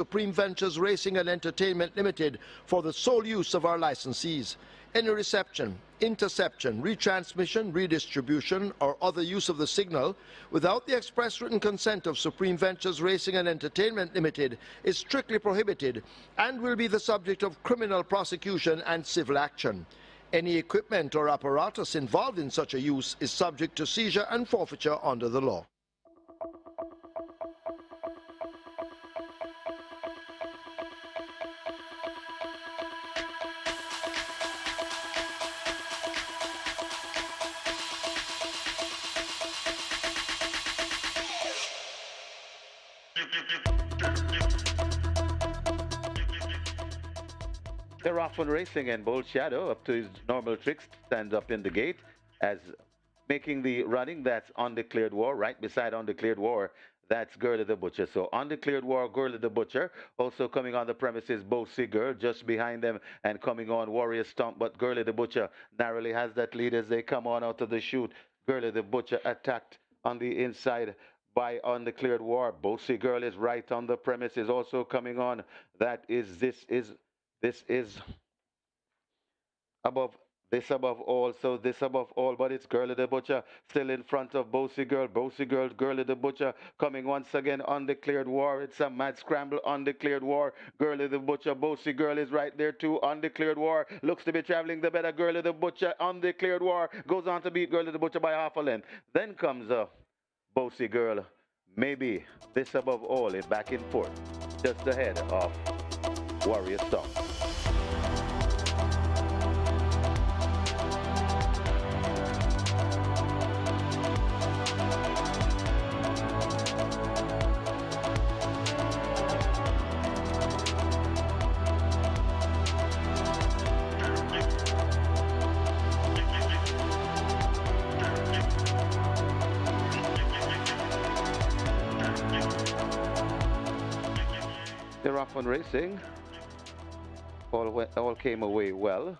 Supreme Ventures Racing and Entertainment Limited for the sole use of our licensees. Any reception, interception, retransmission, redistribution, or other use of the signal without the express written consent of Supreme Ventures Racing and Entertainment Limited is strictly prohibited and will be the subject of criminal prosecution and civil action. Any equipment or apparatus involved in such a use is subject to seizure and forfeiture under the law. They're off on racing, and Bold Shadow, up to his normal tricks, stands up in the gate as making the running. That's Undeclared War. Right beside Undeclared War, that's Girlie the Butcher. So Undeclared War, Girlie the Butcher. Also coming on the premises, Bo Seager, just behind them, and coming on Warrior Stomp. But Girlie the Butcher narrowly has that lead as they come on out of the chute. Girlie the Butcher attacked on the inside by Undeclared War. Bo Seager is right on the premises. Also coming on, this is above all. So this above all, but it's Girlie the Butcher still in front of Bossy Girl, Girlie the Butcher coming once again. Undeclared War. It's a mad scramble. Undeclared War, Girlie the Butcher, Bossy Girl is right there too. Undeclared War looks to be traveling the better. Girlie the Butcher, Undeclared War goes on to beat Girlie the Butcher by half a length. Then comes Bossy Girl. Maybe this above all is back and forth, just ahead of Warrior Stomp. They're off on racing. All came away well.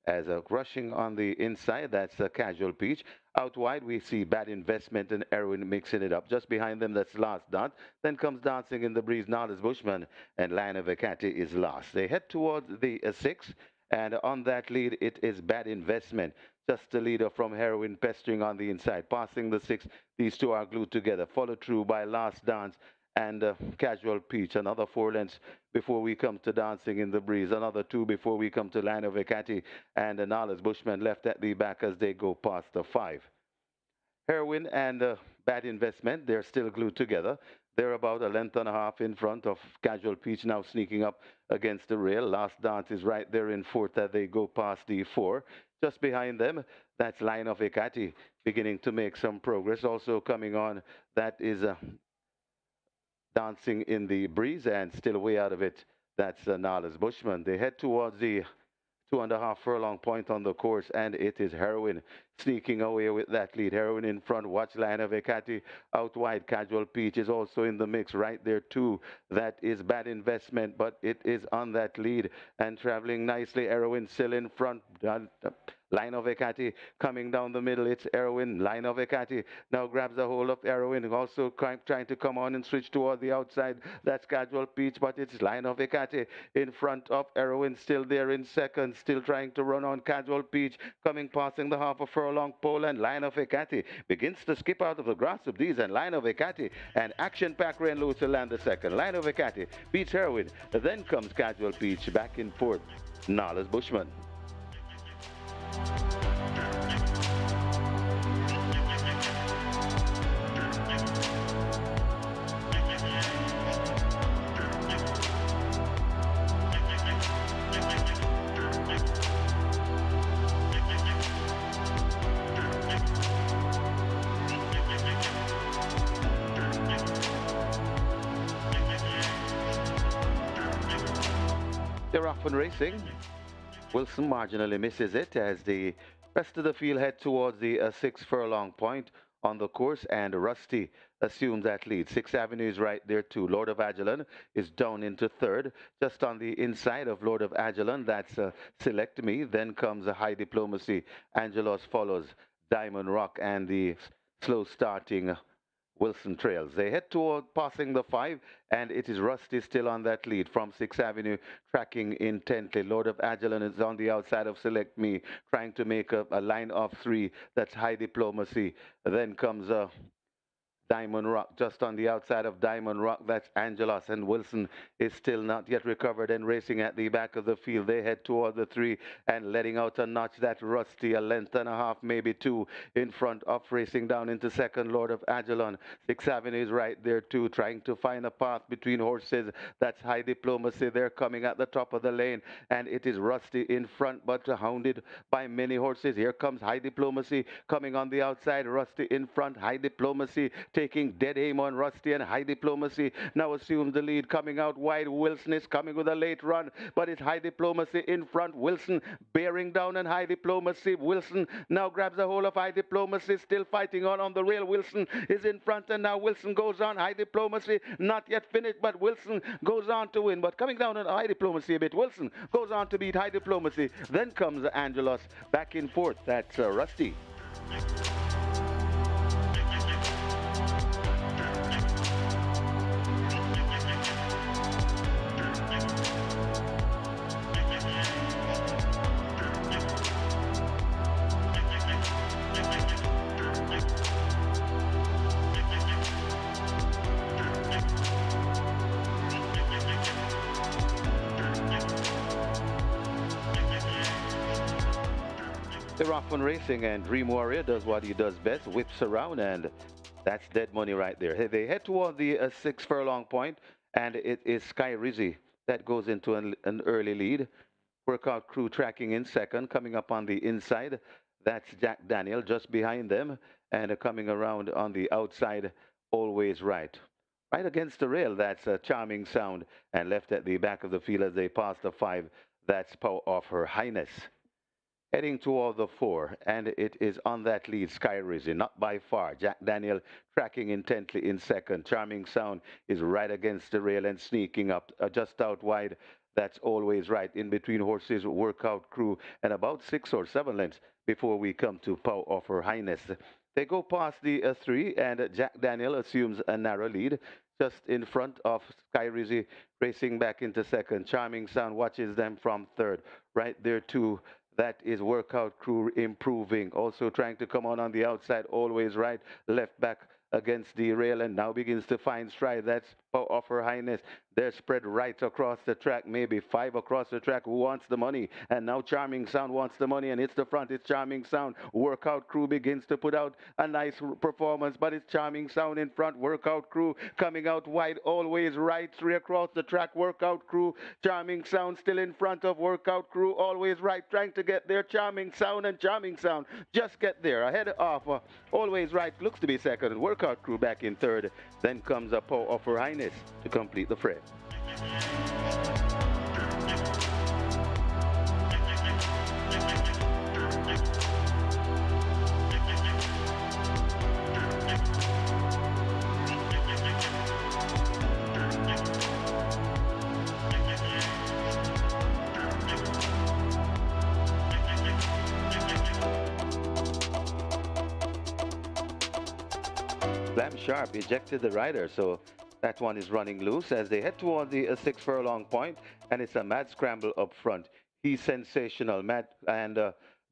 As rushing on the inside, that's a Casual Peach. Out wide, we see Bad Investment and Erwin mixing it up. Just behind them, that's Last Dance. Then comes Dancing in the Breeze, Nardis Bushman, and Lion of Ekati is last. They head towards the 6, and on that lead, it is Bad Investment. Just the leader from Heroin pestering on the inside. Passing the 6, these two are glued together. Followed through by Last Dance and Casual Peach. Another 4 lengths before we come to Dancing in the Breeze. Another 2 before we come to Lion of Ekati and Nardis Bushman left at the back as they go past the 5. Heroin and Bad Investment, they're still glued together. They're about a length and a half in front of Casual Peach, now sneaking up against the rail. Last Dance is right there in 4th as they go past the 4. Just behind them, that's Lion of Ekati beginning to make some progress. Also coming on, that is Dancing in the Breeze, and still way out of it, that's Nardis Bushman. They head towards the 2.5 furlong point on the course, and it is Heroin sneaking away with that lead. Heroin in front, watch Lion of Ekati out wide. Casual Peach is also in the mix right there too. That is Bad Investment, but it is on that lead and traveling nicely. Heroin still in front. Lion of Ekati coming down the middle. It's Erwin. Lion of Ekati now grabs a hold of Erwin. Also trying to come on and switch toward the outside. That's Casual Peach, but it's Lion of Ekati in front of Erwin. Still there in second. Still trying to run on Casual Peach. Passing the half a furlong pole, and Lion of Ekati begins to skip out of the grasp of these. And Lion of Ekati and Action Pack Rain Loose to land the second. Lion of Ekati beats Erwin. Then comes Casual Peach back in 4th. Nardis Bushman. They're off and racing. Wilson marginally misses it as the rest of the field head towards the 6 furlong point on the course, and Rusty assumes that lead. 6th Avenue is right there too. Lord of Aguilon is down into 3rd. Just on the inside of Lord of Aguilon, that's Select Me. Then comes a High Diplomacy. Angelos follows Diamond Rock, and the slow starting Wilson trails. They head toward passing the 5, and it is Rusty still on that lead from 6th Avenue, tracking intently. Lord of Agilon is on the outside of Select Me, trying to make a line of 3. That's high diplomacy. Then comes Diamond Rock, just on the outside of Diamond Rock. That's Angelos, and Wilson is still not yet recovered and racing at the back of the field. They head toward the 3 and letting out a notch. That Rusty, a length and a half, maybe 2 in front of, racing down into second. Lord of Agilon. 6th Avenue is right there too, trying to find a path between horses. That's high diplomacy. They're coming at the top of the lane, and it is Rusty in front, but hounded by many horses. Here comes high diplomacy coming on the outside. Rusty in front, high diplomacy taking dead aim on Rusty, and high diplomacy now assumes the lead. Coming out wide, Wilson is coming with a late run, but it's high diplomacy in front. Wilson bearing down on high diplomacy. Wilson now grabs a hold of high diplomacy, still fighting on the rail. Wilson is in front, and now Wilson goes on. High diplomacy not yet finished, but Wilson goes on to win. But coming down on high diplomacy a bit, Wilson goes on to beat high diplomacy. Then comes Angelos back in fourth. That's Rusty. They're off on racing, and Dream Warrior does what he does best, whips around, and that's dead money right there. They head toward the 6 furlong point, and it is Sky Rizzy that goes into an early lead. Workout Crew tracking in second, coming up on the inside. That's Jack Daniel just behind them, and coming around on the outside, Always Right. Right against the rail, that's a Charming Sound, and left at the back of the field as they pass the 5, that's Power of Her Highness. Heading toward the 4, and it is on that lead, Sky Rizzy, not by far. Jack Daniel tracking intently in second. Charming Sound is right against the rail and sneaking up just out wide. That's Always Right. In between horses, Workout Crew, and about 6 or 7 lengths before we come to Power of Her Highness. They go past the 3, and Jack Daniel assumes a narrow lead just in front of Sky Rizzy, racing back into second. Charming Sound watches them from third. Right there too, that is Workout Crew improving. Also trying to come on the outside, Always Right, left back against the rail, and now begins to find stride. That's Power of Her Highness. They're spread right across the track, maybe 5 across the track. Who wants the money? And now Charming Sound wants the money, and it's the front. It's Charming Sound. Workout Crew begins to put out a nice performance, but it's Charming Sound in front. Workout Crew coming out wide, Always Right, 3 across the track. Workout Crew, Charming Sound still in front of Workout Crew. Always Right, trying to get there. Charming Sound, and Charming Sound just get there. Ahead of Always Right, looks to be second. Workout Crew back in third. Then comes a Power of Her Highness to complete the fray. Slam Sharp ejected the rider, so that one is running loose as they head toward the 6 furlong point, and it's a mad scramble up front. He's sensational, Matt and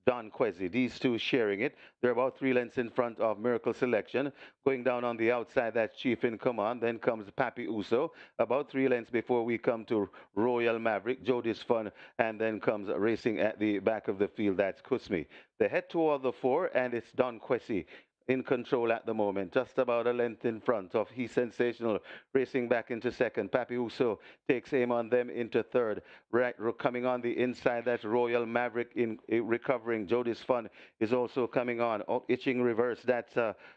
Don Quezzi, these two sharing it. They're about 3 lengths in front of Miracle Selection. Going down on the outside, that's Chief in Command. Then comes Papi Uso, about 3 lengths before we come to Royal Maverick, Jody's Fun, and then comes racing at the back of the field, that's Kusmi. They head toward the 4, and it's Don Quezzi in control at the moment, just about a length in front of He's Sensational, racing back into second. Papi Uso takes aim on them into third. Right, coming on the inside, that's Royal Maverick in recovering. Jody's Fun is also coming on. Oh, itching reverse, that's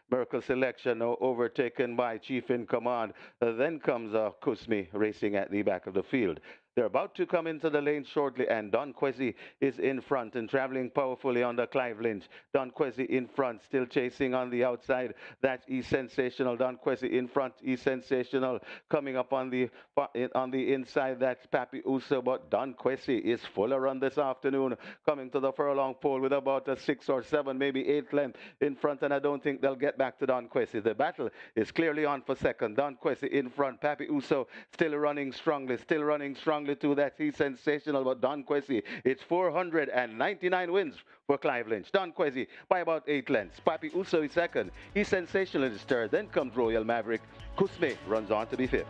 Miracle Selection, overtaken by Chief in Command. Then comes Kusmi racing at the back of the field. They're about to come into the lane shortly, and Don Quezzy is in front and traveling powerfully under Clive Lynch. Don Quezzy in front, still chasing on the outside. That is sensational. Don Quezzy in front is sensational. Coming up on the inside, that's Papi Uso, but Don Quezzy is fuller run this afternoon, coming to the furlong pole with about a 6 or 7, maybe 8 length in front, and I don't think they'll get back to Don Quezzy. The battle is clearly on for second. Don Quezzy in front. Papi Uso still running strongly too. That he's sensational, but Don Quezzy, it's 499 wins for Clive Lynch. Don Quezzy by about 8 lengths. Papi Uso is second. He's sensational in his third. Then comes Royal Maverick. Kusme runs on to be fifth.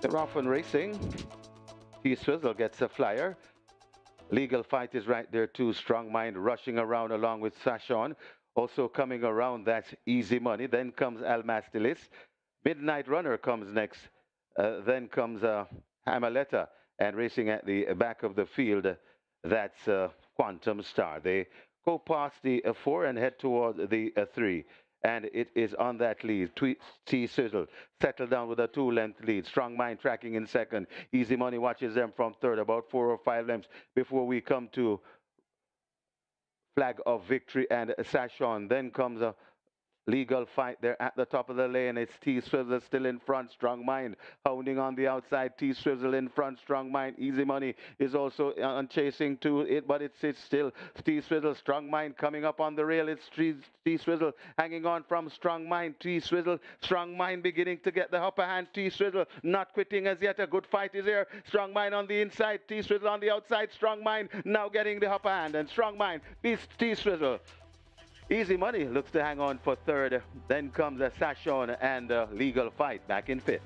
They're off and racing. T-Swizzle gets a flyer. Legal Fight is right there too. Strong Mind rushing around along with Sashon. Also coming around, that's Easy Money. Then comes Almastilis. Midnight Runner comes next. Then comes Hamaleta. And racing at the back of the field, that's Quantum Star. They go past the 4 and head toward the 3. And it is on that lead. T-Sizzle settled down with a 2-length lead. Strong Mind tracking in second. Easy Money watches them from third, about 4 or 5 lengths before we come to Flag of Victory and Sashon. Then comes a Legal Fight there at the top of the lane. It's T-Swizzle still in front. Strong Mind hounding on the outside. T-Swizzle in front. Strong Mind. Easy Money is also chasing to it, but it's still T-Swizzle. Strong Mind coming up on the rail. It's T-Swizzle hanging on from Strong Mind. T-Swizzle. Strong Mind beginning to get the upper hand. T-Swizzle not quitting as yet. A good fight is here. Strong Mind on the inside. T-Swizzle on the outside. Strong Mind now getting the upper hand. And Strong Mind beats T-Swizzle. Easy Money looks to hang on for third. Then comes a Sashon and a Legal Fight back in fifth.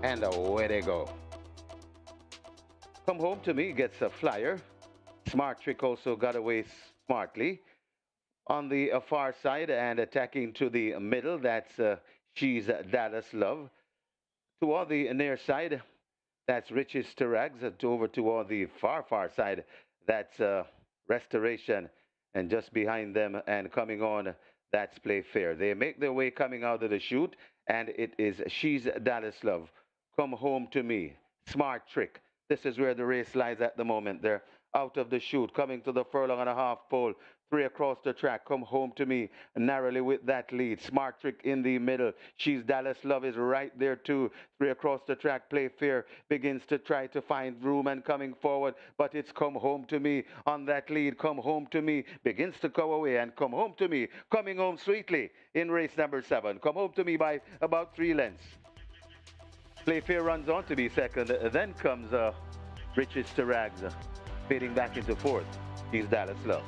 And away they go. Come Home to Me gets a flyer. Smart Trick also got away smartly. On the far side and attacking to the middle, that's She's Dallas Love. Toward the near side, that's Riches to Rags. Over toward the far side, that's Restoration. And just behind them and coming on, that's Play Fair. They make their way coming out of the chute, and it is She's Dallas Love. Come Home to Me. Smart Trick. This is where the race lies at the moment. They're out of the chute, coming to the furlong and a half pole. 3 across the track. Come Home to Me narrowly with that lead. Smart Trick in the middle. She's Dallas Love is right there too. 3 across the track. Play Fair begins to try to find room and coming forward, but it's Come Home to Me on that lead. Come Home to Me begins to go away, and Come Home to Me coming home sweetly in race number 7. Come Home to Me by about 3 lengths. Playfair runs on to be second. Then comes Riches to Rags, fading back into fourth. He's Dallas Love.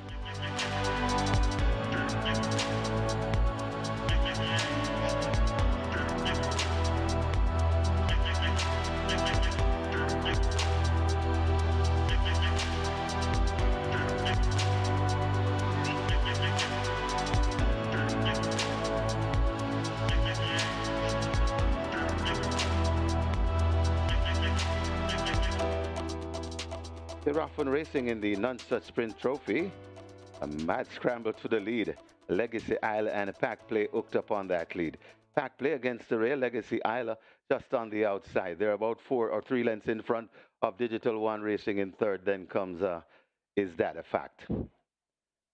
They're off and racing in the Nonsuch Sprint Trophy. A mad scramble to the lead. Legacy Isle and Pack Play hooked up on that lead. Pack Play against the rail. Legacy Isle just on the outside. They're about 4 or 3 lengths in front of Digital One racing in third. Then comes Is That a Fact?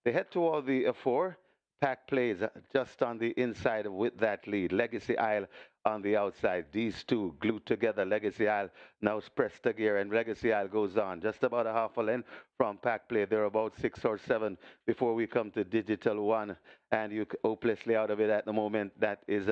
They head toward the 4. Pack plays just on the inside with that lead. Legacy Isle on the outside. These two glued together. Legacy Isle now pressed the gear, and Legacy Isle goes on. Just about a half a length from Pack Play. They're about 6 or 7 before we come to Digital One, and you hopelessly out of it at the moment. That is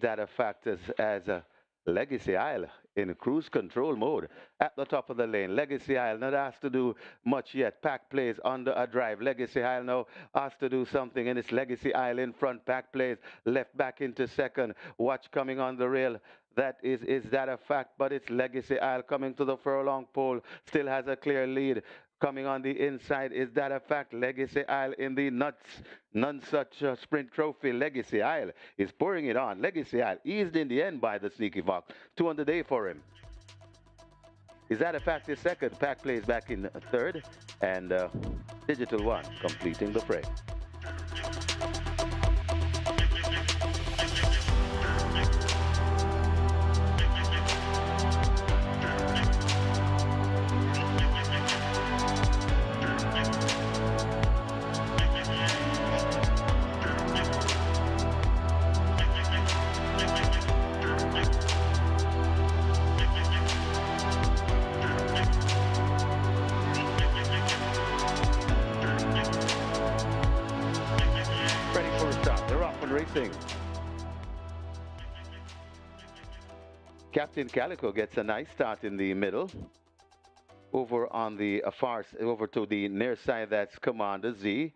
that a fact as a Legacy Isle in cruise control mode at the top of the lane. Legacy Isle not asked to do much yet. Pack plays under a drive. Legacy Isle now asked to do something, and it's Legacy Isle in front. Pack plays left back into second. Watch coming on the rail. That is that a fact? But it's Legacy Isle coming to the furlong pole. Still has a clear lead. Coming on the inside, is that a fact? Legacy Isle in the none such sprint trophy. Legacy Isle is pouring it on. Legacy Isle eased in the end by the Sneaky Fox. 200 day for him. Is that a fact? His second. Pack plays back in third, and Digital One completing the fray. Racing. Captain Calico gets a nice start in the middle. Over on the far, over to the near side, that's Commander Z.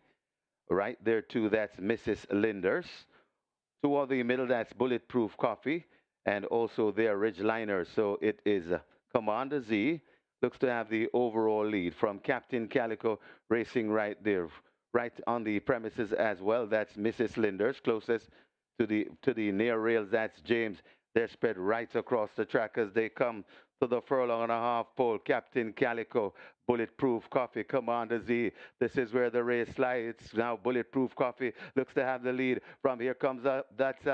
Right there too, that's Mrs. Linders. Toward the middle, that's Bulletproof Coffee, and also their Ridgeliner. So it is Commander Z. Looks to have the overall lead from Captain Calico racing right there. Right on the premises as well, that's Mrs. Linders. Closest to the near rails, that's James. They're spread right across the track as they come to the furlong and a half pole. Captain Calico, Bulletproof Coffee, Commander Z. This is where the race lies. It's now Bulletproof Coffee looks to have the lead. From here comes that's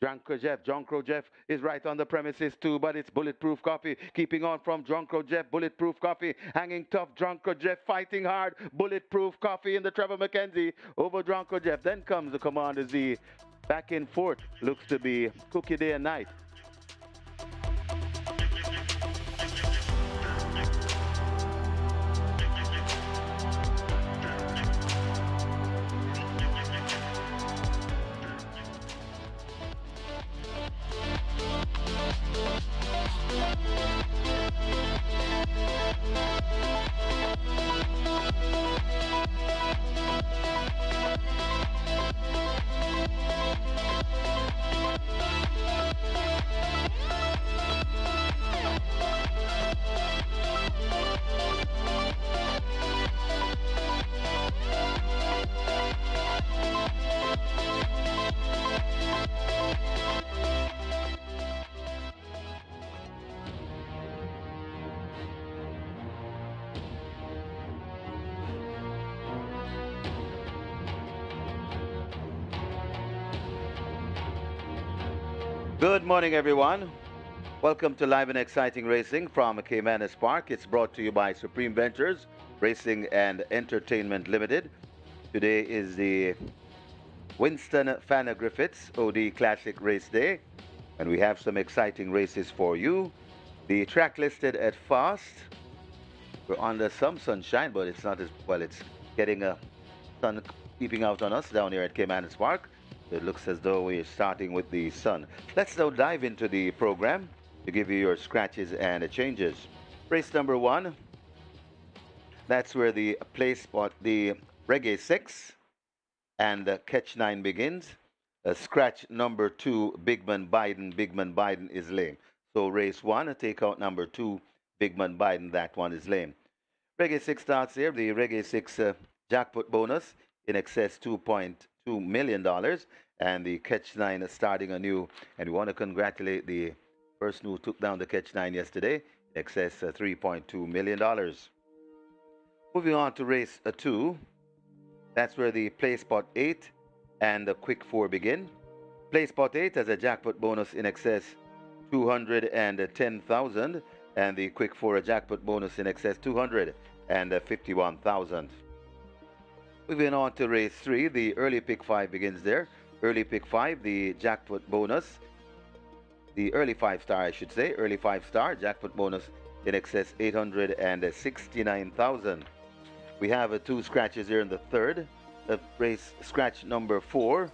Drunko Jeff. Drunko Jeff is right on the premises too, but it's Bulletproof Coffee. Keeping on from Drunko Jeff. Bulletproof Coffee hanging tough. Drunko Jeff fighting hard. Bulletproof Coffee in the Trevor McKenzie over Drunko Jeff. Then comes the Commander Z. Back and forth. Looks to be cookie day and night. Good morning, everyone. Welcome to Live and Exciting Racing from Caymanas Park. It's brought to you by Supreme Ventures Racing and Entertainment Limited. Today is the WINSTON FANNA Griffiths OD Classic Race Day, and we have some exciting races for you. The track listed at Fast. We're under some sunshine, but it's not as well. It's getting a sun peeping out on us down here at Caymanas Park. It looks as though we're starting with the sun. Let's now dive into the program to give you your scratches and changes. Race number 1. That's where the place spot, the Reggae 6 and Catch 9 begins. Scratch number 2, Bigman Biden. Bigman Biden is lame. So race 1, take out number 2, Bigman Biden. That one is lame. Reggae 6 starts here. The Reggae 6 jackpot bonus in excess $2.2 million, and the Catch 9 is starting anew. And we want to congratulate the person who took down the Catch 9 yesterday, in excess $3.2 million. Moving on to race 2. That's where the play spot 8 and the quick 4 begin. Play spot 8 has a jackpot bonus in excess $210,000, and the quick 4 a jackpot bonus in excess $251,000. Moving on to race 3, the early pick 5 begins there. Early pick 5, the jackpot bonus. The early 5-star, I should say. Early 5-star, jackpot bonus in excess 869,000. We have 2 scratches here in the third. Race scratch number 4,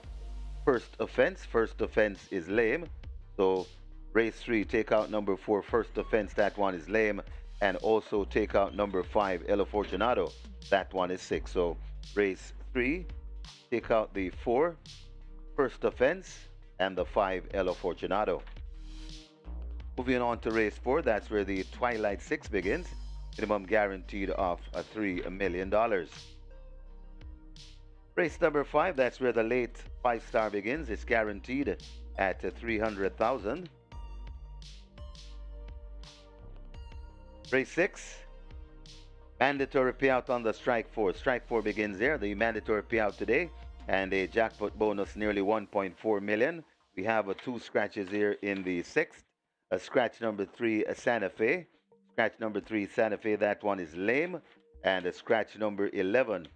first offense. First offense is lame. So race 3, take out number 4, first offense. That one is lame. And also take out number 5, El Fortunato. That one is 6. So race 3, take out the 4, first offense, and the 5, El Fortunato. Moving on to race 4, that's where the Twilight 6 begins. Minimum guaranteed of $3 million. Race number 5, that's where the late 5-star begins. It's guaranteed at 300,000. Race 6, mandatory payout on the strike 4. Strike 4 begins there, the mandatory payout today, and a jackpot bonus nearly 1.4 million. We have 2 scratches here in the 6th. Scratch number 3, Santa Fe. Scratch number 3, Santa Fe, that one is lame. And scratch number 11,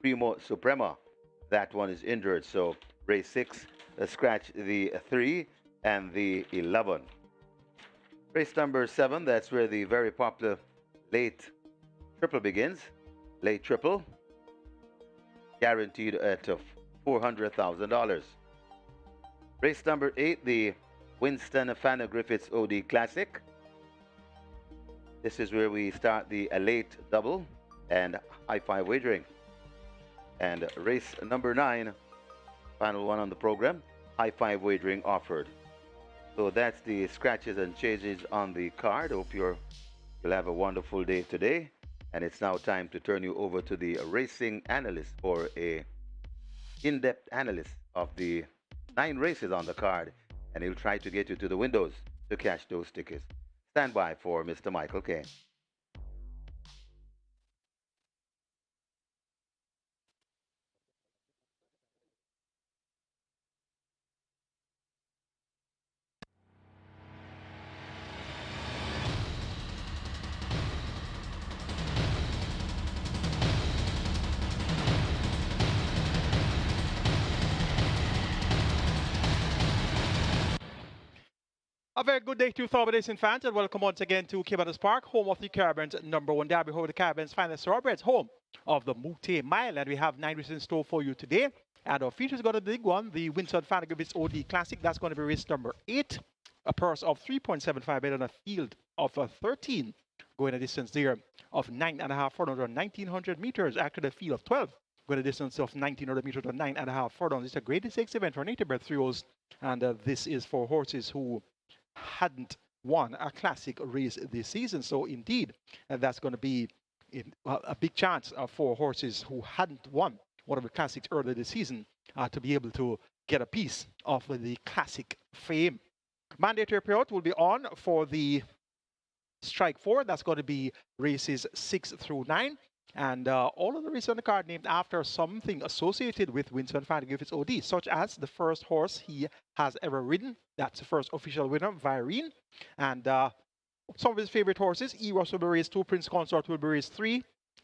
Primo Suprema. That one is injured. So race 6, scratch the 3 and the 11. Race number 7, that's where the very popular late triple begins. Late triple, guaranteed at $400,000. Race number 8, the WINSTON FANNA GRIFFITHS OD Classic. This is where we start the late double and high 5 wagering. And race number 9, final one on the program, high 5 wagering offered. So that's the scratches and changes on the card. Hope you'll have a wonderful day today. And it's now time to turn you over to the racing analyst for a in-depth analysis of the 9 races on the card. And he'll try to get you to the windows to cash those tickets. Stand by for Mr. Michael Kane. A very good day to you, fellow racing fans, and welcome once again to Caymanas Park, home of the Caribbean's #1 derby, home of the Caribbean's finest thoroughbreds, home of the Mute Mile. And we have 9 races in store for you today. And our feature is going to be the big one, the WINSTON FANNA GRIFFITHS OD Classic. That's going to be race number 8, a purse of 3.75 million on a field of 13, going a distance there of 9.5 furlongs or 1,900 meters, after the field of 12. Going a distance of 1,900 meters or 9.5 furlongs. It's a grade 6 event for native bred 3-year-olds, and this is for horses who hadn't won a classic race this season. So indeed, that's going to be a big chance for horses who hadn't won one of the classics earlier this season to be able to get a piece of the classic fame. Mandatory payout will be on for the strike 4. That's going to be races 6 through 9. And all of the races on the card named after something associated with WINSTON FANNA GRIFFITHS OD, such as the first horse he has ever ridden. That's the first official winner, Virene. And some of his favorite horses, Eros will be race 2, Prince Consort will be race 3,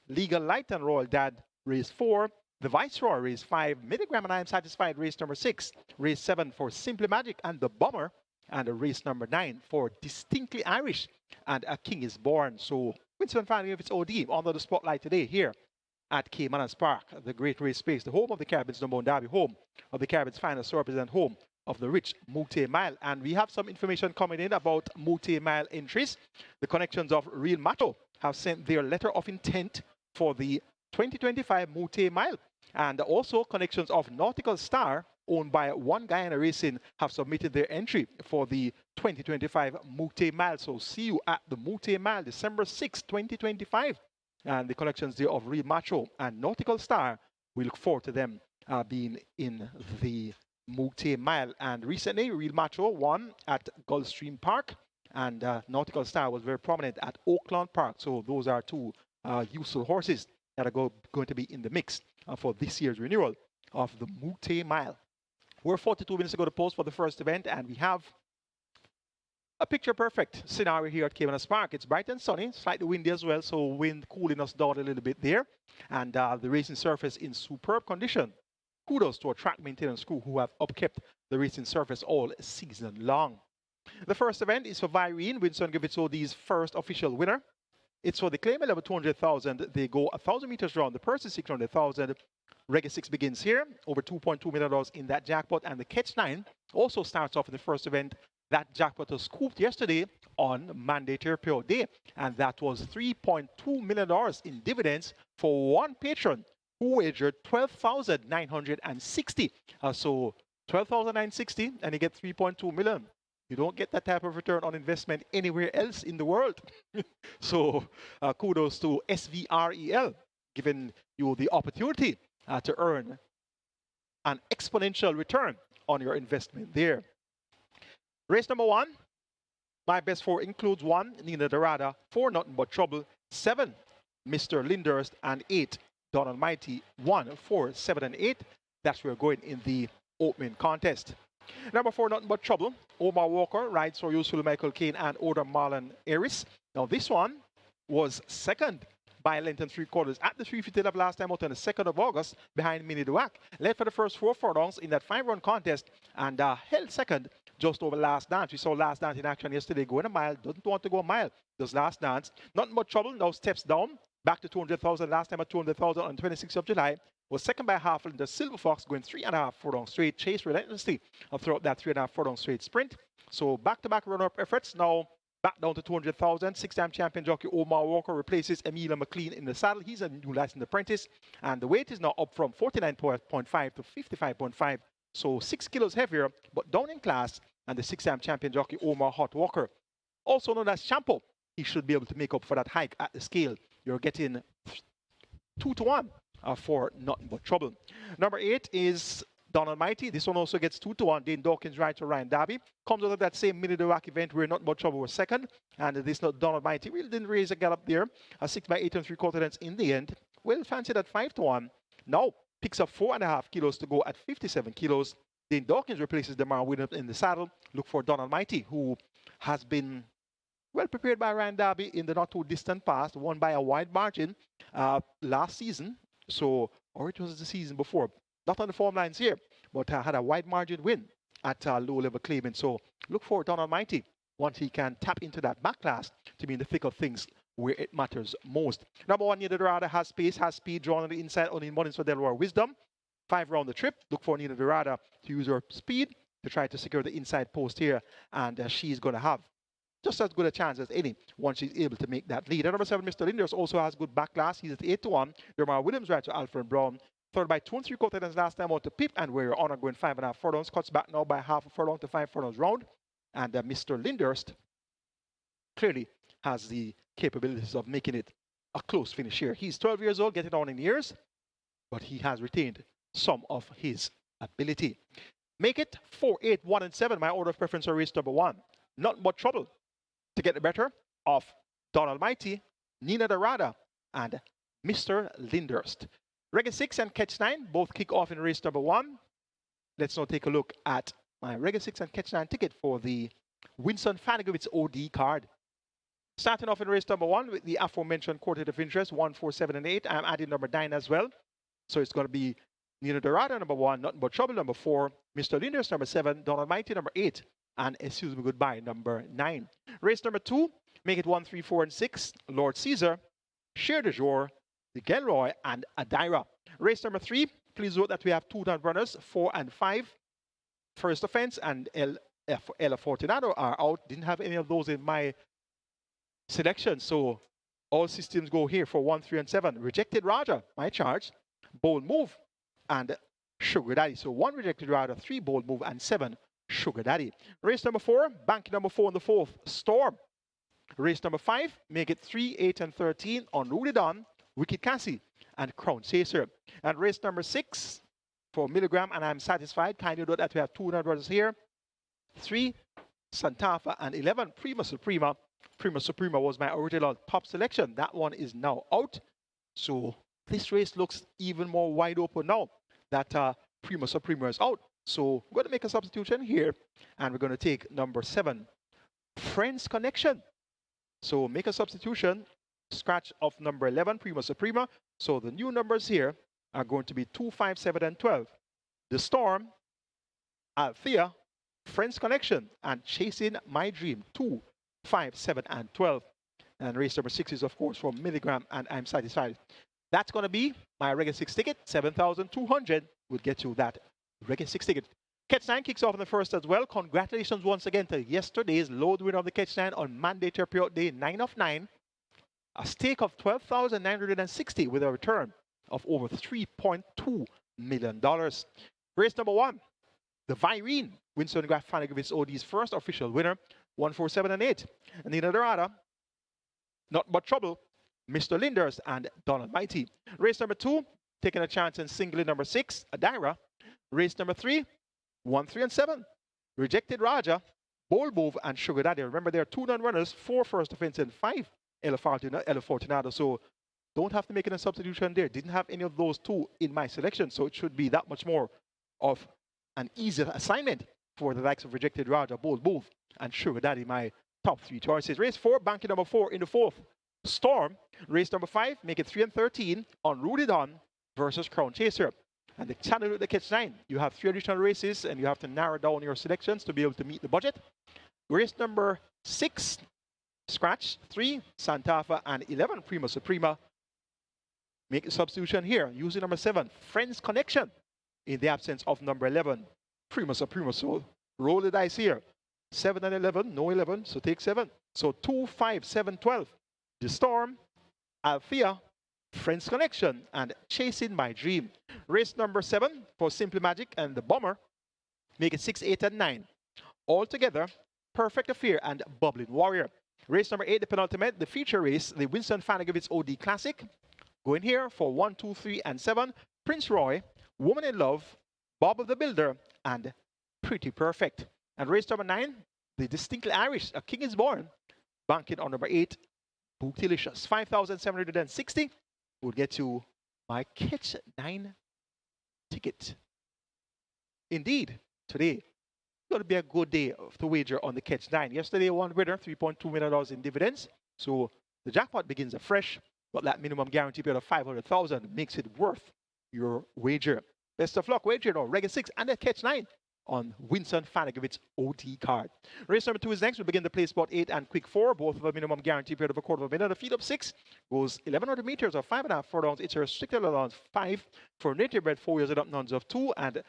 Legal Light and Royal Dad race 4, the Viceroy race 5, Milligram and I Am Satisfied race number 6, race 7 for Simply Magic and the Bomber, and race number 9 for Distinctly Irish and A King is Born. So WINSTON FANNA GRIFFITHS OD under the spotlight today here at Caymanas Park, the great race space, the home of the Caribbean's #1 derby, home of the Caribbean's finest thoroughbreds, and home of the rich Mute Mile. And we have some information coming in about Mute Mile entries. The connections of Real Macho have sent their letter of intent for the 2025 Mute Mile. And also connections of Nautical Star, owned by One Guyana Racing, have submitted their entry for the 2025 Mute Mile. So see you at the Mute Mile, December 6, 2025. And the collections there of Real Macho and Nautical Star, we look forward to them being in the Mute Mile. And recently, Real Macho won at Gulfstream Park, and Nautical Star was very prominent at Oakland Park. So those are 2 useful horses that are going to be in the mix for this year's renewal of the Mute Mile. We're 42 minutes to go to post for the first event, and we have A picture-perfect scenario here at Caymanas Park. It's bright and sunny, slightly windy as well, so wind cooling us down a little bit there. And the racing surface in superb condition. Kudos to our track maintenance crew who have upkept the racing surface all season long. The first event is for Virene, WINSTON GRIFFITHS OD's first official winner. It's for the claim level 200,000. They go 1,000 meters round. The purse is 600,000. Reggae 6 begins here. Over $2.2 million in that jackpot. And the Catch 9 also starts off in the first event. That jackpot was scooped yesterday on Mandatory Period Day. And that was $3.2 million in dividends for one patron who wagered 12,960. So 12,960 and you get 3.2 million. You don't get that type of return on investment anywhere else in the world. So kudos to SVREL, giving you the opportunity to earn an exponential return on your investment there. Race number 1, my best 4 includes 1, Nina Dorada, 4, Nothing But Trouble, 7, Mr. Lindhurst, and 8, Don Almighty, 1, 4, 7, and 8. That's where we're going in the opening contest. Number 4, Nothing But Trouble. Omar Walker rides for Useful Michael Caine and Oda Marlon Aris. Now this one was second by a length and 3/4 at the 350 level last time out on the 2nd of August behind Mini Duac. Led for the first 4 furlongs in that 5-run contest and held second just over Last Dance. We saw Last Dance in action yesterday going a mile. Doesn't want to go a mile. Does Last Dance. Nothing But Trouble now steps down. Back to 200,000 last time at 200,000 on 26th of July. Was second by half in the Silver Fox going 3.5 furlong straight. Chased relentlessly throughout that 3.5 furlong straight sprint. So back-to-back runner-up efforts. Now back down to 200,000. 6-time champion jockey Omar Walker replaces Emilio McLean in the saddle. He's a new licensed apprentice. And the weight is now up from 49.5 to 55.5. So 6 kilos heavier, but down in class. And the 6-time champion jockey Omar Hot Walker, also known as Champo, he should be able to make up for that hike at the scale. You're getting 2-1 for Nothing But Trouble. Number 8 is Don Almighty. This one also gets 2-1. Dane Dawkins rides to Ryan Darby. Comes out of that same Mini Duac event where Nothing But Trouble was second. And this Don Almighty really didn't raise a gallop there. A 6 by 8 3/4 lengths in the end. Well fancied at 5-1. Now picks up 4.5 kilos to go at 57 kilos. Dane Dawkins replaces Demar Williams in the saddle. Look for Don Almighty, who has been well prepared by Ryan Darby in the not too distant past, won by a wide margin last season. So, or it was the season before. Not on the form lines here, but had a wide margin win at low-level claiming. So look for Don Almighty once he can tap into that back class to be in the thick of things where it matters most. Number 1, Nina Dorada has pace, has speed, drawn on the inside, only in Mullins for Delaware Wisdom. 5 round the trip. Look for Nina Dorada to use her speed to try to secure the inside post here. And she's going to have just as good a chance as any once she's able to make that lead. And number 7, Mr. Lindhurst also has good back class. He's at 8-1. Dermar Williams rides to Alfred Brown. Third by 2 3/4 lengths last time out to Pip. And where your honor going 5.5 furlongs. Cuts back now by half a furlong to 5 furlongs round. And Mr. Lindhurst clearly has the capabilities of making it a close finish here. He's 12 years old, getting on in years. But he has retained some of his ability. Make it 4, 8, 1, and 7. My order of preference for race number 1. Nothing But Trouble to get the better of Don Almighty, Nina Dorada, and Mr. Lindhurst. Reggae 6 and Catch 9 both kick off in race number 1. Let's now take a look at my Reggae 6 and Catch 9 ticket for the WINSTON FANNA GRIFFITHS OD card. Starting off in race number 1 with the aforementioned quartet of interest, 1, 4, 7, and 8. I'm adding number 9 as well. So it's going to be Nina Dorada, number 1, Nothing But Trouble, number 4, Mr. Lindhurst, number 7, Don Almighty, number 8, and Excuse Me Goodbye, number 9. Race number 2, make it 1, 3, 4, and 6, Lord Caesar, Cher de Jour, the Gelroy, and Adira. Race number 3, please note that we have 2 runners, 4 and 5. First Offense and El Fortunado are out. Didn't have any of those in my selection, so all systems go here for 1, 3, and 7. Rejected Raja, my charge. Bold Move, and Sugar Daddy. So 1 Rejected Rider, 3 Bold Move, and 7 Sugar Daddy. Race number 4, bank number 4 in the 4th, Storm. Race number 5, make it 3, 8, and 13 on Rudy Don, Wicked Cassie, and Crown Chaser. And race number 6 for Milligram, and I'm satisfied. Kindly note that we have 2 runners here. 3, Santafa, and 11, Prima Suprema. Prima Suprema was my original top selection. That one is now out. So this race looks even more wide open now that Prima Suprema is out. So we're going to make a substitution here, and we're going to take number 7 Friends Connection. So make a substitution, scratch of number 11, Prima Suprema. So the new numbers here are going to be 2, 5, 7, and 12. The Storm, Althea, Friends Connection, and Chasing My Dream, 2, 5, 7, and 12. And race number 6 is, of course, from Milligram, and I'm Satisfied. That's going to be my Reggae 6 ticket. 7,200 would get you that Reggae 6 ticket. Catch 9 kicks off in the first as well. Congratulations once again to yesterday's load winner of the Catch 9 on mandatory payout day 9 of 9. A stake of 12,960 with a return of over $3.2 million. Race number 1, the Virene. WINSTON FANNA gives its OD's first official winner, 1, 4, 7, and 8. And Nina Dorada, Not But Trouble, Mr. Linders, and Donald Mighty. Race number 2, taking a chance in singly number 6, Adira. Race number 3, 1, 3, and 7, Rejected Raja, Bold Move, and Sugar Daddy. Remember, there are 2 non-runners, 4 first offense, and 5 El Fortunado. So don't have to make any substitution there. Didn't have any of those 2 in my selection, so it should be that much more of an easy assignment for the likes of Rejected Raja, Bold Move, and Sugar Daddy, my top 3 choices. Race 4, banking number 4 in the 4th, Storm. Race number 5, make it 3 and 13, Unrooted On versus Crown Chaser. And the channel with the Catch 9, you have 3 additional races, and you have to narrow down your selections to be able to meet the budget. Race number 6, Scratch, 3, Santa Fe, and 11, Prima Suprema. Make a substitution here, using number 7, Friends Connection, in the absence of number 11, Prima Suprema. So roll the dice here. 7 and 11, no 11, so take 7. So 2, 5, 7, 12. The Storm, Althea, Friends Connection, and Chasing My Dream. Race number 7 for Simply Magic and the Bomber. Make it 6, 8, and 9. Altogether, Perfect Affair and Bubbling Warrior. Race number 8, the penultimate, the feature race, the WINSTON FANNA gives its OD Classic. Going here for 1, 2, 3, and 7. Prince Roy, Woman in Love, Bob of the Builder, and Pretty Perfect. And race number 9, the Distinctly Irish, A King is Born. Banking on number 8, Bookdelicious. 5,760 would get you my Catch 9 ticket. Indeed, today going to be a good day to wager on the Catch 9. Yesterday, one winner, $3.2 million in dividends. So the jackpot begins afresh, but that minimum guarantee payout of $500,000 makes it worth your wager. Best of luck wagering on Reggae 6 and the Catch 9 on WINSTON FANNA give its OT card. Race number 2 is next. We begin the play spot 8 and quick 4, both of a minimum guarantee period of a quarter of a minute. The feed up 6 goes 1,100 meters or 5.5 furlongs. It's a restricted allowance 5 for native bred 4 years and up, nuns of 2, and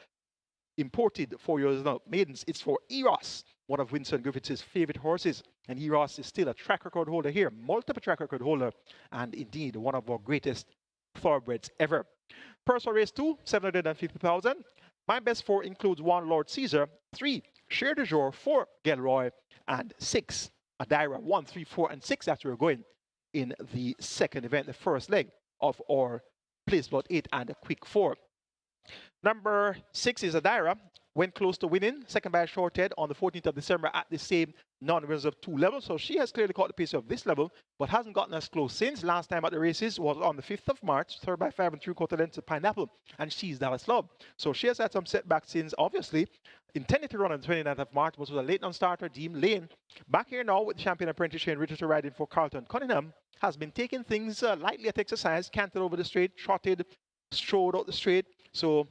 imported 4 years and up maidens. It's for Eros, one of Winston Griffiths' favorite horses. And Eros is still a track record holder here, multiple track record holder, and indeed one of our greatest thoroughbreds ever. Personal race 2, 750,000. My best 4 includes 1, Lord Caesar, 3, Cher de Jour, 4, Gelroy, and 6, Adira. 1, 3, 4, and 6. That's where we're going in the second event, the first leg of our place lot 8 and a quick 4. Number 6 is Adira. Went close to winning, second by a short head on the 14th of December at the same non-winners of 2 level. So she has clearly caught the pace of this level, but hasn't gotten as close since. Last time at the races was on the 5th of March, third by 5 3/4 lengths of Pineapple, and she's Dallas Love. So she has had some setbacks since, obviously. Intended to run on the 29th of March, but was a late non-starter, deemed lane. Back here now with the champion apprentice Shane Richardson riding for Carlton Cunningham. Has been taking things lightly at exercise, canted over the straight, trotted, strode out the straight. So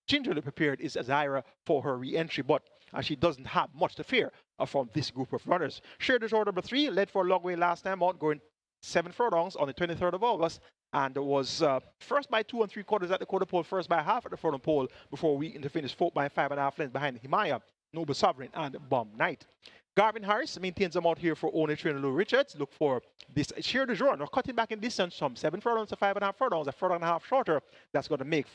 gingerly prepared is Adira for her re-entry, but she doesn't have much to fear from this group of runners. Cher de Jour number 3 led for a long way last time out, going 7 furlongs on the 23rd of August, and was first by 2 3/4 at the quarter pole, first by half at the furlong pole, before we to finish 4th by 5.5 lengths behind Himaya, Noble Sovereign, and Bomb Knight. Garvin Harris maintains them out here for owner trainer Lou Richards. Look for this Cher de Jour, now cutting back in distance from 7 furlongs to 5.5 furlongs, a furlong and a half shorter. That's going to make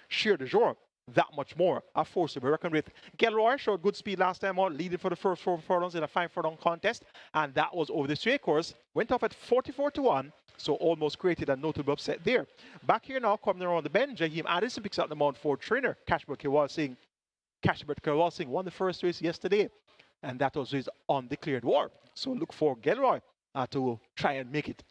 Cher de Jour that much more a force to be reckoned with. Gelroy showed good speed last time out, leading for the first 4 furlongs in a 5 furlong contest, and that was over the straight course. Went off at 44-1, so almost created a notable upset there. Back here now, coming around the bend, Jaheim Addison picks up the mount for trainer Cashbert Kewalsing. Cashbert Kewalsing won the first race yesterday, and that was his undeclared war. So look for Gelroy to try and make it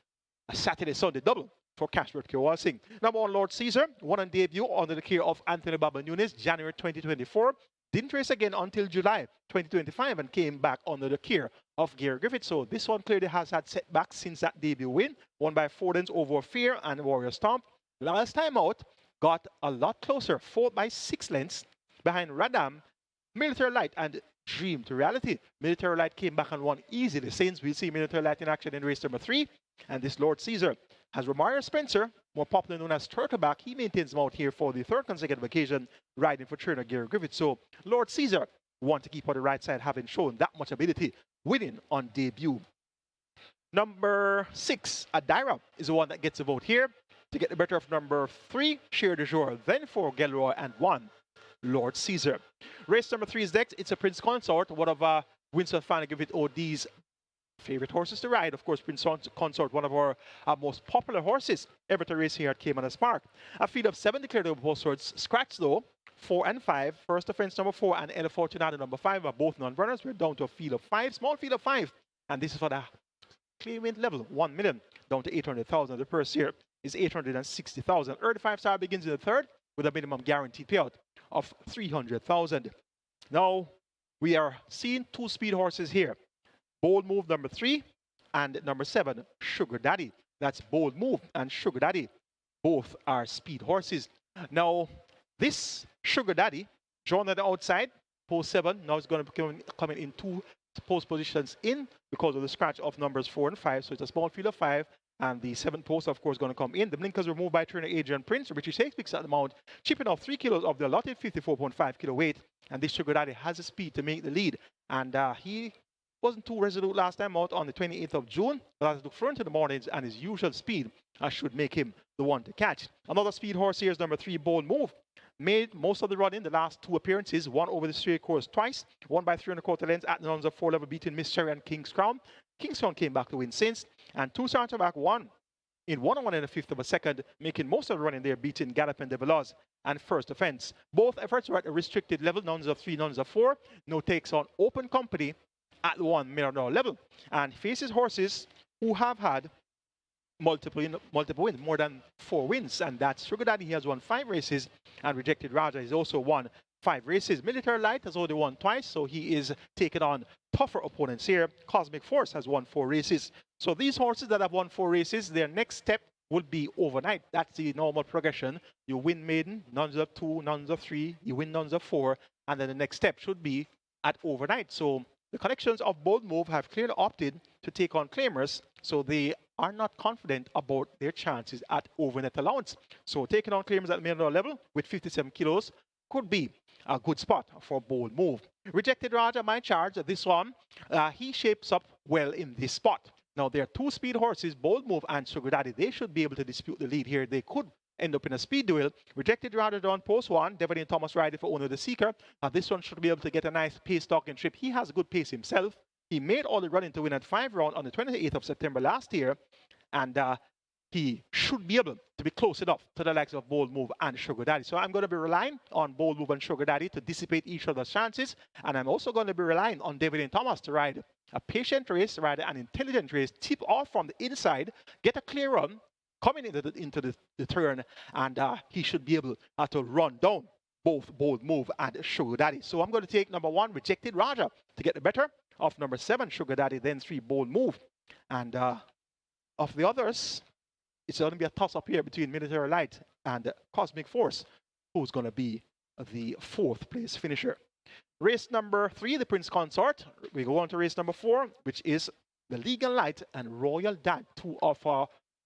a Saturday-Sunday double for Cashbert Kewalsing. Number 1, Lord Caesar, won on debut under the care of Anthony Baba Nunes, January 2024. Didn't race again until July 2025 and came back under the care of Gary Griffiths. So this one clearly has had setbacks since that debut win, won by 4 lengths over Fear and Warrior Stomp. Last time out, got a lot closer, 4 by 6 lengths behind Radam, Military Light, and Dream to Reality. Military Light came back and won easily. Since we'll see Military Light in action in race number 3. And this Lord Caesar has Romario Spencer, more popular known as Turtleback. He maintains him out here for the 3rd consecutive occasion, riding for trainer Gary Griffiths. So Lord Caesar want to keep on the right side, having shown that much ability, winning on debut. Number 6, Adira, is the one that gets a vote here to get the better of number 3, Cher de Jour, then 4, Gelroy, and 1, Lord Caesar. Race number 3 is next. It's a Prince Consort, one of Winston FANNA Griffith OD's favorite horses to ride. Of course, Prince Consort, one of our most popular horses ever to race here at Caymanas Park. A field of 7 declared over post sorts. Scratch though, 4 and 5. First offense number 4 and El Fortunado number 5 are both non-runners. We're down to a field of 5, small field of 5. And this is for the claimant level, 1 million, down to 800,000. The purse here is 860,000. Early 5-star begins in the 3rd with a minimum guaranteed payout of 300,000. Now, we are seeing 2 speed horses here. Bold Move number 3 and number 7, Sugar Daddy. That's Bold Move and Sugar Daddy. Both are speed horses. Now, this Sugar Daddy, drawn at the outside, post 7, now it's going to be coming in 2 post positions in because of the scratch of numbers 4 and 5. So it's a small field of 5. And the 7th post, of course, going to come in. The blinkers removed by trainer Adrian Prince. Richie Shakes picks at the mount, chipping off 3 kilos of the allotted 54.5 kilo weight. And this Sugar Daddy has the speed to make the lead. And he wasn't too resolute last time out on the 28th of June, but as I look front in the mornings and his usual speed, I should make him the one to catch. Another speed horse here is number 3, Bold Move. Made most of the run in the last 2 appearances, one over the straight course twice, one by 3 1/4 lengths at the nuns of 4 level, beating Miss Cherry and King's Crown. King's Crown came back to win since, and 2 starts back, 1 in 1 and 1/5 of a second, making most of the run in there, beating Gallop and Develoz and First Offense. Both efforts were at a restricted level, nuns of 3, nuns of 4. No takes on open company at the $1 million level, and faces horses who have had multiple wins, more than 4 wins, and that's Sugar Daddy. He has won 5 races, and Rejected Raja has also won 5 races. Military Light has only won twice, so he is taking on tougher opponents here. Cosmic Force has won 4 races. So these horses that have won 4 races, their next step would be overnight. That's the normal progression. You win maiden, nuns of 2, nuns of 3, you win nuns of 4, and then the next step should be at overnight. So the connections of Bold Move have clearly opted to take on claimers, so they are not confident about their chances at overnight allowance. So taking on claimers at $1 million level with 57 kilos could be a good spot for Bold Move. Rejected Raja, my charge, this one, he shapes up well in this spot. Now, there are 2 speed horses, Bold Move and Sugar Daddy. They should be able to dispute the lead here. They could end up in a speed duel. Rejected Raja on post 1. Devon Thomas riding for Owner the Seeker. This one should be able to get a nice pace talking trip. He has a good pace himself. He made all the running to win at 5 round on the 28th of September last year. And he should be able to be close enough to the likes of Bold Move and Sugar Daddy. So I'm going to be relying on Bold Move and Sugar Daddy to dissipate each other's chances. And I'm also going to be relying on David and Thomas to ride a patient race, ride an intelligent race, tip off from the inside, get a clear run, coming into the turn, and he should be able to run down both Bold Move and Sugar Daddy. So I'm going to take number 1, Rejected Raja, to get the better of number 7, Sugar Daddy, then 3, Bold Move. And of the others, it's going to be a toss-up here between Military Light and Cosmic Force, who's going to be the 4th place finisher. Race number 3, the Prince Consort. We go on to race number 4, which is the Legal Light and Royal Dad, 2 of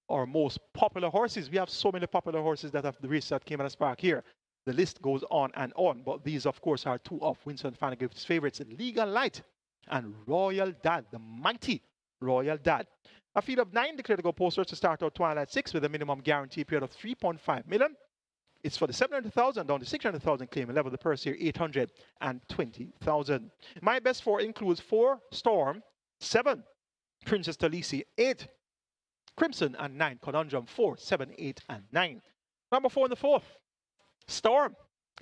our most popular horses. We have so many popular horses that have the race at Caymanas Park here. The list goes on and on, but these, of course, are 2 of Winston FANNA Griffith's favorites, Legal Light and Royal Dad, the mighty Royal Dad. A field of 9 declared to go posters to start out Twilight 6 with a minimum guarantee period of 3.5 million. It's for the 700,000 down to 600,000 claim level. The purse here 820,000. My best 4 includes 4 Storm, 7 Princess Talisi, 8 Crimson, and 9 Conundrum. 4, 7, 8, and 9. Number 4 in the 4th, Storm.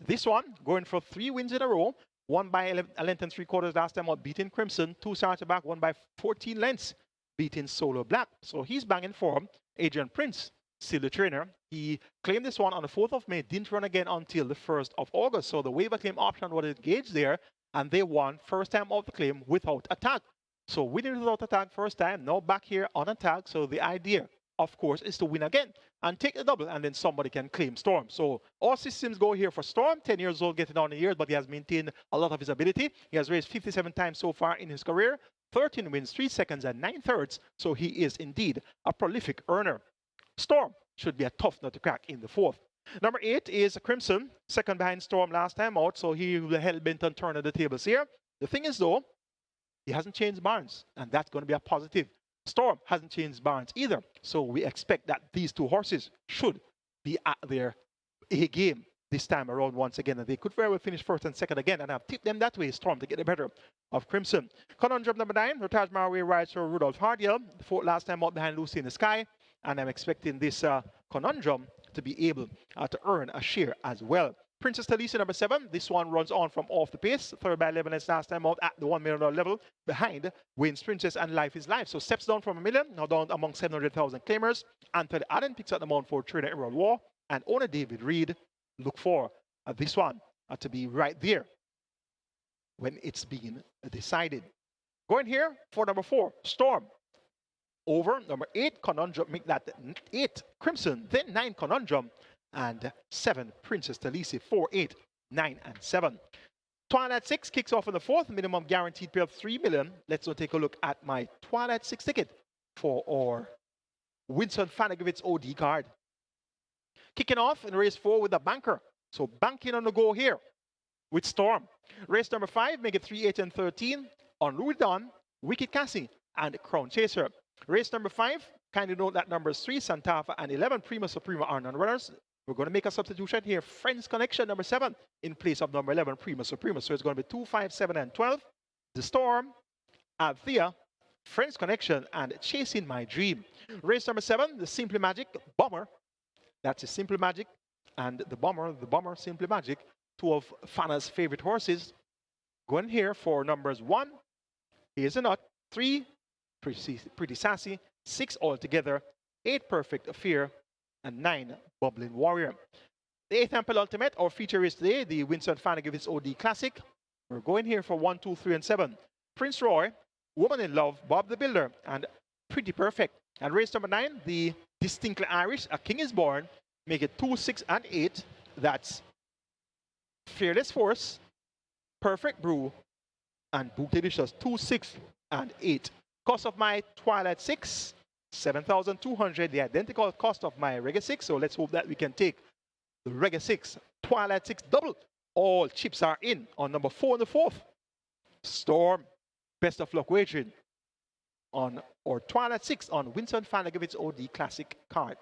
This one going for 3 wins in a row. 1 by a length and 3/4 last time out, beating Crimson. 2 starts back, 1 by 14 lengths, beating Solo Black. So he's banging form. Adrian Prince still the trainer. He claimed this one on the 4th of May, didn't run again until the 1st of August. So the waiver claim option was engaged there, and they won first time of the claim without attack. So winning without attack first time, now back here on attack. So the idea, of course, is to win again and take the double, and then somebody can claim Storm. So all systems go here for Storm. 10 years old, getting on the years, but he has maintained a lot of his ability. He has raced 57 times so far in his career, 13 wins, 3 seconds, and 9/3. So he is indeed a prolific earner. Storm should be a tough nut to crack in the 4th. Number 8 is Crimson, second behind Storm last time out, so he will hell-bent on turning the tables here. The thing is, though, he hasn't changed barns, and that's going to be a positive. Storm hasn't changed barns either, so we expect that these two horses should be at their A game this time around once again, and they could very well finish first and second again, and I've tipped them that way, Storm, to get the better of Crimson. Conundrum number 9, Rotage Marway rides for Rudolph Hardiel, the 4th last time out behind Lucy in the Sky, and I'm expecting this Conundrum to be able to earn a share as well. Princess Talisa, number 7. This one runs on from off the pace. 3rd by 11 is last time out at the $1 million level behind Wayne's Princess and Life is Life. So steps down from $1 million, now down among 700,000 claimers. Anthony Allen picks up the mount for trainer Emerald War. And owner David Reed look for this one to be right there when it's being decided. Going here for number 4, Storm. Over number 8, Conundrum, make that 8 Crimson, then 9 Conundrum, and 7 Princess Talisi, 4, 8, 9, and 7. Twilight 6 kicks off in the 4th, minimum guaranteed pay of $3 million. Let's now take a look at my Twilight 6 ticket for our WINSTON FANNA OD card. Kicking off in race 4 with a banker. So banking on the go here with Storm. Race number 5, make it 3, 8, and 13. On Louis Don, Wicked Cassie, and Crown Chaser. Race number 5, kindly note that numbers 3, Santafa, and 11, Prima Suprema are non-runners. We're going to make a substitution here. Friends Connection, number 7, in place of number 11, Prima Suprema. So it's going to be 2, 5, 7, and 12. The Storm, Althea, Friends Connection, and Chasing My Dream. Race number 7, the Simply Magic Bomber. That's a Simply Magic. And the Bomber, Simply Magic. 2 of FANNA's favorite horses. Going here for numbers 1, Here's a Nut, 3, Pretty Sassy, 6 altogether, 8 Perfect Affair, and 9 Bubbling Warrior. The 8th and penultimate, our feature is today, the WINSTON FANNA OD Classic. We're going here for 1, 2, 3, and 7. Prince Roy, Woman in Love, Bob the Builder, and Pretty Perfect. And race number 9, the Distinctly Irish, A King is Born. Make it 2, 6, and 8. That's Fearless Force, Perfect Brew, and Book Delicious, 2, 6, and 8. Cost of my Twilight 6, 7,200. The identical cost of my Reggae 6. So let's hope that we can take the Reggae 6, Twilight 6 double. All chips are in on number 4 in the 4th. Storm, best of luck wagering on or Twilight 6 on WINSTON FANNA OD Classic card.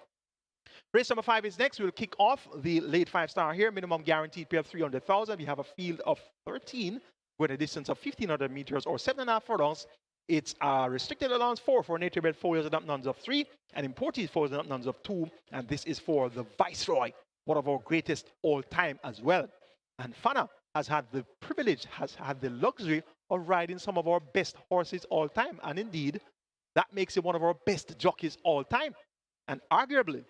Race number 5 is next. We'll kick off the late 5-star here. Minimum guaranteed pay of 300,000. We have a field of 13 with a distance of 1,500 meters or 7.5 furlongs. It's a restricted allowance 4 for nature-bred 4 years and up nuns of 3 and imported 4 years and up nuns of 2. And this is for the Viceroy, one of our greatest all-time as well. And FANNA has had the privilege, has had the luxury of riding some of our best horses all time. And indeed, that makes him one of our best jockeys all time. And arguably,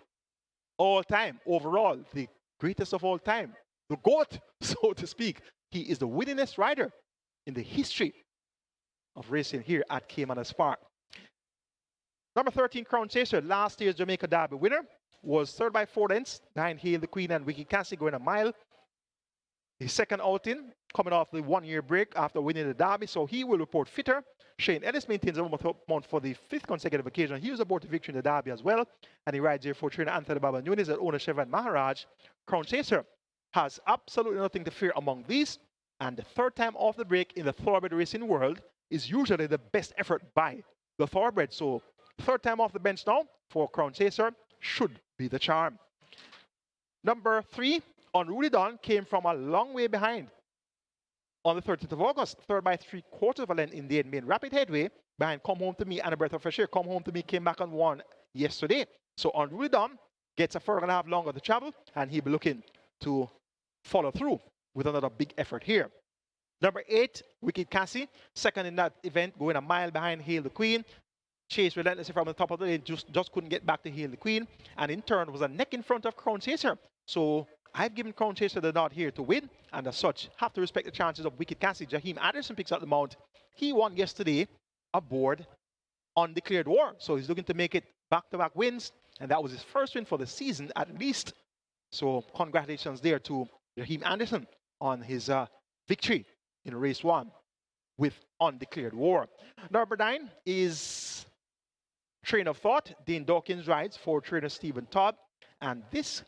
all time, overall, the greatest of all time. The GOAT, so to speak. He is the winningest rider in the history of racing here at Caymanas Park. Number 13, Crown Chaser, last year's Jamaica Derby winner, was 3rd by 4 lengths behind Hail the Queen and Wicked Cassie going a mile. His second outing, coming off the 1-year break after winning the Derby, so he will report fitter. Shane Ellis maintains a mount for the 5th consecutive occasion. He was aboard the victory in the Derby as well, and he rides here for trainer Anthony Baba Nunes at owner Chevron Maharaj. Crown Chaser has absolutely nothing to fear among these, and the 3rd time off the break in the thoroughbred racing world is usually the best effort by the thoroughbred. So 3rd time off the bench now for Crown Chaser should be the charm. Number 3, Unruly Dawn, came from a long way behind. On the 30th of August, 3rd by 3/4 of a length in the end, made rapid headway behind Come Home to Me and A Breath of Fresh Air. Come Home to Me came back and won yesterday. So Unruly Dawn gets a 4.5 longer to travel, and he'll be looking to follow through with another big effort here. Number 8, Wicked Cassie, second in that event, going a mile behind Hail the Queen. chased relentlessly from the top of the lane, just couldn't get back to Hail the Queen, and in turn was a neck in front of Crown Chaser. So I've given Crown Chaser the nod here to win, and as such, have to respect the chances of Wicked Cassie. Jaheim Anderson picks up the mount. He won yesterday aboard Undeclared War, so he's looking to make it back-to-back wins, and that was his first win for the season at least. So congratulations there to Jaheim Anderson on his victory in race 1 with Undeclared War. Number 9 is Train of Thought. Dane Dawkins rides for trainer Stephen Todd, and this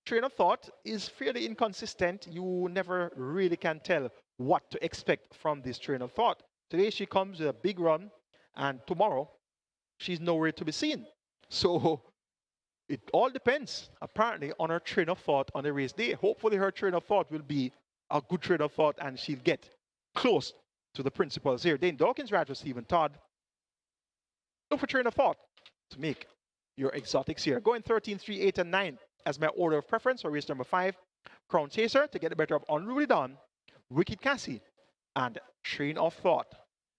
Train of Thought is fairly inconsistent. You never really can tell what to expect from this Train of Thought. Today she comes with a big run, and tomorrow she's nowhere to be seen. So it all depends, apparently, on her train of thought on the race day. Hopefully her train of thought will be a good train of thought and she'll get close to the principals here. Dane Dawkins rides for Stephen Todd. Look for train of thought to make your exotics here. Going 13, 3, 8, and 9 as my order of preference for race number 5. Crown Chaser to get the better of Unruly Dawn, Wicked Cassie, and Train of Thought.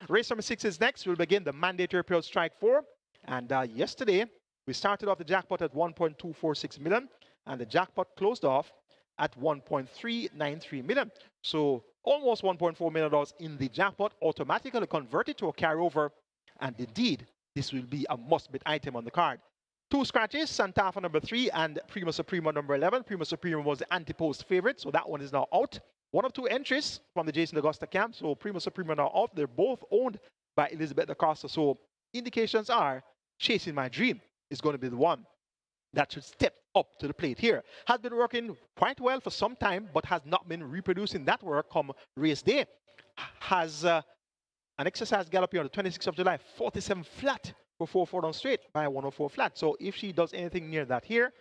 Race number 6 is next. We'll begin the mandatory payout strike 4. And yesterday, we started off the jackpot at 1.246 million, and the jackpot closed off at 1.393 million. So almost $1.4 million in the jackpot, automatically converted to a carryover. And indeed, this will be a must-bet item on the card. 2 scratches, Santa Fe number 3 and Prima Suprema number 11. Prima Suprema was the anti-post favorite, so that one is now out. 1 of 2 entries from the Jason Augusta camp, so Prima Suprema now out. They're both owned by Elizabeth DaCosta, so indications are Chasing My Dream is going to be the one that should step up to the plate here. Has been working quite well for some time, but has not been reproducing that work come race day. Has an exercise gallop here on the 26th of July, 47 flat for 4 down straight by 104 flat. So if she does anything near that here,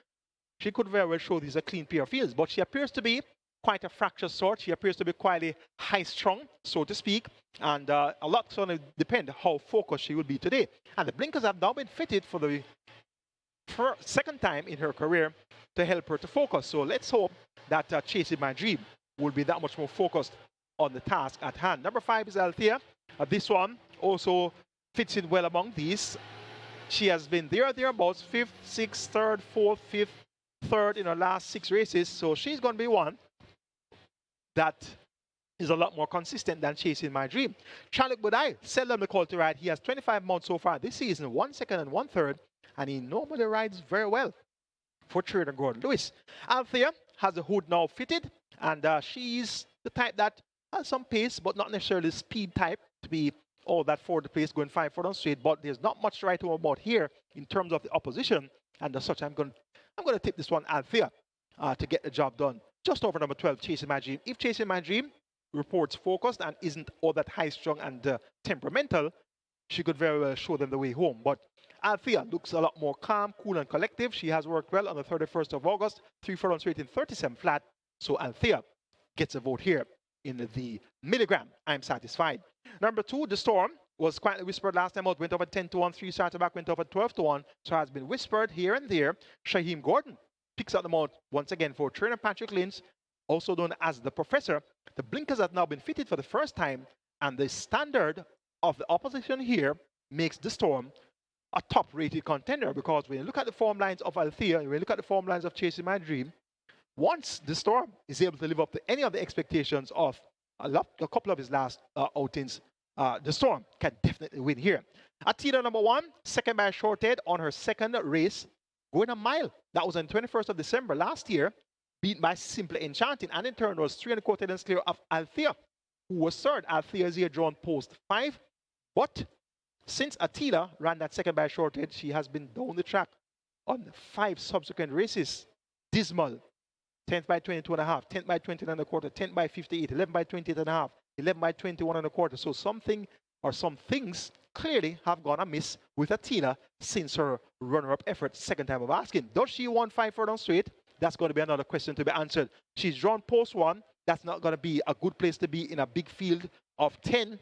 she could very well show these a clean pair of fields. But she appears to be quite a fractious sort. She appears to be quite a high-strung, so to speak. And a lot's going to depend how focused she will be today. And the blinkers have now been fitted for the second time in her career to help her to focus. So let's hope that Chasing My Dream will be that much more focused on the task at hand. Number 5 is Althea. This one also fits in well among these. She has been thereabouts, 5th, 6th, 3rd, 4th, 5th, 3rd in her last 6 races. So she's going to be one that is a lot more consistent than Chasing My Dream. Charlotte Budai, seldom the call to ride. He has 25 mounts so far this season, 1 second and 1/3, and he normally rides very well for trainer Gordon Lewis. Althea has the hood now fitted, and she's the type that has some pace, but not necessarily speed type to be all that forward the place going 5 down straight. But there's not much to write home about here in terms of the opposition, and as such, I'm going to tip this one Althea to get the job done. Just over number 12, Chasing My Dream. If Chasing My Dream reports focused and isn't all that high-strung and temperamental, she could very well show them the way home. But Althea looks a lot more calm, cool, and collective. She has worked well on the 31st of August, 3 down straight in 37 flat. So Althea gets a vote here in the milligram. I'm satisfied. Number 2, The Storm, was quietly whispered last time out. Went over 10-1, 3 started back, went over 12-1. So has been whispered here and there. Shaheem Gordon picks up the mount once again for trainer Patrick Lynch, also known as the Professor. The blinkers have now been fitted for the first time, and the standard of the opposition here makes The Storm a top-rated contender, because when you look at the form lines of Althea, when you look at the form lines of Chasing My Dream, once The Storm is able to live up to any of the expectations of a couple of his last outings, The Storm can definitely win here. Attila number 1, second by a short head on her second race, going a mile. That was on 21st of December last year, beaten by Simply Enchanting, and in turn was 3 1/4 clear of Althea, who was 3rd. Althea's here drawn post 5. But since Attila ran that second by a short head, she has been down the track on 5 subsequent races. Dismal. 10th by 22.5, 10th by 20 1/4, 10th by 58, 11 by 28.5, 11 by 21 1/4. So something or some things clearly have gone amiss with Attila since her runner-up effort, second time of asking. Does she want 5 down straight? That's going to be another question to be answered. She's drawn post 1. That's not going to be a good place to be in a big field of 10.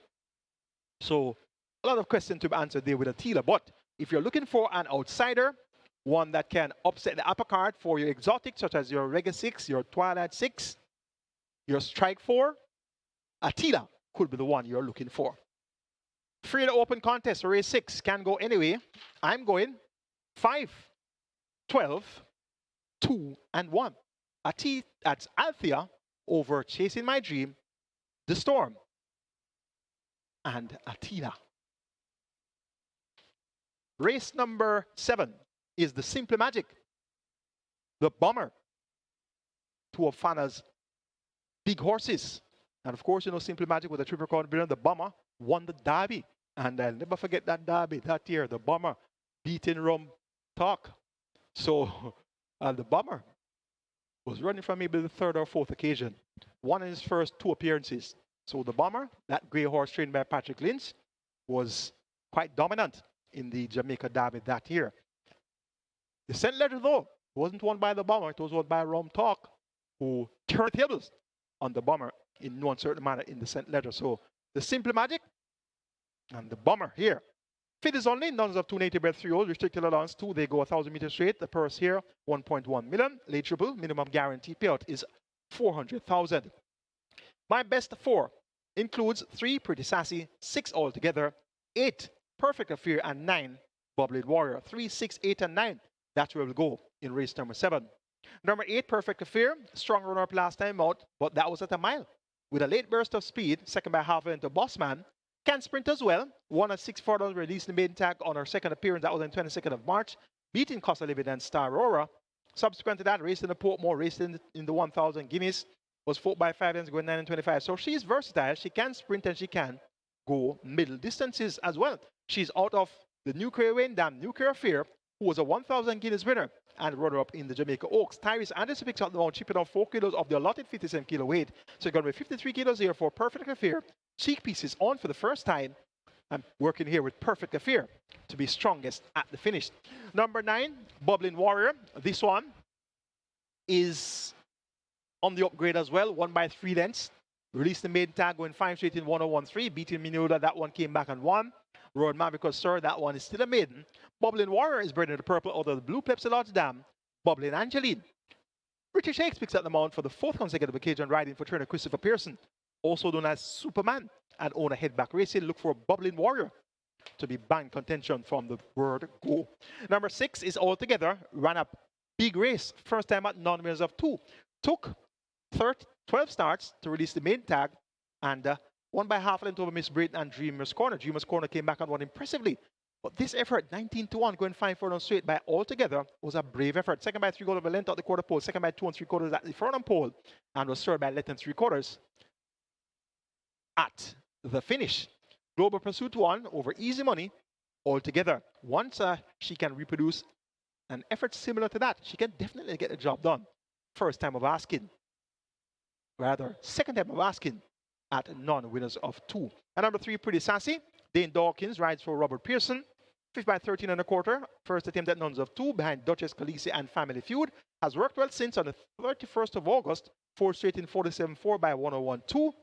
So a lot of questions to be answered there with Attila. But if you're looking for an outsider, one that can upset the apple cart for your exotics, such as your Rega 6, your Twilight 6, your Strike 4, Attila could be the one you're looking for. Free to open contest, race 6 can go anyway. I'm going 5, 12, 2, and 1. That's Althea over Chasing My Dream, The Storm, and Attila. Race number 7 is the Simple Magic, the Bomber, two of FANNA's big horses. And of course, you know, Simple Magic with a triple crown winner, the Bomber, won the Derby. And I'll never forget that Derby that year, the Bomber beating Rum Talk. So the Bomber was running for maybe the 3rd or 4th occasion, won in his first 2 appearances. So the Bomber, that grey horse trained by Patrick Lynch, was quite dominant in the Jamaica Derby that year. The St. Ledger, though, wasn't won by the Bomber. It was won by Rum Talk, who turned tables on the Bomber in no uncertain manner in the St. Ledger. So the Simple Magic and the Bomber here. Fit is only, nuns of 290 bred 3-year-olds, restricted allowance 2. They go 1,000 meters straight. The purse here, 1.1 million. Late triple, minimum guarantee payout is 400,000. My best 4 includes 3 Pretty Sassy, 6 altogether, 8 Perfect Affair, and 9 Bubbling Warrior. 3, 6, 8, and 9. That's where we'll go in race number 7. Number 8, Perfect Affair, strong runner-up last time out, but that was at a mile. With a late burst of speed, second by half into Bossman, can sprint as well. Won at 6 furlongs, released the maiden tag on her second appearance. That was on 22nd of March, beating Costa Living and Star Aurora. Subsequent to that, raced in the Portmore, raced in the 1,000 guineas, was 4 by 5 lengths, going 9 and 25. So she's versatile. She can sprint and she can go middle distances as well. She's out of the Nuclear Wayne Nuclear Affair, who was a 1,000 guineas winner and runner-up in the Jamaica Oaks. Tyrese Anderson picks up the mount, chipping off 4 kilos of the allotted 57 kilo weight. So you're going to be 53 kilos here for Perfect Affair. Cheek pieces on for the first time. I'm working here with Perfect Affair to be strongest at the finish. Number 9, Bubbling Warrior. This one is on the upgrade as well, won by 3 lengths. Released the maiden tag, going 5 straight in 1013, beating Minuda. That one came back and won. Road Man because Sir, that one is still a maiden. Bubbling Warrior is bred in the purple out of the blue Pepsi Lodge Dam. Bubbling Angeline. British Hakes picks up the mount for the 4th consecutive occasion, riding for trainer Christopher Pearson, also known as Superman, and owner Headback Racing. Look for Bubbling Warrior to be bang contention from the word go. Number 6 is Altogether. Ran up big race. First time at non-winners of 2. Took 12 starts to release the main tag and won by half length over Miss Brayton and Dreamer's Corner. Dreamer's Corner came back and won impressively. But this effort, 19-1, going 5 furlongs straight by Altogether, was a brave effort. Second by 3/4 of a length at the quarter pole. Second by 2 3/4 at the furlong pole. And was third by length and 3/4 at the finish. Global Pursuit 1 over Easy Money Altogether. Once she can reproduce an effort similar to that, she can definitely get the job done. First time of asking. Rather, second time of asking at non-winners of 2. And number 3, Pretty Sassy. Dane Dawkins rides for Robert Pearson. 5th by 13 1/4. First attempt at nuns of 2 behind Duchess Khaleesi and Family Feud. Has worked well since on the 31st of August. 4 straight in 47-4 by 101-2.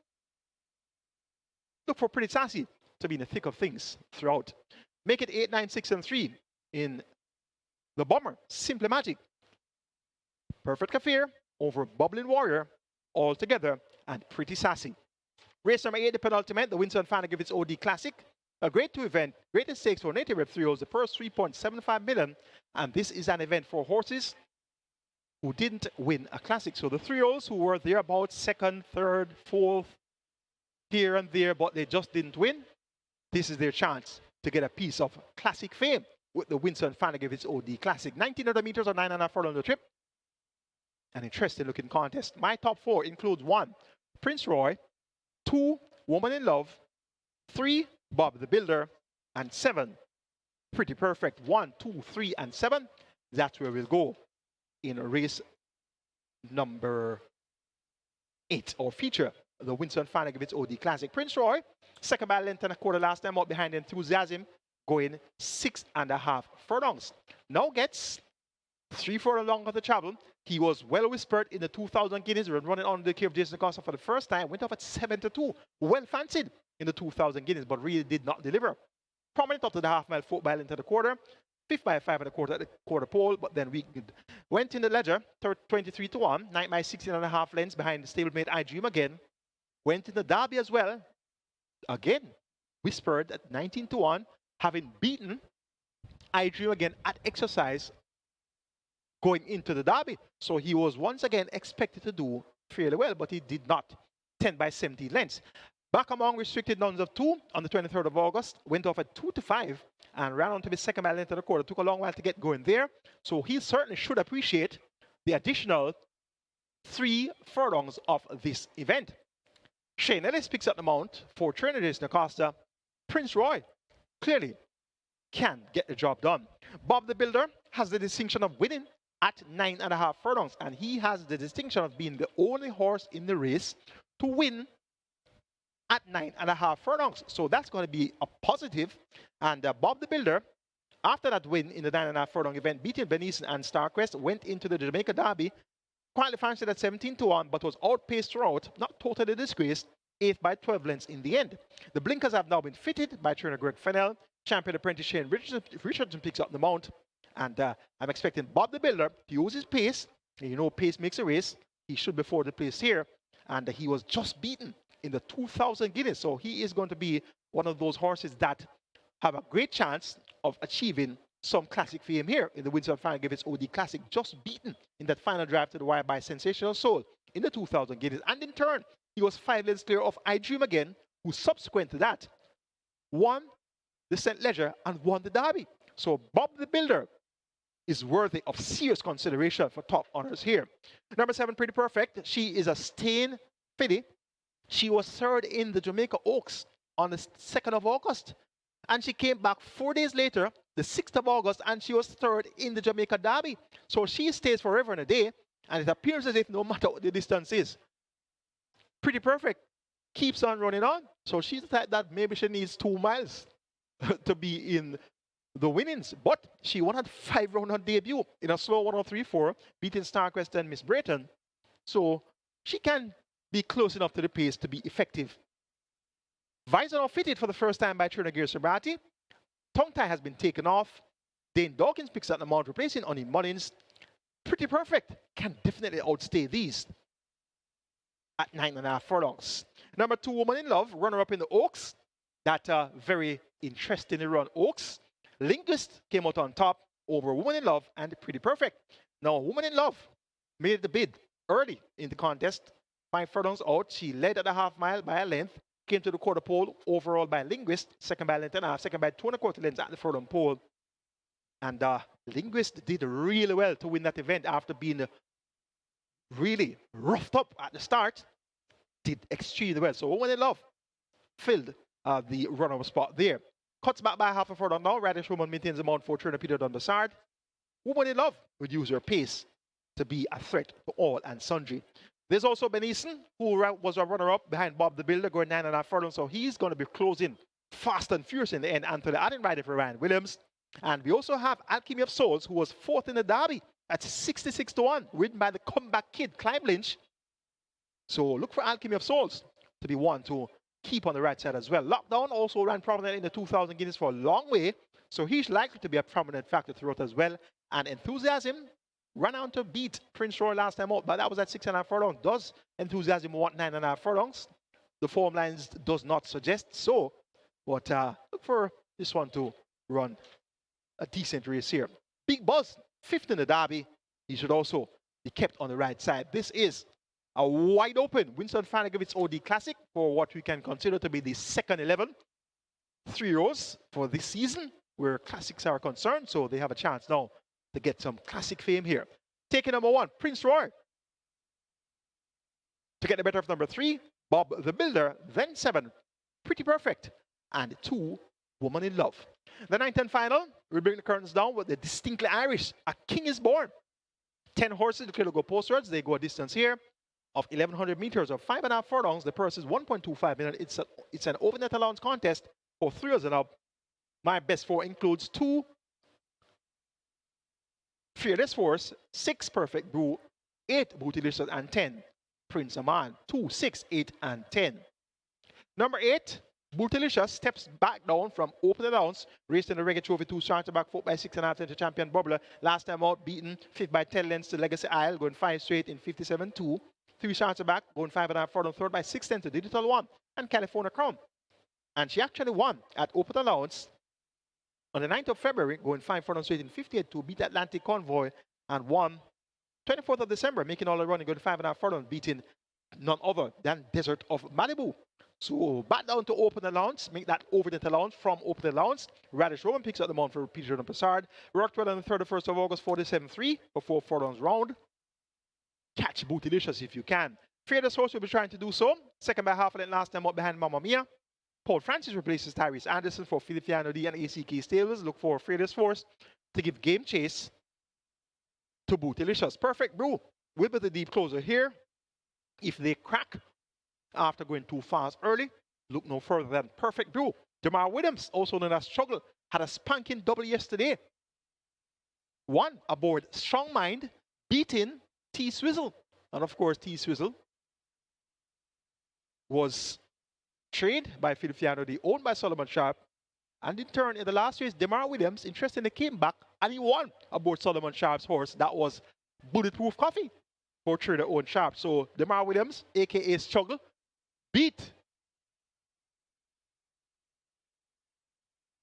Look for Pretty Sassy to be in the thick of things throughout. Make it 8, 9, 6, and 3 in the Bomber. Simple Magic. Perfect Affair over Bubbling Warrior Altogether and Pretty Sassy. Race number 8, the penultimate, the WINSTON FANNA GRIFFITHS OD Classic. A grade 2 event, greatest stakes for native rep 3-year-olds, the purse 3.75 million. And this is an event for horses who didn't win a classic. So the 3-year-olds who were there about 2nd, 3rd, 4th, here and there, but they just didn't win. This is their chance to get a piece of classic fame with the WINSTON FANNA GRIFFITHS OD Classic. 1900 meters or 9.5 furlongs on the trip. An interesting looking contest. My top 4 includes 1, Prince Roy, 2, Woman in Love, 3, Bob the Builder, and 7, Pretty Perfect. 1, 2, 3, and 7. That's where we'll go in race number 8, or feature the WINSTON FANNA GRIFFITHS OD Classic. Prince Roy, 2nd by length and 1/4 last time out behind Enthusiasm, going 6.5 furlongs. Now gets 3 furlongs longer to travel. He was well whispered in the 2,000 guineas, running on the care of Jason Acosta for the first time. Went off at 7-2. Well fancied in the 2,000 guineas, but really did not deliver. Prominent up to the half-mile, 4 by length and 1/4. 5th by 5 1/4 at the quarter pole, but then weakened. Went in the ledger, 23-1. 9th by 16.5 lengths behind the stablemate I Dream Again. Went in the Derby as well. Again, whispered at 19-1, having beaten I Dream again at exercise going into the derby. So he was once again expected to do fairly well, but he did not. 10 by 17 lengths. Back among restricted nuns of 2 on the 23rd of August, went off at 2-5 and ran on to the second by length of the quarter. Took a long while to get going there. So he certainly should appreciate the additional 3 furlongs of this event. Shane Ellis picks up the mount for Trinidad Acosta. Prince Roy clearly can get the job done. Bob the Builder has the distinction of winning at 9.5 furlongs, and he has the distinction of being the only horse in the race to win at 9.5 furlongs. So that's going to be a positive. And Bob the Builder, after that win in the 9.5 furlong event, beating Benison and Starquest, went into the Jamaica Derby, quietly fancied at 17-1, but was outpaced throughout, not totally disgraced, 8 by 12 lengths in the end. The blinkers have now been fitted by trainer Greg Fennell. Champion apprentice Shane Richardson picks up the mount. And I'm expecting Bob the Builder to use his pace. You know, pace makes a race. He should be for the place here. And he was just beaten in the 2,000 guineas. So he is going to be one of those horses that have a great chance of achieving some classic fame here in the WINSTON Final Griffiths OD Classic. Just beaten in that final drive to the wire by Sensational Soul in the 2,000 guineas. And in turn, he was 5 lengths clear of I Dream again, who subsequent to that won the St. Ledger and won the Derby. So Bob the Builder is worthy of serious consideration for top honors here. Number 7, Pretty Perfect. She is a staying filly. She was 3rd in the Jamaica Oaks on the 2nd of August. And she came back 4 days later, the 6th of August, and she was 3rd in the Jamaica Derby. So she stays forever and a day, and it appears as if no matter what the distance is, Pretty Perfect keeps on running on. So she's the type that maybe she needs 2 miles to be in the winnings, but she won at 5 round her debut in a slow 103.4, beating Starquest and Miss Brayton. So she can be close enough to the pace to be effective. Visor now fitted for the first time by trainer Gear Sabrati. Tongue tie has been taken off. Dane Dawkins picks up the mount, replacing Oni Mullins. Pretty Perfect can definitely outstay these at 9.5 furlongs. Number 2, Woman in Love, runner-up in the Oaks. That very interestingly run Oaks. Linguist came out on top over Woman in Love and Pretty Perfect. Now, Woman in Love made the bid early in the contest. 5 furlongs out, she led at a half mile by a length, came to the quarter pole overall by Linguist, second by a length and a half, second by 2.25 lengths at the furlong pole. And Linguist did really well to win that event after being really roughed up at the start. Did extremely well. So Woman in Love filled the runner-up spot there. Cuts back by half a furlong now. Radish Woman maintains the mount for trainer Peter Dunbassard. Woman in Love would use her pace to be a threat to all and sundry. There's also Benison, who was a runner-up behind Bob the Builder, going 9.5 furlongs. So he's going to be closing fast and furious in the end. And to the adding rider for Ryan Williams. And we also have Alchemy of Souls, who was 4th in the Derby at 66-1, ridden by the comeback kid, Clive Lynch. So look for Alchemy of Souls to be one to keep on the right side as well. Lockdown also ran prominent in the 2,000 guineas for a long way, so he's likely to be a prominent factor throughout as well. And Enthusiasm ran out to beat Prince Roy last time out, but that was at 6.5 furlongs. Does Enthusiasm want 9.5 furlongs? The form lines does not suggest so, but look for this one to run a decent race here. Big Buzz, 5th in the Derby. He should also be kept on the right side. This is a wide open WINSTON Final Griffiths OD Classic for what we can consider to be the second 11 3-year-olds for this season where classics are concerned. So they have a chance now to get some classic fame here. Taking number 1, Prince Roy. To get the better of number 3, Bob the Builder. Then 7, Pretty Perfect. And 2, Woman in Love. The 9th and final, we bring the curtains down with the distinctly Irish. A King is Born. 10 horses declare to go postwards. They go a distance here of 1,100 meters or 5.5 furlongs. The purse is 1.25 million. It's an open net allowance contest for 3 years and up. My best 4 includes 2 Fearless Force, 6 Perfect Brew, 8 Bootylicious, and 10 Prince Aman. 2, 6, 8, and 10. Number 8, Bootylicious steps back down from open allowance, raced in the Reggae Trophy 2 starter back 4 by 6.5 into Champion Bubbler. Last time out, beaten 5th by 10 lengths to Legacy Isle, going 5 straight in 57-2. 3 starter back, going 5.5 furlong, 3rd by 6 10 to Digital One and California Crown. And she actually won at open allowance on the 9th of February, going 5 furlongs straight in 58 to beat Atlantic Convoy, and won 24th of December, making all the running, going 5.5 furlongs, beating none other than Desert of Malibu. So back down to open allowance, make that overdent allowance from open allowance. Radish Roman picks up the mount for Peter and Passard. Rockwell on the 31st of August, 47.3 for 4 furlongs round. Catch Bootylicious if you can. Fearless Horse will be trying to do so. Second by half a length last time up behind Mamma Mia. Paul Francis replaces Tyrese Anderson for Feliciano D and ACK Stables. Look for Fearless Force to give game chase to Bootylicious. Perfect Brew will be the deep closer here. If they crack after going too fast early, look no further than Perfect Brew. Jamar Williams, also known as Struggle, had a spanking double yesterday. One aboard Strong Mind, beating T Swizzle. And of course, T Swizzle was trained by Feliciano D, owned by Solomon Sharp. And in turn, in the last race, Demar Williams, interestingly, came back and he won aboard Solomon Sharp's horse. That was Bulletproof Coffee for trader owned Sharp. So Demar Williams, aka Struggle, beat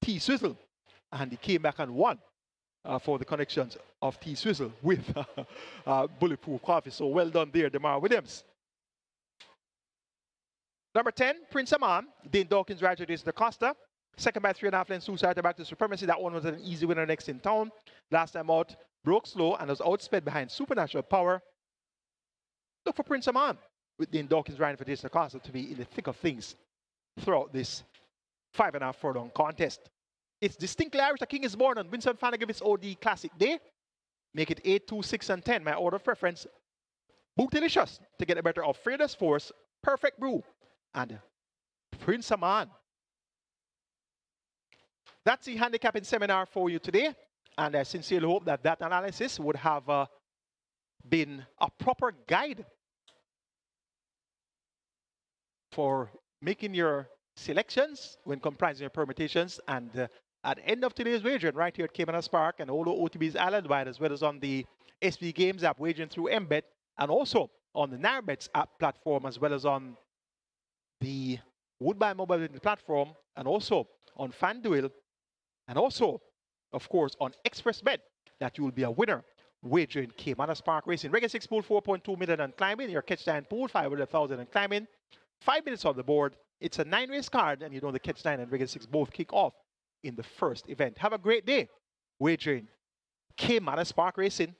T Swizzle, and he came back and won for the connections of T Swizzle with Bulletproof Coffee. So well done there, Demar Williams. Number 10, Prince Aman. Dane Dawkins rides the Costa. Second by 3.5 lengths, two-starter back to Supremacy. That one was an easy winner next in town. Last time out, broke slow and was outsped behind Supernatural Power. Look for Prince Aman with Dane Dawkins riding for Jason Costa to be in the thick of things throughout this 5.5 furlong contest. It's distinctly Irish. The King is born on WINSTON FANNA give its OD Classic Day. Make it 8, 2, 6, and 10. My order of preference, Bootylicious to get the better of Fearless Force, Perfect Brew, and Prince Aman. That's the handicapping seminar for you today. And I sincerely hope that that analysis would have been a proper guide for making your selections when comprising your permutations. And at the end of today's wagering, right here at Caymanas Park and all the OTB's island-wide, as well as on the SB Games app, wagering through MBet, and also on the NarBets app platform, as well as on the Woodbine mobile platform, and also on FanDuel, and also, of course, on ExpressBet, that you will be a winner wagering Caymanas Park Racing. Regular 6 pool, 4.2 million and climbing. Your catch 9 pool, 500,000 and climbing. 5 minutes on the board. It's a 9-race card, and you know the catch 9 and regular 6 both kick off in the first event. Have a great day wagering Caymanas Park Racing.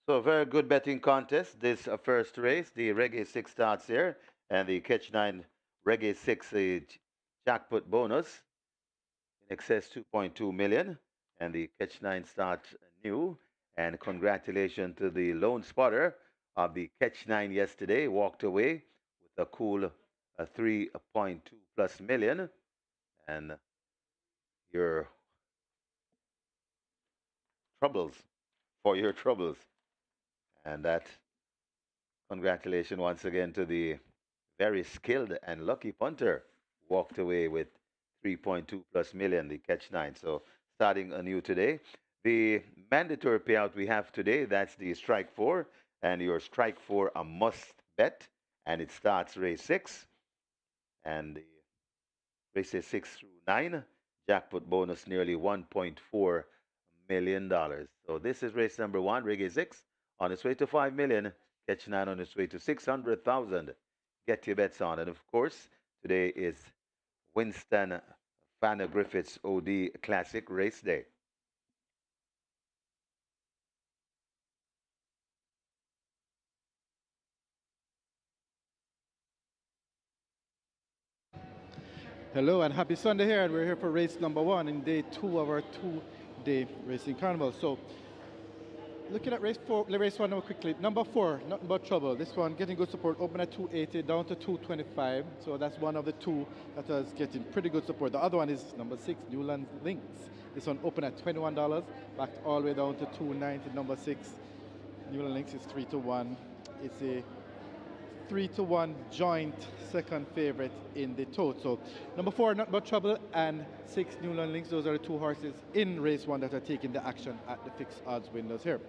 So a very good betting contest. This first race, the Reggae 6 starts here, and the Catch 9 Reggae 6 jackpot bonus in excess 2.2 million, and the Catch 9 starts new. And congratulations to the lone spotter of the Catch 9 yesterday, walked away with a cool 3.2 plus million, and your troubles for your troubles. And that congratulations once again to the very skilled and lucky punter. Walked away with 3.2 plus million, the catch nine. So starting anew today. The mandatory payout we have today, that's the strike four. And your strike four a must bet. And it starts race six. And the races 6 through 9. Jackpot bonus nearly $1.4 million. So this is race number one, Reggae 6, on its way to 5 million. Catch 9 on its way to 600,000. Get your bets on. And of course, today is WINSTON FANNA Griffiths OD Classic Race Day. Hello and happy Sunday here, and we're here for race number one in day two of our two-day racing carnival. So, looking at race one now quickly. Number four, nothing but trouble. This one getting good support, open at 280 down to 225. So that's one of the two that is getting pretty good support. The other one is number 6, Newland Links. This one open at $21, backed all the way down to 290. Number 6, Newland Links is 3-1. It's a 3-1 joint second favorite in the total. Number 4, Not But Trouble, and 6, Newland Links. Those are the two horses in race one that are taking the action at the fixed odds windows here.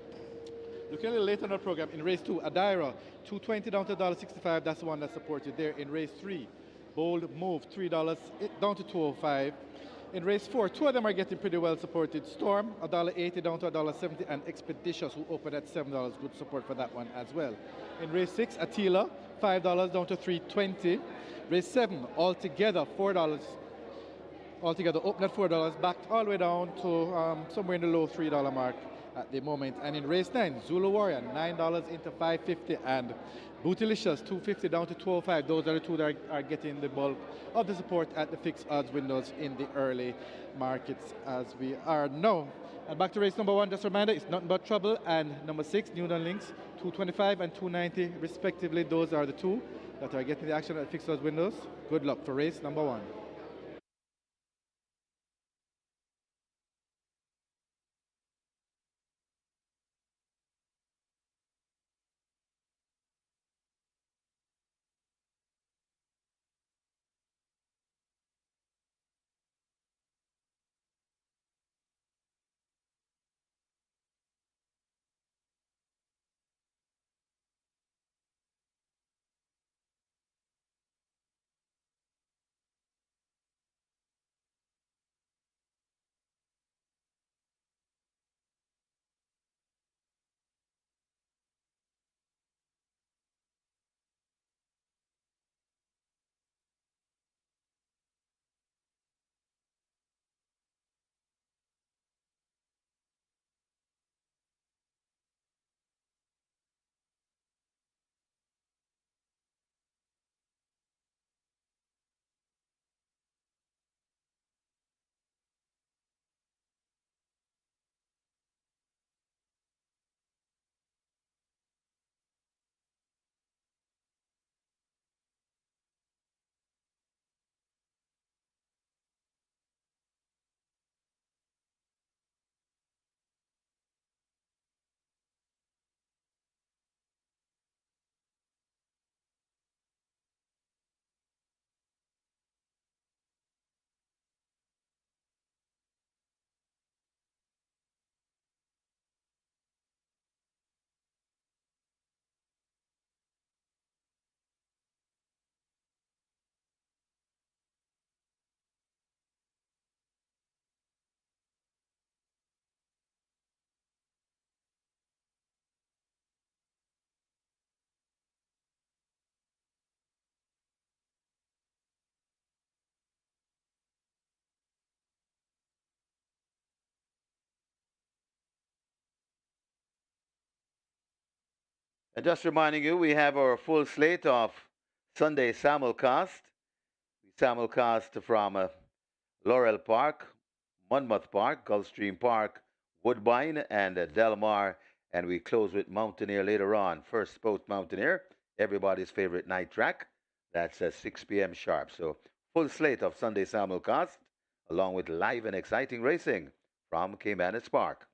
Looking a little later in the program, in race 2, Adira, 220 down to $1.65. That's the one that's supported there. In race 3, Bold Move, $3 down to 205. In race 4, two of them are getting pretty well supported. Storm, $1.80 down to $1.70, and Expeditious, who opened at $7. Good support for that one as well. In race 6, Attila, $5 down to $3.20. Race 7, altogether $4. Altogether open at $4, backed all the way down to somewhere in the low $3 mark at the moment. And in race 9, Zulu Warrior, $9 into $5.50, and Bootylicious, $2.50 down to $2.05. Those are the two that are getting the bulk of the support at the fixed odds windows in the early markets as we are now. And back to race number 1, just a reminder, it's Nothing But Trouble, and number 6, Newland Links, 225 and 290 respectively. Those are the two that are getting the action at fixed odds windows. Good luck for race number 1. And just reminding you, we have our full slate of Sunday simulcast. We simulcast from Laurel Park, Monmouth Park, Gulfstream Park, Woodbine, and Del Mar. And we close with Mountaineer later on. First Post Mountaineer, everybody's favorite night track. That's at 6 p.m. sharp. So full slate of Sunday simulcast, along with live and exciting racing from Caymanas Park.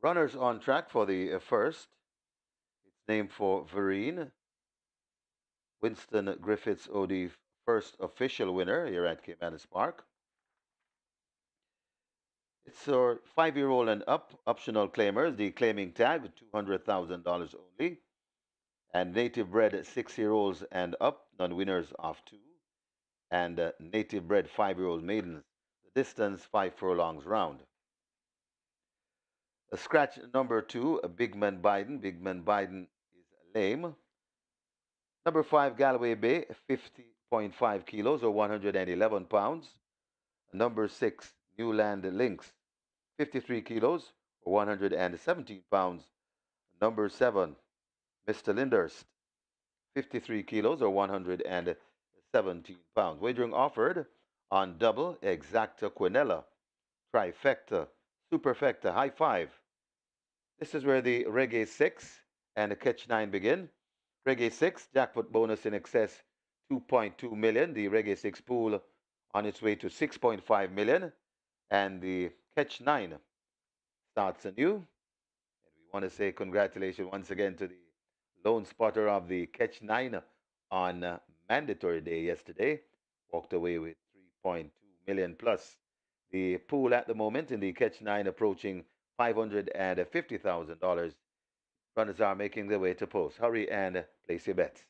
Runners on track for the first. It's named for Vereen. Winston Griffiths, the first official winner here at Caymanas Park. It's for 5-year-old and up, optional claimers. The claiming tag, $200,000 only. And native bred 6-year-olds and up, non-winners of 2. And native bred 5-year-old maidens. The distance, 5 furlongs round. Scratch number 2, Big Man Biden. Big Man Biden is lame. Number 5, Galway Bay, 50.5 kilos or 111 pounds. Number 6, Newland Lynx, 53 kilos or 117 pounds. Number 7, Mr. Lindhurst, 53 kilos or 117 pounds. Wagering offered on double, exacta, quinella, trifecta, superfecta, high five. This is where the Reggae 6 and the Catch 9 begin. Reggae 6, jackpot bonus in excess 2.2 million. The Reggae 6 pool on its way to 6.5 million. And the Catch 9 starts anew. And we want to say congratulations once again to the lone spotter of the Catch 9 on mandatory day yesterday. Walked away with 3.2 million plus. The pool at the moment in the Catch 9 approaching $550,000. Runners are making their way to post. Hurry and place your bets.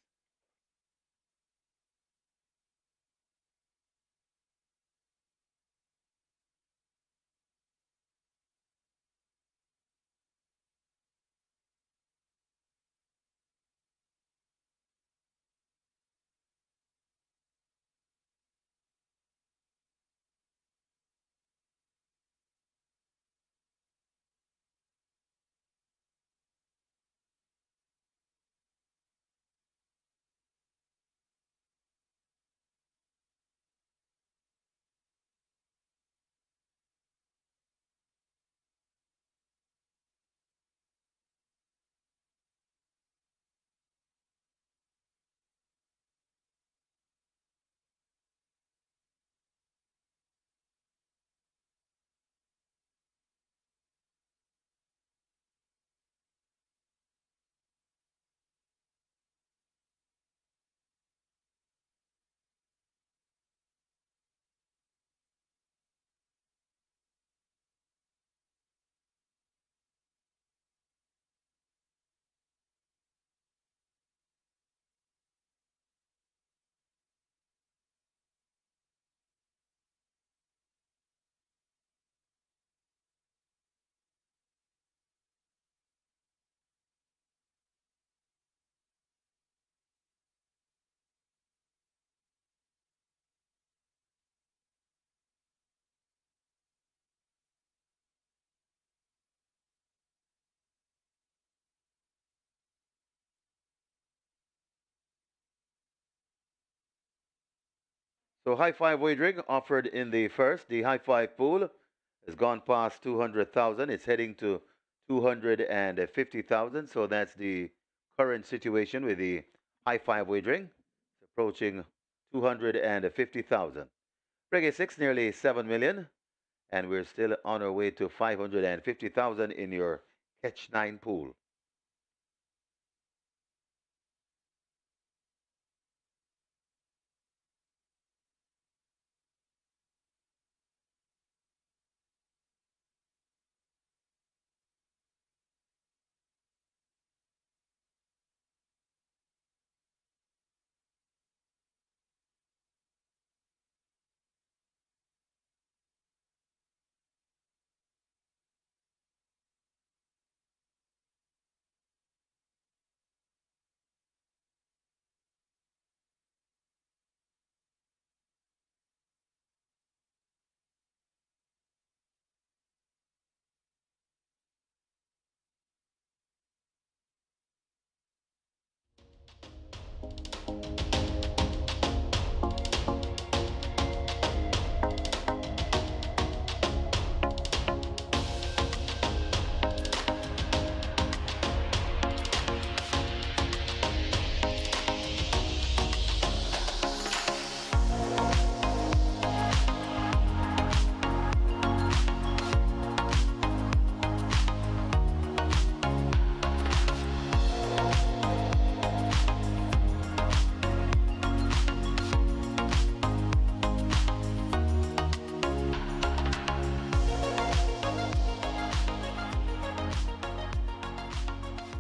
So high five wagering offered in the first. The high five pool has gone past 200,000. It's heading to 250,000. So that's the current situation with the high five wagering. It's approaching 250,000. Reggae 6 nearly 7 million. And we're still on our way to 550,000 in your Catch 9 pool.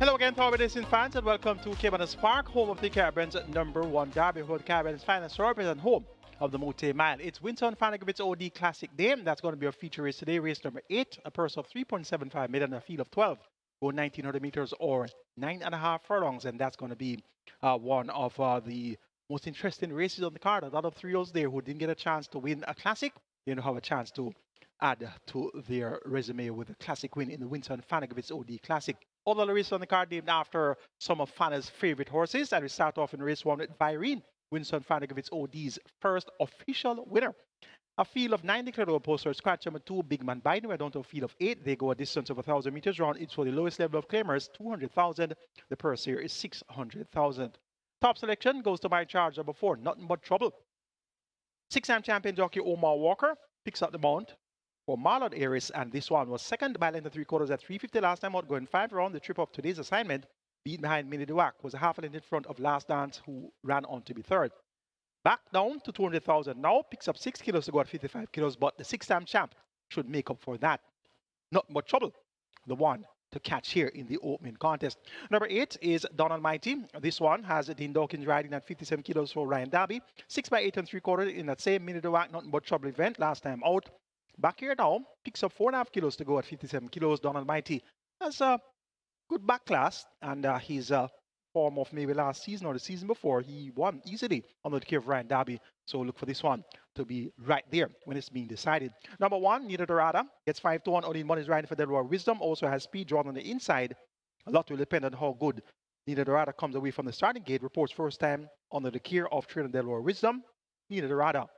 Hello again, Thorby Racing fans, and welcome to Caymanas Park, home of the Caribbean's #1 derby, where the Caribbean's finest thoroughbreds and home of the Mote Mile. It's WINSTON FANNA GRIFFITHS OD Classic Day. That's going to be our feature race today. Race number 8, a purse of 3.75 million, a field of 12. Go 1900 meters or 9.5 furlongs, and that's going to be one of the most interesting races on the card. A lot of 3-year-olds there who didn't get a chance to win a classic, they don't have a chance to add to their resume with a classic win in the WINSTON FANNA GRIFFITHS OD Classic. All the races on the card named after some of FANNA's favorite horses, and we start off in race 1 with Virene, WINSTON FANNA GRIFFITHS OD's first official winner. A field of 9 declared over poster. Scratch number 2, Big Man Biden. We're down to a field of 8. They go a distance of 1,000 meters round. It's for the lowest level of claimers, 200,000. The purse here is 600,000. Top selection goes to my charge number 4, Nothing But Trouble. 6-time champion jockey Omar Walker picks up the mount for Marlon Aris, and this one was second by length of 3/4 at 350 last time out, going 5 round. The trip of today's assignment, beat behind Mini Duac, was a half a length in front of Last Dance, who ran on to be third. Back down to 200,000 now, picks up 6 kilos to go at 55 kilos, but the 6-time champ should make up for that. Not much trouble, the one to catch here in the opening contest. Number 8 is Donald Mighty. This one has Dean Dawkins riding at 57 kilos for Ryan Darby. 6 by 8 3/4 in that same Mini Duac, Nothing But Trouble event last time out. Back here now, picks up 4.5 kilos to go at 57 kilos. Donald Mighty has a good back class, and his form of maybe last season or the season before, he won easily under the care of Ryan Darby. So look for this one to be right there when it's being decided. Number 1, Nita Dorada, gets 5-1. Only one is riding for Delaware Wisdom. Also has speed drawn on the inside. A lot will depend on how good Nita Dorada comes away from the starting gate. Reports first time under the care of trainer Delaware Wisdom. Nita Dorada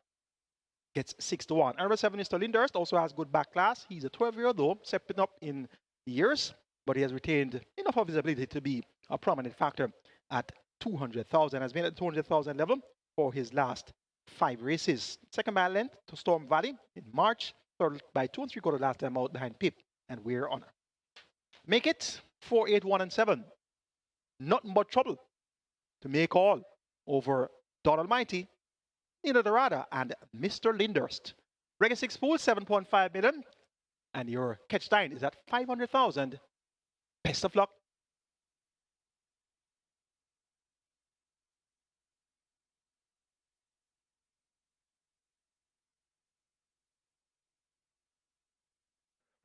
gets 6-1. Number 7 is Lindhurst, also has good back class. He's a 12-year-old though, stepping up in years, but he has retained enough of his ability to be a prominent factor at 200,000. Has been at the 200,000 level for his last 5 races. Second by length to Storm Valley in March. Third by 2 3/4 last time out behind Pip and We're Honor. Make it 4, 8, 1, and 7. Nothing But Trouble to make all over Donald Mighty, Nina Dorada, and Mr. Lindhurst. Reggae 6 pool, 7.5 million. And your catch line is at 500,000. Best of luck.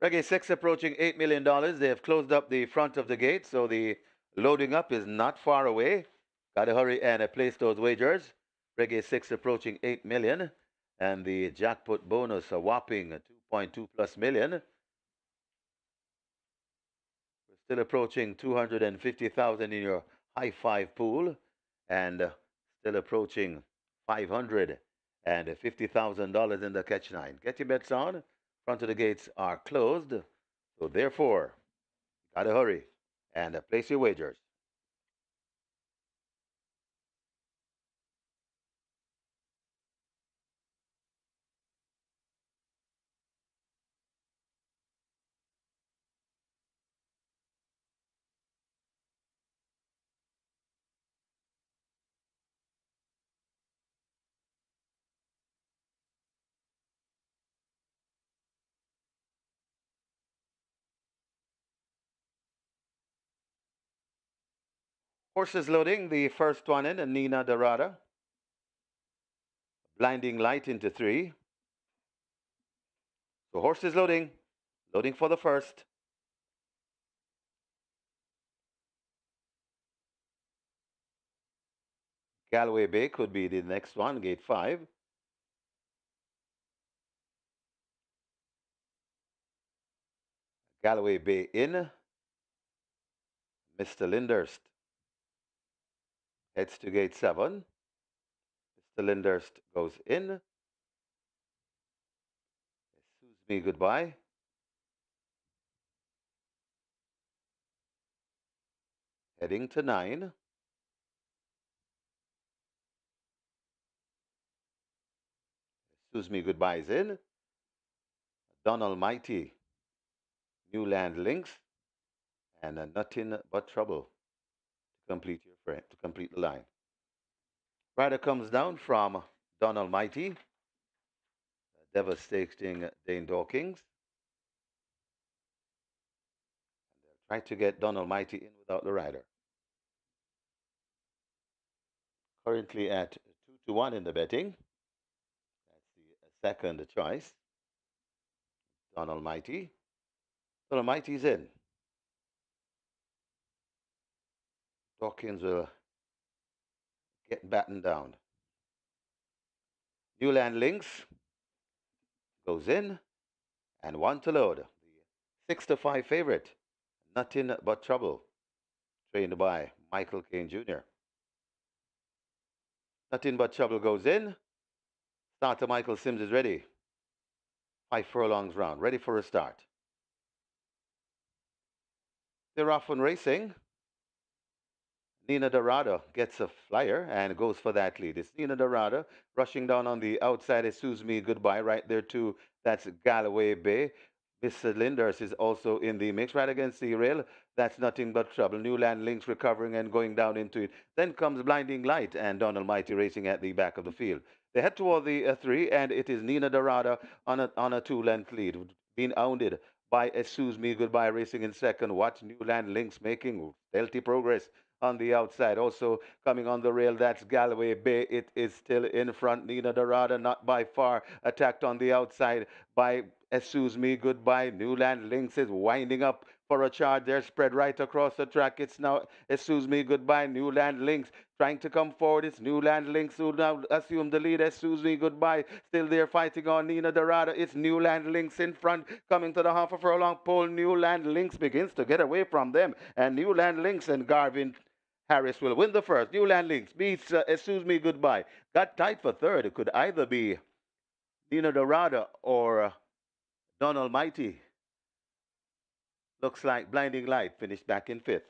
Reggae 6 approaching $8 million. They have closed up the front of the gate, so the loading up is not far away. Got to hurry and place those wagers. Reggae 6 approaching 8 million, and the jackpot bonus a whopping 2.2 plus million. We're still approaching 250,000 in your high five pool, and still approaching $550,000 in the catch line. Get your bets on. Front of the gates are closed, so therefore, gotta hurry and place your wagers. Horses loading, the first one in, Nina Dorada. Blinding light into 3. So horses loading, loading for the first. Galway Bay could be the next one, gate 5. Galway Bay in. Mr. Lindhurst heads to gate 7. Mr. Lindhurst goes in. Excuse me, goodbye. Heading to 9. Excuse me, goodbyes in. Donald Mighty, Newland Links, and Nothing But Trouble to complete your frame, to complete the line. Rider comes down from Donald Mighty, devastating Dane Dawkins. Try to get Don Almighty in without the rider. Currently at 2-1 in the betting. That's the second choice. Don Almighty. Don Almighty's in. Dawkins will get battened down. Newland Links goes in and one to load. The 6-5 favorite. Nothing but trouble. Trained by Michael Caine Jr. Nothing but trouble goes in. Starter Michael Sims is ready. 5 furlongs round, ready for a start. They're off and racing. Nina Dorada gets a flyer and goes for that lead. It's Nina Dorada rushing down on the outside. It sues me goodbye right there too. That's Galloway Bay. Mr. Linders is also in the mix right against the rail. That's nothing but trouble. Newland Links recovering and going down into it. Then comes Blinding Light and Don Almighty racing at the back of the field. They head toward the 3, and it is Nina Dorada on a 2-length lead, being hounded by Excuse Me Goodbye racing in second. Watch Newland Links making stealthy progress on the outside. Also coming on the rail, that's Galloway Bay. It is still in front. Nina Dorada, not by far, attacked on the outside by Excuse Me Goodbye. Newland Links is winding up for a charge. They're spread right across the track. It's now Excuse Me Goodbye. Newland Links trying to come forward. It's Newland Links who now assume the lead. Excuse Me Goodbye. Still there fighting on Nina Dorada. It's Newland Links in front, coming to the half a furlong pole. Newland Links begins to get away from them, and Newland Links and Garvin Harris will win the first. Newland Links beats Excuse Me Goodbye. Got tight for third. It could either be Nina Dorada or Don Almighty. Looks like Blinding Light finished back in fifth.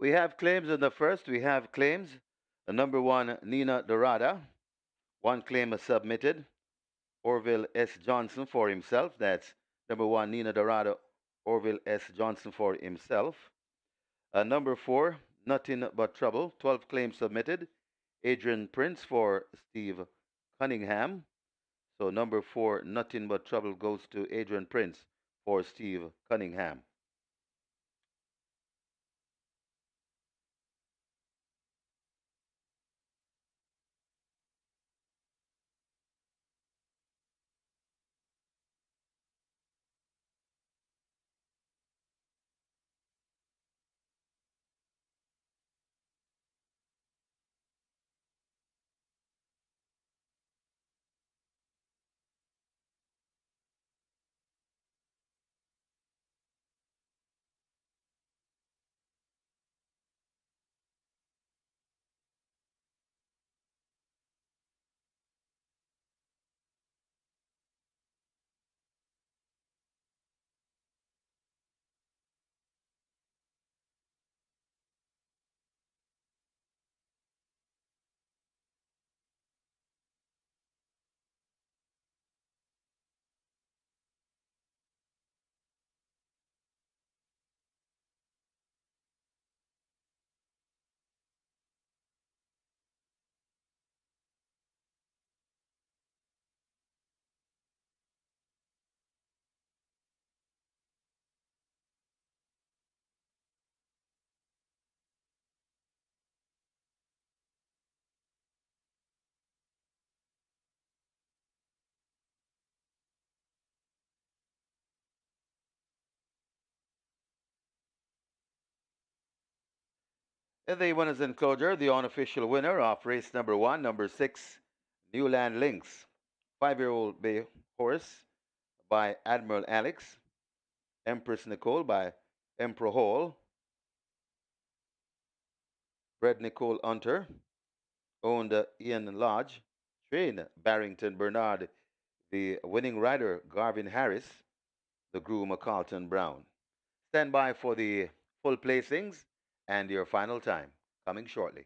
We have claims in the first. We have claims. Number 1, Nina Dorada. One claim is submitted. Orville S. Johnson for himself. That's number 1, Nina Dorada. Orville S. Johnson for himself. Number 4, Nothing But Trouble. 12 claims submitted. Adrian Prince for Steve Cunningham. So number 4, Nothing But Trouble goes to Adrian Prince for Steve Cunningham. In the winners enclosure, the unofficial winner of race number 1, number 6, Newland Lynx, 5-year-old bay horse by Admiral Alex, Empress Nicole by Emperor Hall, bred Nicole Hunter, owned Ian Lodge, trained Barrington Bernard, the winning rider Garvin Harris, the groom Carlton Brown. Stand by for the full placings and your final time coming shortly.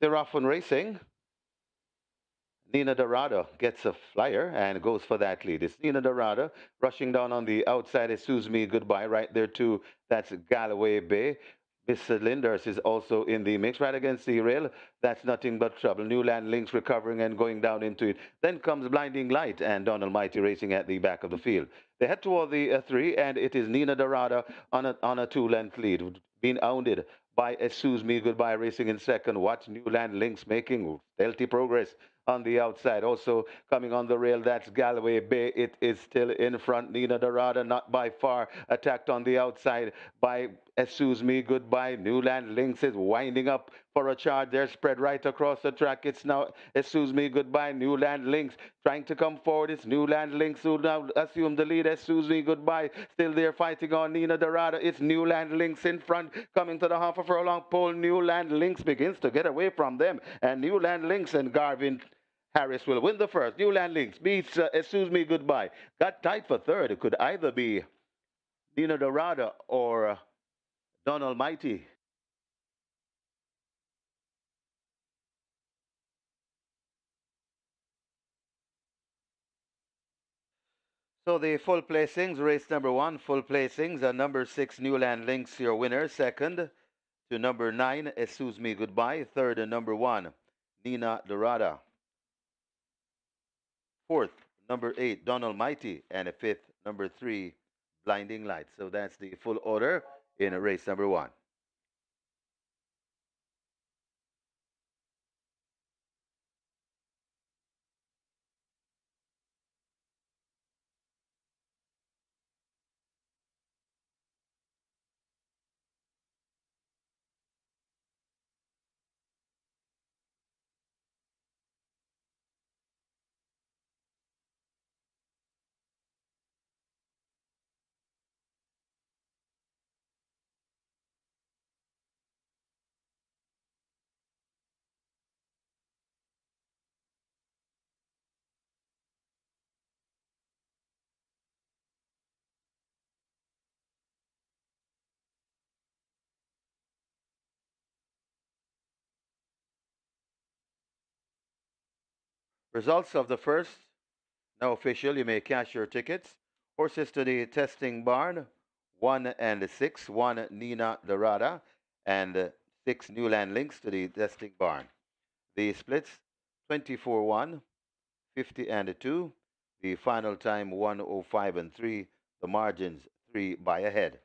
They're off on racing. Nina Dorada gets a flyer and goes for that lead. It's Nina Dorada rushing down on the outside. It sues me goodbye right there too. That's Galloway Bay. Miss Linders is also in the mix right against the rail. That's nothing but trouble. Newland Links recovering and going down into it. Then comes Blinding Light and Don Almighty racing at the back of the field. They head toward the 3, and it is Nina Dorada on a 2-length lead, being hounded by Excuse Me Goodbye racing in second. Watch Newland Links making stealthy progress on the outside. Also coming on the rail, that's Galloway Bay. It is still in front. Nina Dorada, not by far, attacked on the outside by Excuse Me Goodbye. Newland Links is winding up for a charge. They're spread right across the track. It's now Excuse Me Goodbye. Newland Links trying to come forward. It's Newland Links who now assume the lead. Excuse Me Goodbye still there fighting on Nina Dorada. It's Newland Links in front, coming to the half a furlong pole. Newland Links begins to get away from them, and Newland Links and Garvin Harris will win the first. Newland Links beats Excuse Me Goodbye. Got tight for third. It could either be Nina Dorada or Don Almighty. So the full placings, race number 1, full placings, number 6, Newland Links, your winner. Second to number 9, Excuse Me Goodbye. Third and number 1, Nina Dorada. Fourth, number 8, Don Almighty. And a fifth, number 3, Blinding Light. So that's the full order in race number 1. Results of the first, now official. You may cash your tickets. Horses to the testing barn, 1 and 6, 1 Nina Dorada, and 6 Newland Links to the testing barn. The splits 24-1, 50 and 2. The final time 105 and 3. The margins 3 by a head.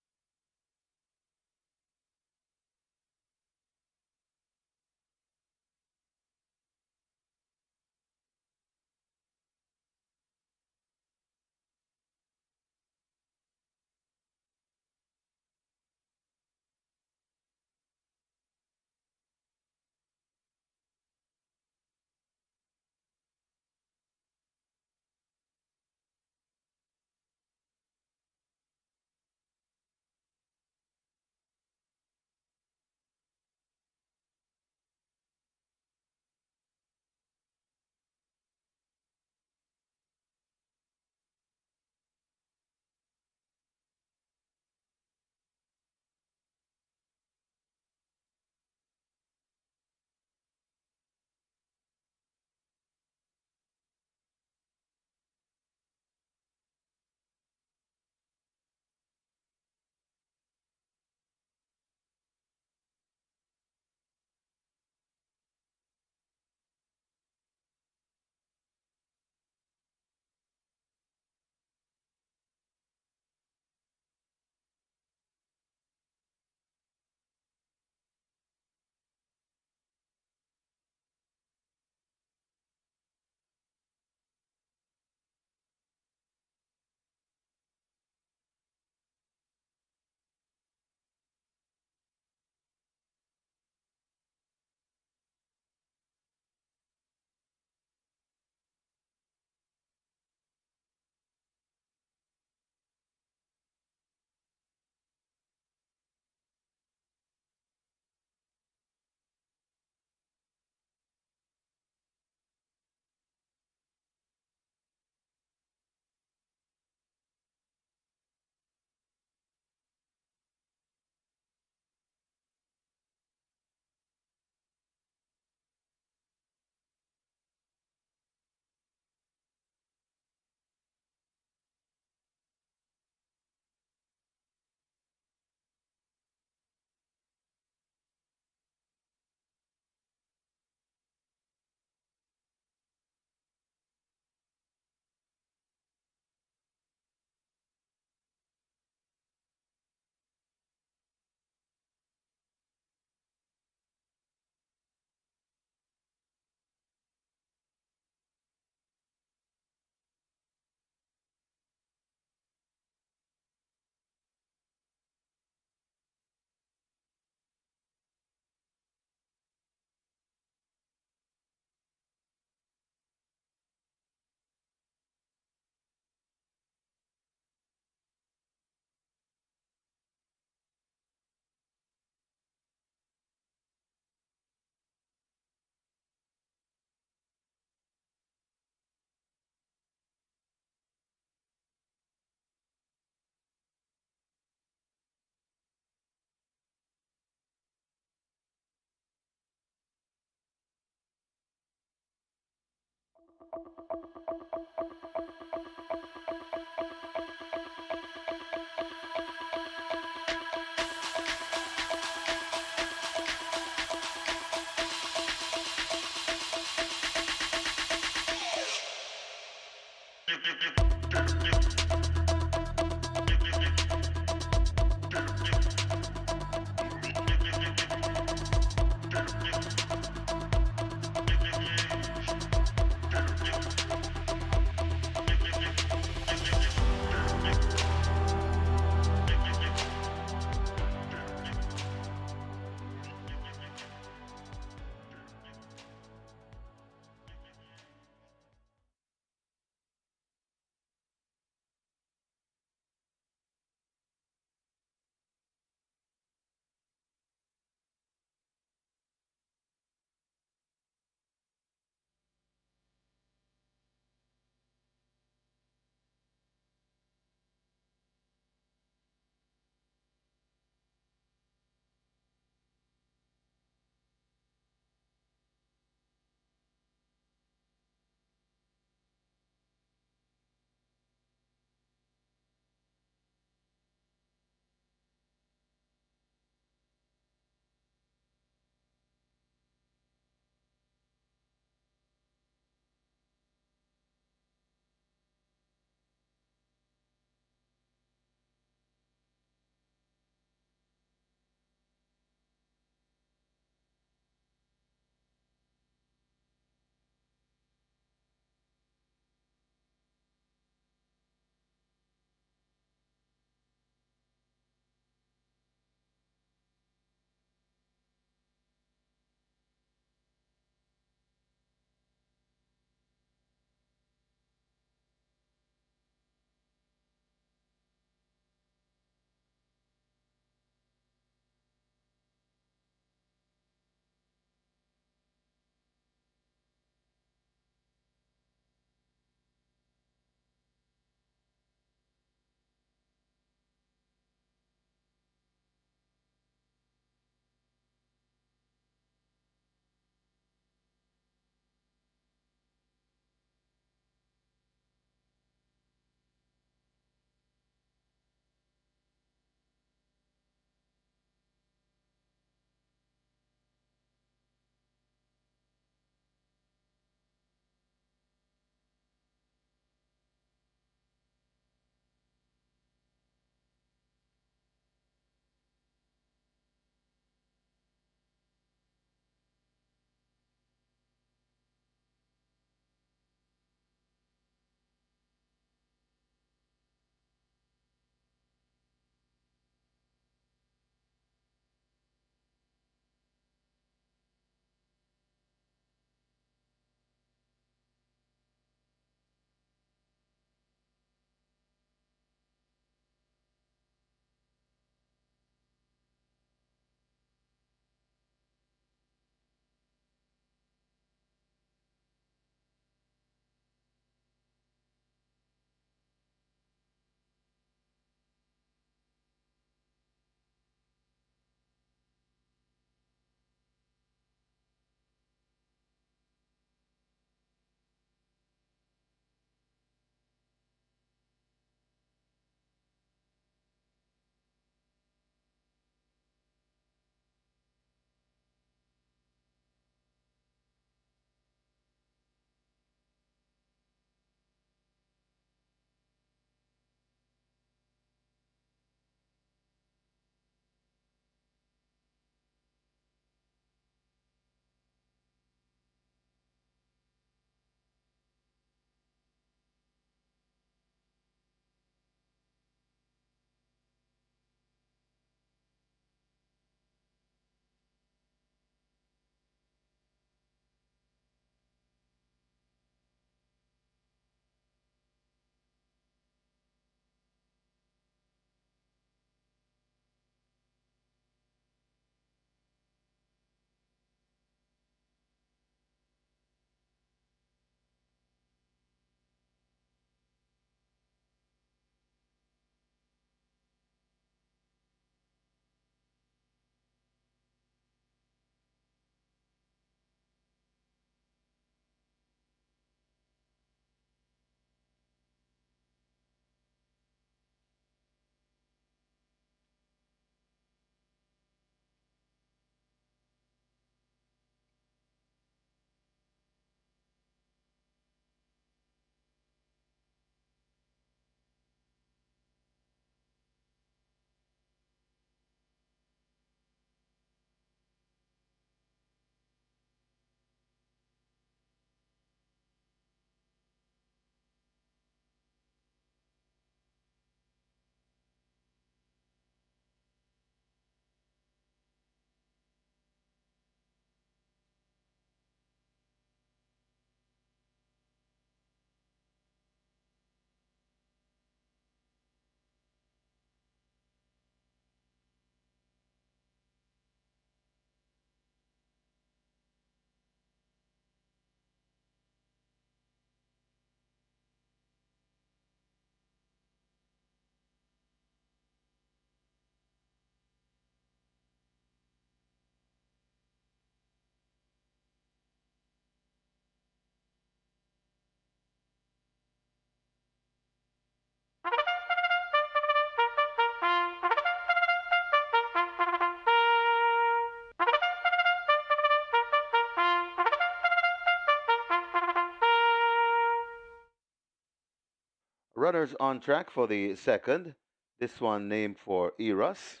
runners on track for the second. This one named for Eros.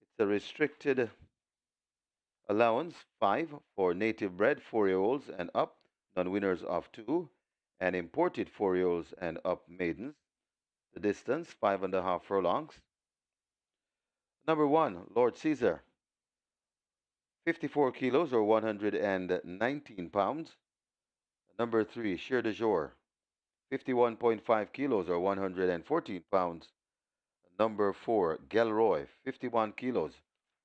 It's a restricted allowance 5 for native bred 4-year-olds and up, non-winners of 2, and imported 4-year-olds and up maidens. The distance 5.5 furlongs. Number 1, Lord Caesar, 54 kilos or 119 pounds. Number 3, Cher de Jour, 51.5 kilos or 114 pounds. Number 4, Gelroy, 51 kilos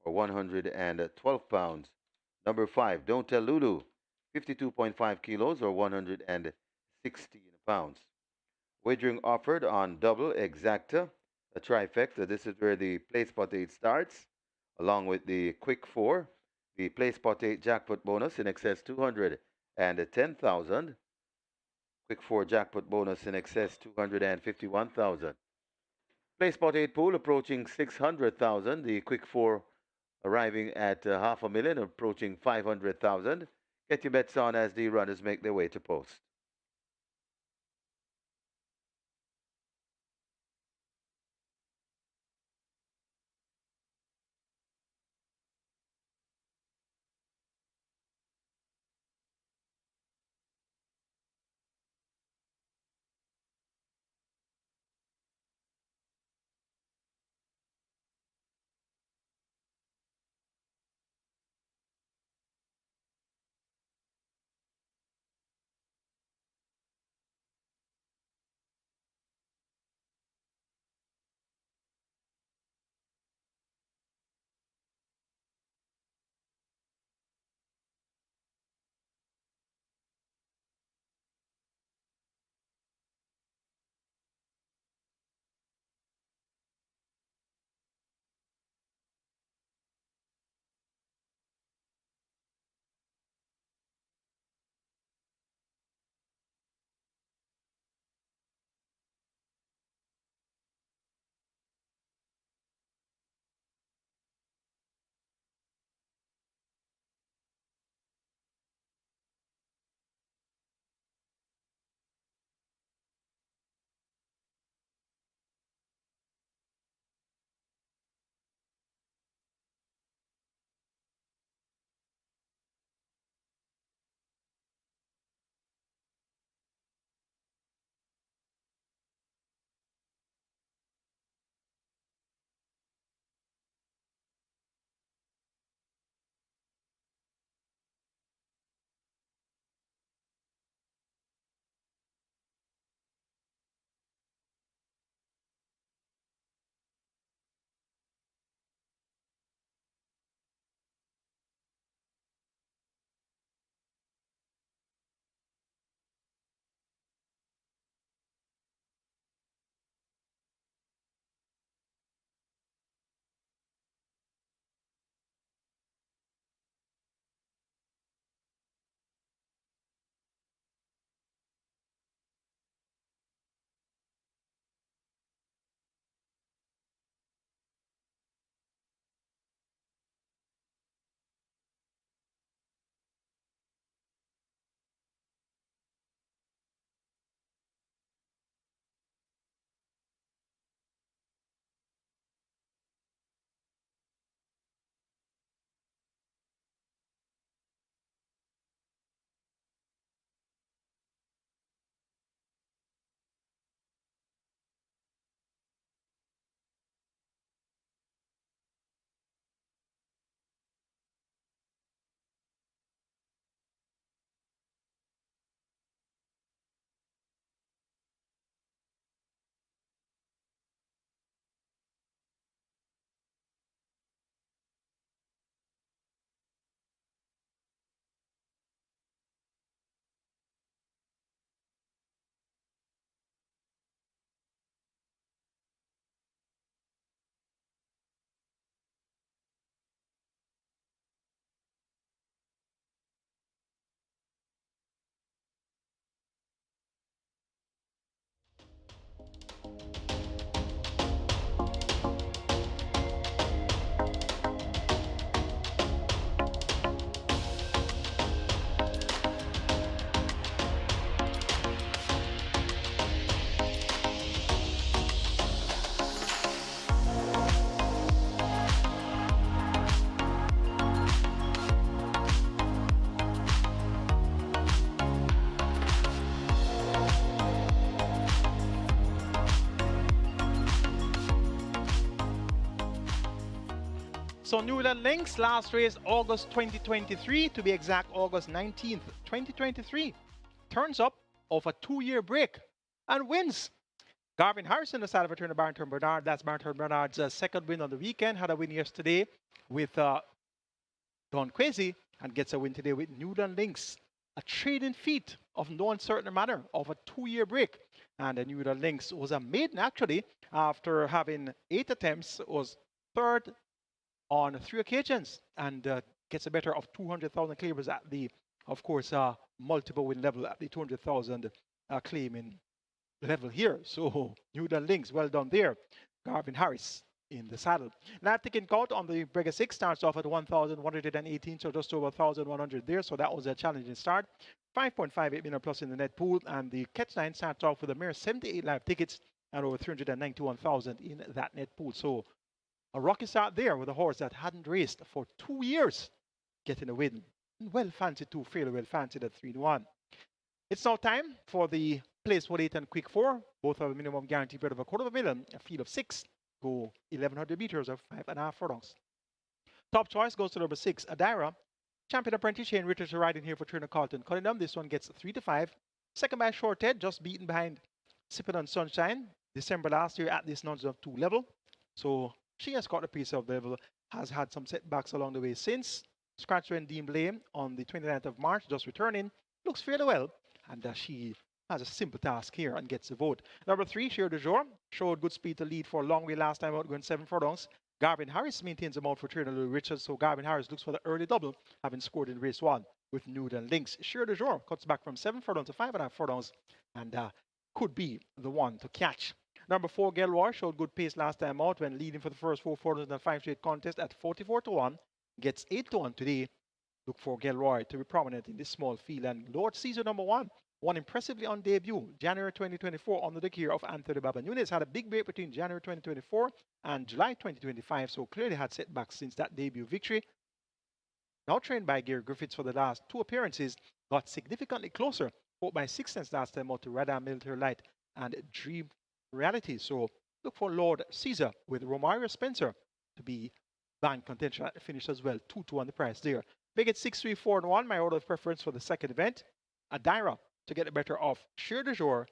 or 112 pounds. Number 5, Don't Tell Lulu, 52.5 kilos or 116 pounds. Wagering offered on double exacta, a trifecta. This is where the play spot 8 starts, along with the quick 4, the play spot 8 jackpot bonus in excess 210,000, quick 4 jackpot bonus in excess 251,000. Play spot 8 pool approaching 600,000, the quick 4 arriving at half a million, approaching 500,000. Get your bets on as the runners make their way to post. So Newland Links, last race August 2023, to be exact, August 19th, 2023. Turns up off a 2-year break and wins. Garvin Harrison decided to return to Barrington Bernard. That's Barrington Bernard's second win on the weekend. Had a win yesterday with Don Quasi and gets a win today with Newland Links. A trading feat of no uncertain manner of a 2-year break. And the Newland Links was a maiden actually after having 8 attempts, was third on 3 occasions and gets a better of 200,000 claimers at the, of course, multiple win level at the 200,000 claiming level here. So Newland Links, well done there. Garvin Harris in the saddle. Live ticket count on the Brega 6 starts off at 1,118, so just over 1,100 there. So that was a challenging start. 5.58 million plus in the net pool, and the catch line starts off with a mere 78 live tickets and over 391,000 in that net pool. So a rocky start there with a horse that hadn't raced for 2 years, getting a win. Well fancied too, fairly well fancied at 3-1. It's now time for the place 1-8 and quick 4. Both have a minimum guarantee bet of $250,000. A field of 6 go 1,100 meters or 5.5 furlongs. Top choice goes to number 6, Adira. Champion apprentice Shane Richards riding here for Turner Carlton Cunningham. This one gets 3-5. Second by Short Head, just beaten behind Sippin' on Sunshine. December last year at this nudge of 2 level. So she has got a piece of the level, has had some setbacks along the way since. Scratch when Dean Blame on the 29th of March, just returning. Looks fairly well. And she has a simple task here and gets a vote. Number 3, Cher de Jour, showed good speed to lead for a long way last time out, going 7 furlongs. Garvin Harris maintains them out for Turner Louis Richards, so Garvin Harris looks for the early double, having scored in race 1 with Newland Links. Cher de Jour cuts back from 7 furlongs to 5.5 furlongs and could be the one to catch. Number 4, Gelroy, showed good pace last time out when leading for the first 4 furlongs in the 5 straight contest at 44-1. Gets 8-1 today. Look for Gelroy to be prominent in this small field. And Lord Caesar, number 1, won impressively on debut, January 2024, under the care of Anthony Baba Nunes. Had a big break between January 2024 and July 2025, so clearly had setbacks since that debut victory. Now trained by Gary Griffiths for the last 2 appearances, got significantly closer, both by 6 cents last time out to Radar Military Light and Dream Reality. So look for Lord Caesar with Romario Spencer to be band contention at the finish as well. 2-2 on the price there. Big at 6, 3, 4, and 1. My order of preference for the second event. Adira to get the better of Cher de Jour,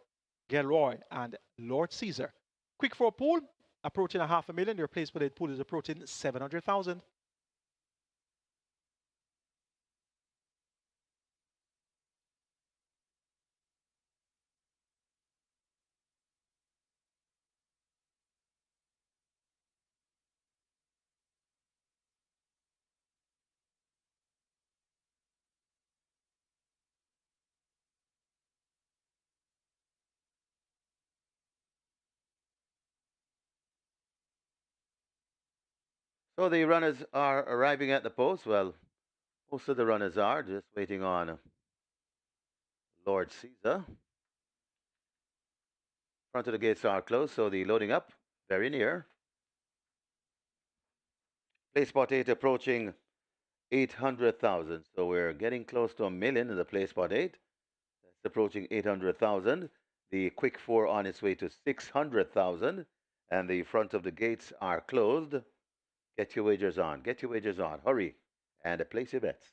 Gelroy, and Lord Caesar. Quick 4 pool, approaching $500,000. Your place for the pool is approaching 700,000. So the runners are arriving at the post. Well, most of the runners are just waiting on Lord Caesar. Front of the gates are closed, so the loading up very near. Place spot 8 approaching 800,000. So we're getting close to $1 million in the place spot 8. That's approaching 800,000. The quick 4 on its way to 600,000. And the front of the gates are closed. Get your wagers on. Get your wagers on. Hurry. And place your bets.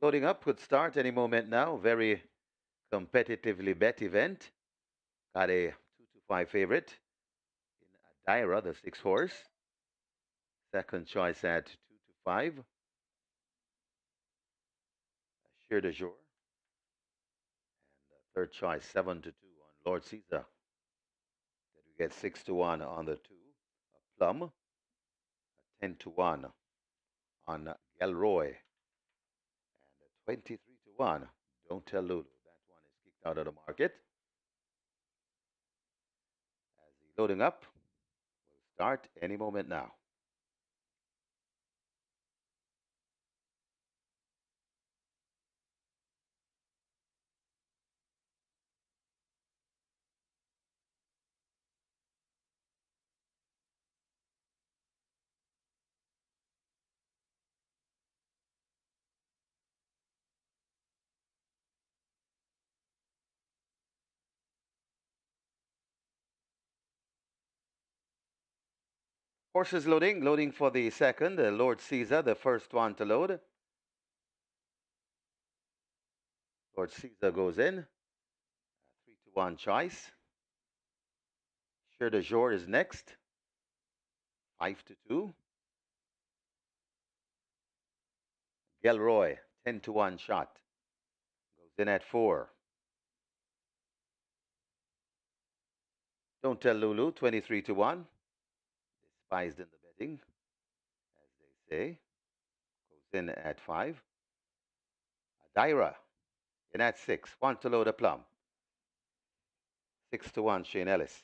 Loading up could start any moment now. Very competitively bet event. Got a 2 to 5 favorite in Adira, the 6 horse. Second choice at 2 to 5. Sheer de jour. And third choice 7 to 2 on Lord Caesar. Then we get 6 to 1 on the 2. A plum. A 10 to 1 on Gelroy. And a 23 to 1. Don't tell Lulu. That one is kicked out of the market. As he's loading up, will start any moment now. Horses loading, loading for the second, Lord Caesar, the first one to load. Lord Caesar goes in, 3 to 1 choice. Sure de jour is next, 5 to 2. Gelroy, 10 to 1 shot, goes in at 4. Don't tell Lulu, 23 to 1. Despised in the betting, as they say. Goes in at 5. Adira, in at 6. 1 to load a plum. 6 to 1, Shane Ellis.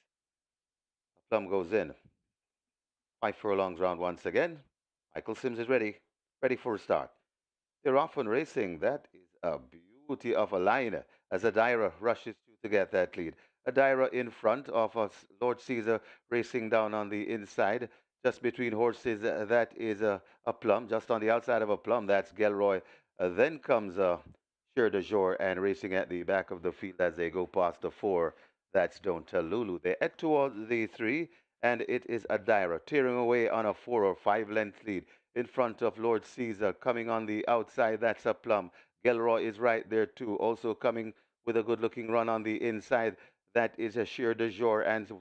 A plum goes in. 5 furlongs round once again. Michael Sims is ready. Ready for a start. They're often racing. That is a beauty of a line as Adira rushes through to get that lead. Adira in front of us, Lord Caesar racing down on the inside, just between horses. That is a plum, just on the outside of a plum. That's Gelroy. Then comes Sure de Jour and racing at the back of the field as they go past the 4. That's Don't Tell Lulu. They head towards the 3, and it is Adira tearing away on a 4 or 5 length lead in front of Lord Caesar. Coming on the outside, that's a plum. Gelroy is right there too, also coming with a good-looking run on the inside. That is a Sheer de Jour, and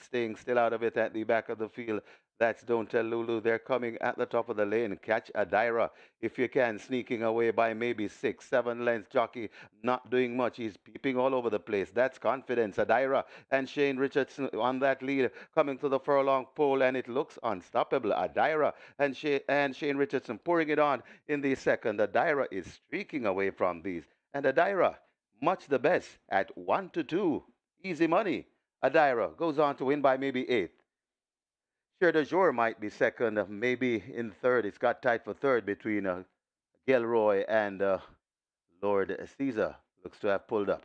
staying still out of it at the back of the field. That's Don't Tell Lulu. They're coming at the top of the lane. Catch Adira if you can, sneaking away by maybe 6, 7 lengths. Jockey not doing much. He's peeping all over the place. That's Confidence. Adira and Shane Richardson on that lead, coming to the furlong pole, and it looks unstoppable. Adira and Shane Richardson pouring it on in the second. Adira is streaking away from these. And Adira, much the best at 1 to 2. Easy money. Adira goes on to win by maybe 8. Sure de Jour might be second, maybe in third. It's got tight for third between Gelroy and Lord Caesar. Looks to have pulled up.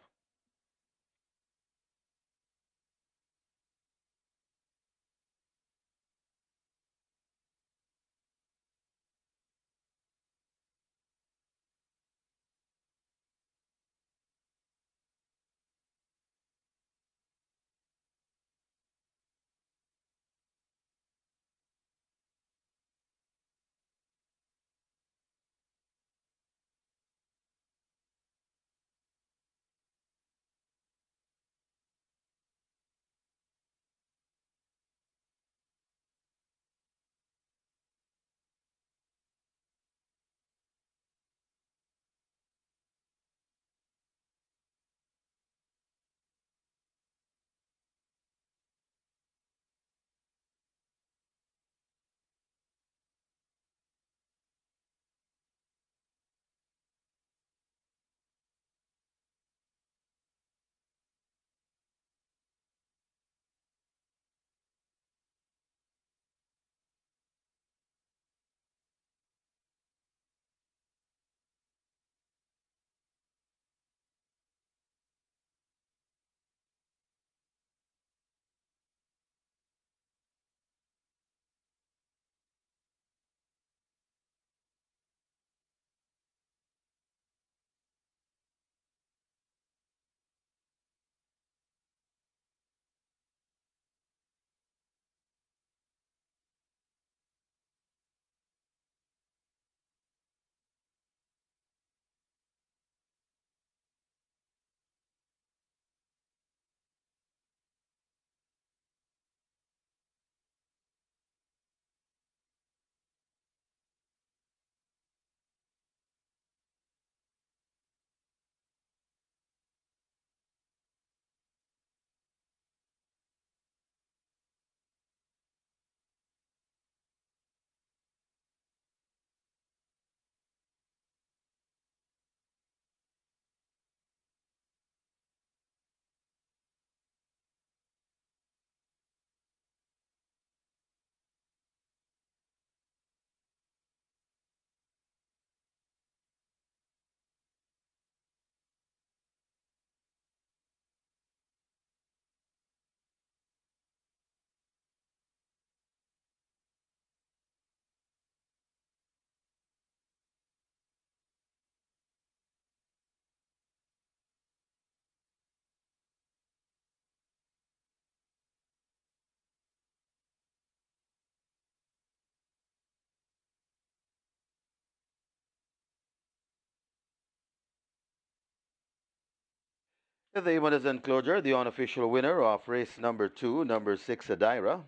The Caymanas enclosure, the unofficial winner of race number 2, number 6, Adira,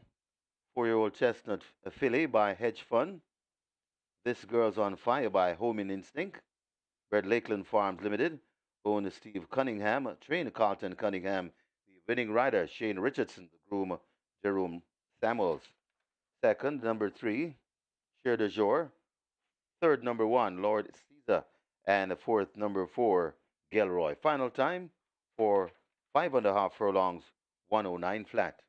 4-year-old chestnut filly by Hedge Fund. This Girl's on Fire by Homing Instinct. Bred Lakeland Farms Limited. Owned Steve Cunningham. Trained Carlton Cunningham. The winning rider, Shane Richardson. The groom, Jerome Samuels. Second, number 3, Cher de Jour. Third, number 1, Lord Caesar. And the fourth, number 4, Gilroy. Final time for 5.5 furlongs, 109 flat.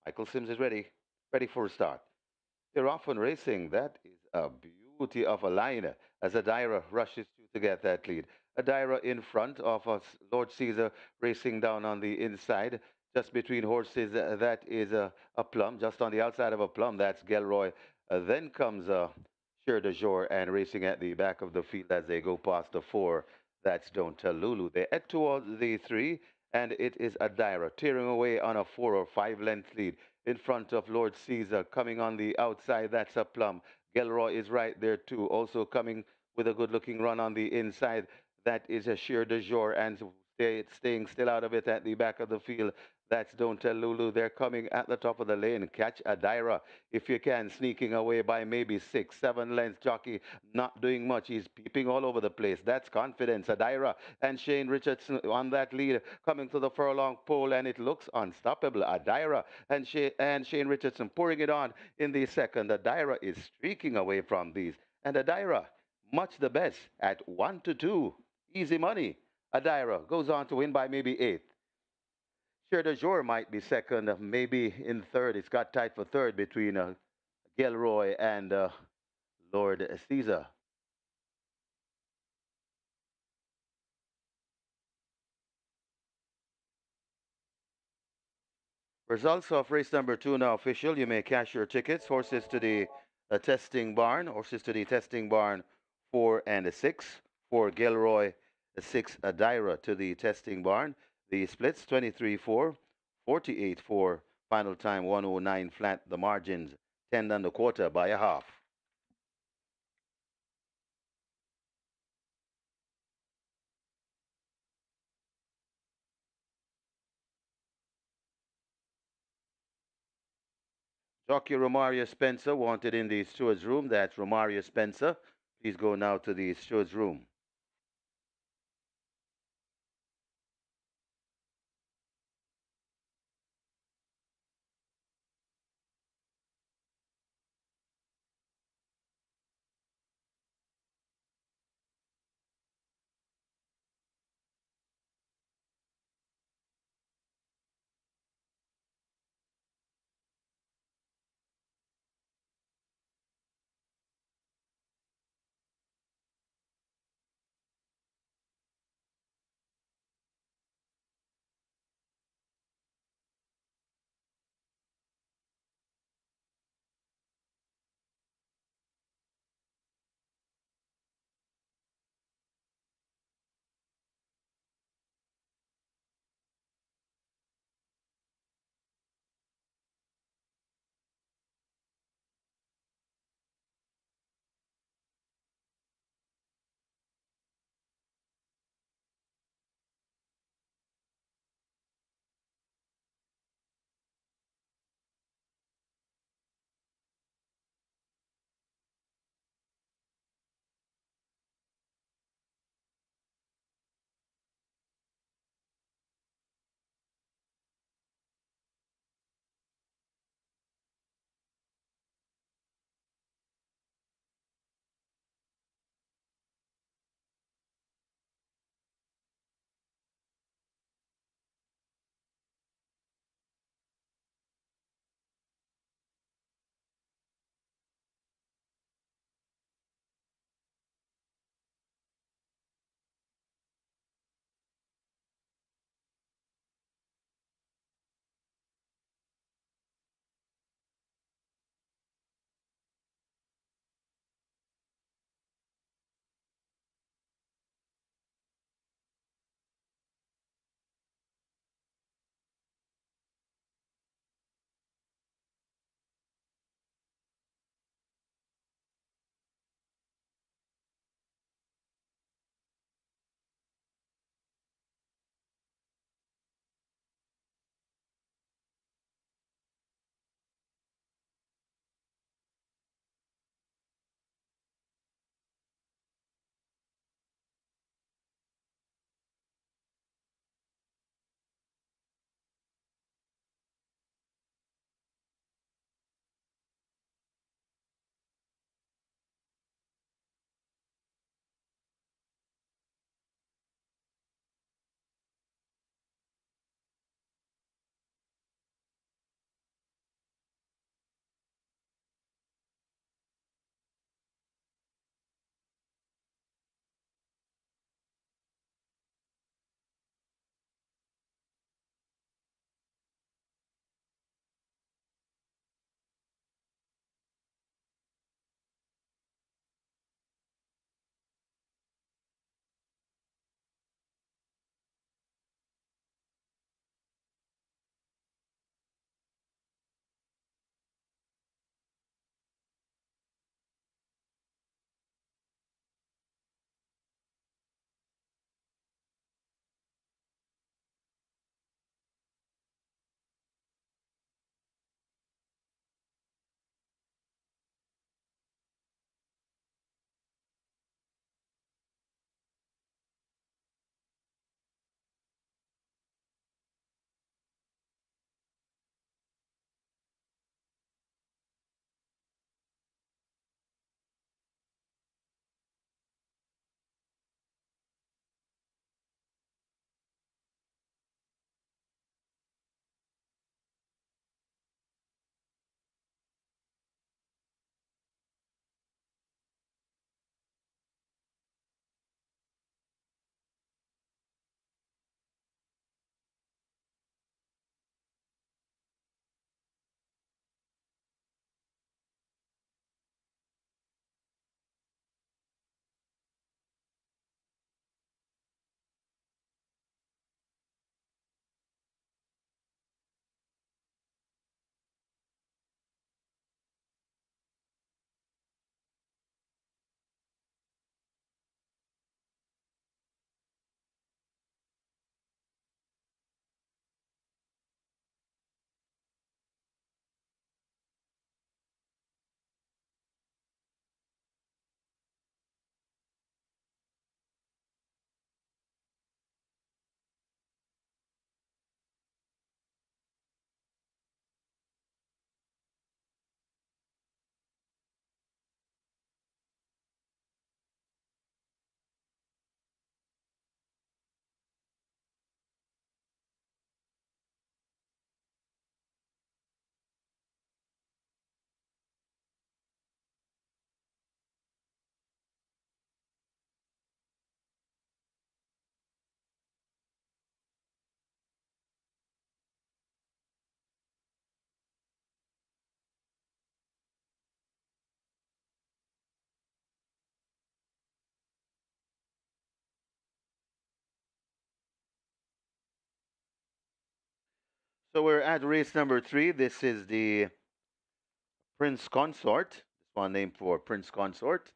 Michael Sims is ready. Ready for a start. They're off on racing. That is a beauty of a line as Adira rushes to get that lead. Adira in front of us, Lord Caesar racing down on the inside, just between horses. That is a plum, just on the outside of a plum. That's Gelroy. Then comes Cher de Jour and racing at the back of the field as they go past the 4. That's Don't Tell Lulu. They head towards the 3, and it is Adira tearing away on a 4 or 5 length lead in front of Lord Caesar. Coming on the outside, that's a plum. Gelroy is right there too. Also coming with a good looking run on the inside, that is a Sheer de Jour, and staying still out of it at the back of the field. That's Don't Tell Lulu. They're coming at the top of the lane. Catch Adira if you can, sneaking away by maybe 6, 7 lengths. Jockey not doing much. He's peeping all over the place. That's Confidence. Adira and Shane Richardson on that lead, coming to the furlong pole, and it looks unstoppable. Adira and Shane Richardson pouring it on in the second. Adira is streaking away from these. And Adira, much the best at 1-2. Easy money. Adira goes on to win by maybe 8. Cher de Jour might be second, maybe in third. It's got tight for third between Gilroy and Lord Caesar. Results of race number 2 now official. You may cash your tickets. Horses to the testing barn. Horses to the testing barn 4 and 6. 4 Gilroy, 6 Adira to the testing barn. The splits 23-4, 48-4. Final time 109 flat. The margins 10 and a quarter by a half. Jockey Romario Spencer wanted in the steward's room. That's Romario Spencer. Please go now to the steward's room. So we're at race number 3. This is the Prince Consort. This one named for Prince Consort.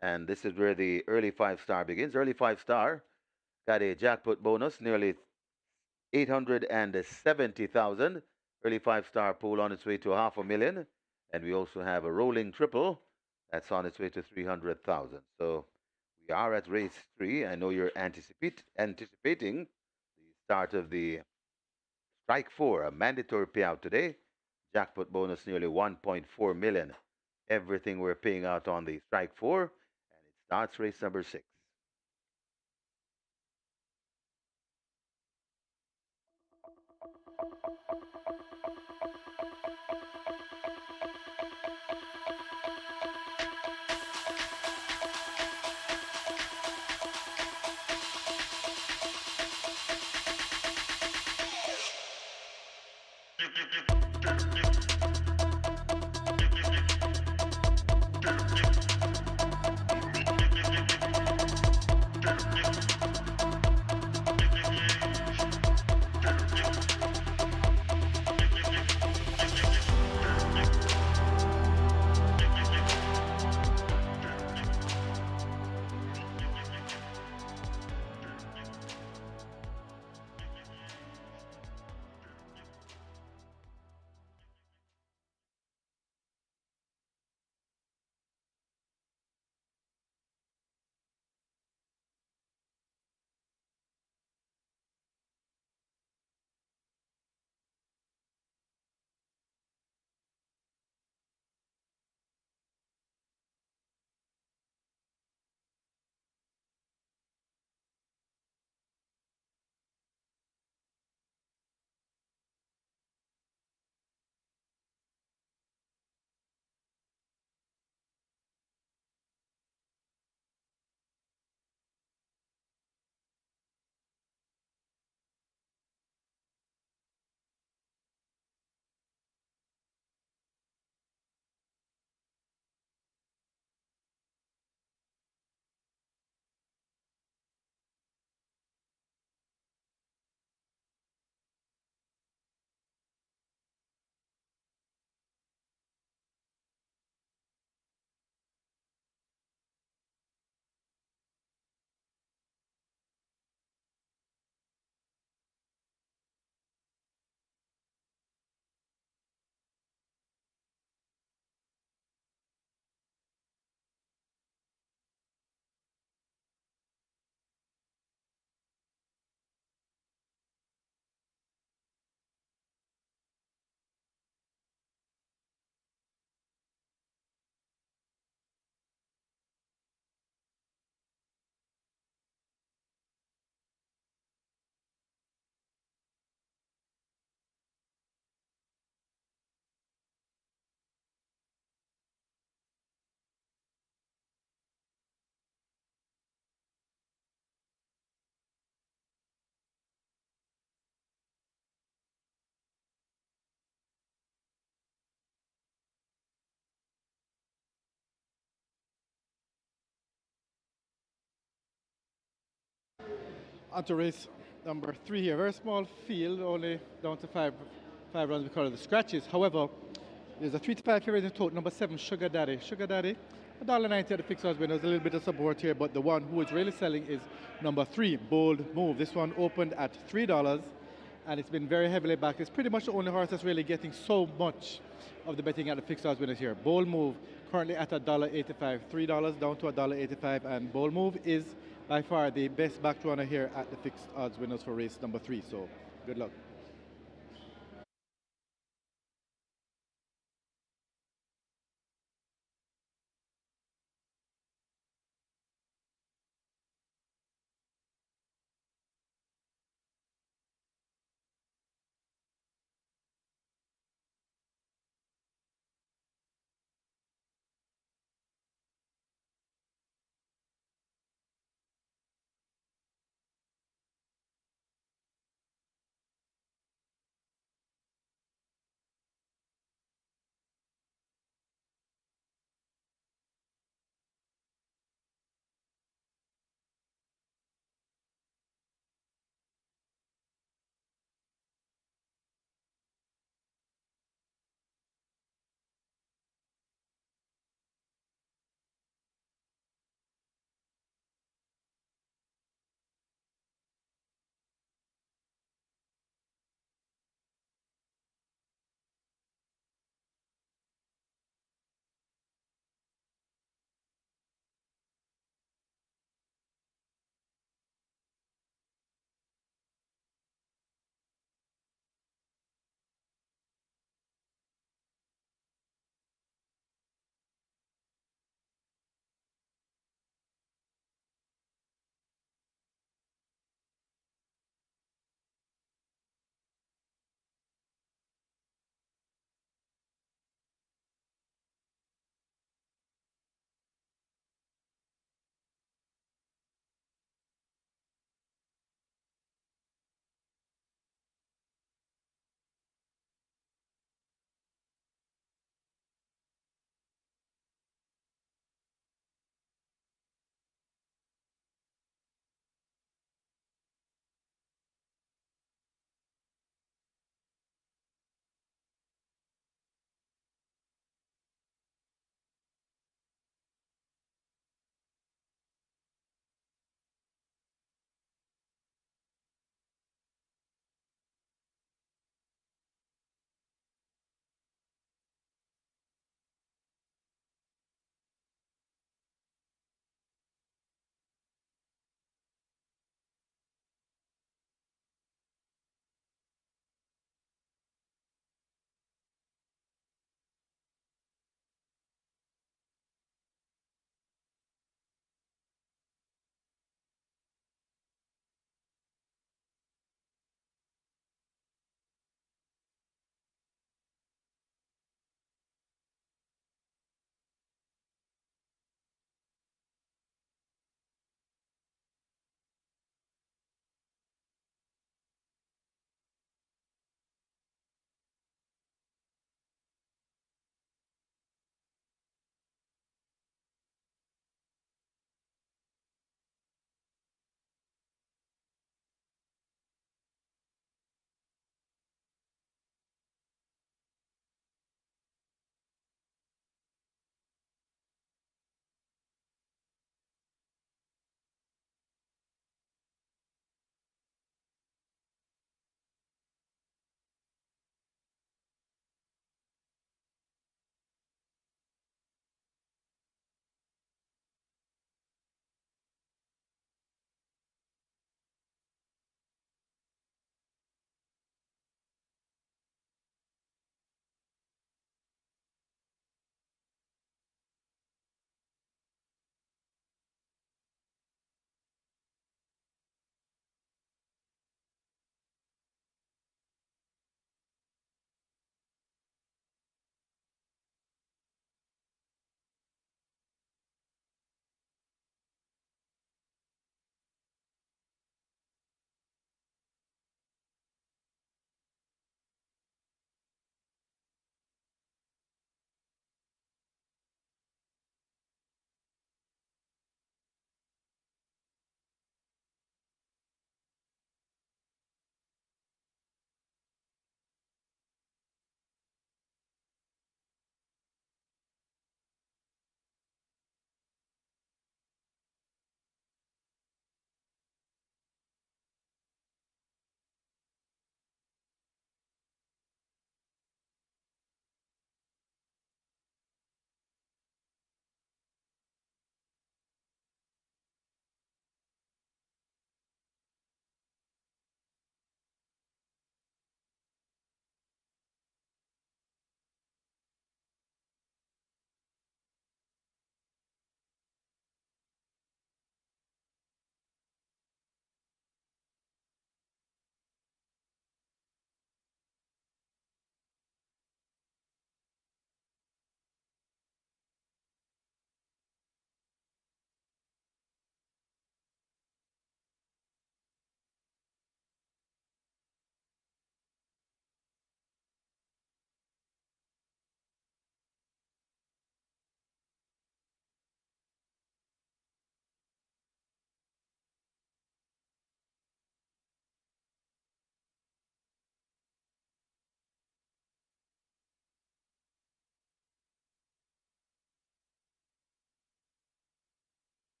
And this is where the early 5-star begins. Early 5-star got a jackpot bonus, nearly 870,000. Early 5-star pool on its way to 500,000. And we also have a rolling triple that's on its way to 300,000. So we are at race 3. I know you're anticipating the start of the Strike 4, a mandatory payout today. Jackpot bonus nearly 1.4 million. Everything we're paying out on the Strike 4, and it starts race number 6. Onto race number 3 here. Very small field, only down to five runs because of the scratches. However, there's a 3 to 5 favorite in total. Number 7, Sugar Daddy. Sugar Daddy, $1.90 at the fixed odds win. There's a little bit of support here, but the one who is really selling is number 3, Bold Move. This one opened at $3, and it's been very heavily backed. It's pretty much the only horse that's really getting so much of the betting at the fixed odds winners here. Bold Move currently at $1.85, $3 down to $1.85, and Bold Move is by far the best backed runner here at the fixed odds winners for race number 3. So good luck.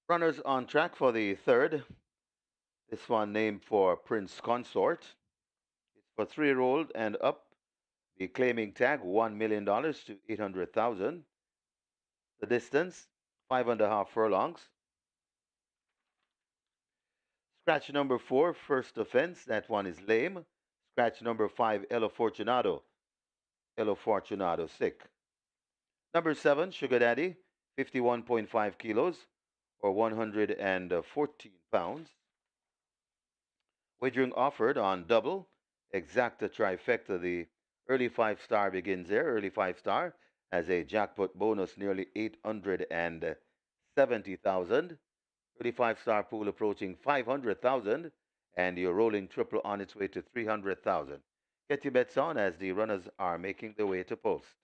Runners on track for the third. This one named for Prince Consort. It's for 3-year-old and up. The claiming tag $1 million to 800,000. The distance 5.5 furlongs. Scratch number 4, first offense. That one is lame. Scratch number 5, Elo Fortunato. Elo Fortunato, sick. Number 7, Sugar Daddy, 51.5 kilos or 114 pounds. Wagering offered on double, exacta trifecta. The early 5-star begins there. Early 5-star has a jackpot bonus nearly 870,000. Early 5-star pool approaching 500,000, and your rolling triple on its way to 300,000. Get your bets on as the runners are making their way to post.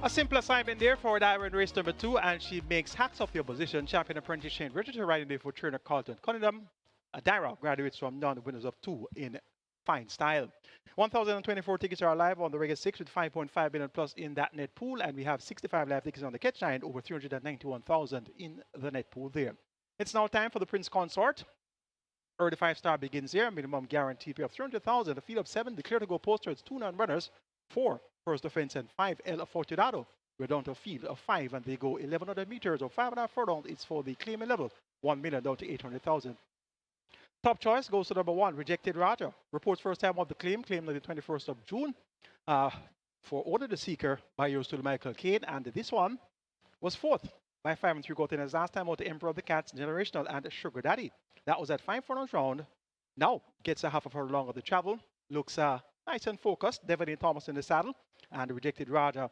A simple assignment there for Diver in race number 2, and she makes hacks of the opposition. Champion apprentice Shane Richardson riding there for trainer Carlton Cunningham. Daira graduates from none, winners of 2 in fine style. 1,024 tickets are live on the regular 6 with 5.5 million plus in that net pool, and we have 65 live tickets on the catch line, over 391,000 in the net pool there. It's now time for the Prince Consort. Early 5-star begins here, minimum guarantee pay of 300,000. A field of 7 declare to go poster. It's 2 non-runners, 4 first offense and 5 El Fortunato. We're down to a field of 5 and they go 1,100 meters or 5.5 furlongs. It's for the claiming level, 1 million down to 800,000. Top choice goes to number 1, Rejected Raja. Reports first time of the claim on the 21st of June. For Order the Seeker by yours to Michael Caine, and this one was 4th by 5 3/4 in his last time out, the Emperor of the Cats, Generational, and Sugar Daddy. That was at 5 furlongs round. Now gets a half of her longer to travel. Looks nice and focused. Devon Thomas in the saddle. And the Rejected Raja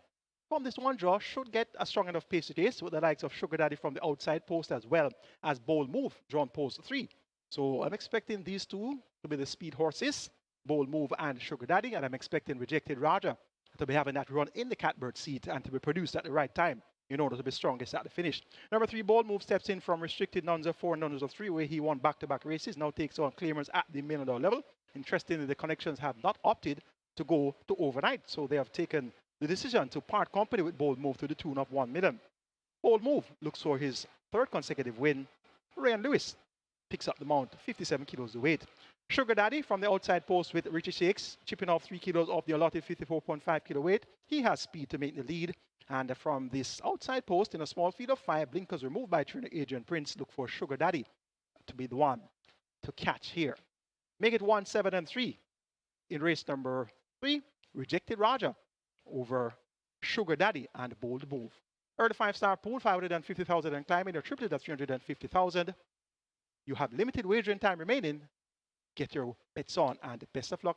from this one draw should get a strong enough pace to chase with the likes of Sugar Daddy from the outside post as well as Bold Move drawn post 3. So I'm expecting these two to be the speed horses, Bold Move and Sugar Daddy, and I'm expecting Rejected Raja to be having that run in the catbird seat and to be produced at the right time in order to be strongest at the finish. Number 3, Bold Move steps in from restricted nuns of 4 and nuns of 3, where he won back-to-back races, now takes on claimers at the $1 million level. Interestingly, the connections have not opted to go to overnight, so they have taken the decision to part company with Bold Move to the tune of $1 million. Bold Move looks for his 3rd consecutive win. Ryan Lewis picks up the mount, 57 kilos the weight. Sugar Daddy from the outside post with Richie Shakes, chipping off 3 kilos off the allotted 54.5 kilo weight. He has speed to make the lead. And from this outside post in a small field of 5, blinkers removed by trainer Adrian Prince, look for Sugar Daddy to be the one to catch here. Make it 1, 7, and 3. In race number 3, Rejected Raja over Sugar Daddy and Bold Move. Early 5-star pool, 550,000 and climbing, or triplet at 350,000. You have limited wagering time remaining. Get your bets on and best of luck.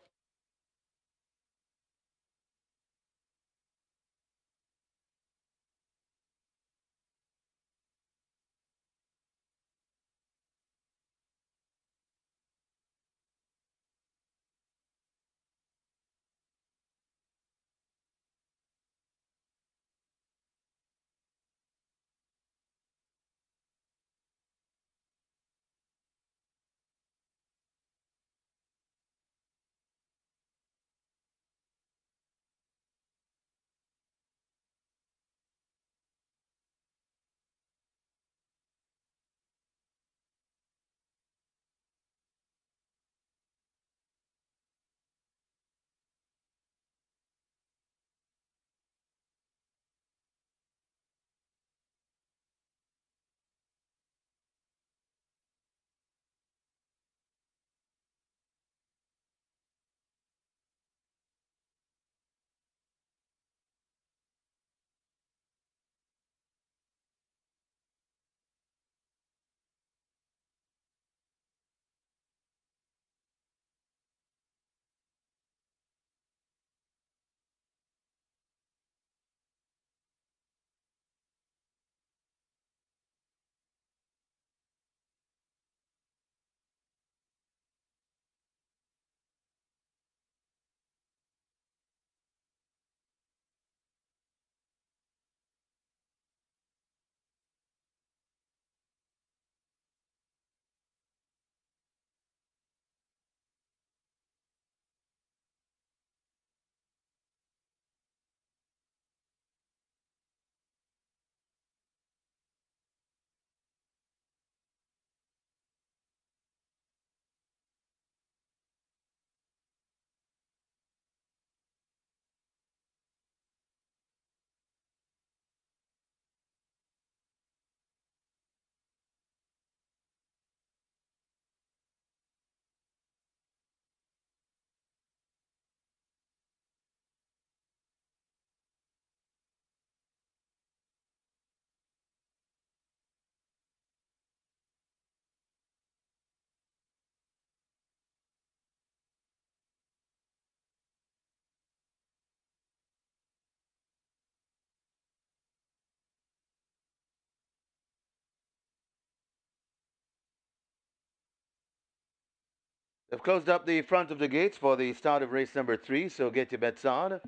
They've closed up the front of the gates for the start of race number 3, so get your bets on.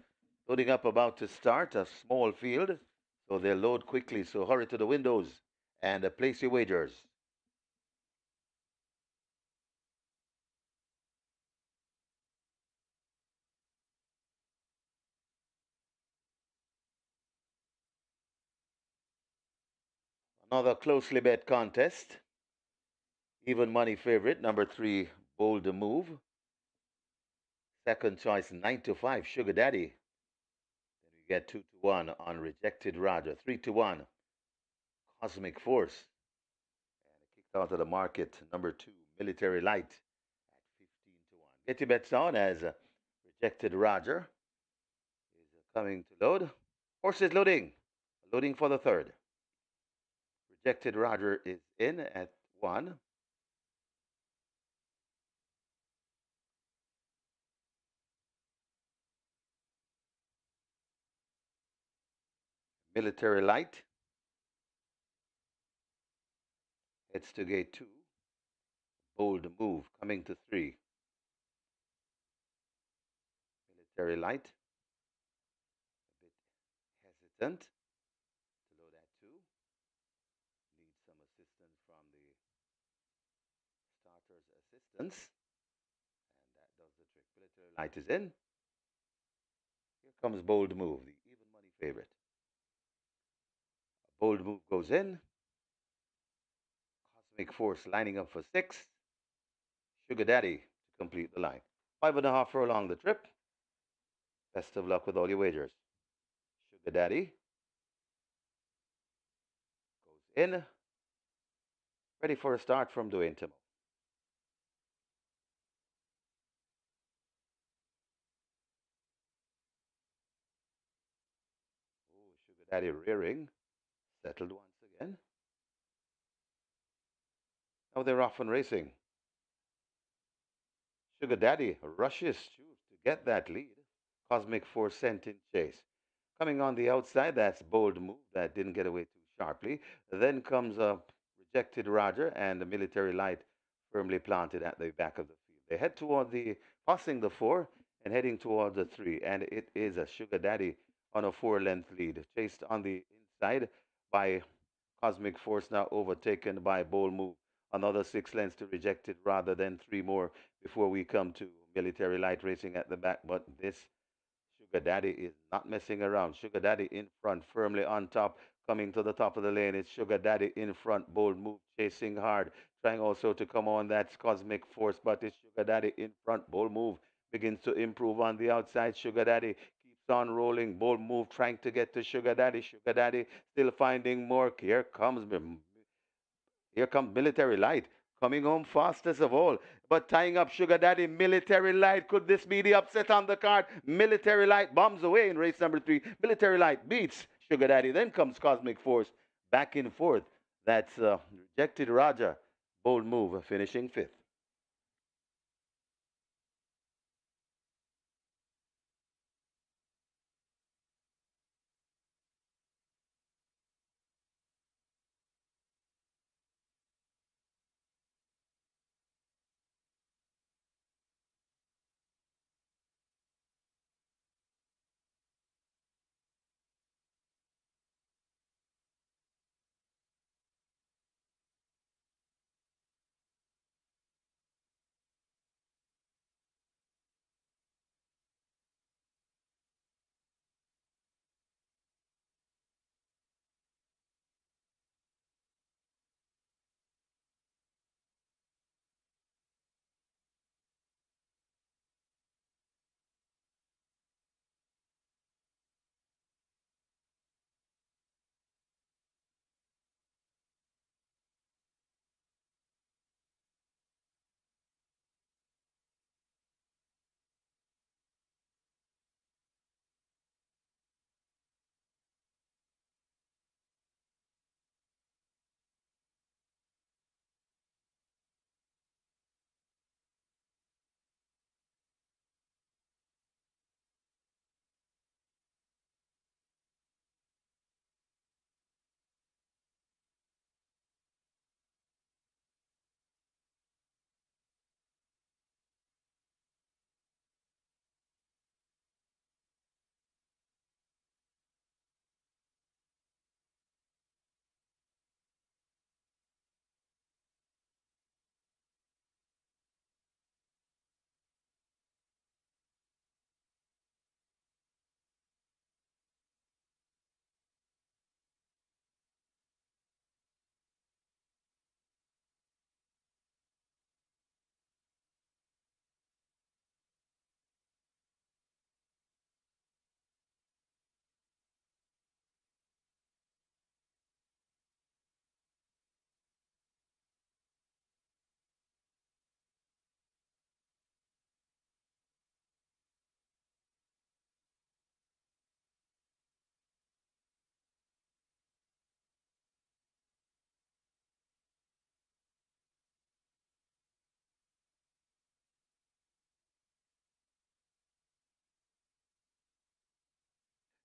Loading up about to start, a small field, so they'll load quickly, so hurry to the windows and place your wagers. Another closely bet contest. Even money favorite, number 3, Bold Move. Second choice, 9 to 5, Sugar Daddy. Then we get 2 to 1 on Rejected Raja, 3 to 1, Cosmic Force. And it kicked out of the market, number 2, Military Light at 15 to 1. Get your bets on as Rejected Raja is coming to load. Horses loading. Loading for the 3rd. Rejected Raja is in at 1. Military Light heads to gate 2. Bold Move coming to 3. Military Light, a bit hesitant to load that 2. Needs some assistance from the starter's assistance. And that does the trick. Military Light is in. Here comes Bold Move, the even money favorite. Bold Move goes in. Cosmic Force lining up for 6. Sugar Daddy to complete the line. 5.5 furlong the trip. Best of luck with all your wagers. Sugar Daddy goes in. Ready for a start from Dwayne Timo. Oh, Sugar Daddy rearing. Settled once again. Now they're off and racing. Sugar Daddy rushes to get that lead. Cosmic Force sent in chase. Coming on the outside, that's Bold Move. That didn't get away too sharply. Then comes a Rejected Roger and the Military Light firmly planted at the back of the field. They head toward the, passing the 4 and heading toward the 3. And it is a Sugar Daddy on a 4-length lead. Chased on the inside by Cosmic Force, now overtaken by Bold Move. Another 6 lengths to Rejected rather than 3 more before we come to Military Light racing at the back. But this Sugar Daddy is not messing around. Sugar Daddy in front, firmly on top, coming to the top of the lane. It's Sugar Daddy in front, Bold Move chasing hard, trying also to come on that Cosmic Force, but it's Sugar Daddy in front. Bold Move begins to improve on the outside. Sugar Daddy keeps on rolling. Bold Move trying to get to Sugar Daddy. Sugar Daddy still finding more. Here comes Military Light, coming home fastest of all, but tying up Sugar Daddy. Military Light, could this be the upset on the card? Military Light bombs away in race number 3. Military Light beats Sugar Daddy. Then comes Cosmic Force, back and forth. That's Rejected Roger. Bold Move finishing 5th.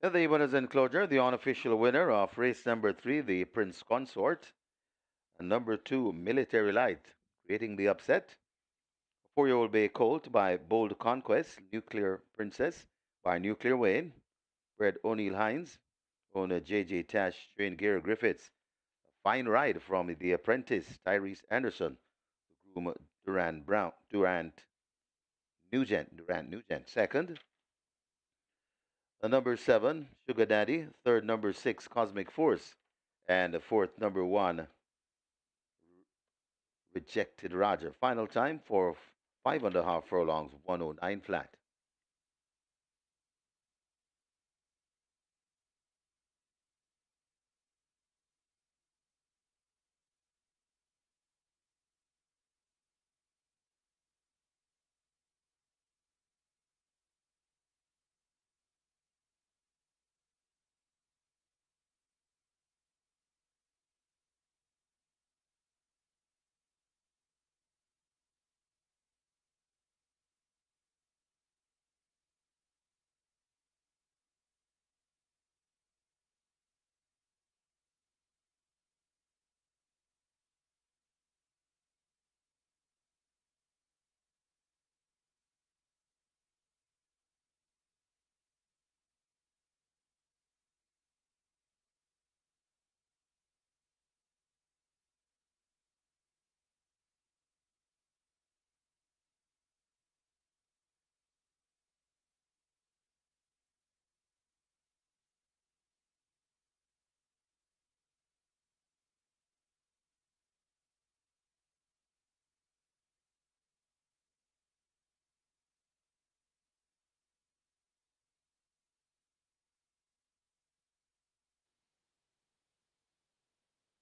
In the winners enclosure, the unofficial winner of race number 3, the Prince Consort, and number 2, Military Light, creating the upset. 4-year-old Bay Colt by Bold Conquest, Nuclear Princess by Nuclear Wayne, bred O'Neill Hines, owner JJ Tash, trained Gary Griffiths. A fine ride from the apprentice Tyrese Anderson, the groom Durant Nugent. Second, the number 7, Sugar Daddy. Third, number 6, Cosmic Force. And the fourth, number 1, Rejected Roger. Final time for 5.5 furlongs, 109 flat.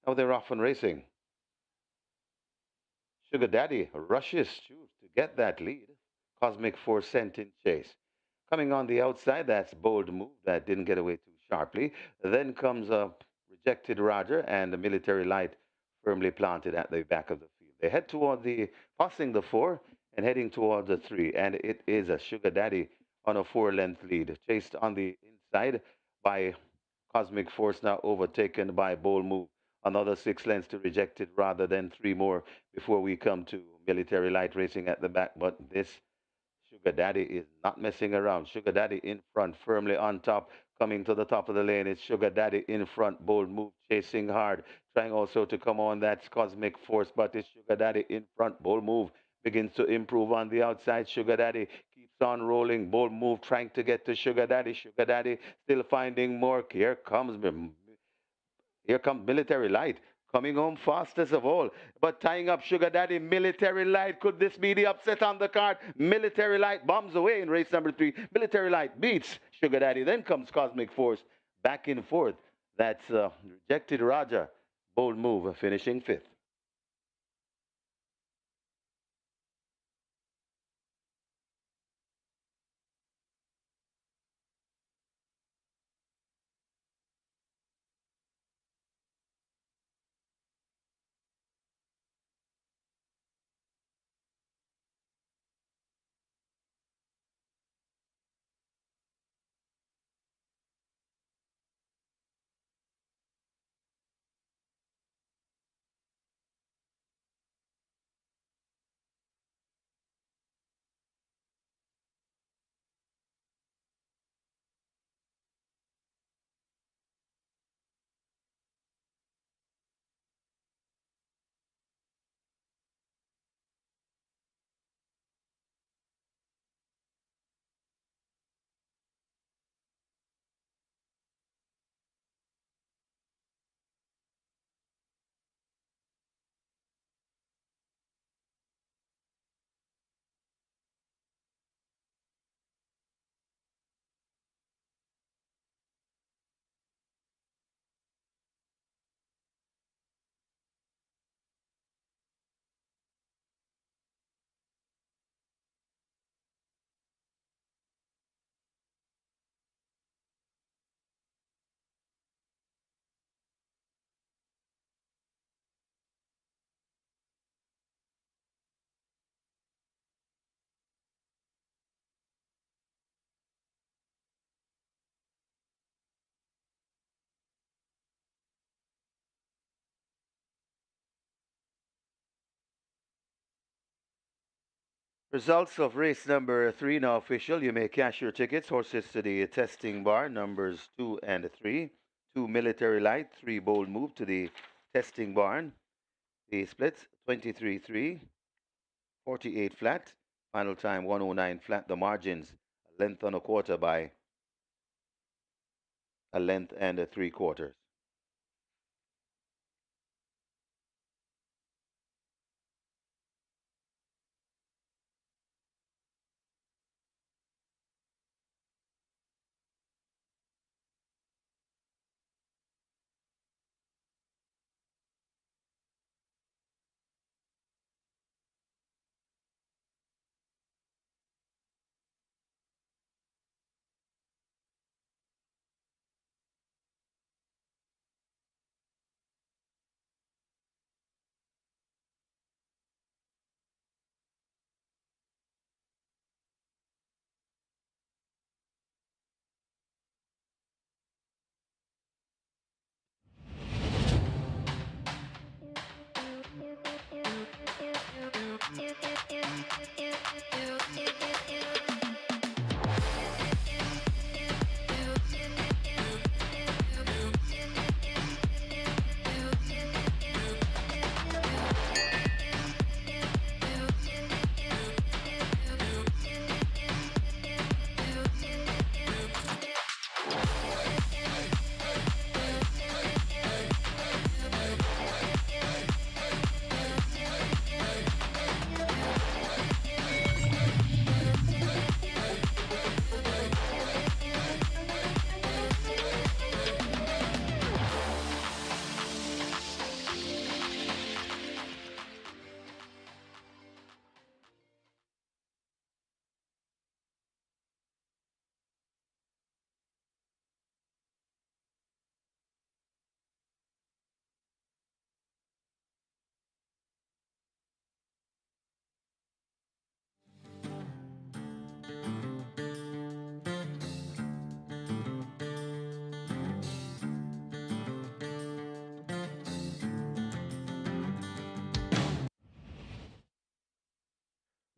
Now they're off and racing. Sugar Daddy rushes to get that lead. Cosmic Force sent in chase. Coming on the outside, that's Bold Move that didn't get away too sharply. Then comes a Rejected Roger and the Military Light firmly planted at the back of the field. They head toward the, passing the 4 and heading toward the 3. And it is a Sugar Daddy on a 4-length lead, chased on the inside by Cosmic Force, now overtaken by Bold Move. Another 6 lengths to Rejected rather than 3 more before we come to Military Light racing at the back. But this Sugar Daddy is not messing around. Sugar Daddy in front, firmly on top, coming to the top of the lane. It's Sugar Daddy in front, Bold Move, chasing hard, trying also to come on. That's Cosmic Force, but it's Sugar Daddy in front. Bold Move begins to improve on the outside. Sugar Daddy keeps on rolling. Bold Move trying to get to Sugar Daddy. Sugar Daddy still finding more. Here comes Military Light. Coming home fastest of all, but tying up Sugar Daddy. Military Light. Could this be the upset on the card? Military Light bombs away in race number 3. Military Light beats Sugar Daddy. Then comes Cosmic Force. Back and forth. That's Rejected Roger. Bold Move finishing 5th. Results of race number 3 now official. You may cash your tickets. Horses to the testing bar, numbers 2 and 3. 2 Military Light, 3 Bold Move to the testing barn. The splits 23-3, 48 flat. Final time 109 flat. The margins a length and a quarter by a length and a 3/4.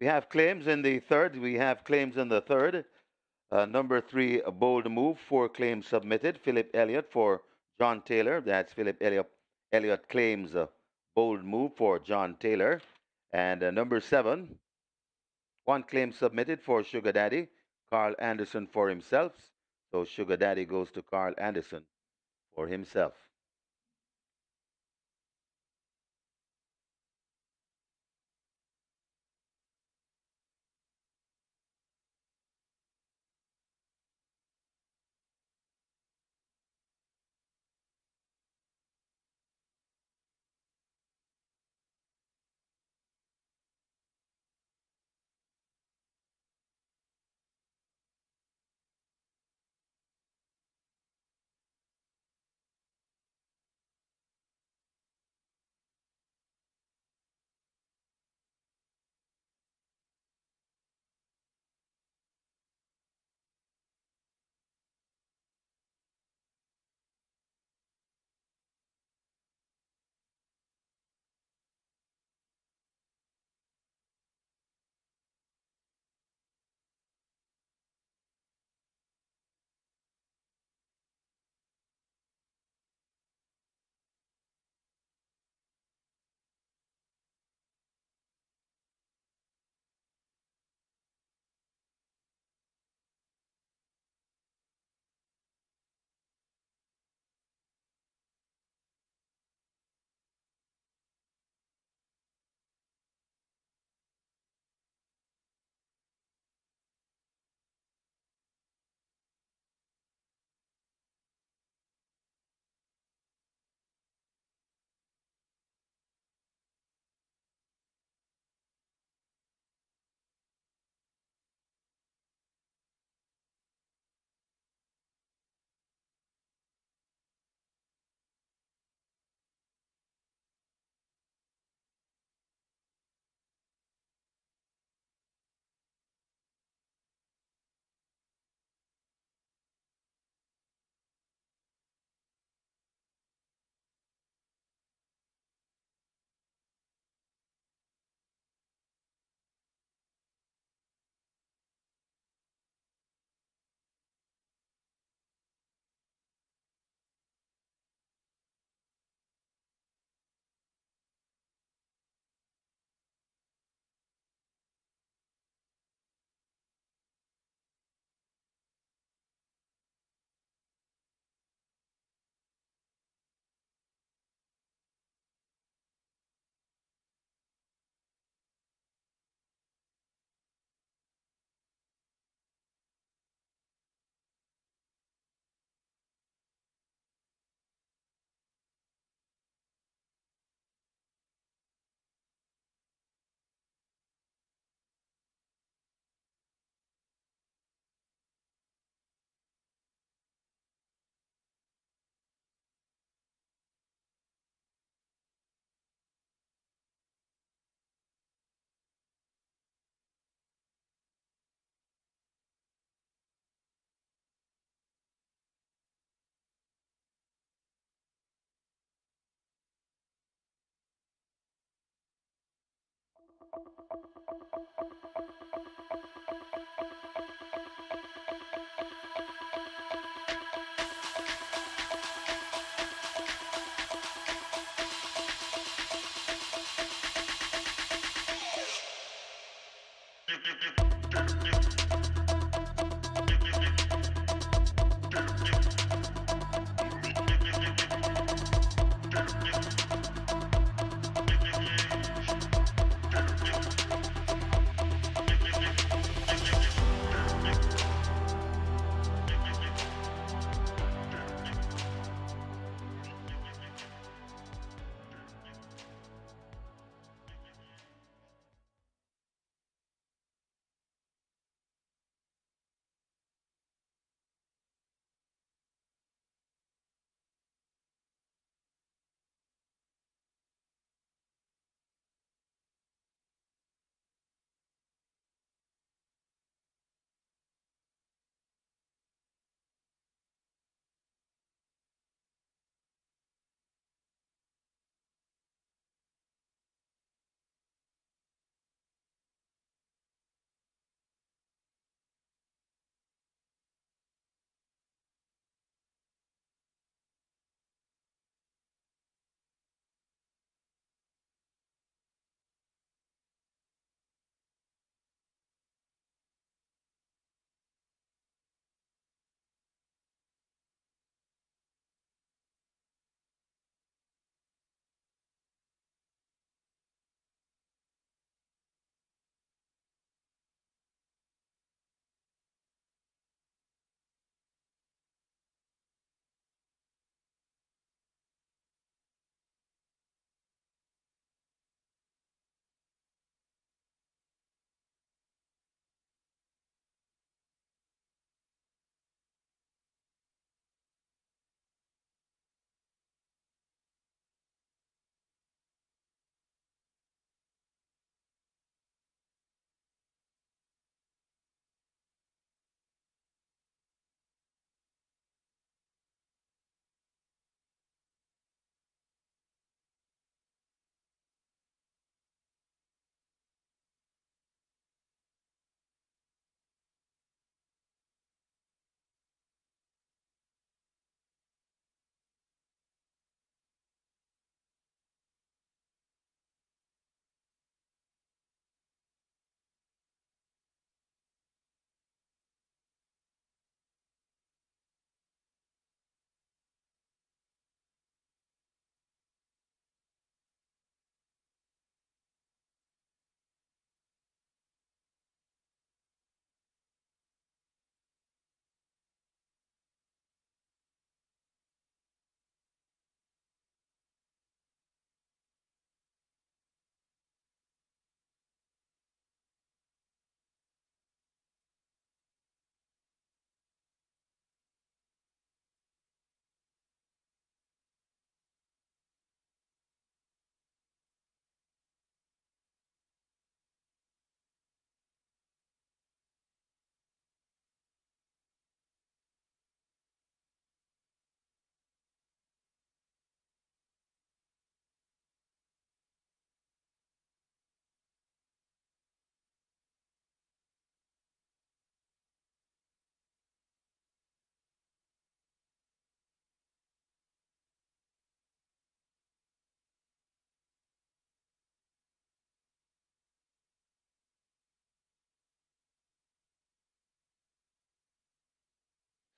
We have claims in the third. We have claims in the third. Number 3, a bold move. 4 claims submitted. Philip Elliott for John Taylor. That's Philip Elliott. Elliott claims a bold move for John Taylor. And number 7, 1 claim submitted for Sugar Daddy. Carl Anderson for himself. So Sugar Daddy goes to Carl Anderson for himself.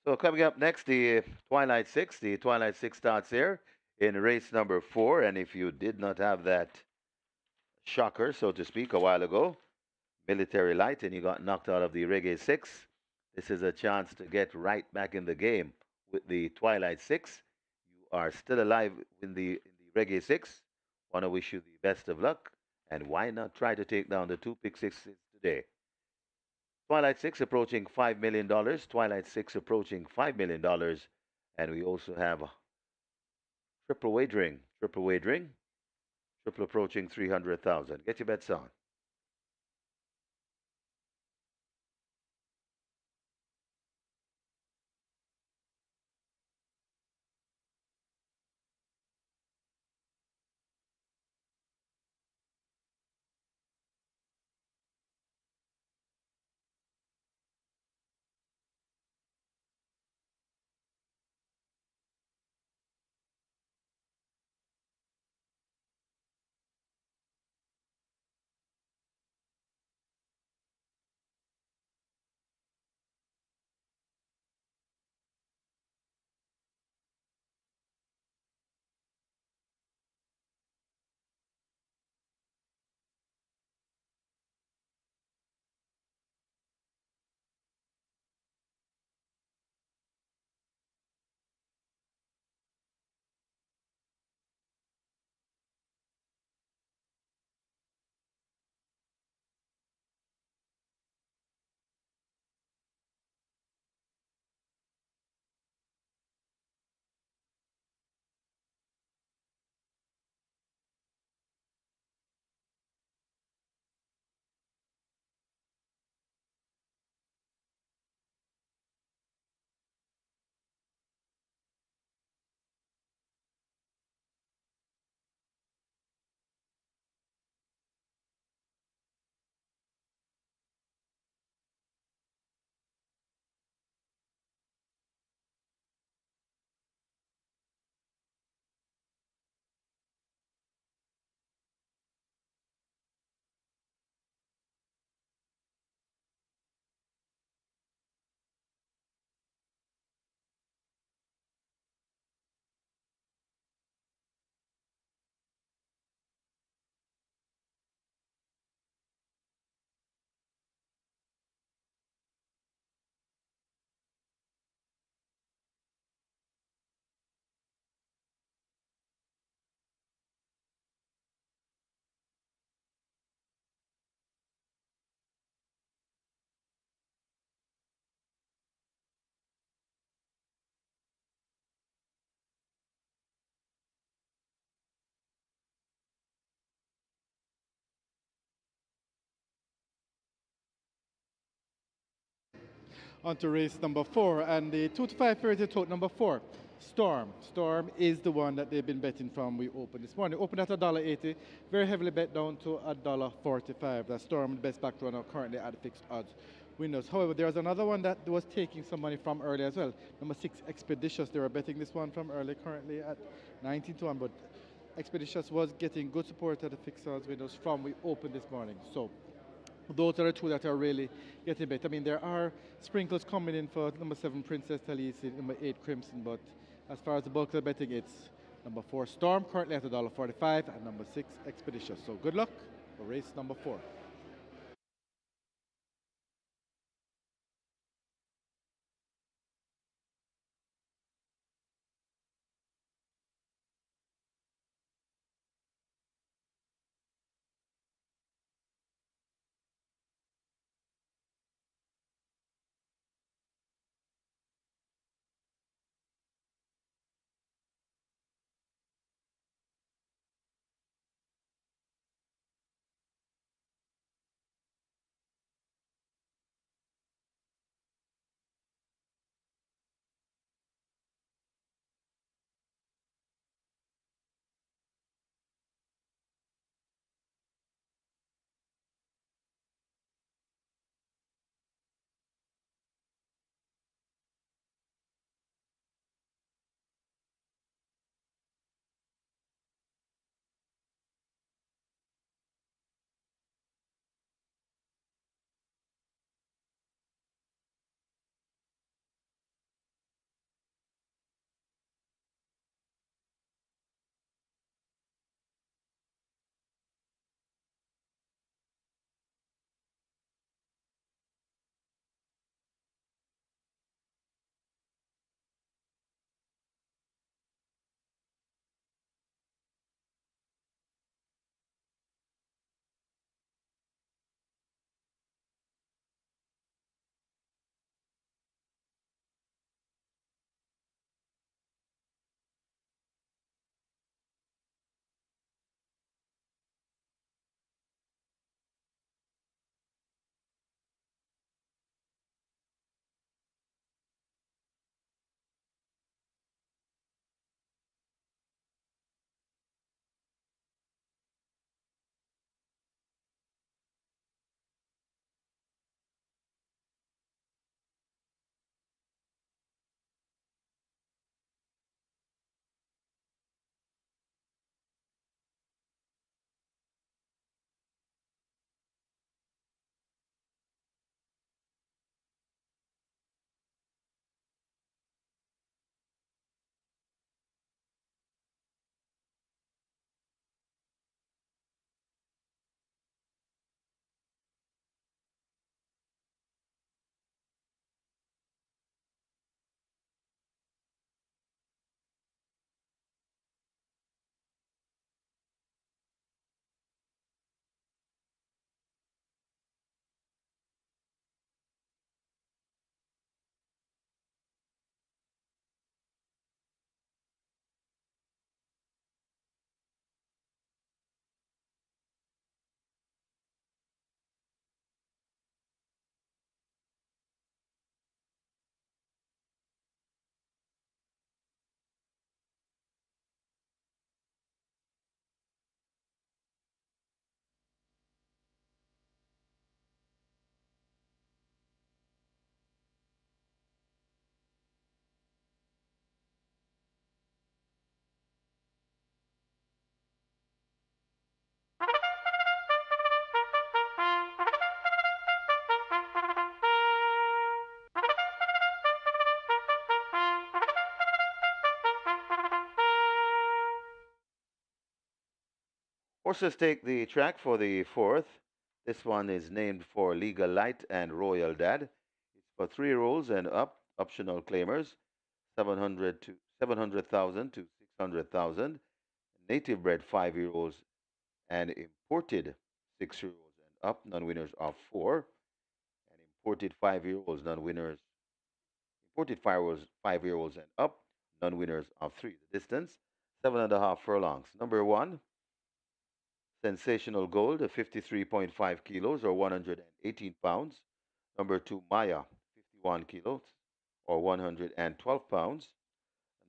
So coming up next, the Twilight Six. The Twilight Six starts here in race number 4. And if you did not have that shocker, so to speak, a while ago, military light, and you got knocked out of the Reggae Six, this is a chance to get right back in the game with the Twilight Six. You are still alive in the Reggae Six. Want to wish you the best of luck, and why not try to take down the two pick sixes today? Twilight Six approaching $5 million. Twilight Six approaching $5 million, and we also have triple wagering, triple approaching 300,000. Get your bets on. onto race number 4. And the 2 to 5 favorite tote number 4, Storm. Storm is the one that they've been betting from we opened this morning. Opened at $1.80, very heavily bet down to $1.45. That Storm, the best back runner currently at the fixed odds windows. However, there's another one that was taking some money from early as well. Number 6, Expeditious. They were betting this one from early, currently at 19 to 1, but Expeditious was getting good support at the fixed odds windows from we opened this morning. So those are the two that are really getting bet. I mean, there are sprinkles coming in for number 7, Princess Talisi, number 8, Crimson, but as far as the bulk of the betting, it's number 4, Storm, currently at $1.45, and number 6, Expeditious. So good luck for race number 4. Horses take the track for the fourth. This one is named for Legal Light and Royal Dad. It's for 3-year-olds and up, optional claimers, 700,000 to 600,000. Native bred 5-year-olds and imported 6-year-olds and up, non-winners of 4, and imported 5-year-olds, non-winners, imported 5-year-olds and up, non-winners of 3. The distance, 7.5 furlongs. Number 1, Sensational Gold, 53.5 kilos or 118 pounds. Number 2, Maya, 51 kilos or 112 pounds.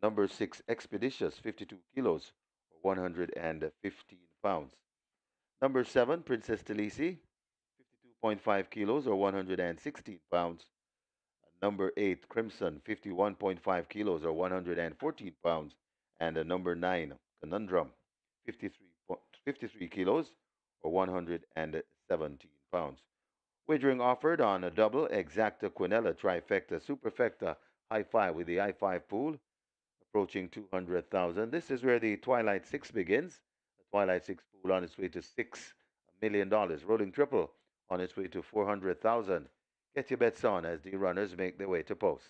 Number 6, Expeditious, 52 kilos or 115 pounds. Number 7, Princess Talisi, 52.5 kilos or 116 pounds. Number 8, Crimson, 51.5 kilos or 114 pounds. And number 9, Conundrum, 53 kilos or 117 pounds. Wagering offered on a double exacta quinella trifecta superfecta high five with the high five pool approaching 200,000. This is where the Twilight 6 begins. The Twilight 6 pool on its way to $6 million. Rolling triple on its way to 400,000. Get your bets on as the runners make their way to post.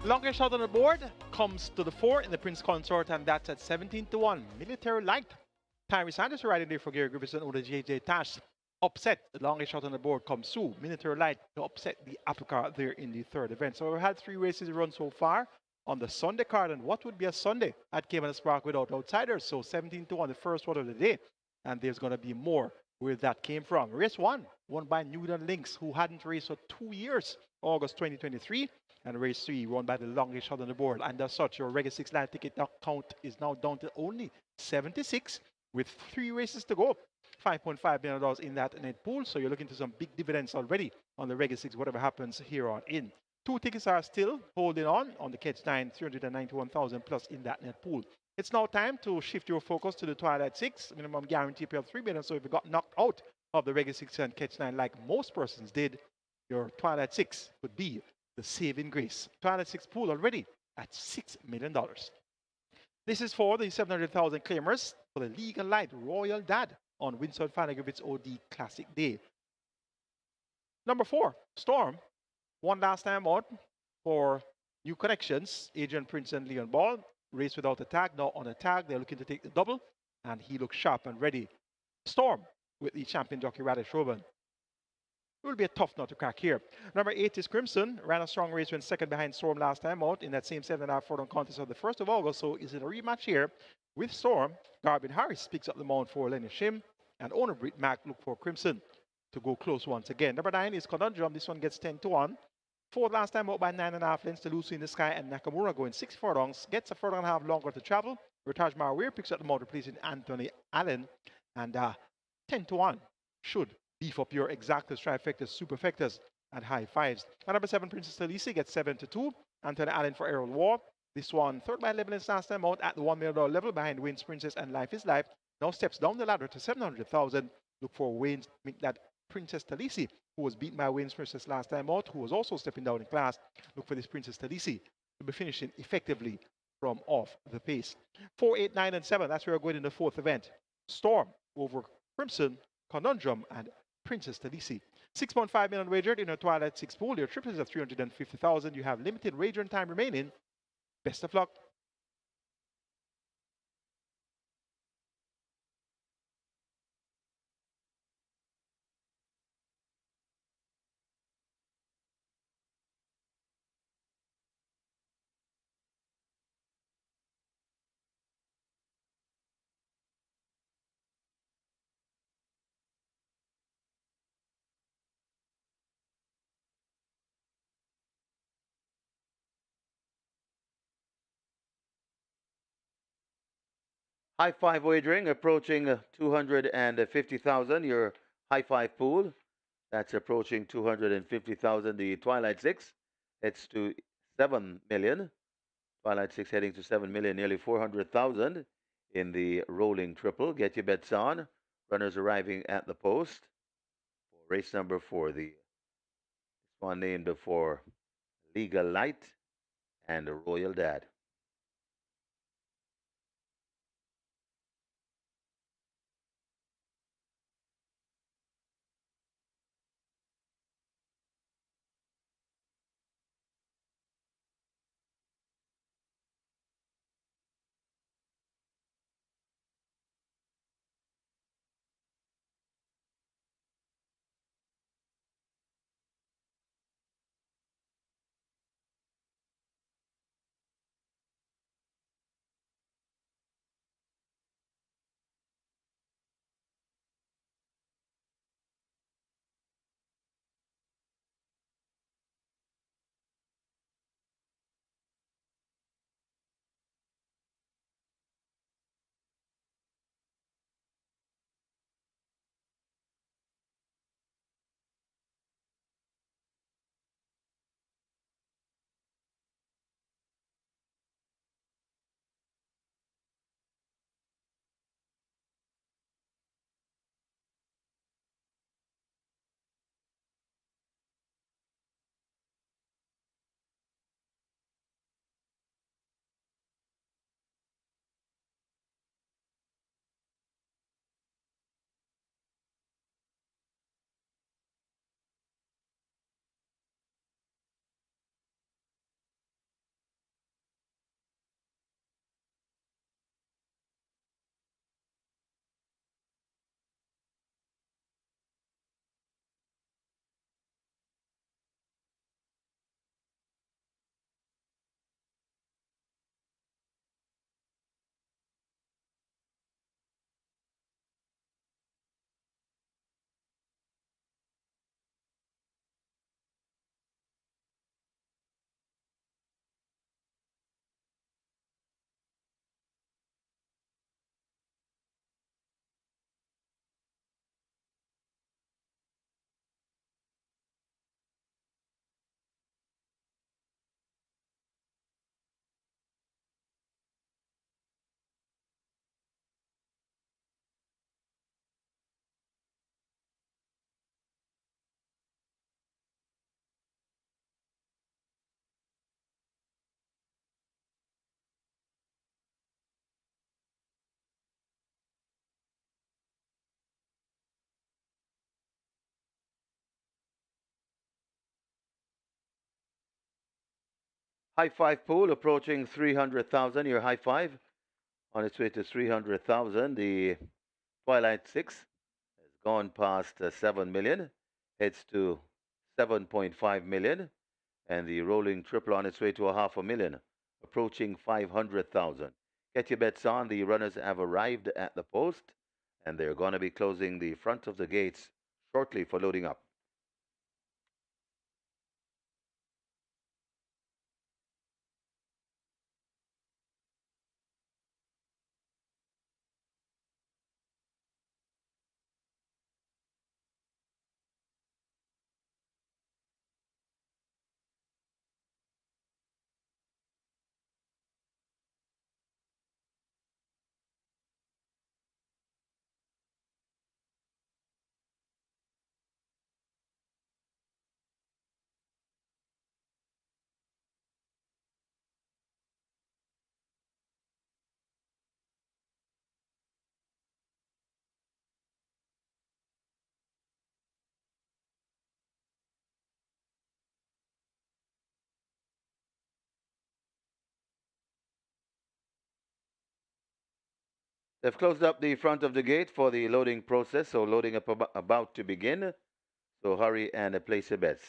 Longest shot on the board comes to the 4 in the Prince Consort, and that's at 17-1. Military Light. Tyree Sanders riding there for Gary Griffiths and Oda JJ Tash. Upset. The longest shot on the board comes to Military Light to upset the apple cart there in the third event. So we've had 3 races run so far on the Sunday card. And what would be a Sunday at Caymanas Park without outsiders? So 17-1, the first one of the day. And there's going to be more where that came from. Race 1, won by Newton Lynx, who hadn't raced for 2 years, August 2023. And race 3, won by the longest shot on the board. And as such, your regular 6 line ticket count is now down to only 76 with 3 races to go. $5.5 million in that net pool. So you're looking to some big dividends already on the regular 6, whatever happens here on in. 2 tickets are still holding on the Catch 9, 391,000 plus in that net pool. It's now time to shift your focus to the Twilight 6. Minimum guarantee payout $3 million. So if you got knocked out of the regular 6 and Catch 9 like most persons did, your Twilight 6 could be the saving grace. Twilight 6 pool already at $6 million. This is for the 700,000 claimers for the Legal Light Royal Dad on WINSTON FANNA GRIFFITHS OD Classic Day. Number 4, Storm. One last time out for new connections. Adrian Prince and Leon Ball. Race without a tag. Now on a tag. They're looking to take the double. And he looks sharp and ready. Storm with the champion jockey Radish Robin. It will be a tough nut to crack here. Number 8 is Crimson. Ran a strong race, went second behind Storm last time out in that same 7.5 furlong contest of the 1st of August. So is it a rematch here with Storm? Garvin Harris picks up the mount for Lenny Shim. And owner Britt Mack look for Crimson to go close once again. Number 9 is Conundrum. This one gets 10-1. 4th last time out by 9.5 lengths to Lucy in the Sky, and Nakamura going 6 furlongs. Gets a furlong and a half longer to travel. Ritaj Marweer picks up the mount, replacing Anthony Allen. And 10-1 should beef up your exactas, trifectas, superfectas, and high fives. And number 7, Princess Talisi gets 7-2. Anthony Allen for Errol War. This one, 3rd by 11 last time out at the $1 million level behind Wayne's Princess and Life is Life. Now steps down the ladder to 700,000. Look for Wayne's, make that Princess Talisi, who was beaten by Wayne's Princess last time out, who was also stepping down in class. Look for this Princess Talisi to be finishing effectively from off the pace. 4, 8, 9, and 7. That's where we're going in the 4th event. Storm over Crimson, Conundrum, and Princess Talisi. 6.5 million wagered in a Twilight 6 pool. Your triples are 350,000. You have limited wagering time remaining. Best of luck. High five wagering approaching 250,000. Your high five pool, that's approaching 250,000. The Twilight 6 heads to 7 million. Twilight 6 heading to 7 million, nearly 400,000 in the rolling triple. Get your bets on. Runners arriving at the post for race number 4. This one named for Legal Light and Royal Dad. High five pool approaching 300,000. Your high five on its way to 300,000. The Twilight 6 has gone past 7 million, heads to 7.5 million, and the rolling triple on its way to a half a million, approaching 500,000. Get your bets on. The runners have arrived at the post, and they're going to be closing the front of the gates shortly for loading up. They've closed up the front of the gate for the loading process, so loading up about to begin. So hurry and place your bets.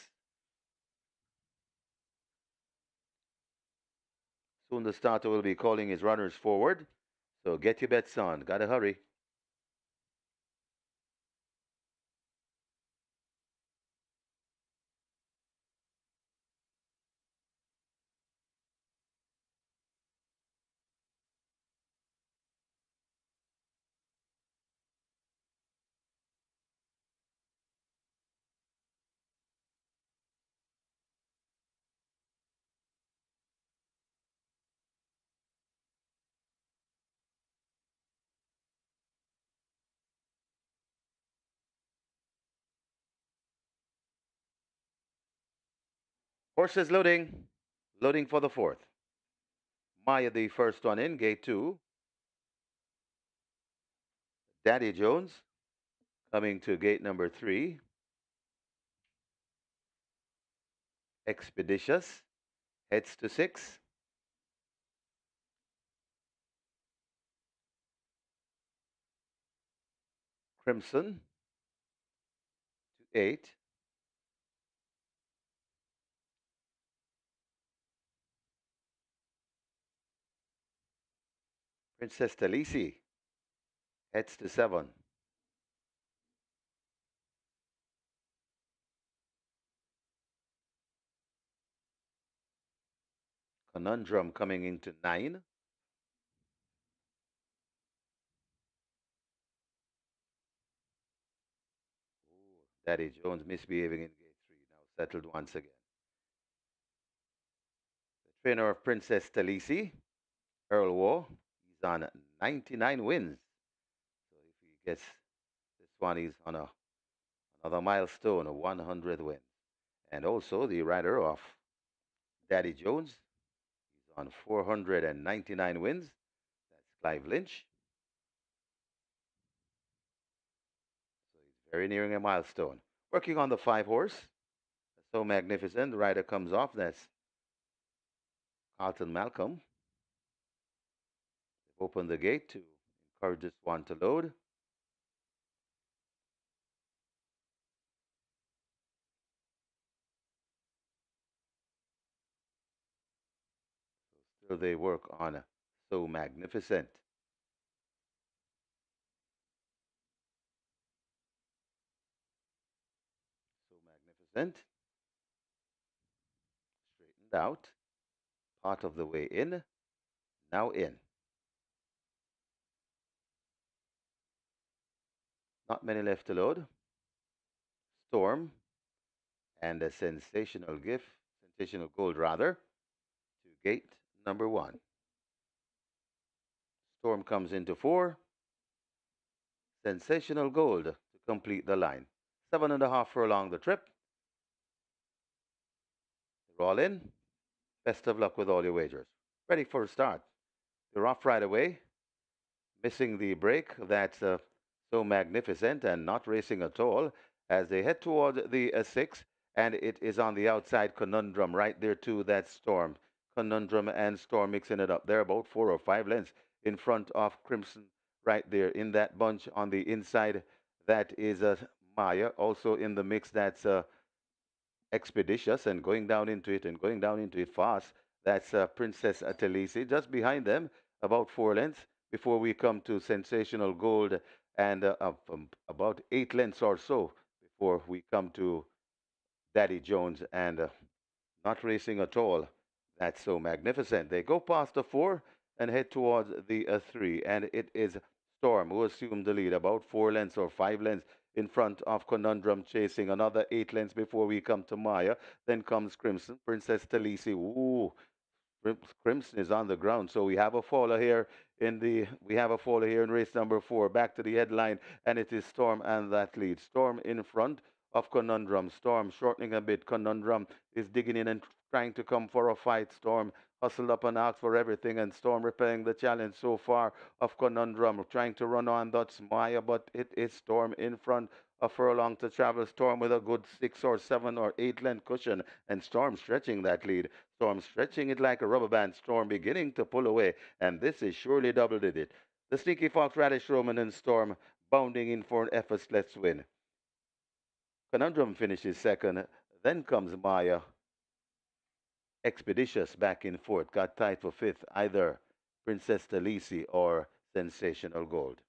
Soon the starter will be calling his runners forward, so get your bets on. Gotta hurry. Horses loading. Loading for the fourth. Maya, the first one in, gate 2. Daddy Jones coming to gate number 3. Expeditious heads to 6. Crimson to 8. Princess Talisi heads to 7. Conundrum coming into 9. Daddy Jones misbehaving in gate 3. Now settled once again. The trainer of Princess Talisi, Earl War, he's on 99 wins. So if he gets this one, he's on another milestone, a 100th win. And also the rider of Daddy Jones, he's on 499 wins. That's Clive Lynch. So he's very nearing a milestone. Working on the 5 horse. So magnificent. The rider comes off. That's Carlton Malcolm. They've opened the gate to encourage this one to load. So still they work on So Magnificent. So Magnificent. Straightened out. Part of the way in. Now in. Not many left to load. Storm and a sensational gift, sensational gold rather, to gate number 1. Storm comes into 4. Sensational gold to complete the line. 7.5 furlong the trip. They're all in. Best of luck with all your wagers. Ready for a start. They're off right away. Missing the break. That's So Magnificent and not racing at all as they head toward the 6. And it is on the outside. Conundrum right there too. That Storm. Conundrum and Storm mixing it up. They're about 4 or 5 lengths in front of Crimson right there in that bunch on the inside. That is Maya. Also in the mix, that's Expeditious and going down into it and going down into it fast. That's Princess Talisi. Just behind them, about 4 lengths before we come to Sensational Gold, and about 8 lengths or so before we come to Daddy Jones and not racing at all. That's so magnificent. They go past the 4 and head towards the 3, and it is Storm who assumed the lead, about 4 lengths or 5 lengths in front of Conundrum, chasing another 8 lengths before we come to Maya. Then comes Crimson, Princess Talisi. Ooh, Crimson is on the ground, so we have a faller here in race number 4. Back to the headline, and it is Storm and that lead. Storm in front of Conundrum. Storm shortening a bit. Conundrum is digging in and trying to come for a fight. Storm hustled up and asked for everything, and Storm repelling the challenge so far of Conundrum, trying to run on. That's Maya, but it is Storm in front. A furlong to travel. Storm with a good 6 or 7 or 8 length cushion, and Storm stretching that lead. Storm stretching it like a rubber band. Storm beginning to pull away, and this is surely double digit. The Sneaky Fox, Radish Roman, and Storm bounding in for an effortless win. Conundrum finishes second. Then comes Maya. Expeditious back in fourth. Got tied for fifth. Either Princess Talisi or Sensational Gold.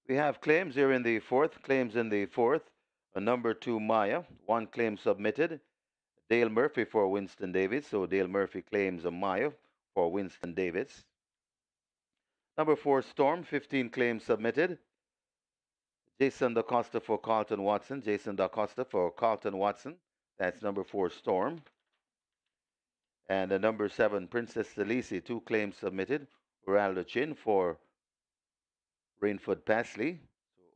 We have claims here in the fourth. Claims in the fourth. A number 2 Maya. One claim submitted. Dale Murphy for Winston Davis. So Dale Murphy claims a Maya for Winston Davis. Number 4 Storm. 15 claims submitted. Jason DaCosta for Carlton Watson. Jason DaCosta for Carlton Watson. That's number 4 Storm. And number 7 Princess Talisi. 2 claims submitted. Oraldo Chin for Rainford Pasley.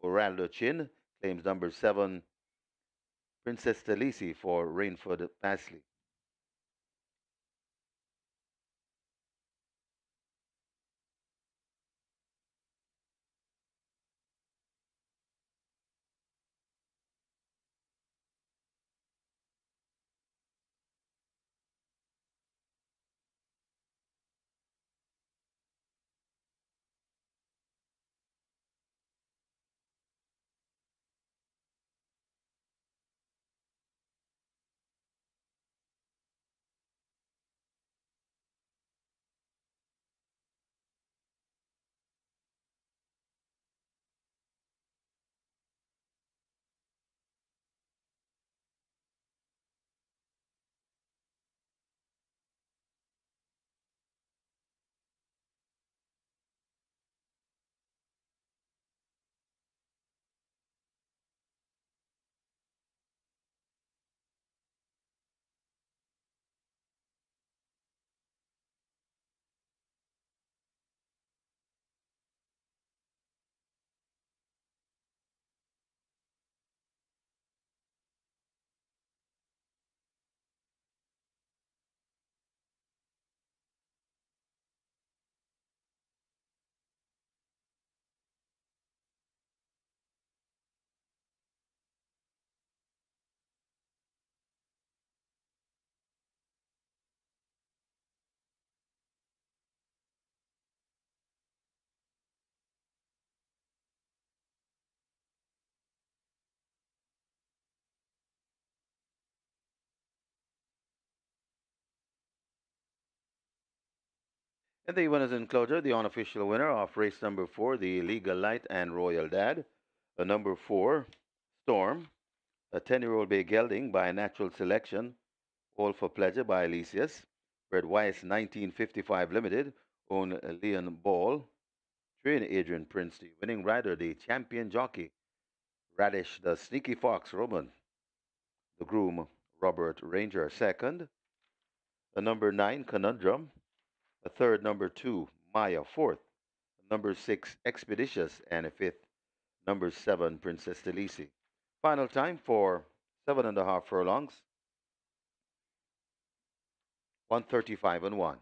So Oraldo Chin claims number 7 Princess Talisi for Rainford Pasley. In the winners enclosure, the unofficial winner of race number 4, the Legal Light and Royal Dad. Number 4, Storm. A 10-year-old bay gelding by natural selection. All for Pleasure by Elysius. Bred Weiss 1955 Limited. Own Leon Ball. Train Adrian Prince, the winning rider, the champion jockey. Radish, the Sneaky Fox Roman. The groom, Robert Ranger, second. The number 9, Conundrum. The third, number 2, Maya, fourth. Number 6, Expeditious, and a fifth, number 7, Princess Delisi. Final time for 7.5 furlongs, 135 and 1.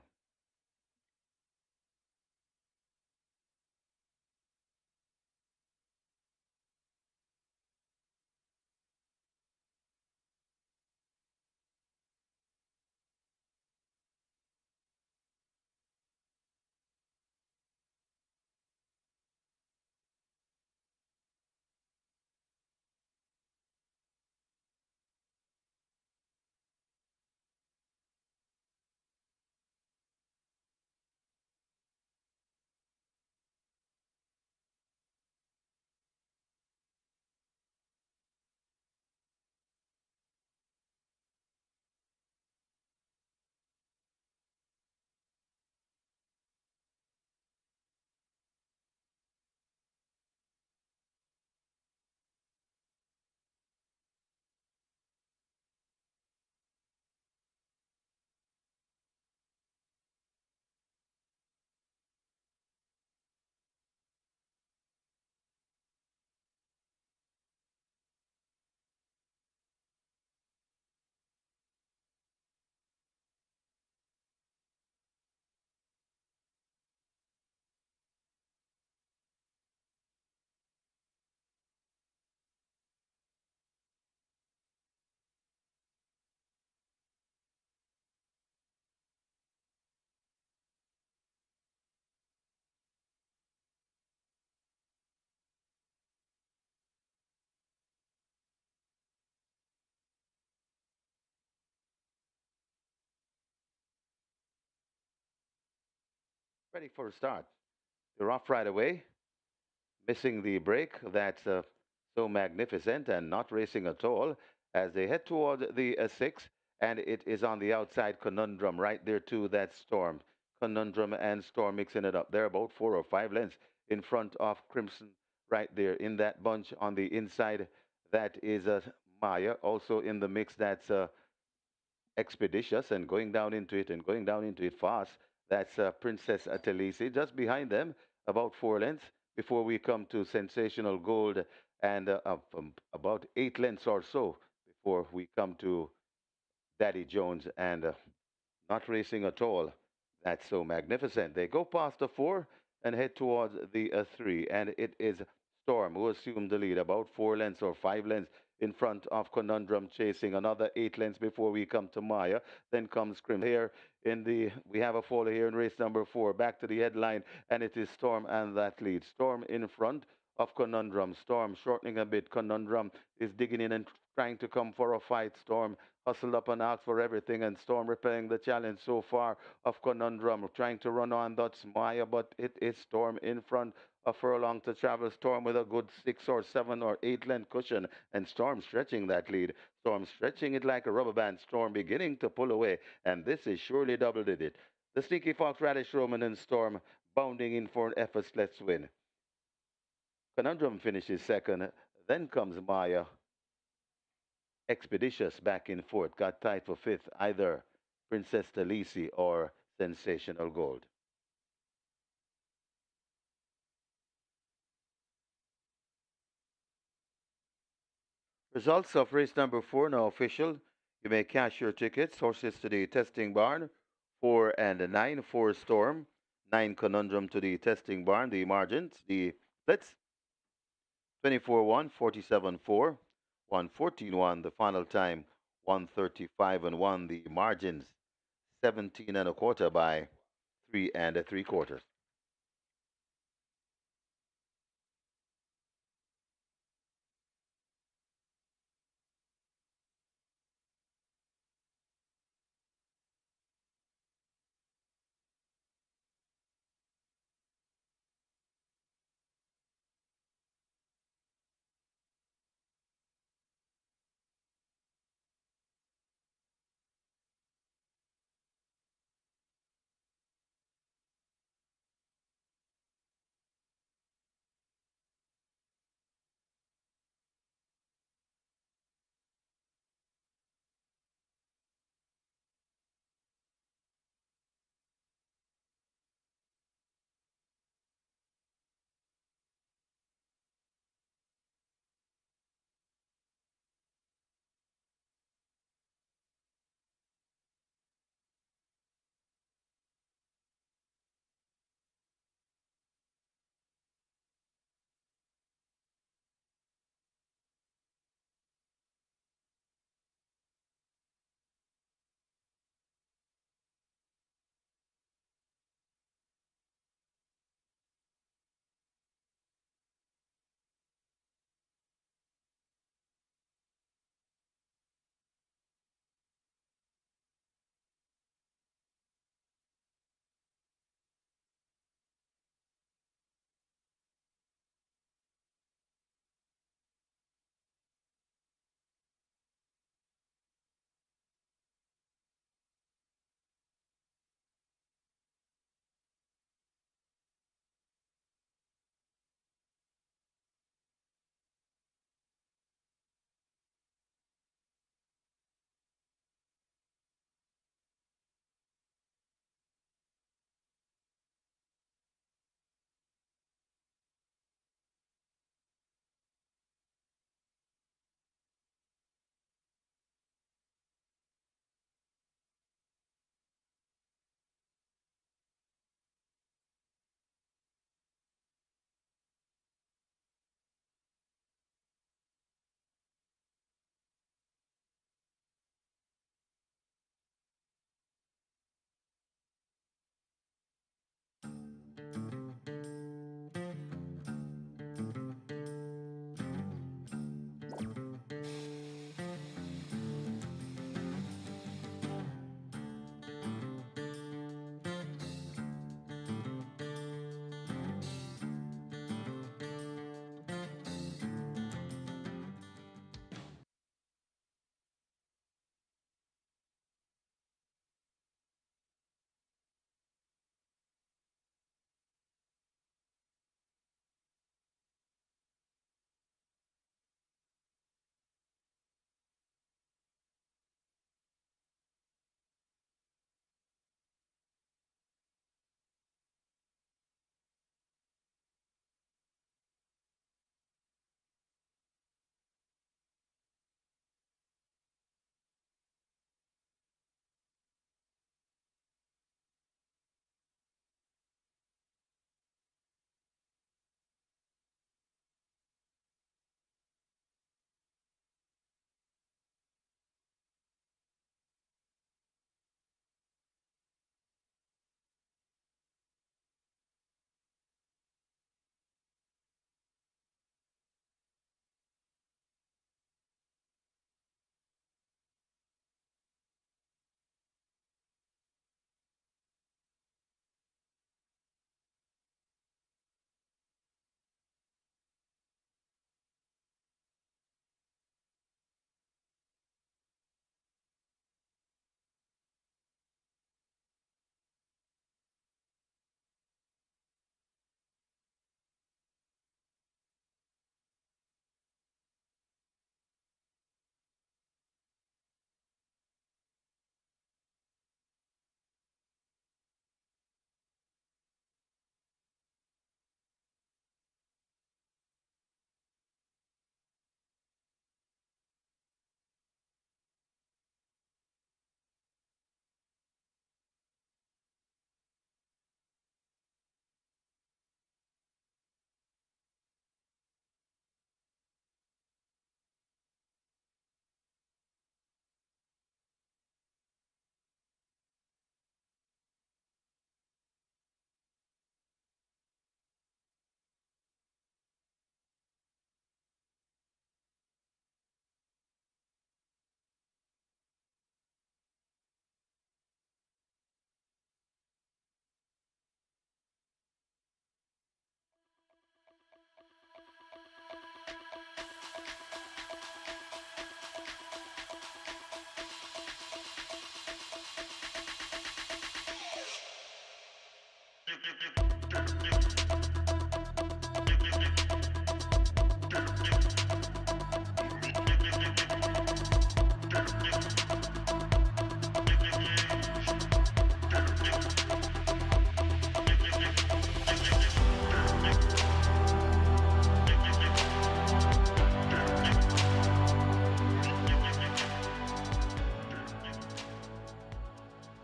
Ready for a start. They're off right away, missing the break. That's so magnificent and not racing at all as they head toward the 6. And it is on the outside, Conundrum right there too. That's Storm. Conundrum and Storm mixing it up. They're about 4 or 5 lengths in front of Crimson right there in that bunch on the inside. That is Maya. Also in the mix, that's Expeditious and going down into it and going down into it fast. That's Princess Talisi. Just behind them, about 4 lengths before we come to Sensational Gold, and about 8 lengths or so before we come to Daddy Jones and not racing at all. That's so magnificent. They go past the 4 and head towards the 3, and it is Storm who assumed the lead, about 4 lengths or 5 lengths in front of Conundrum, chasing another 8 lengths before we come to Maya. Then comes Crim here in the. We have a follow here in race number 4. Back to the headline, and it is Storm and that lead. Storm in front of Conundrum. Storm shortening a bit. Conundrum is digging in and trying to come for a fight. Storm hustled up and asked for everything, and Storm repelling the challenge so far of Conundrum, trying to run on that's Maya, but it is Storm in front. A furlong to travel. Storm with a good 6 or 7 or 8 length cushion, and Storm stretching that lead. Storm stretching it like a rubber band. Storm beginning to pull away, and this is surely double digit. The Sneaky Fox, Radish Roman, and Storm bounding in for an effortless win. Conundrum finishes second. Then comes Maya. Expeditious back in fourth. Got tied for fifth. Either Princess Talisi or Sensational Gold. Results of race number 4 now official. You may cash your tickets. Horses to the testing barn. 4 and 9. 4 Storm. 9 Conundrum to the testing barn. The margins. The splits. 24-1, 47-4, 114-1. The final time. 135 and 1. The margins. 17 and a quarter by 3 and 3/4.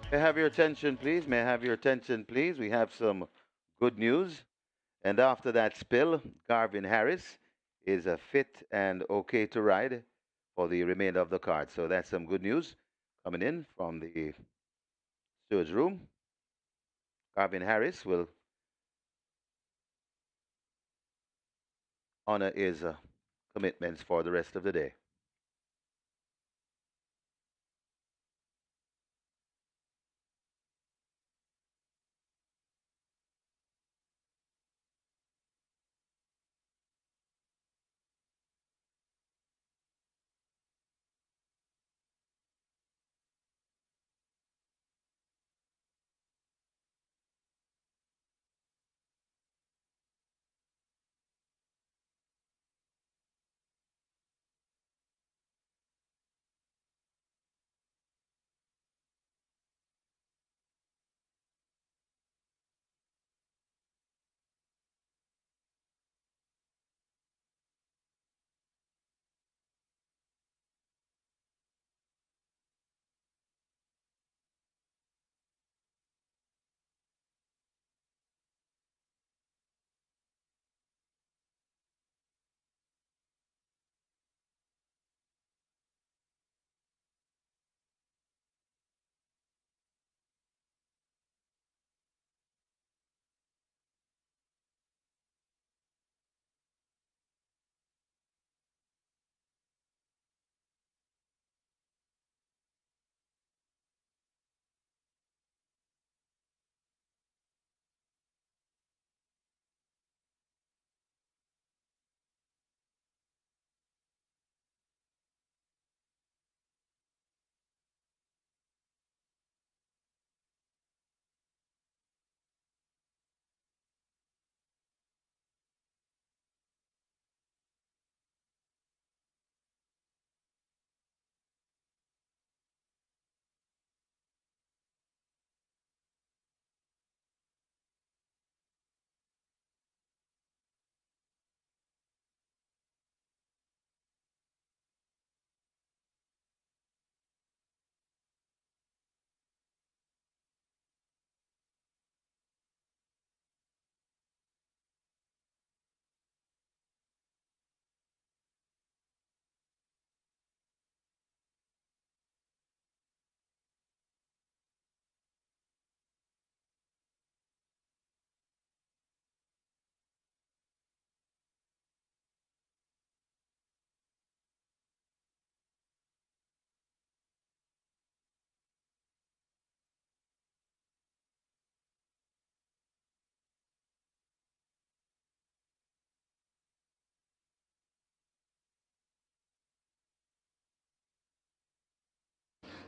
May I have your attention, please? May I have your attention, please? We have some good news. And after that spill, Garvin Harris is fit and okay to ride for the remainder of the card. So that's some good news coming in from the steward's room. Garvin Harris will honor his commitments for the rest of the day.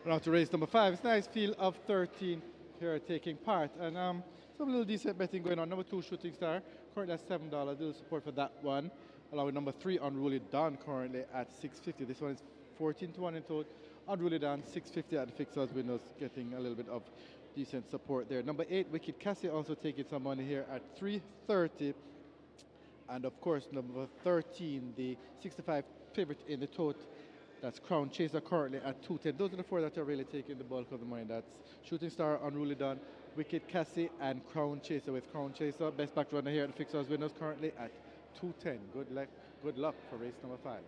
We're on to race number 5. It's a nice field of 13 here taking part. And some little decent betting going on. Number 2, Shooting Star, currently at $7. Little support for that one. Along with number 3, Unruly Dawn, currently at $6.50. This one is 14 to 1 in total. Unruly Dawn, $6.50 at the fixers windows, getting a little bit of decent support there. Number 8, Wicked Cassie, also taking some money here at $3.30. And of course, number 13, the 65 favorite in the tote. That's Crown Chaser, currently at 210. Those are the 4 that are really taking the bulk of the money. That's Shooting Star, Unruly Dawn, Wicked Cassie, and Crown Chaser. With Crown Chaser, best back runner here at the fixers winners, currently at 210. Good luck for race number 5.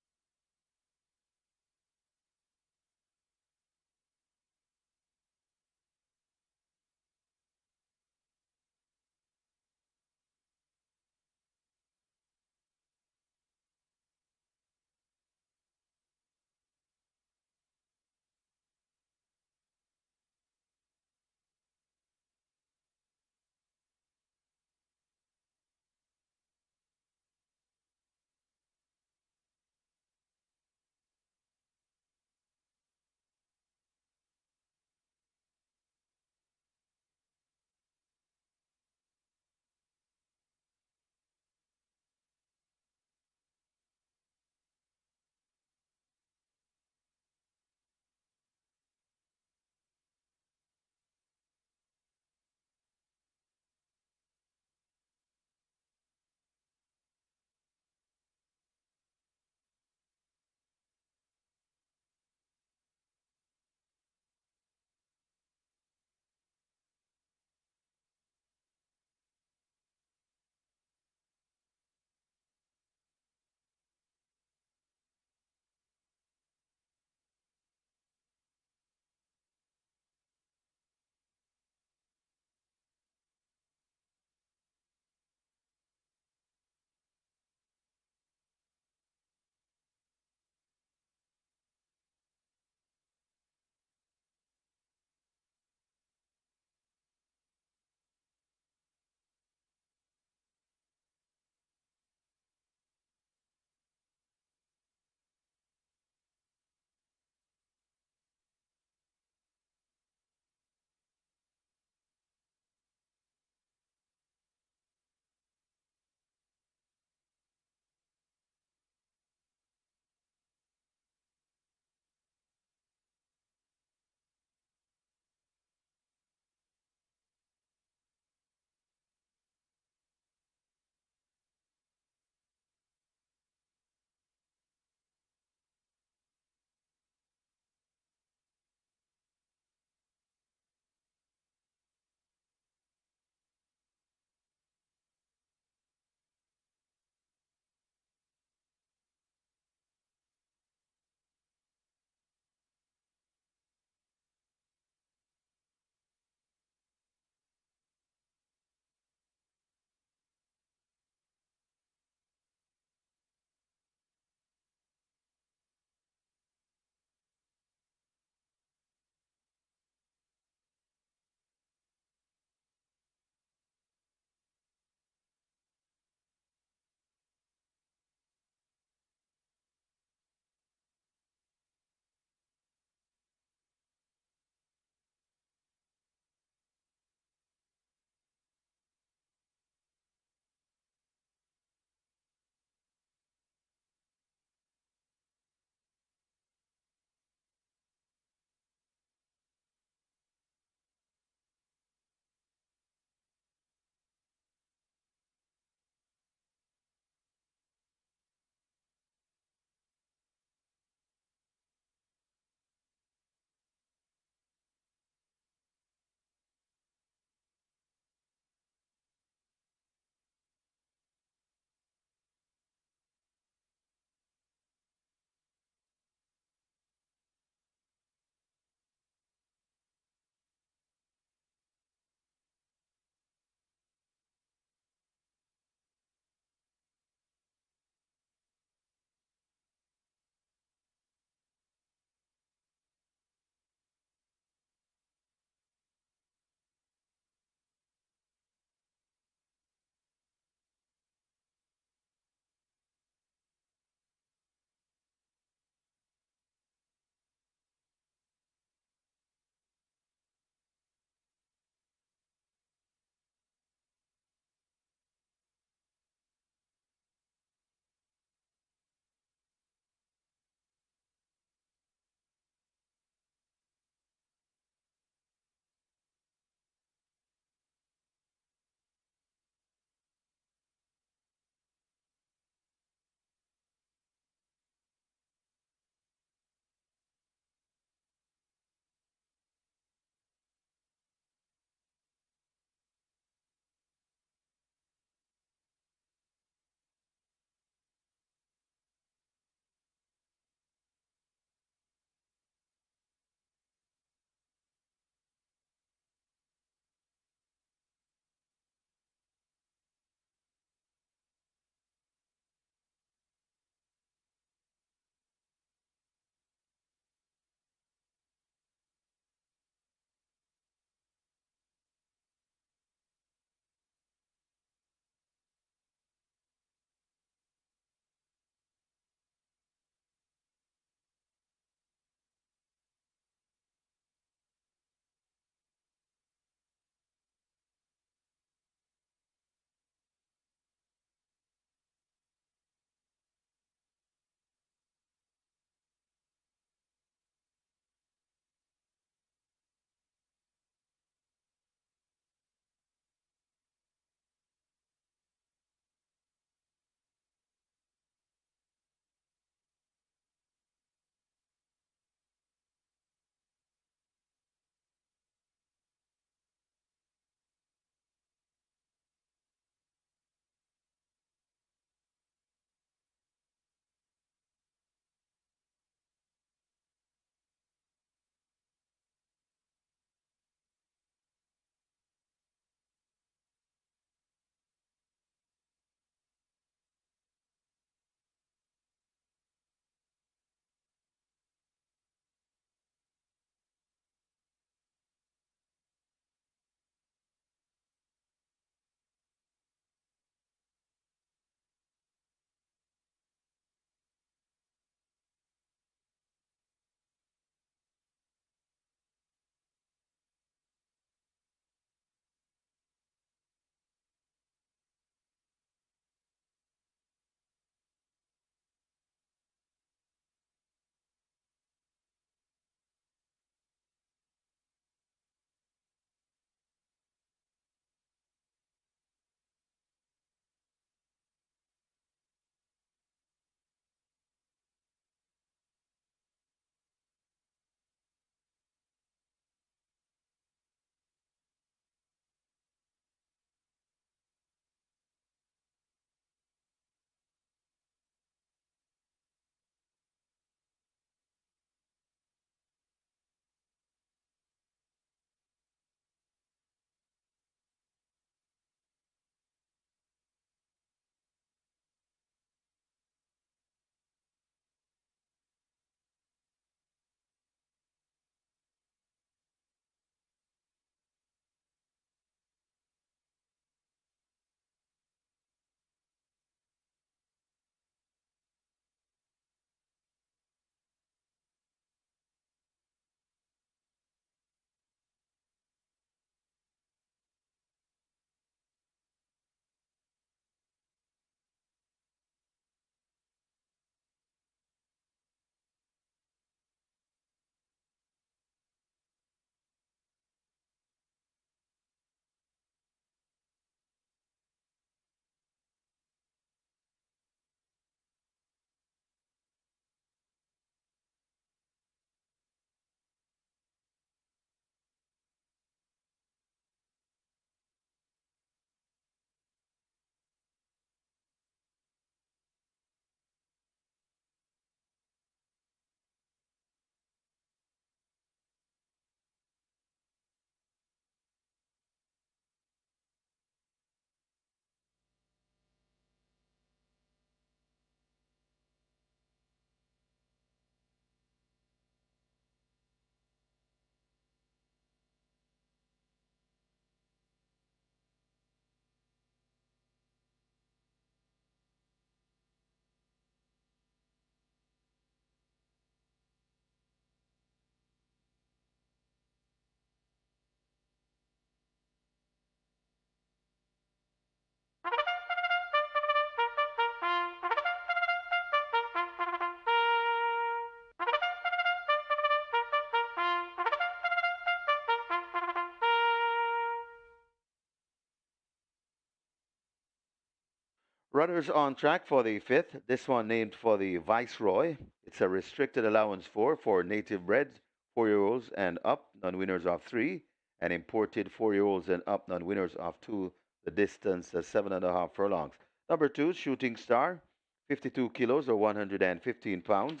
runners on track for the fifth. This one named for the Viceroy. It's a restricted allowance for native breds, 4-year-olds and up, non-winners of 3, and imported 4-year-olds and up, non-winners of 2. The distance 7.5 furlongs. Number 2, Shooting Star, 52 kilos or 115 pounds.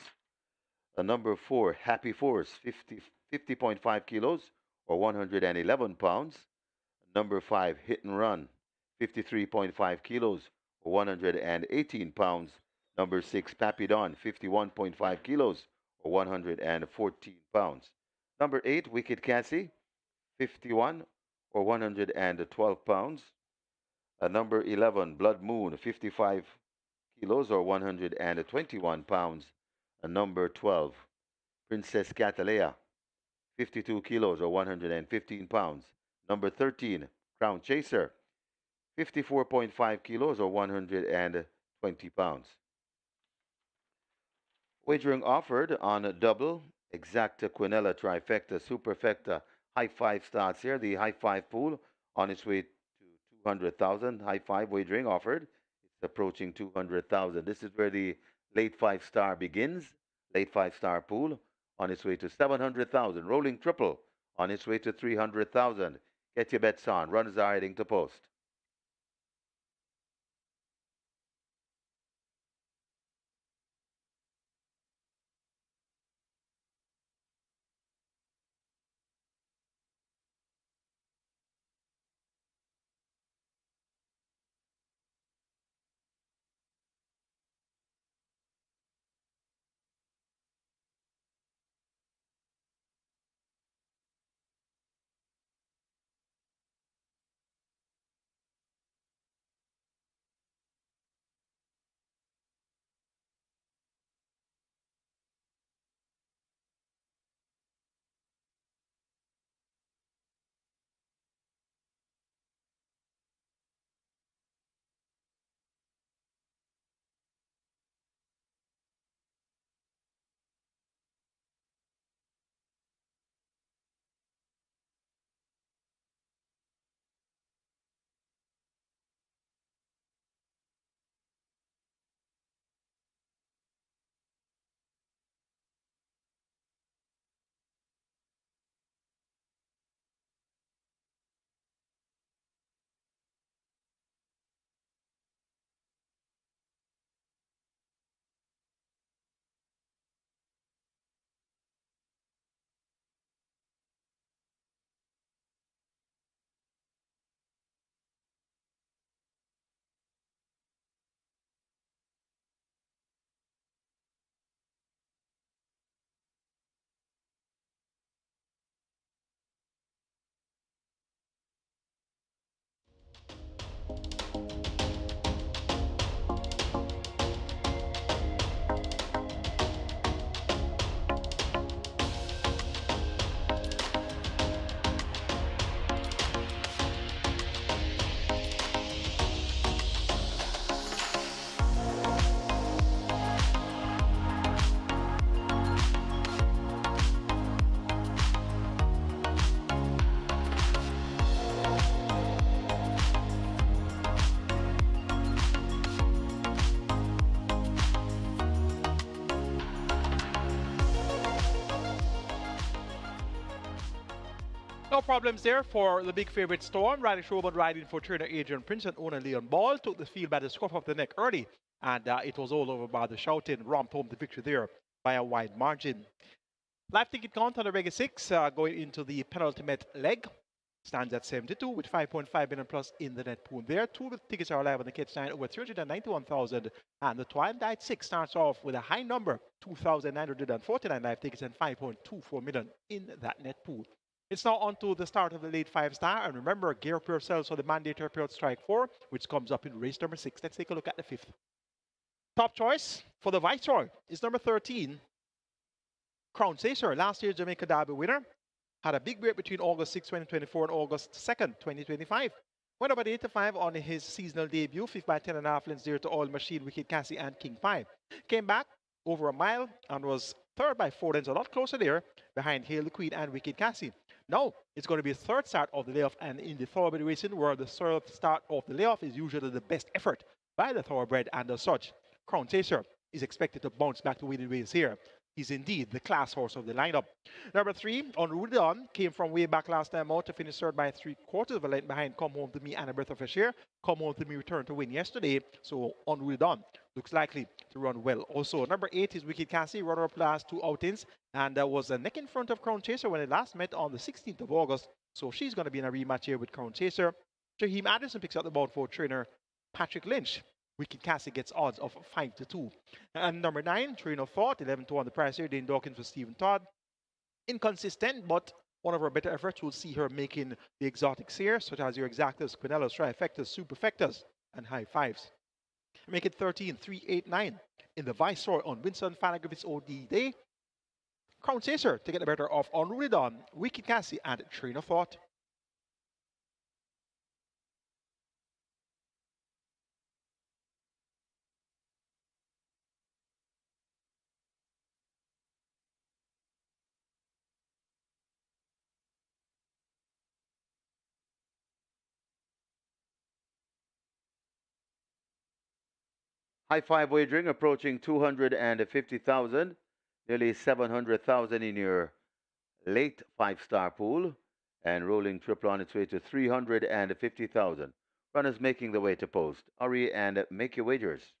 Number 4, Happy Force, 50.5 kilos or 111 pounds. Number 5, Hit and Run, 53.5 kilos or 118 pounds. Number 6, Papidon, 51.5 kilos or 114 pounds. Number 8, Wicked Cassie, 51 or 112 pounds. Number 11, Blood Moon, 55 kilos or 121 pounds. Number 12, Princess Catalea, 52 kilos or 115 pounds. Number 13, Crown Chaser, 54.5 kilos or 120 pounds. Wagering offered on a double, exacta, quinella, trifecta, superfecta, high five starts here. The high five pool on its way to 200,000. High five wagering offered. It's approaching 200,000. This is where the late 5-star begins. Late 5-star pool on its way to 700,000. Rolling triple on its way to 300,000. Get your bets on. Runners are heading to post. No problems there for the big favorite Storm. Riley Showman riding for trainer Adrian Prince and owner Leon Ball. Took the field by the scruff of the neck early. And it was all over by the shouting. Romped home the victory there by a wide margin. Live ticket count on the Reggae 6 going into the penultimate leg. Stands at 72 with 5.5 million plus in the net pool there. 2 tickets are alive on the Kids 9 over 391,000. And the Twilight 6 starts off with a high number, 2,949 live tickets and 5.24 million in that net pool. It's now on to the start of the late 5-star. And remember, gear up yourselves for the mandatory period strike 4, which comes up in race number 6. Let's take a look at the 5th. Top choice for the Viceroy is number 13, Crown Chaser. Last year's Jamaica Derby winner. Had a big break between August 6, 2024 and August 2nd, 2025. Went about 85 on his seasonal debut, 5th by 10.5 lengths there to Oil Machine, Wicked Cassie and King 5. Came back over a mile and was 3rd by 4 lengths, a lot closer there, behind Hail the Queen and Wicked Cassie. Now, it's going to be a 3rd start of the layoff, and in the thoroughbred racing, where the 3rd start of the layoff is usually the best effort. by the thoroughbred, and as such, Crown Chaser is expected to bounce back to winning ways here. He's indeed the class horse of the lineup. Number 3, Unruly Dawn, came from way back last time out to finish third by 3/4 of a length behind Come Home to Me and A Breath of Fresh Air. Come Home to Me returned to win yesterday, so Unruly Dawn looks likely to run well. Also, number 8 is Wicked Cassie, runner-up last 2 outings, and was a neck in front of Crown Chaser when they last met on the 16th of August, so she's going to be in a rematch here with Crown Chaser. Shaheem Addison picks up the bout for trainer Patrick Lynch. Wicked Cassie gets odds of 5-2. And number 9, Train of Thought, 11-2 on the price here. Dane Dawkins for Stephen Todd. Inconsistent, but one of her better efforts will see her making the exotics here, such as your Exactas, Quinellas, Trifectas, Superfectas, and High Fives. Make it 13-3-8-9 in the Viceroy on WINSTON, FANNA, GRIFFITHS OD Day. Crown Chaser to get the better of Unruly Dawn, Wicked Cassie, and Train of Thought. High five wagering approaching 250,000, nearly 700,000 in your late 5-star pool, and rolling triple on its way to 350,000. Runners making the way to post. Hurry and make your wagers.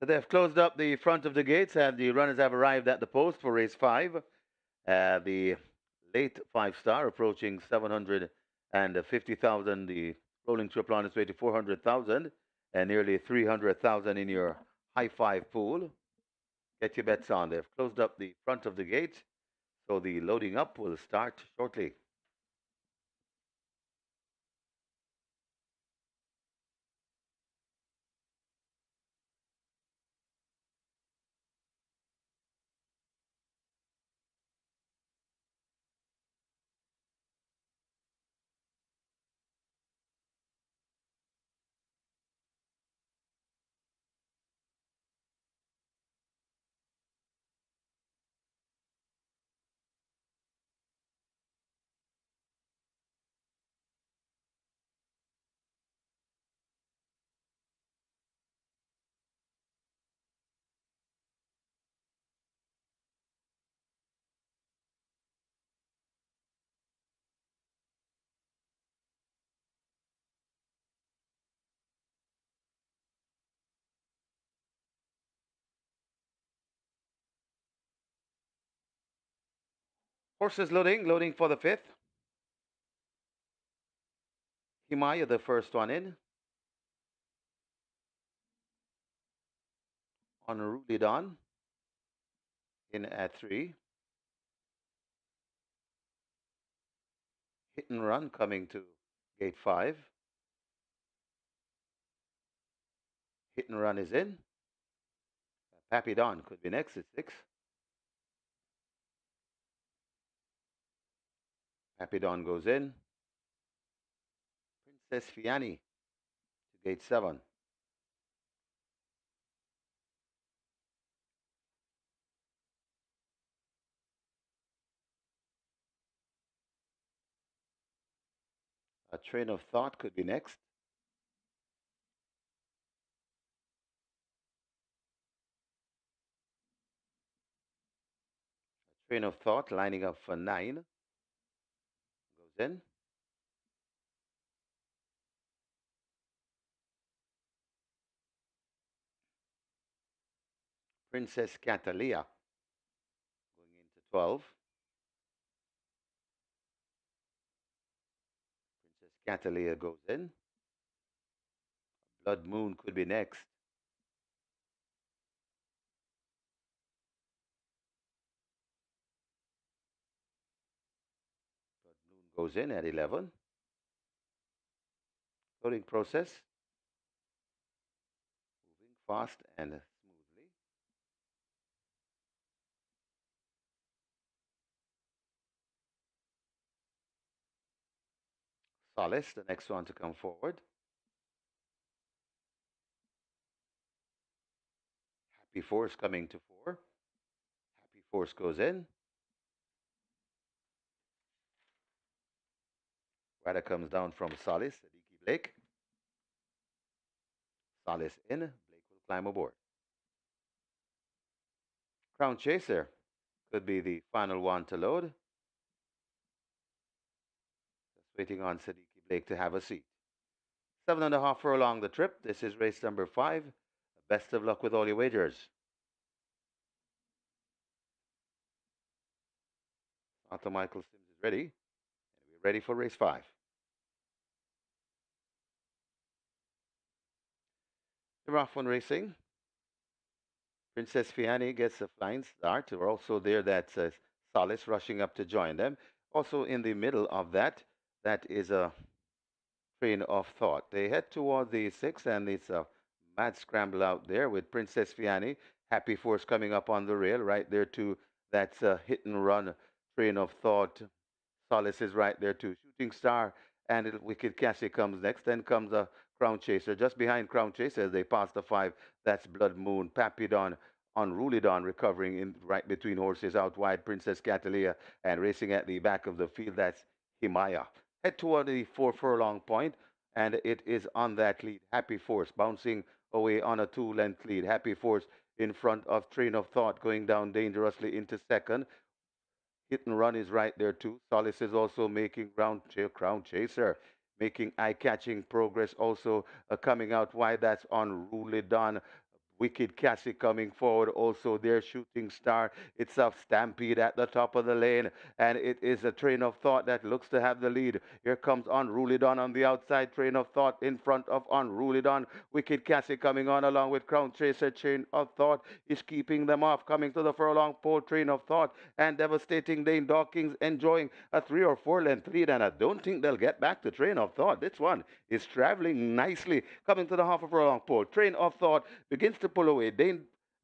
So they've closed up the front of the gates, and the runners have arrived at the post for race 5. The late 5-star approaching 750,000. The rolling triple on its way to 400,000, and nearly 300,000 in your high 5 pool. Get your bets on. They've closed up the front of the gate, So the loading up will start shortly. Horses loading, loading for the fifth. Himaya, the first one in. Unruly Dawn in at 3. Hit and Run coming to gate 5. Hit and Run is in. Pappy Dawn could be next at 6. Pappy Dawn goes in. Princess Fiani to gate 7. A Train of Thought could be next. A Train of Thought lining up for 9. Goes in. Princess Catalia going into 12. Princess Catalia goes in. Blood Moon could be next. Blood Moon goes in at 11. Loading process. Moving fast and smoothly. Solace, the next one to come forward. Happy Force coming to 4. Happy Force goes in. Rider comes down from Solace, Sadiki Blake. Solace in. Blake will climb aboard. Crown Chaser could be the final one to load. Just waiting on Sadiki Blake to have a seat. 7.5 furlong the trip. This is race number 5. Best of luck with all your wagers. Arthur Michael Sims is ready. And we're ready for race 5. The rough one racing. Princess Fiani gets a flying start. We're also there. That's Solace rushing up to join them. Also in the middle of that, that is a Train of Thought. They head toward the 6, and it's a mad scramble out there with Princess Fiani. Happy Force coming up on the rail right there too. That's a Hit and Run. Train of Thought. Solace is right there too. Shooting Star and Wicked Cassie comes next. Then comes a Crown Chaser. Just behind Crown Chaser as they pass the 5. That's Blood Moon. Pappy Dawn. Unruly Dawn recovering in right between horses out wide. Princess Catalia and racing at the back of the field. That's Himaya. Head toward the 4 furlong point, and it is on that lead. Happy Force bouncing away on a 2-length lead. Happy Force in front of Train of Thought going down dangerously into second. Hit and Run is right there too. Solace is also making Crown Chaser, making eye-catching progress. Also coming out wide. That's Unruly Dawn. Wicked Cassie coming forward. Also, their shooting star. It's a stampede at the top of the lane, and it is a train of thought that looks to have the lead. Here comes Unruly Don on the outside. Train of thought in front of Unruly Don. Wicked Cassie coming on along with Crown Chaser. Train of thought is keeping them off. Coming to the furlong pole. Train of thought and Devastating Dane Dawkins enjoying a 3 or 4 length lead, and I don't think they'll get back to Train of Thought. This one is traveling nicely. Coming to the half of furlong pole. Train of Thought begins to pull away.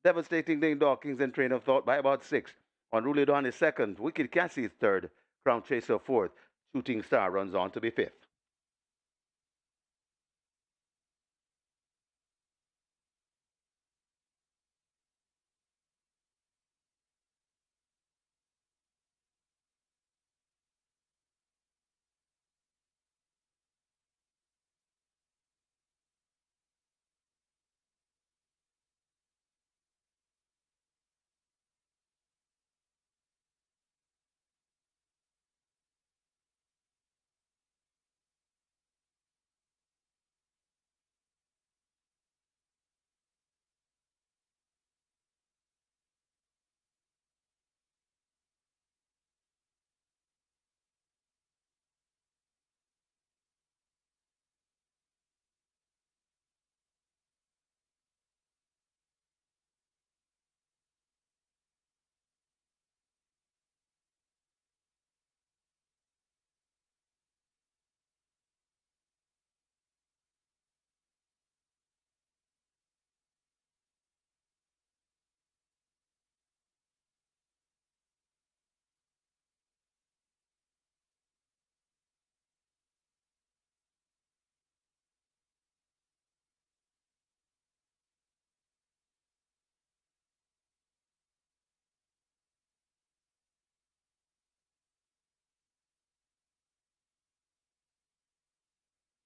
Devastating Dane Dawkins and Train of Thought by about 6. Unruly Dawn is second. Wicked Cassie is third. Crown Chaser fourth. Shooting Star runs on to be fifth.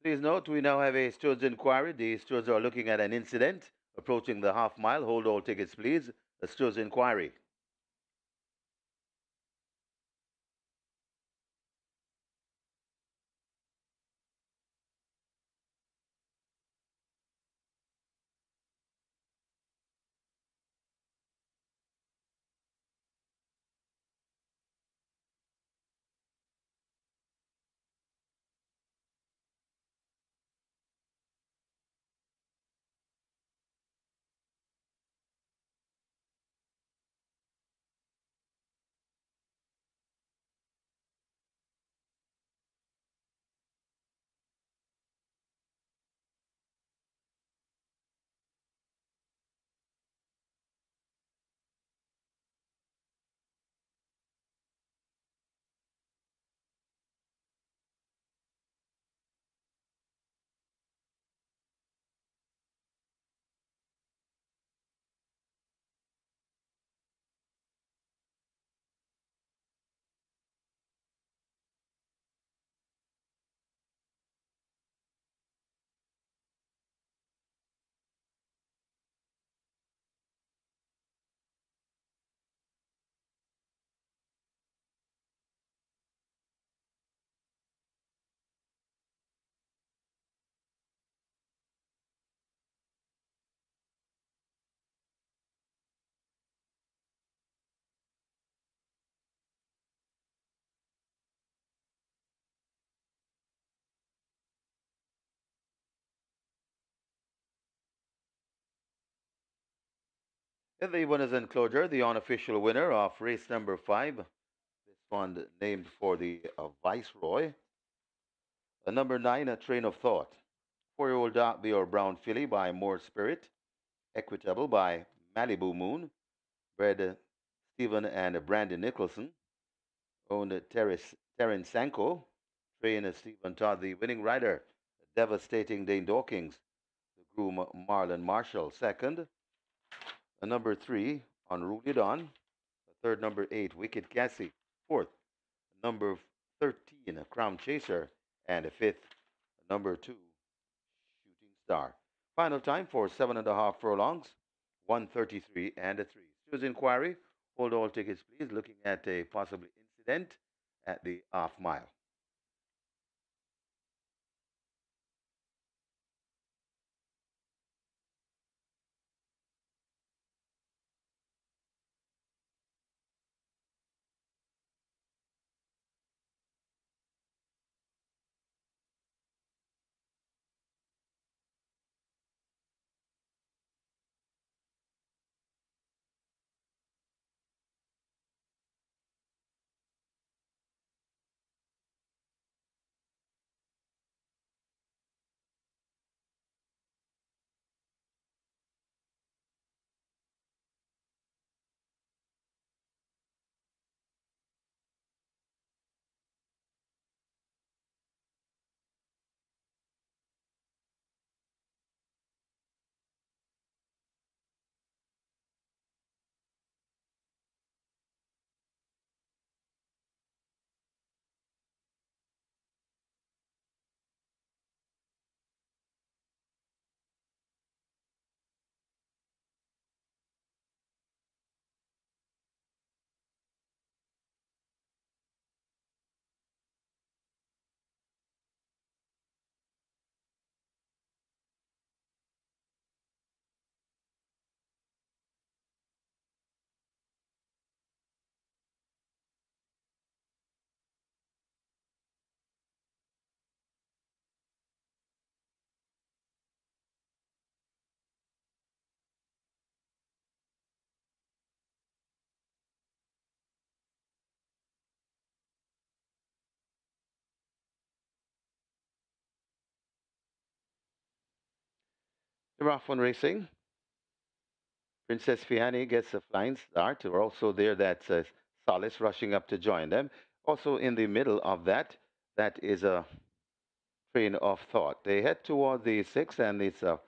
Please note, we now have a stewards inquiry. The stewards are looking at an incident approaching the half mile. Hold all tickets, please. A stewards inquiry. In the winners enclosure, the unofficial winner of race number 5, this one named for the Viceroy. Number 9, A Train of Thought. 4-year-old Darkby or Brown Filly by More Spirit. Equitable by Malibu Moon. Bred Stephen and Brandon Nicholson. Owned Terence Sanko. Trained Stephen Todd, the winning rider. Devastating Dane Dawkins. The groom Marlon Marshall. Second. Number 3, Unruly Dawn. Third, number 8, Wicked Cassie. Fourth, number 13, Crown Chaser. And fifth, number 2, Shooting Star. Final time for 7.5 furlongs, 1:33 and a 3. Stewards inquiry. Hold all tickets, please. Looking at a possible incident at the half mile. They're off on racing. Princess Fiani gets a flying start. We're also there. That's Solace rushing up to join them. Also in the middle of that, that is a train of thought. They head toward the six, and it's a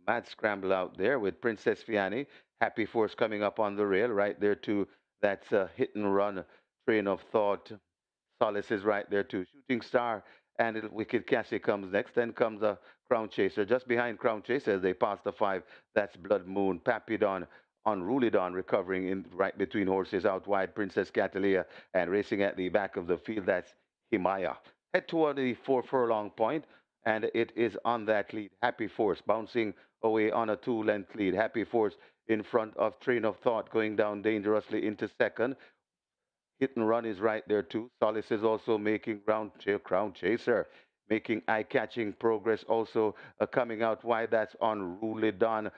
mad scramble out there with Princess Fiani. Happy Force coming up on the rail right there too. That's a hit and run train of thought. Solace is right there too. Shooting Star and Wicked Cassie comes next. Then comes a Crown Chaser. Just behind Crown Chaser as they pass the five, that's Blood Moon. Papidon, Unruly Dawn recovering in right between horses out wide. Princess Catalia and racing at the back of the field, that's Himaya. Head toward the 4 furlong point, and it is on that lead. Happy Force bouncing away on a 2 length lead. Happy Force in front of Train of Thought going down dangerously into second. Hit and Run is right there too. Solace is also making Crown Chaser, making eye-catching progress. Also coming out wide. That's Unruly Dawn.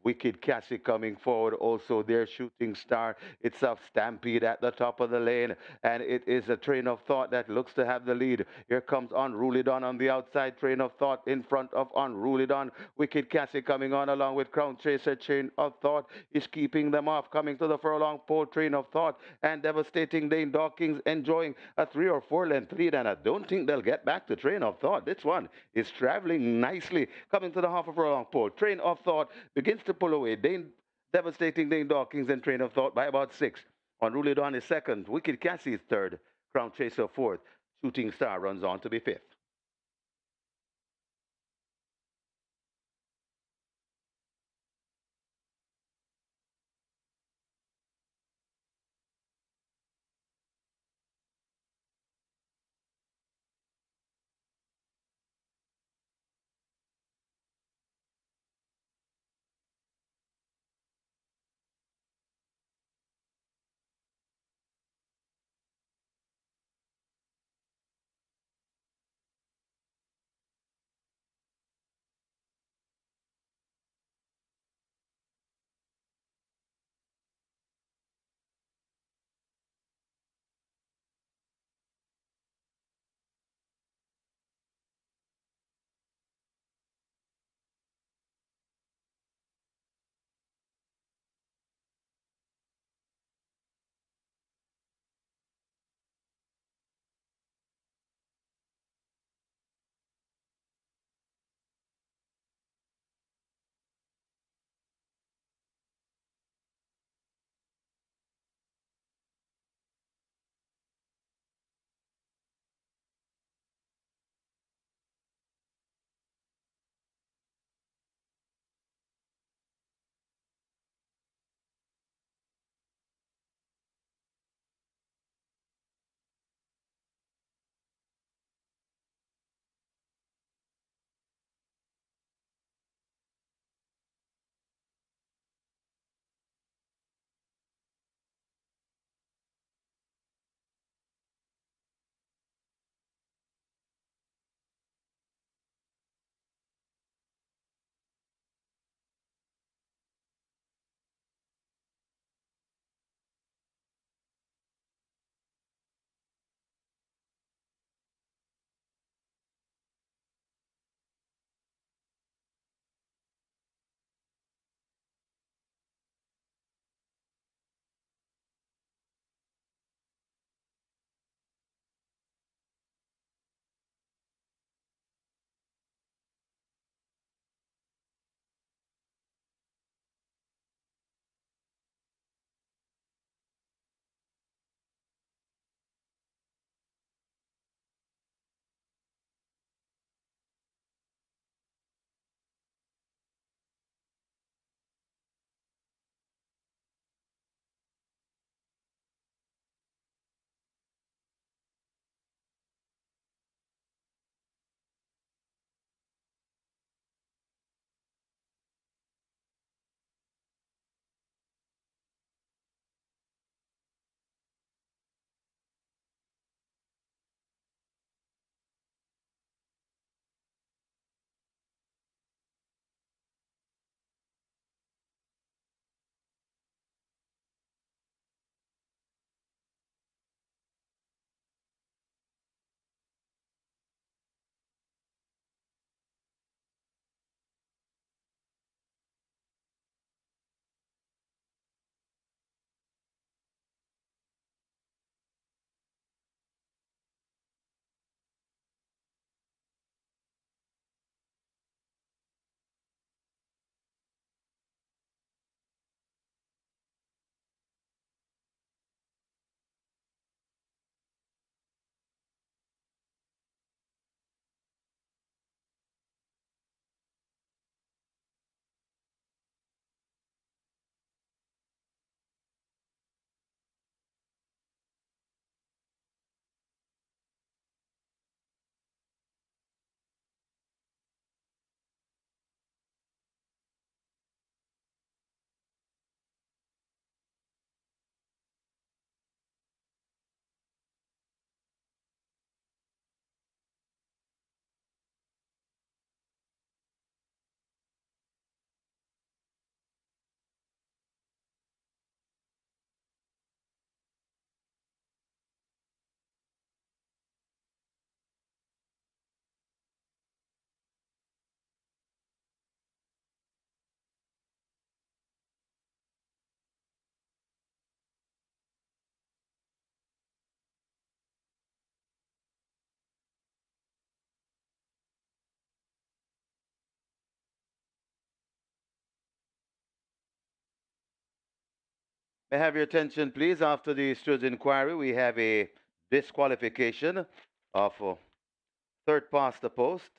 Wicked Cassie coming forward. Also their Shooting Star. It's a stampede at the top of the lane, and it is a Train of Thought that looks to have the lead. Here comes Unruly Dawn on the outside. Train of Thought in front of Unruly Dawn. Wicked Cassie coming on along with Crown Chaser. Train of Thought is keeping them off. Coming to the furlong pole. Train of Thought and Devastating Dane Dawkins enjoying a 3 or 4 length lead, and I don't think they'll get back to Train of Thought. This one is traveling nicely. Coming to the half a furlong pole. Train of Thought begins to pull away. Devastating Dane Dawkins and Train of Thought by about 6. Unruly Dawn is second. Wicked Cassie is third. Crown Chaser fourth. Shooting Star runs on to be fifth. May I have your attention, please? After the steward's inquiry, we have a disqualification of third past the post.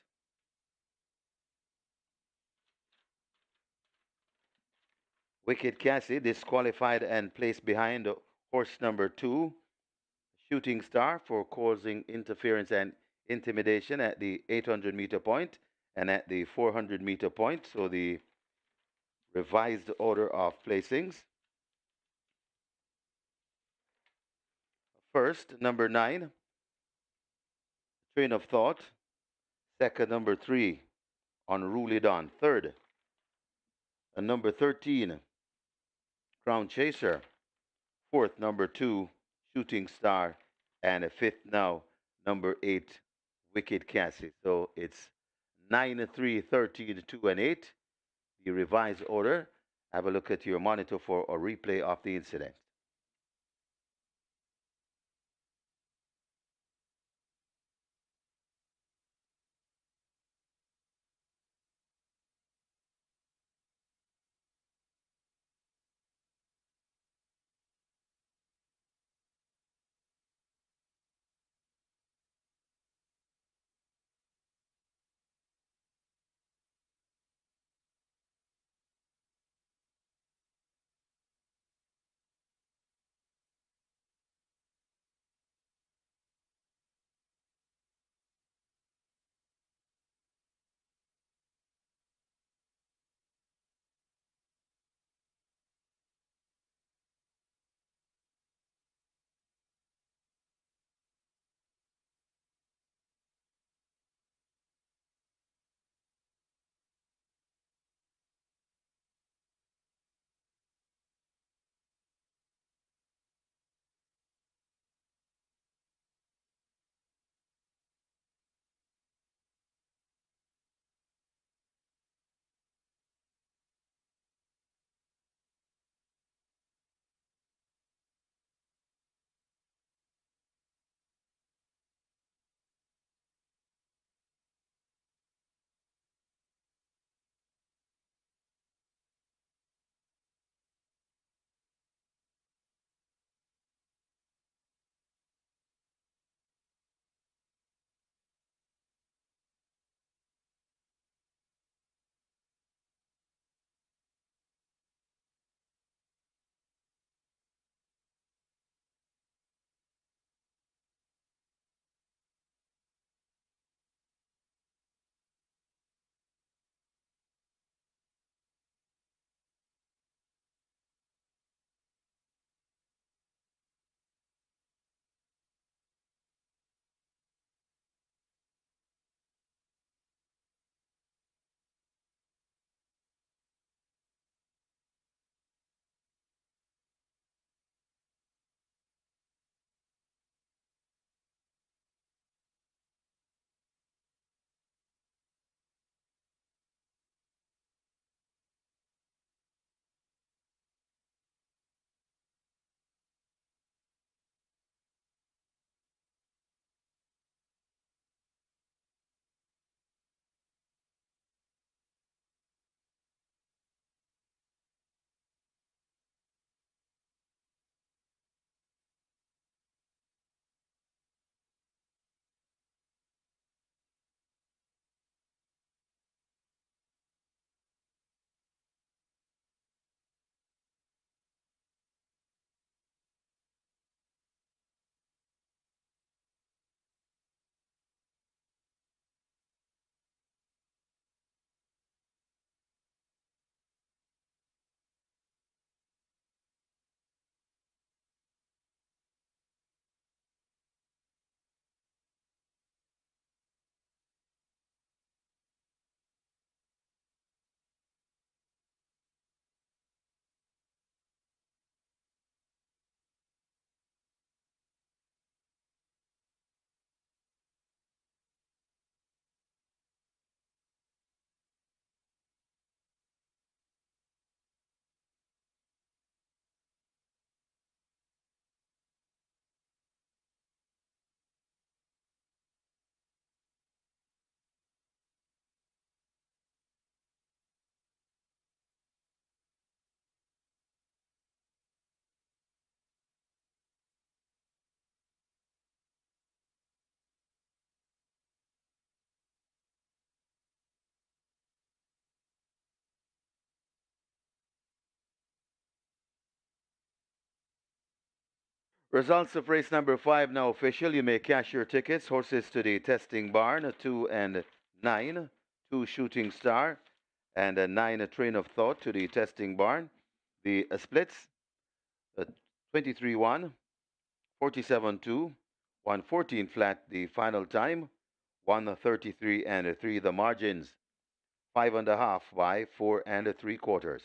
Wicked Cassie disqualified and placed behind horse number 2, Shooting Star, for causing interference and intimidation at the 800-meter point and at the 400-meter point. So the revised order of placings. First, number 9, Train of Thought. Second, number 3, Unruly Dawn. Third, number 13, Crown Chaser. Fourth, number 2, Shooting Star. And fifth now, number 8, Wicked Cassie. So it's 9, 3, 13, 2, and 8. The revised order. Have a look at your monitor for a replay of the incident. Results of race number 5 now official. You may cash your tickets. Horses to the testing barn, 2 and 9, 2 Shooting Star, and 9 a Train of Thought to the testing barn. The splits, 23-1, 47-2, 114 flat the final time, 133 and 3 the margins, 5.5 by 4 and 3/4.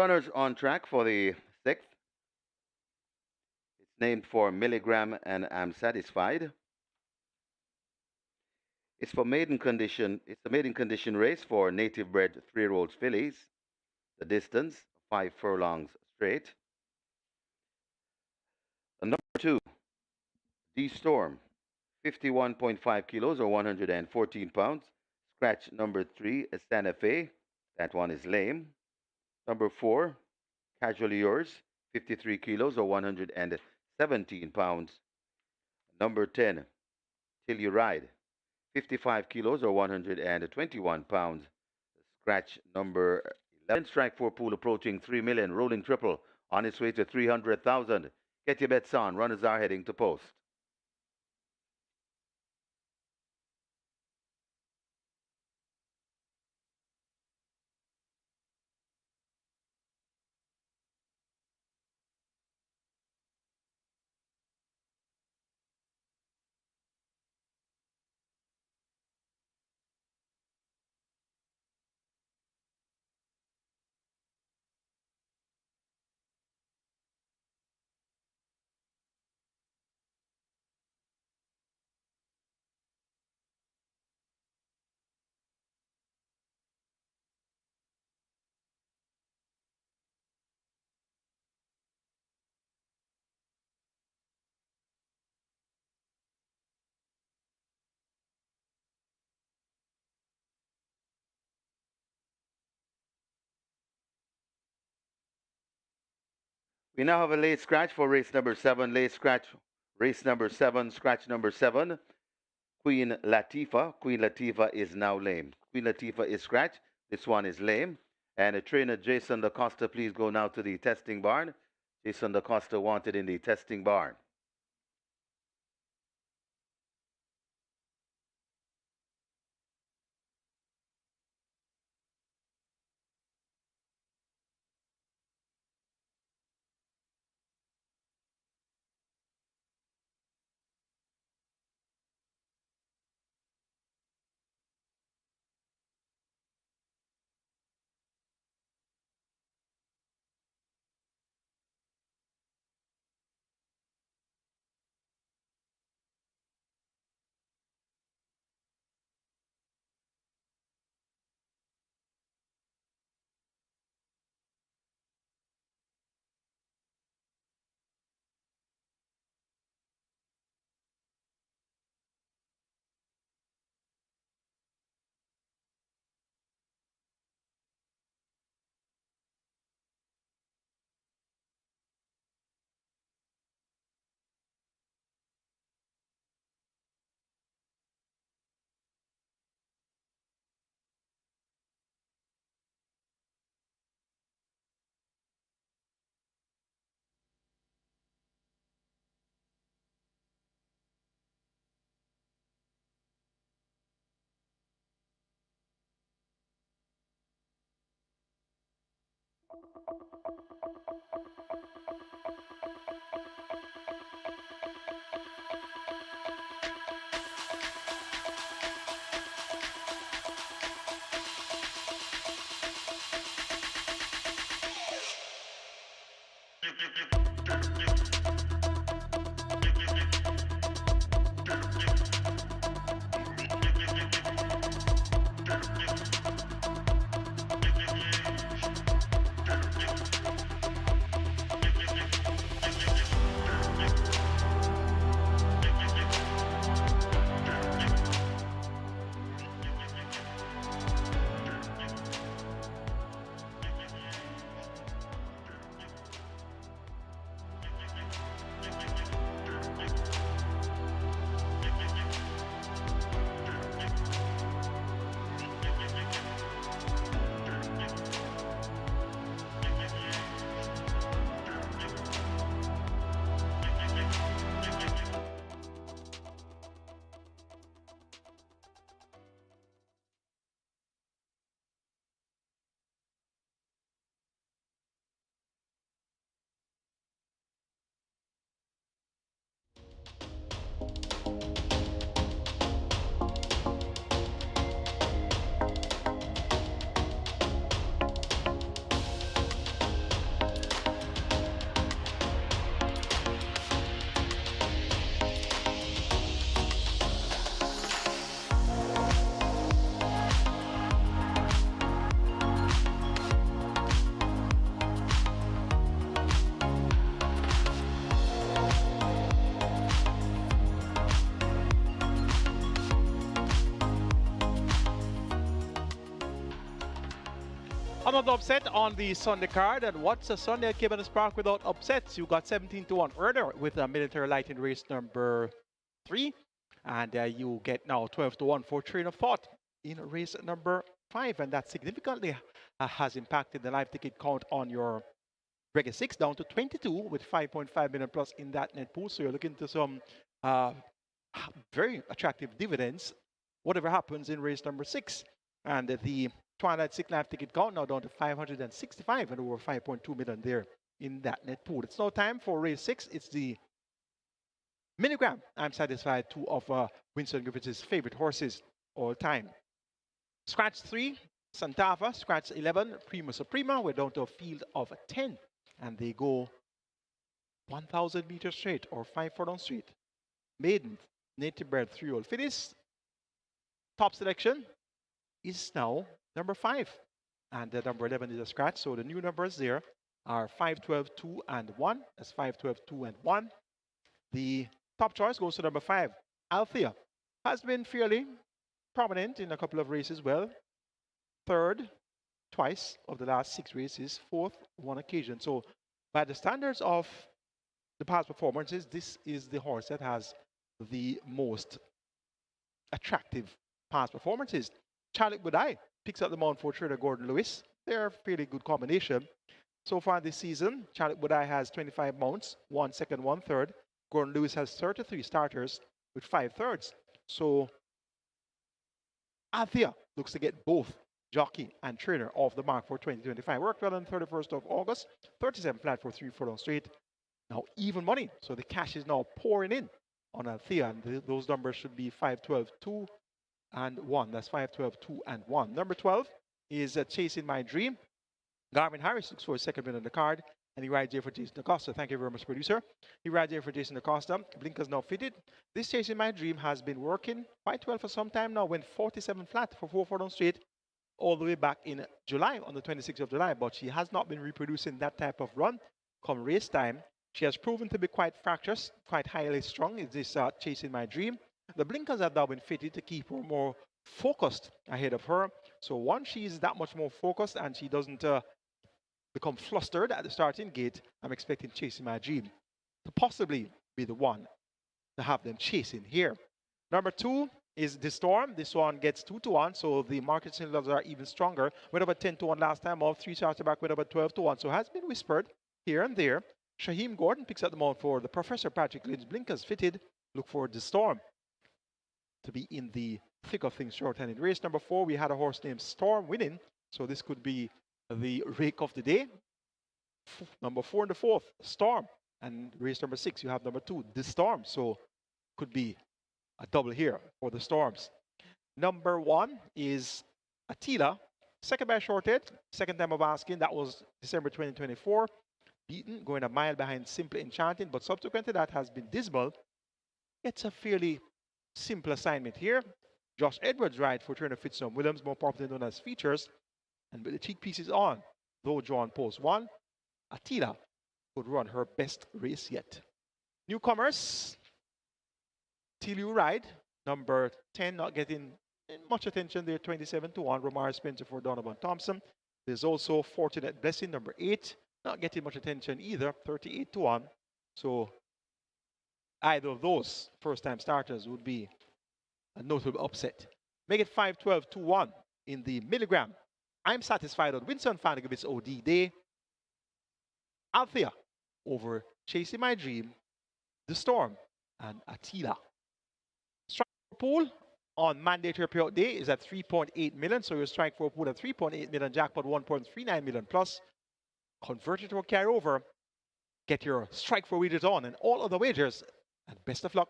Runners on track for the sixth. It's named for Milligram and I'm Satisfied. It's for maiden condition. It's a maiden condition race for native bred 3-year-old fillies. The distance, 5 furlongs straight. The number 2, D-Storm, 51.5 kilos or 114 pounds. Scratch number 3, Santa Fe. That one is lame. Number 4, Casually Yours, 53 kilos or 117 pounds. Number 10, Till You Ride, 55 kilos or 121 pounds. Scratch number 11. Strike 4 pool approaching 3 million. Rolling triple on its way to 300,000. Get your bets on. Runners are heading to post. We now have a late scratch for race number 7. Late scratch, race number 7, scratch number 7. Queen Latifah. Queen Latifah is now lame. Queen Latifah is scratch. This one is lame. And a trainer, Jason DaCosta, please go now to the testing barn. Jason DaCosta wanted in the testing barn. Another upset on the Sunday card. And what's a Sunday at Caymanas Park without upsets? You got 17 to 1 earlier with a military light in race number 3. And you get now 12 to 1 for Train of Thought in race number 5. And that significantly has impacted the live ticket count on your Breaker 6 down to 22 with 5.5 million plus in that net pool. So you're looking to some very attractive dividends, whatever happens in race number 6. And the Twilight 6 live ticket count now down to 565 and over 5.2 million there in that net pool. It's now time for race 6. It's the milligram. I'm satisfied, two of WINSTON Griffiths' favorite horses all time. Scratch 3, Santa Fe. Scratch 11, Prima Suprema. We're down to a field of 10. And they go 1,000 meters straight or 5 furlong straight. Maiden, native bred 3-year-old fillies. Top selection is now number 5. And the number 11 is a scratch. So the new numbers there are 5, 12, 2, and 1. That's 5, 12, 2, and 1. The top choice goes to number 5. Althea has been fairly prominent in a couple of races. Well, third twice of the last 6 races, fourth one occasion. So by the standards of the past performances, this is the horse that has the most attractive past performances. Charlotte Budai picks up the mount for trainer Gordon Lewis. They're a fairly good combination. So far this season, Charlotte Budai has 25 mounts, 1 second, 1 third. Gordon Lewis has 33 starters with 5 thirds. So Althea looks to get both jockey and trainer off the mark for 2025. Worked well on the 31st of August, 37 flat for 3 furlong straight. Now even money, so the cash is now pouring in on Althea, and those numbers should be 5, 12, 2, and 1. That's 5, 12, 2, and 1. Number 12 is Chasing My Dream. Garvin Harris looks for a second win on the card, and he rides here for Jason Acosta. Thank you very much, producer. He rides here for Jason Acosta. Blinkers now fitted. This Chasing My Dream has been working quite well for some time now. Went 47 flat for 4 furlong straight all the way back in July, on the 26th of July, but she has not been reproducing that type of run come race time. She has proven to be quite fractious, quite highly strung. Is this Chasing My Dream? The blinkers have now been fitted to keep her more focused ahead of her. So once she is that much more focused and she doesn't become flustered at the starting gate, I'm expecting Chasing My Dream to possibly be the one to have them chasing here. Number 2 is The Storm. This one gets 2 to 1, so the market signals are even stronger. Went over 10 to 1 last time off. 3 starts back, went over 12 to 1. So has been whispered here and there. Shaheem Gordon picks up the mount for the Professor Patrick Lynch. Blinkers fitted. Look for The Storm to be in the thick of things short. And in race number 4, we had a horse named Storm winning. So this could be the rake of the day. Number 4 in the 4th, Storm. And race number 6, you have number 2, The Storm. So could be a double here for the Storms. Number 1 is Attila. Second by shorthead. Second time of asking. That was December 2024. Beaten, going a mile behind Simply Enchanting. But subsequent to that has been dismal. It's a fairly simple assignment here. Josh Edwards ride for trainer Fitzgerald Williams, more popularly known as Features. And with the cheek pieces on, though drawn post 1, Attila could run her best race yet. Newcomers, Till You Ride, number 10, not getting much attention there, 27 to 1. Romar Spencer for Donovan Thompson. There's also Fortunate Blessing, number 8, not getting much attention either, 38 to 1. So either of those first-time starters would be a notable upset. Make it 5, 12, 2, 1 in the milligram. I'm satisfied on WINSTON FANNA Griffiths OD day. Althea over Chasing My Dream, The Storm, and Attila. Strike for pool on mandatory payout day is at 3.8 million. So your strike for a pool at 3.8 million, jackpot 1.39 million plus. Convert it to a carryover. Get your strike for wagers on and all other wagers. And best of luck.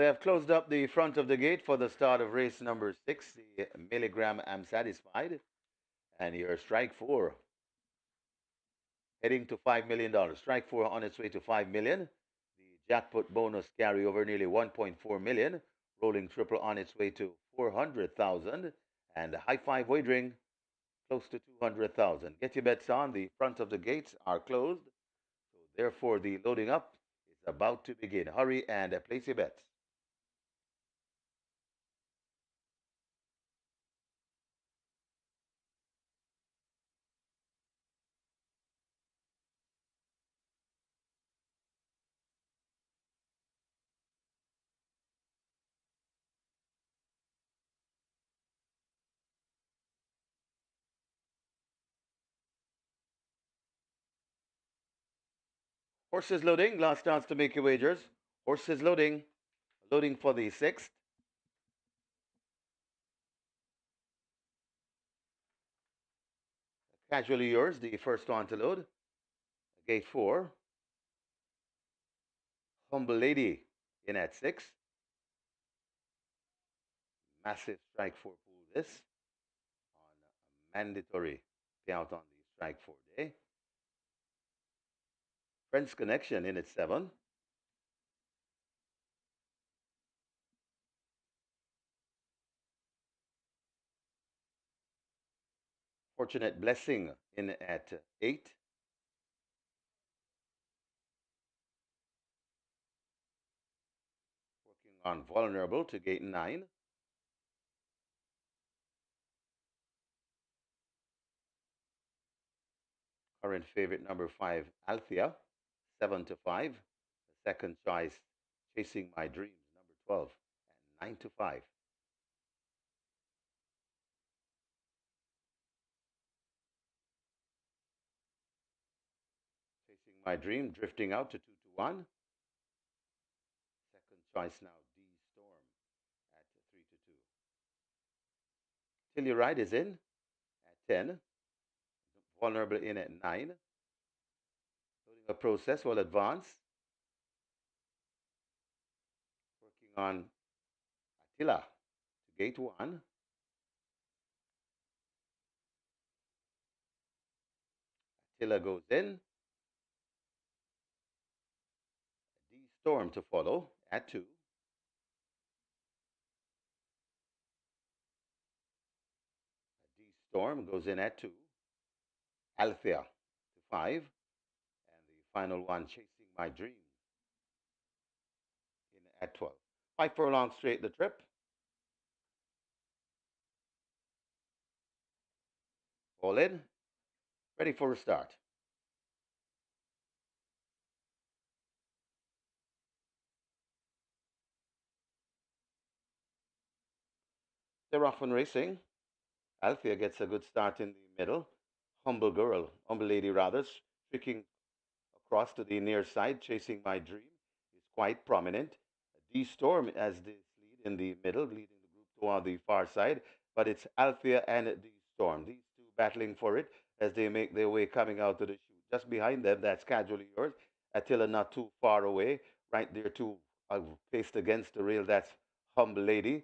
They have closed up the front of the gate for the start of race number 6. The milligram I'm satisfied. And your strike 4 heading to $5 million. Strike 4 on its way to $5 million. The jackpot bonus carryover nearly 1.4 million. Rolling triple on its way to 400,000. And the high five wagering close to 200,000. Get your bets on. The front of the gates are closed. So therefore the loading up is about to begin. Hurry and place your bets. Horses loading. Last chance to make your wagers. Horses loading. Loading for the 6th. Casually yours, the first one to load. Gate 4. Humble Lady in at 6. Massive strike 4 pool this on a mandatory payout on the strike 4 day. Friends Connection in at 7. Fortunate Blessing in at 8. Working on Vulnerable to gate 9. Current favorite number 5, Althea, 7 to 5. The second choice, Chasing My Dreams, number 12, and 9 to 5. Chasing My Dream, drifting out to 2 to 1. Second choice now, D Storm at 3 to 2. Till Your Ride is in at 10. Vulnerable in at 9. Loading a process will advance. Working on Attila to gate 1. Attila goes in. D Storm to follow at 2. D Storm goes in at 2. Althea to 5. And the final one, Chasing My Dream, in at 12. 5 furlongs straight the trip. All in. Ready for a start. They're off and racing. Althea gets a good start in the middle. Humble lady rather, streaking across to the near side, Chasing My Dream is quite prominent. D Storm as this lead in the middle, leading the group toward the far side, but it's Althea and D Storm. These two battling for it as they make their way coming out to the chute. Just behind them, that's Casually Yours. Attila not too far away, right there too, faced against the rail. That's Humble Lady.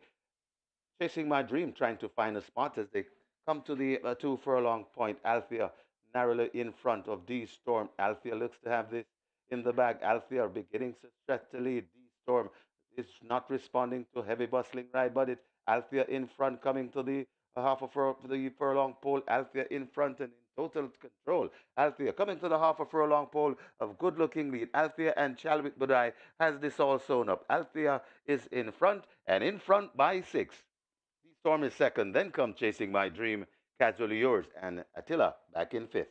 Chasing My Dream, trying to find a spot as they come to the 2 furlong point. Althea narrowly in front of D Storm. Althea looks to have this in the bag. Althea beginning to stretch the lead. D Storm is not responding to heavy bustling ride, but it's Althea in front coming to the the furlong pole. Althea in front and in total control. Althea coming to the half a furlong pole of good looking lead. Althea and Chalwick Budai has this all sewn up. Althea is in front and in front by 6. D Storm is second. Then come Chasing My Dream, Casually Yours, and Attila back in 5th.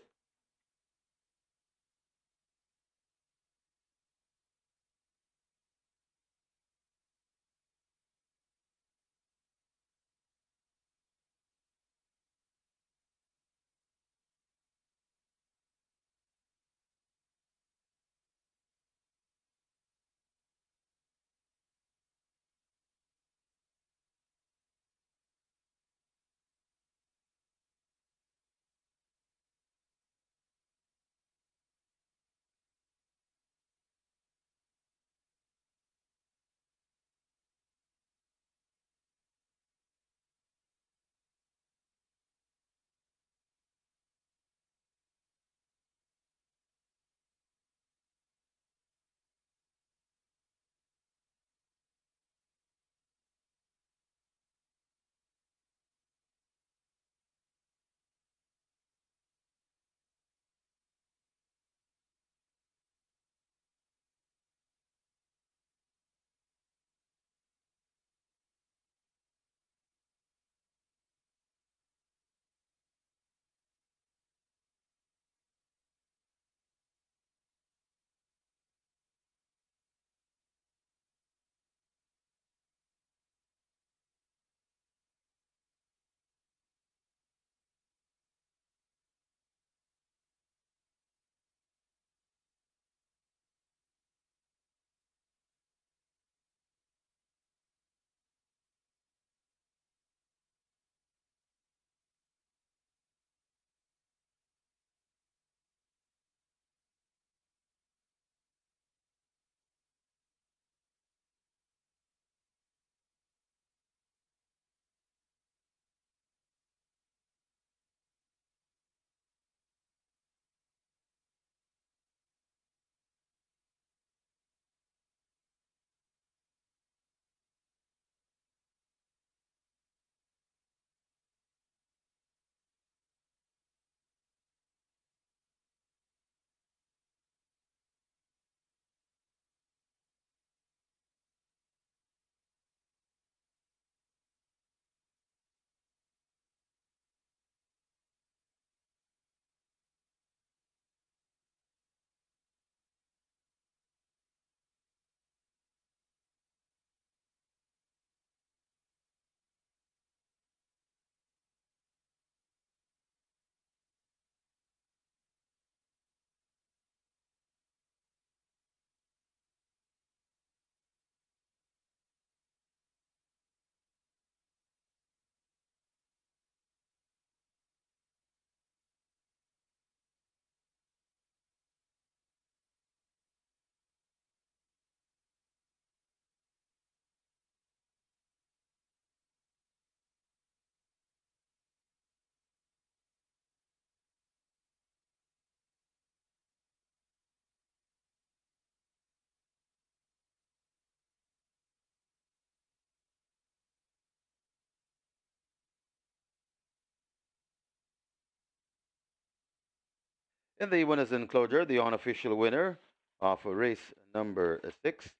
In the winners enclosure, the unofficial winner of race number 6,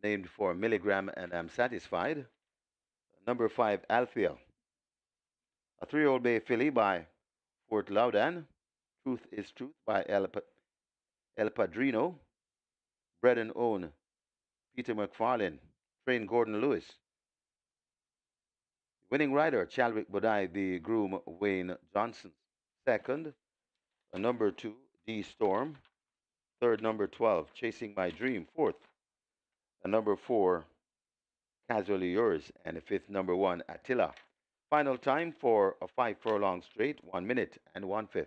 named for Milligram and I'm Satisfied. Number 5, Althea, a 3-year-old bay filly by Fort Laudan. Truth is Truth by El Padrino. Bred and owned Peter McFarlane. Trained Gordon Lewis. Winning rider Chalwick Bodai, the groom Wayne Johnson. Second, number 2, D Storm. Third, number 12, Chasing My Dream. Fourth, number 4, Casually Yours. And fifth, number 1, Attila. Final time for a 5 furlong straight, 1 minute and 1/5.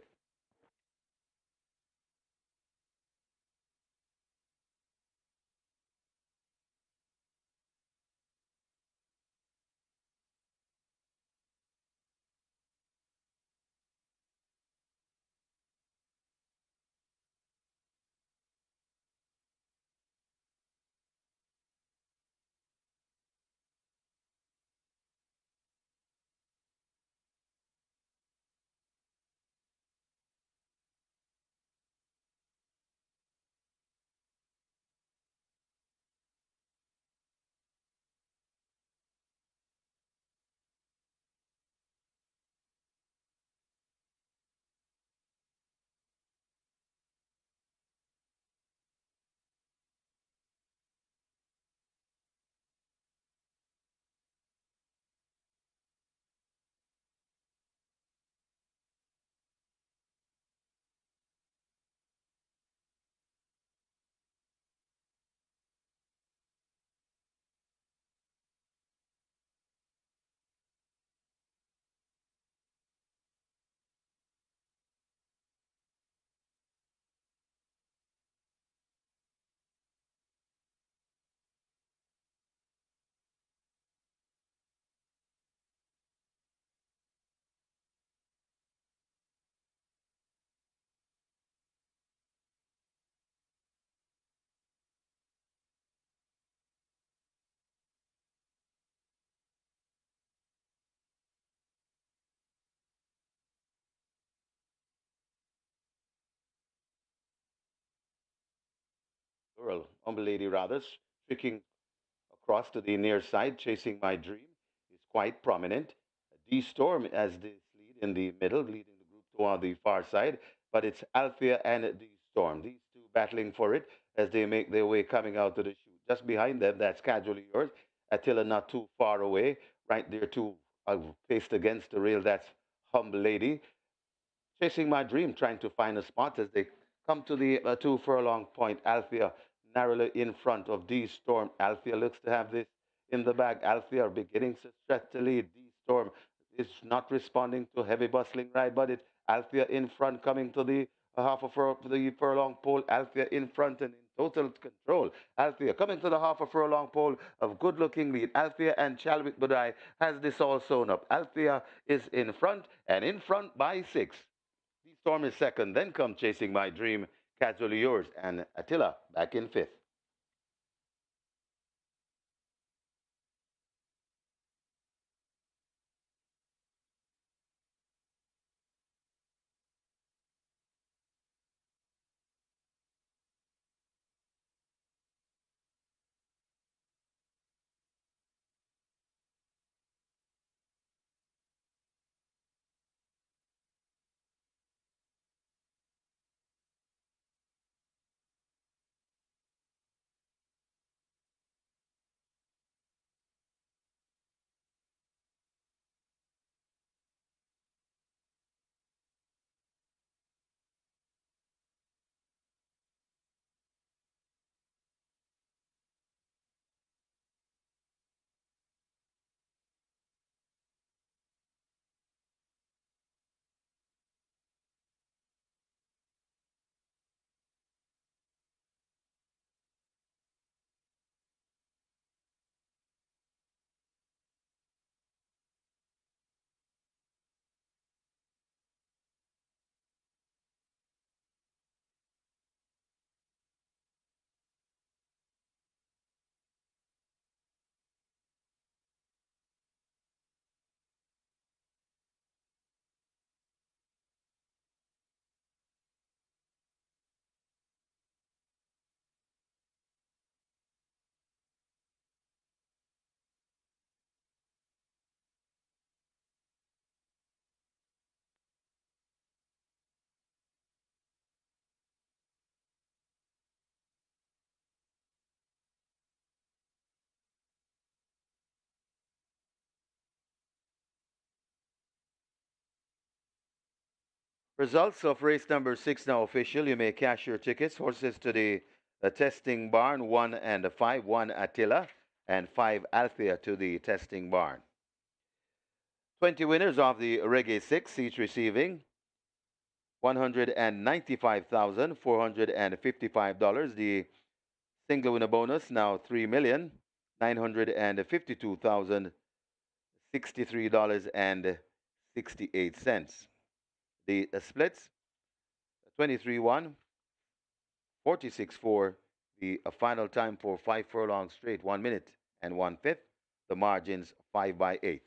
Girl, Humble Lady rather, streaking across to the near side, Chasing My Dream is quite prominent. D Storm as this lead in the middle, leading the group toward the far side, but it's Althea and D Storm. These two battling for it as they make their way coming out to the chute. Just behind them, that's Casually Yours. Attila not too far away, right there too, faced against the rail. That's Humble Lady. Chasing My Dream, trying to find a spot as they come to the 2 furlong point. Althea narrowly in front of D Storm. Althea looks to have this in the bag. Althea beginning to stretch the lead. D Storm is not responding to heavy bustling ride, but it's Althea in front coming to the the furlong pole. Althea in front and in total control. Althea coming to the half a furlong pole of good looking lead. Althea and Chalwick Budai has this all sewn up. Althea is in front and in front by 6. The Storm is second. Then come Chasing My Dream, Casually Yours, and Attila back in fifth. Results of race number 6 now official. You may cash your tickets. Horses to the testing barn, 1 and 5, 1 Attila, and 5 Althea to the testing barn. 20 winners of the Reggae 6, each receiving $195,455. The single winner bonus now $3,952,063.68. The splits 23-1, 46-4. The final time for 5 furlongs straight, 1 minute and 1/5. The margins 5/8.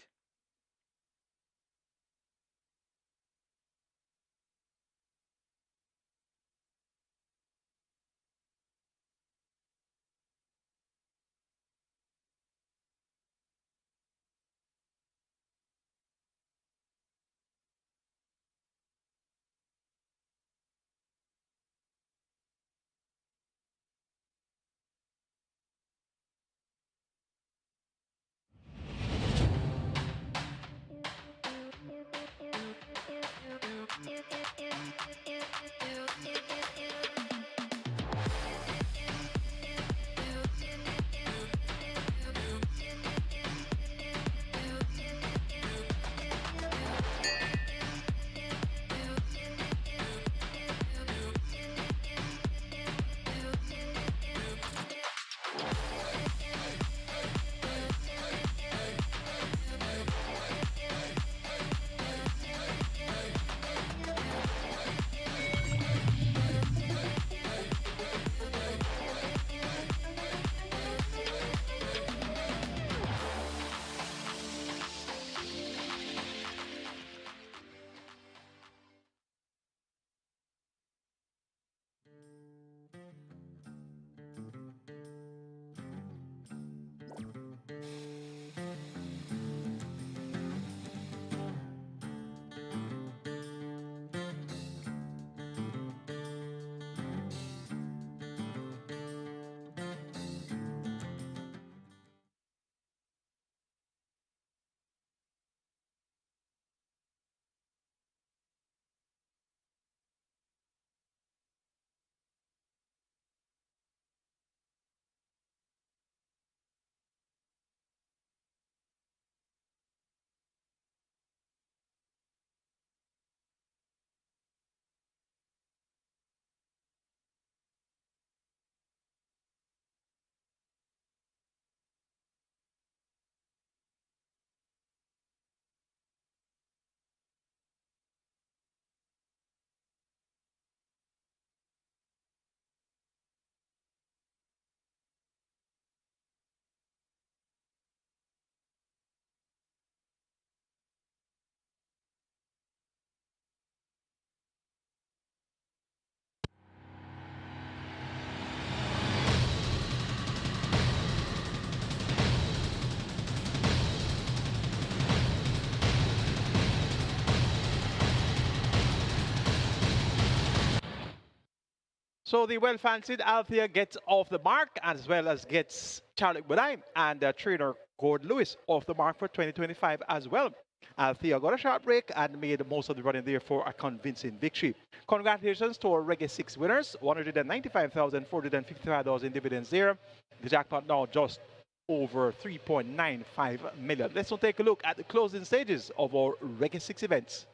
So the well-fancied Althea gets off the mark as well as gets Charlotte Budai and trainer Gord Lewis off the mark for 2025 as well. Althea got a short break and made most of the running there for a convincing victory. Congratulations to our Reggae 6 winners, $195,455 in dividends there. The jackpot now just over 3.95 million. Let's now take a look at the closing stages of our Reggae 6 events.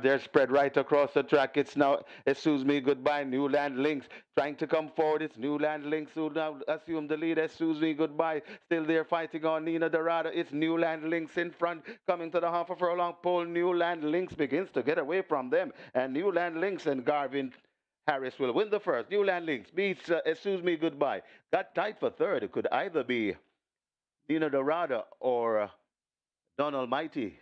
They're spread right across the track. It's now, excuse me, goodbye. Newland Links trying to come forward. It's Newland Links who now assume the lead. Excuse me, goodbye. Still there fighting on Nina Dorado. It's Newland Links in front, coming to the half of a furlong pole. Newland Links begins to get away from them. And Newland Links and Garvin Harris will win the first. Newland Links beats, excuse me, goodbye. Got tight for third. It could either be Nina Dorado or Don Almighty.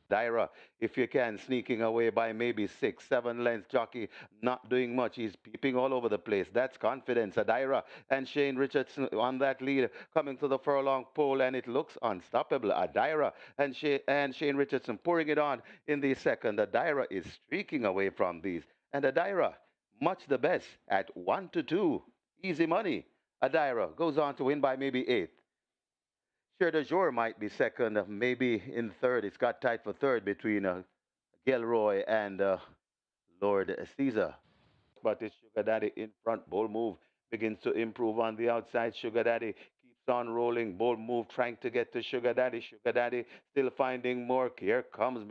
Daira, if you can, sneaking away by maybe 6, 7 lengths. Jockey not doing much. He's peeping all over the place. That's confidence. Daira and Shane Richardson on that lead, coming to the furlong pole, and it looks unstoppable. Daira and Shane Richardson pouring it on in the second. Daira is streaking away from these. And Daira, much the best at 1-2. Easy money. Daira goes on to win by maybe 8. Sure, de Jour might be second, maybe in third. It's got tight for third between Gilroy and Lord Caesar. But it's Sugar Daddy in front. Bold move begins to improve on the outside. Sugar Daddy keeps on rolling. Bold move trying to get to Sugar Daddy. Sugar Daddy still finding more. Here comes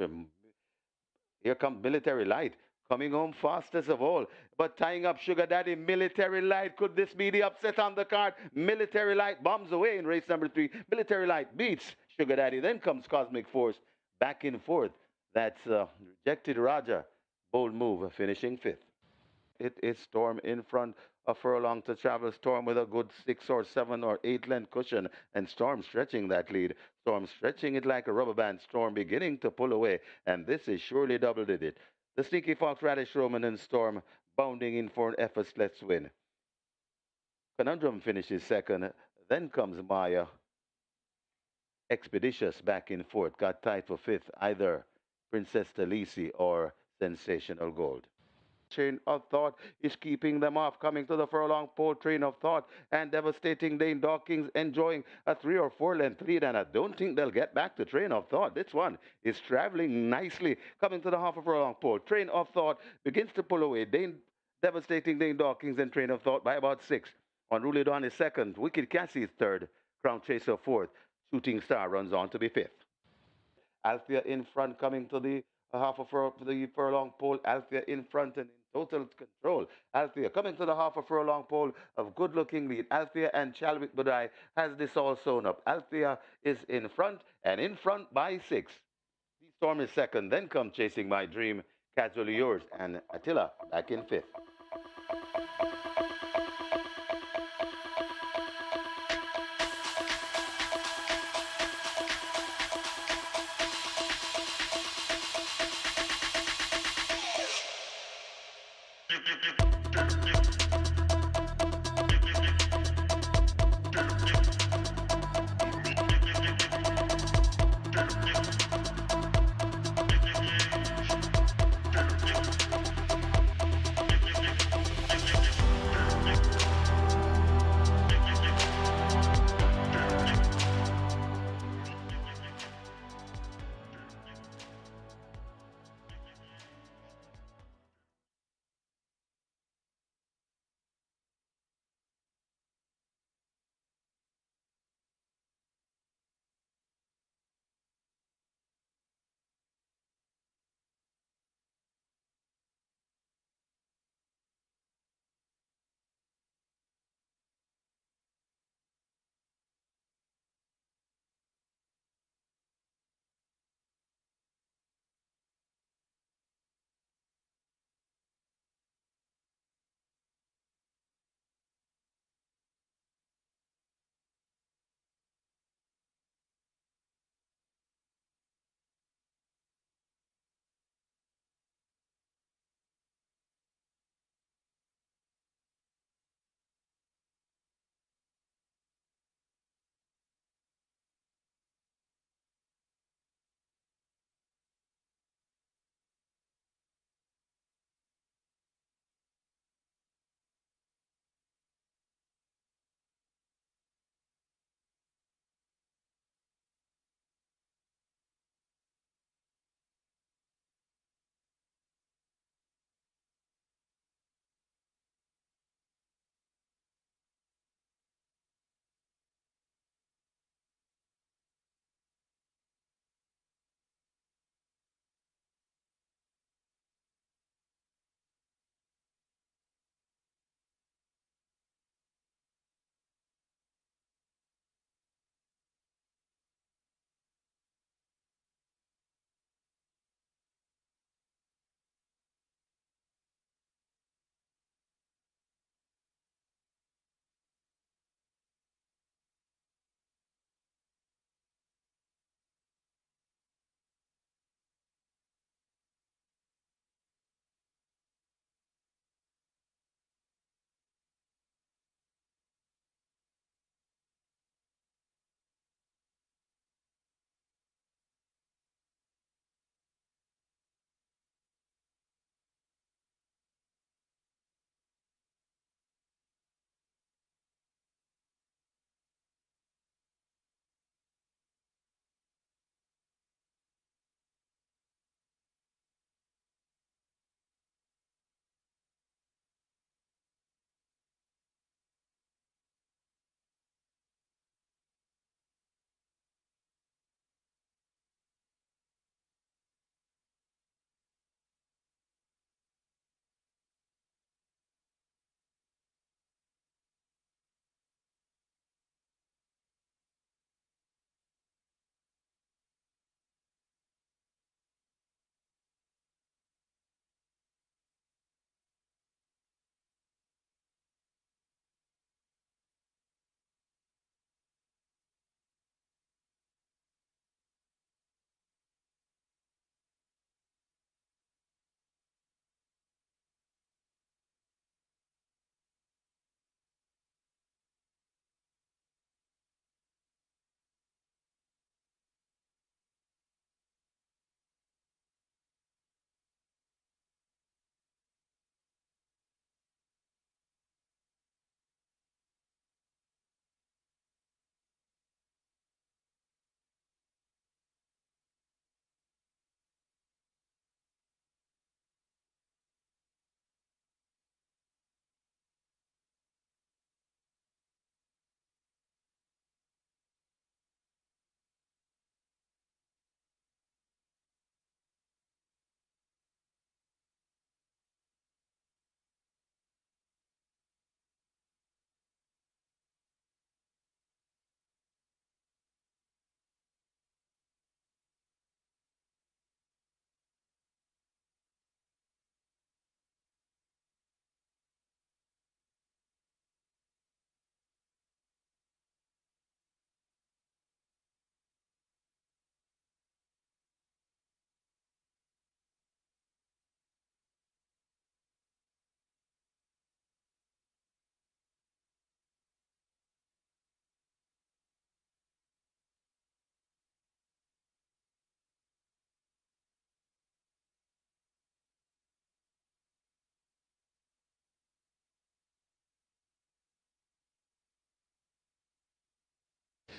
Military Light coming home fastest of all, but tying up Sugar Daddy. Military Light, could this be the upset on the card? Military Light bombs away in race number 3. Military Light beats Sugar Daddy. Then comes Cosmic Force back and forth. That's Rejected Raja. Bold move, finishing 5th. It is Storm in front, a furlong to travel. Storm with a good 6 or 7 or 8 length cushion, and Storm stretching that lead. Storm stretching it like a rubber band. Storm beginning to pull away, and this is surely double digit. The Sneaky Fox, Radish Roman, and Storm bounding in for an effortless win. Conundrum finishes 2nd. Then comes Maya. Expeditious back and forth. Got tied for 5th. Either Princess Talisi or Sensational Gold. Train of Thought is keeping them off. Coming to the furlong pole, Train of Thought and Devastating Dane Dawkins enjoying a 3 or 4 length lead, and I don't think they'll get back to Train of Thought. This one is traveling nicely. Coming to the half of furlong pole, Train of Thought begins to pull away. Devastating Dane Dawkins and Train of Thought by about 6. Unruly Dawn is 2nd. Wicked Cassie is 3rd. Crown Chaser 4th. Shooting Star runs on to be 5th. Althea in front, coming to the half of the furlong pole. Althea in front and in total control. Althea coming to the half of furlong pole of good-looking lead. Althea and Chalwick Budai has this all sewn up. Althea is in front, and in front by 6. The Storm is 2nd. Then come Chasing My Dream, Casually Yours, and Attila back in 5th.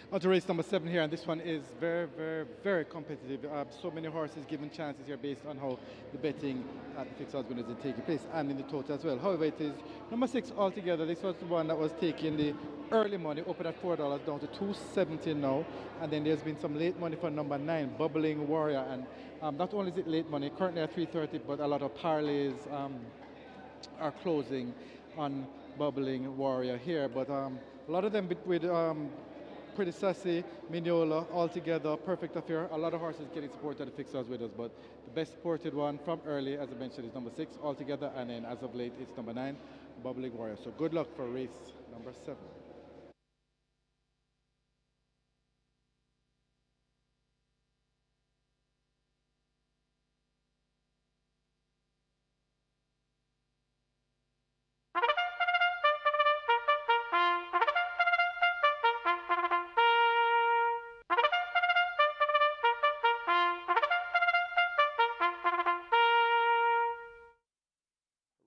On to race number 7 here, and this one is very, very, very competitive. So many horses given chances here based on how the betting at the fixed odds winners is taking place and in the total as well. However, it is number 6 altogether. This was the one that was taking the early money, open at $4 down to $2.70 now. And then there's been some late money for number 9, Bubbling Warrior. And not only is it late money, currently at $3.30, but a lot of parlays are closing on Bubbling Warrior here. But a lot of them with Pretty Sassy, Mignola, altogether, Perfect Affair. A lot of horses getting supported at the fixed odds with us, but the best supported one from early, as I mentioned, is number 6 altogether, and then as of late, it's number 9, Bubbling Warrior. So good luck for race number 7.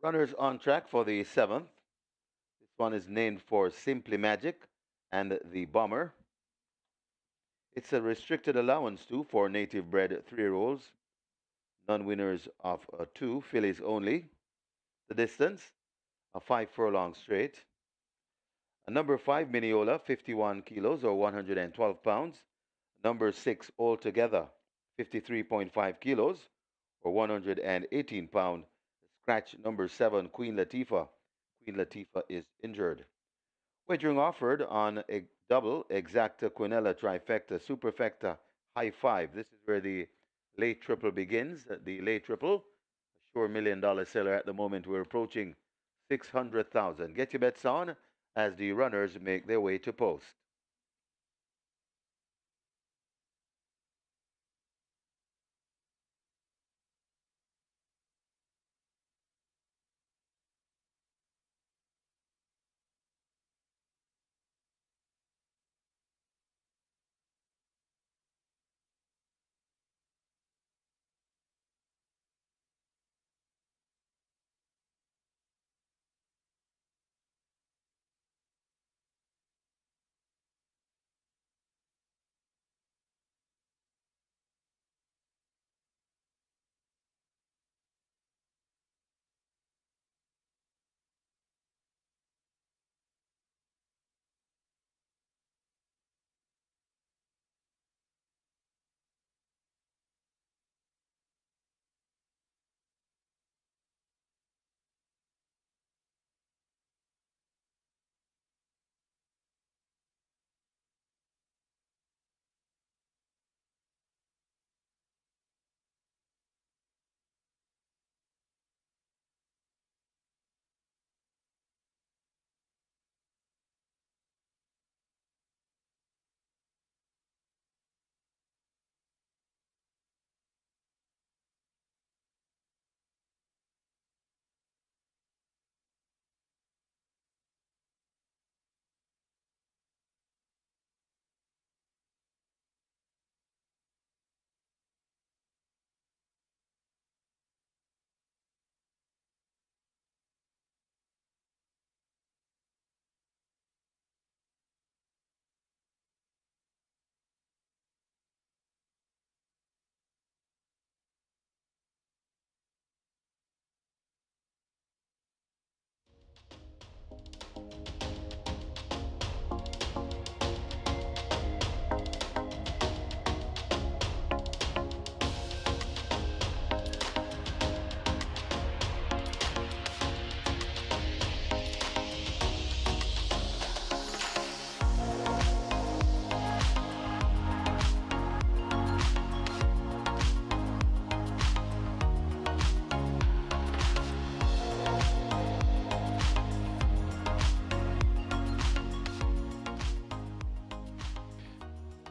Runners on track for the 7th. This one is named for Simply Magic and the Bomber. It's a restricted allowance too for native bred 3-year-olds. Non-winners of 2, fillies only. The distance, a 5 furlong straight. Number 5, Miniola, 51 kilos or 112 pounds. Number 6, altogether, 53.5 kilos or 118 pounds. Scratch number 7, Queen Latifah. Queen Latifah is injured. Wagering offered on a double exacta quinella trifecta superfecta high 5. This is where the late triple begins. The late triple, a sure $1 million seller at the moment. We're approaching 600,000. Get your bets on as the runners make their way to post.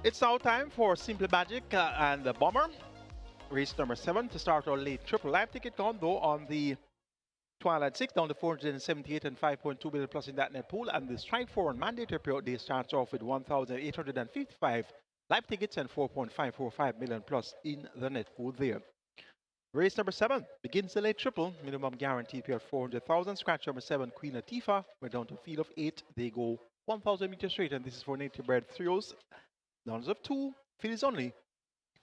It's now time for Simple Magic and the Bomber. Race number 7 to start our late triple. Live ticket count though on the Twilight 6 down to 478 and 5.2 billion plus in that net pool. And the Strike 4 on mandatory payout day starts off with 1,855 live tickets and 4.545 million plus in the net pool there. Race number 7 begins the late triple. Minimum guaranteed payout 400,000. Scratch number 7, Queen Latifah. We're down to a field of 8. They go 1,000 meters straight, and this is for native bred threes. Nuns of 2, fillies only.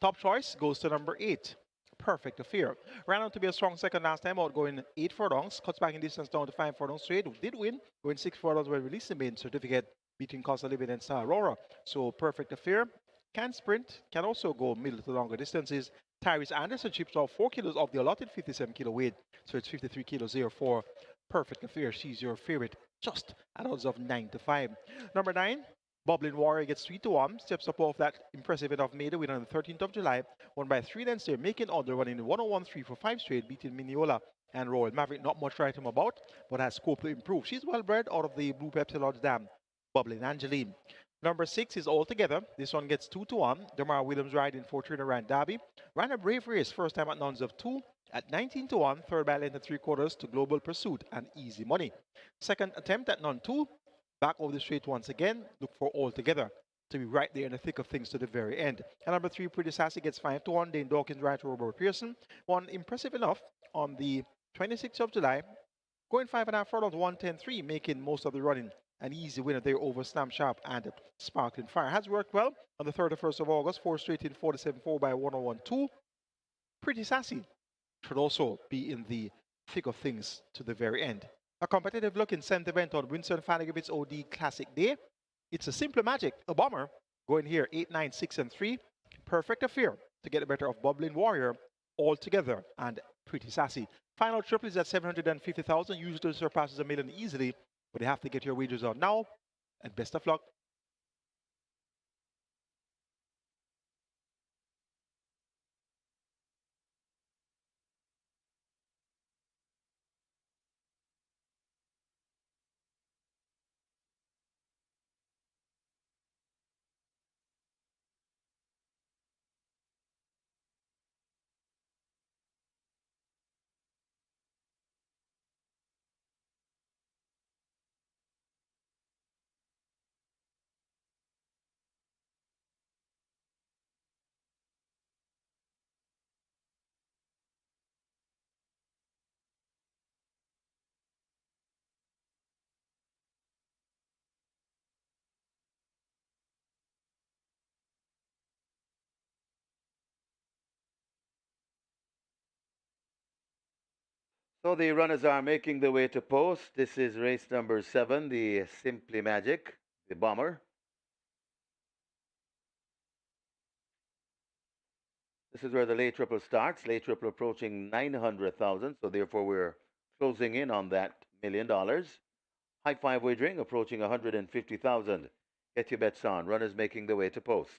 Top choice goes to number 8. Perfect Affair. Ran out to be a strong second last time out, going 8 furlongs. Cuts back in distance down to 5 furlongs straight. Did win, going 6 furlongs when released the main certificate between Cost of Living and Star Aurora. So Perfect Affair can sprint, can also go middle to longer distances. Tyrese Anderson chips off 4 kilos of the allotted 57 kilo weight, so it's 53 kilos here for Perfect Affair. She's your favorite, just at odds of 9 to 5. Number 9, Bubbling Warrior gets 3 to 1, steps up off that impressive enough maiden win on the 13th of July, won by 3 lengths there, making order running 101.3 for 5 straight, beating Mineola and Royal Maverick. Not much right him about, but has scope to improve. She's well bred out of the Blue Pepsi Lodge Dam. Bubbling Angeline. Number 6 is All Together. This one gets 2 to 1. Demar Williams riding for Trainer Rand Derby. Ran a brave race, first time at nuns of 2 at 19 to 1. Third by length and 3/4 to Global Pursuit and Easy Money. Second attempt at none 2. Back over the straight once again. Look for All Together to be right there in the thick of things to the very end. And number 3, Pretty Sassy gets 5 to 1. Dane Dawkins rides for Robert Pearson. One impressive enough on the 26th of July. Going 5.5 furlongs, 110.3, making most of the running. An easy winner there over Slam Sharp and Sparkling Fire. Has worked well on the 31st of August. 4 straight in 47.4 by 101.2. Pretty Sassy should also be in the thick of things to the very end. A competitive look in 7th event on WINSTON FANNA GRIFFITHS OD Classic Day. It's a Simple Magic, a bomber, going here 8, 9, 6, and 3. Perfect Affair to get the better of Bubbling Warrior, All Together, and Pretty Sassy. Final triple is at 750,000. Usually surpasses $1 million easily, but you have to get your wagers on now. And best of luck. So the runners are making their way to post. This is race number 7, the Simply Magic, the bomber. This is where the late triple starts. Late triple approaching 900,000, so therefore we're closing in on that $1 million. High five wagering approaching 150,000. Get your bets on. Runners making their way to post.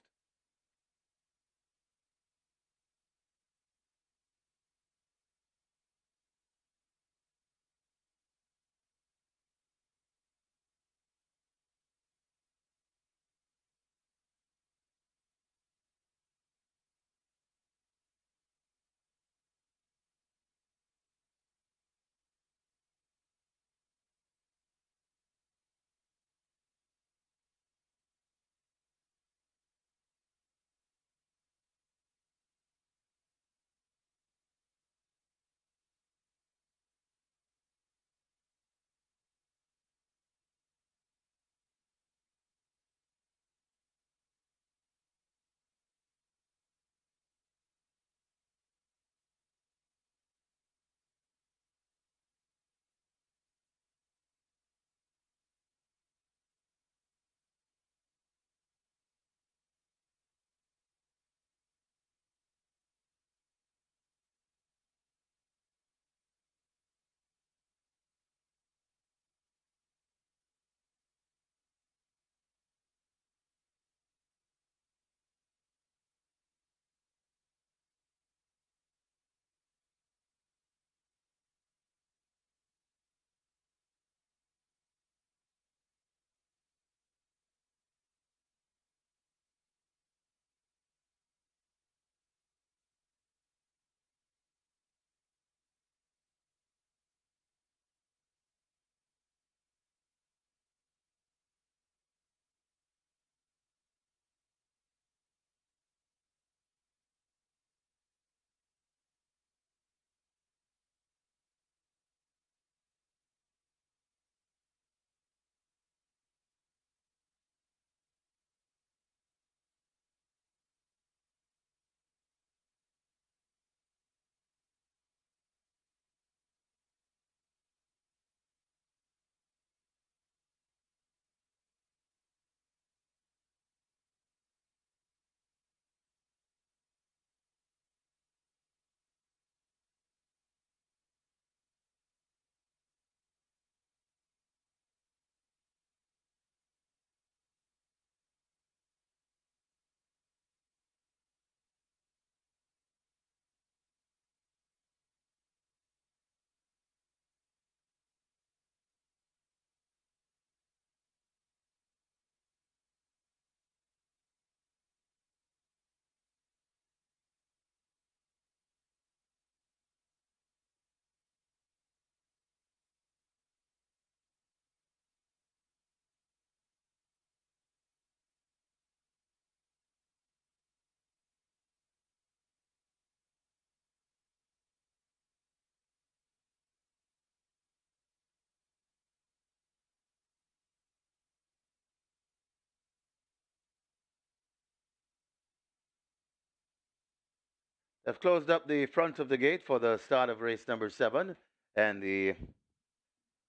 They've closed up the front of the gate for the start of race number 7, and the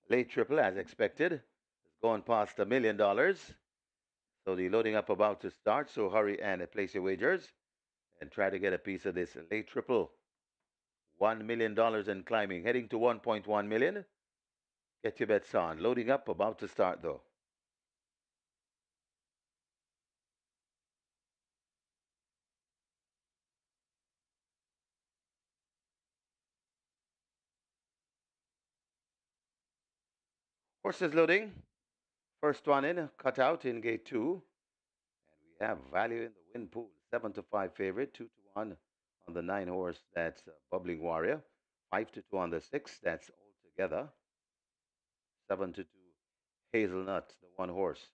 late triple, as expected, is going past $1,000,000. So the loading up about to start. So hurry and place your wagers and try to get a piece of this late triple. $1,000,000 and climbing, heading to 1.1 million. Get your bets on. Loading up, about to start though. Horses loading. First one in, cut out in gate 2. And we have value in the win pool. 7-5 favorite, 2-1 on the 9 horse. That's Bubbling Warrior. 5-2 on the 6. That's all together. 7-2 Hazelnut, the 1 horse.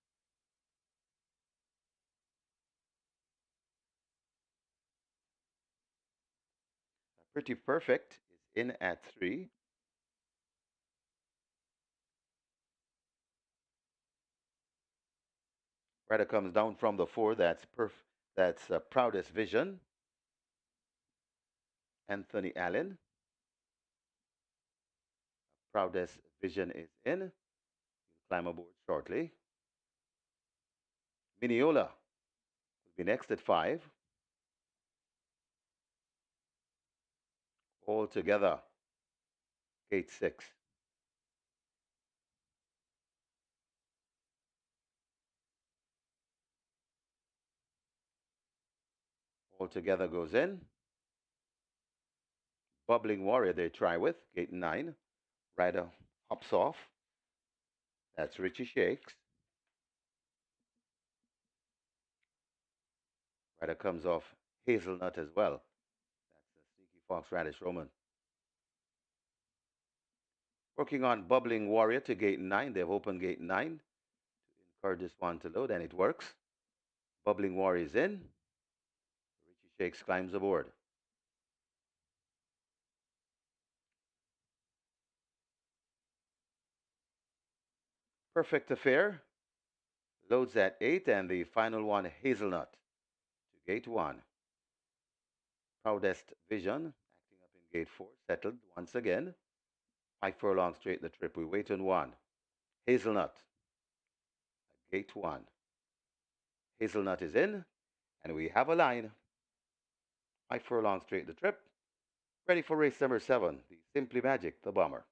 Pretty Perfect is in at 3. Rider comes down from the 4. That's Proudest Vision. Anthony Allen. Proudest Vision is in. He'll climb aboard shortly. Mineola will be next at 5. All together, gate 6. All together goes in. Bubbling Warrior they try with, gate 9. Rider hops off. That's Richie Shakes. Rider comes off Hazelnut as well. That's the Sneaky Fox Radish Roman. Working on Bubbling Warrior to gate 9. They've opened gate 9 to encourage this one to load, and it works. Bubbling Warrior is in. Richie Shakes climbs aboard. Perfect Affair loads at 8, and the final one, Hazelnut, to gate 1. Proudest Vision, acting up in gate 4, settled once again. 5 furlongs straight the trip. We wait on 1. Hazelnut, gate 1. Hazelnut is in, and we have a line. 5 furlongs straight the trip. Ready for race number 7, the Simply Magic, the Bomber.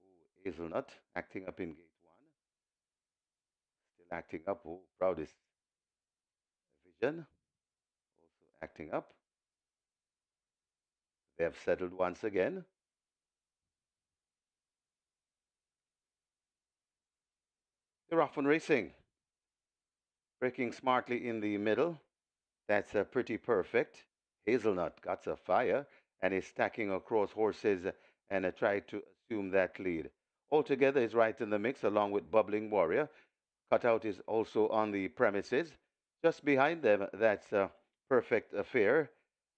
Ooh, Hazelnut, acting up in gate 1. Still acting up. Oh, Proudest Vision, also acting up. They have settled once again. They're off and racing. Breaking smartly in the middle. That's a Pretty Perfect. Hazelnut got a fire and is stacking across horses and tried to assume that lead. Altogether is right in the mix along with Bubbling Warrior. Cutout is also on the premises. Just behind them, that's Perfect Affair.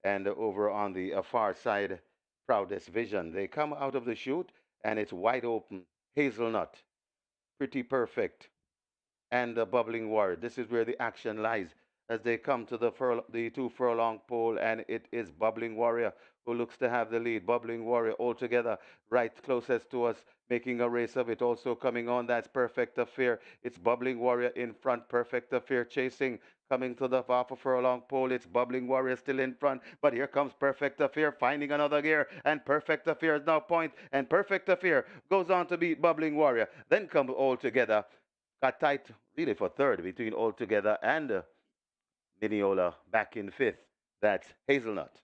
And over on the far side, Proudest Vision. They come out of the chute and it's wide open. Hazelnut, Pretty Perfect, and the Bubbling Warrior. This is where the action lies as they come to the 2 furlong pole, and it is Bubbling Warrior who looks to have the lead. Bubbling Warrior altogether right closest to us, making a race of it. Also coming on, that's Perfect Affair. It's Bubbling Warrior in front, Perfect Affair chasing. Coming to the half a furlong pole, it's Bubbling Warrior still in front, but here comes Perfect Affair finding another gear, and Perfect Affair is now point, and Perfect Affair goes on to beat Bubbling Warrior. Then come all together. Got tight really for third between Altogether and Mineola back in 5th. That's Hazelnut.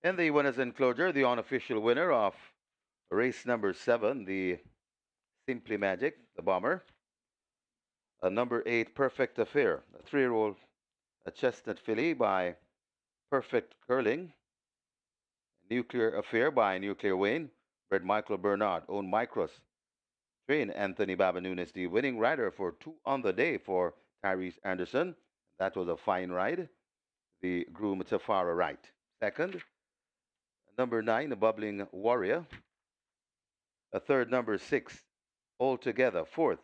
In the winners enclosure, the unofficial winner of race number 7, the Simply Magic, the Bomber. Number 8, Perfect Affair, a 3-year-old chestnut filly by Perfect Curling. Nuclear Affair by Nuclear Wayne, bred Michael Bernard, owned Micros. Train Anthony Babanoon is the winning rider for 2 on the day for Tyrese Anderson. That was a fine ride. The groom Tafara Wright. Second, number 9, the Bubbling Warrior. A third, number 6, Altogether. Fourth,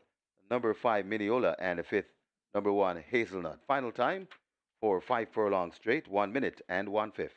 number 5, Mineola. And a fifth, number 1, Hazelnut. Final time for 5 furlongs straight, 1 minute and 1/5.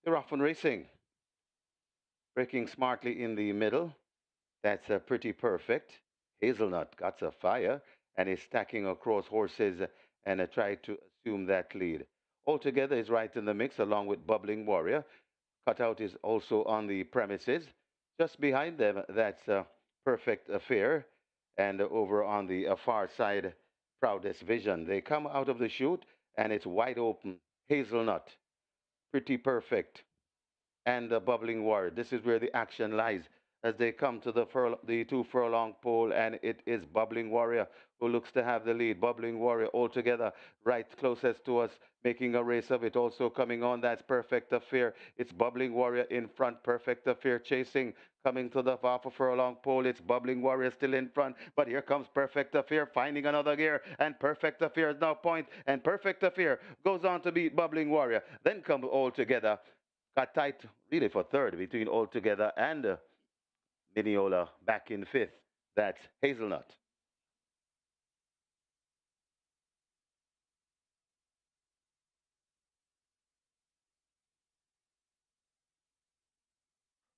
They're off and racing. Breaking smartly in the middle. That's a pretty perfect. Hazelnut got a fire and is stacking across horses and tried to assume that lead. Altogether is right in the mix along with Bubbling Warrior. Cutout is also on the premises. Just behind them, that's a Perfect Affair. And over on the far side, Proudest Vision. They come out of the chute and it's wide open. Hazelnut, pretty perfect, and the Bubbling Warrior. This is where the action lies as they come to the 2 furlong pole, and it is Bubbling Warrior who looks to have the lead. Bubbling Warrior altogether right closest to us, making a race of it. Also coming on, that's Perfect Affair. It's Bubbling Warrior in front, Perfect Affair chasing. Coming to the 1/2 furlong pole, it's Bubbling Warrior still in front, but here comes Perfect Affair finding another gear, and Perfect Affair is now point, and Perfect Affair goes on to beat Bubbling Warrior. Then come all together. Got tight really for third between Altogether and Mineola back in fifth. That's Hazelnut.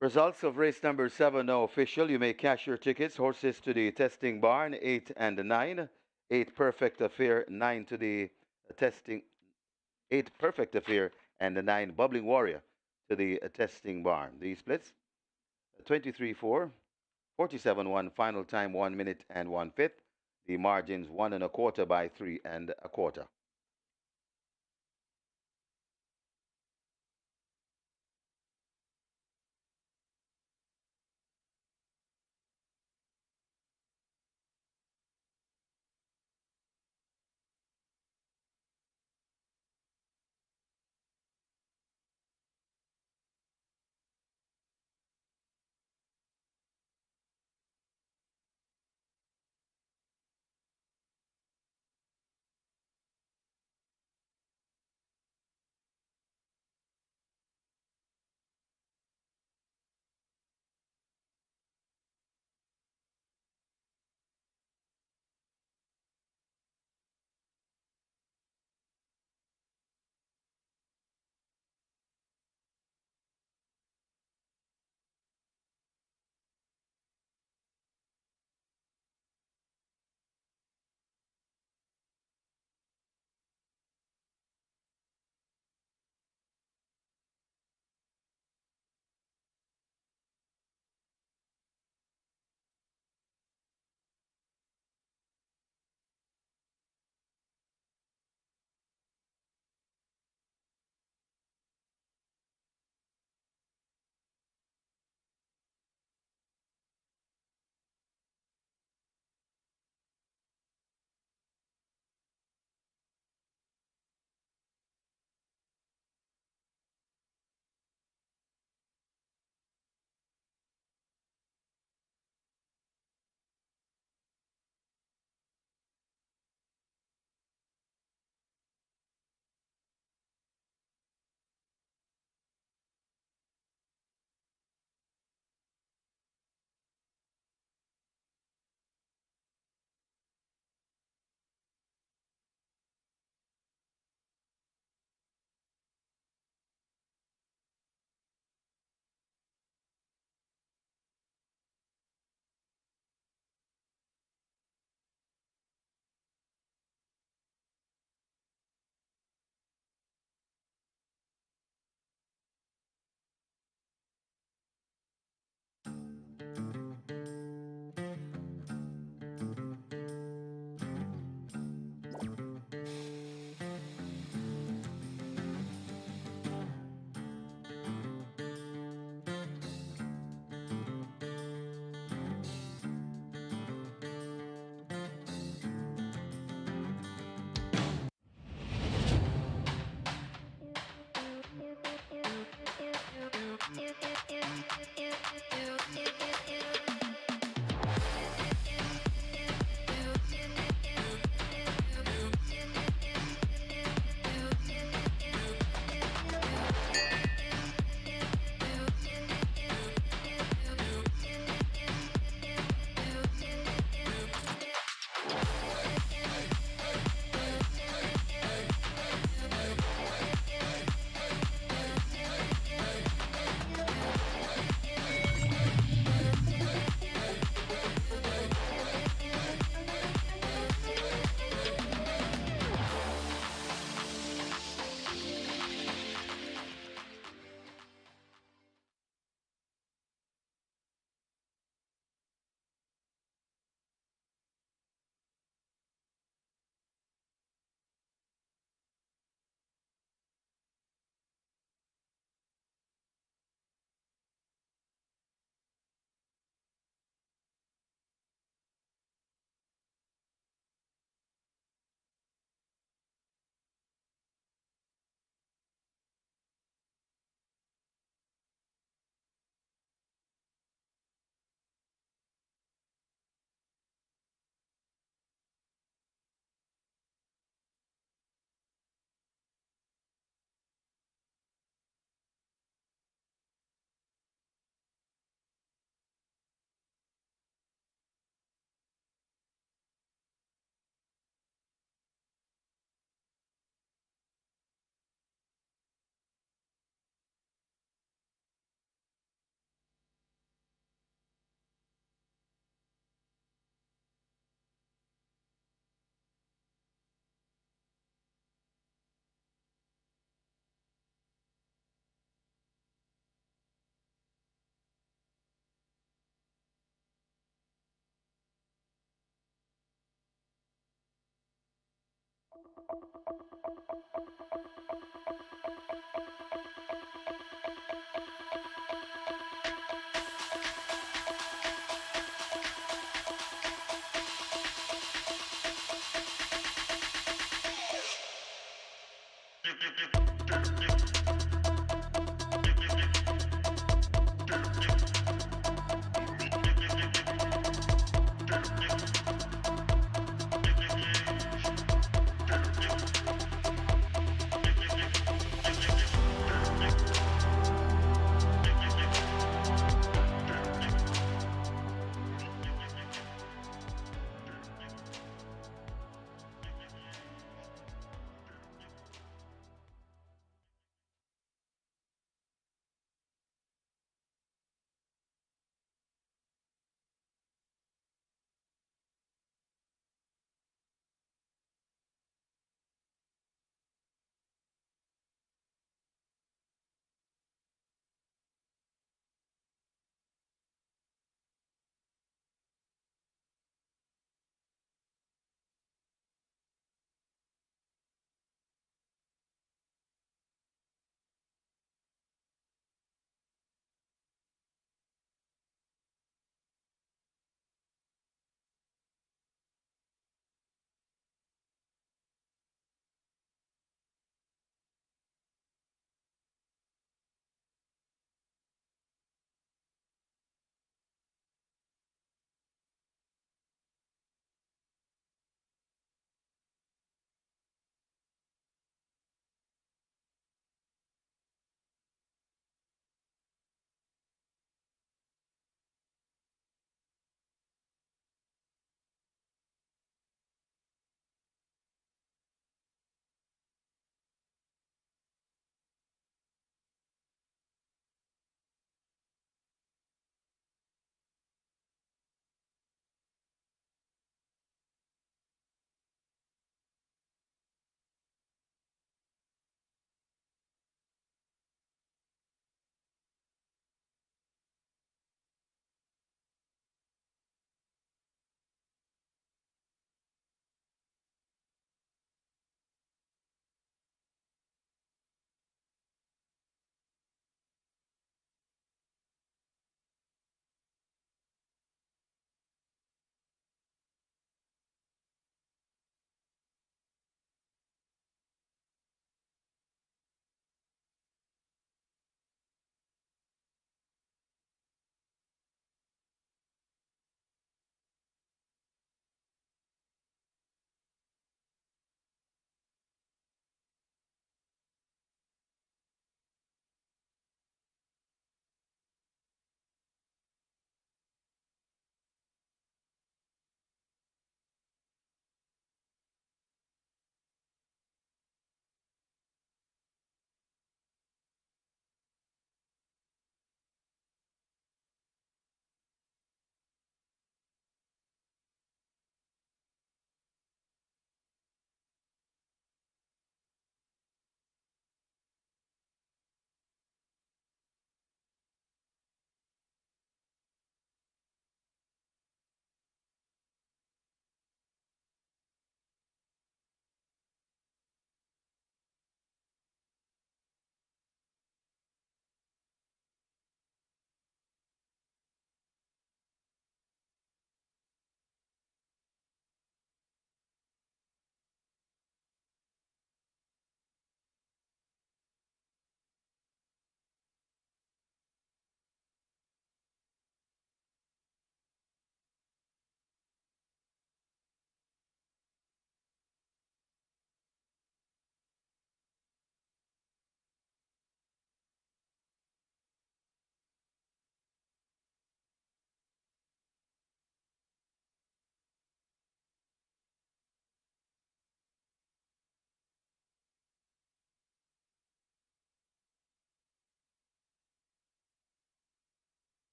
Results of race number 7 now official. You may cash your tickets. Horses to the testing barn, 8 and 9. 8 Perfect Affair, 9 to the testing. 8 Perfect Affair and the 9 Bubbling Warrior to the testing barn. The splits. 23-4, 47-1, final time 1 minute and 1/5. The margins 1 1/4 by 3 1/4.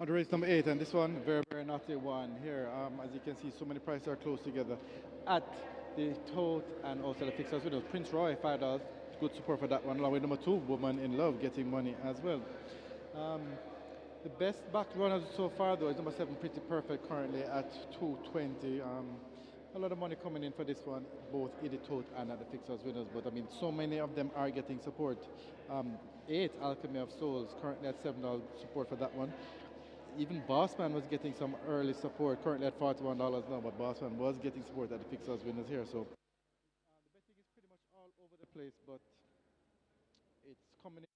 On the race number 8, and this one, very, very naughty one here. As you can see, so many prices are close together at the tote and also the fixed as well. Prince Roy, $5. Good support for that one. Along with number 2, Woman in Love, getting money as well. The best back runner so far, though, is number 7, Pretty Perfect, currently at 220. A lot of money coming in for this one, both in the tote and at the fixers winners. But I mean, so many of them are getting support. 8, Alchemy of Souls, currently at $7 support for that one. Even Bossman was getting some early support, currently at $41 now, but Bossman was getting support at the fixers winners here. So the betting is pretty much all over the place, but it's coming in.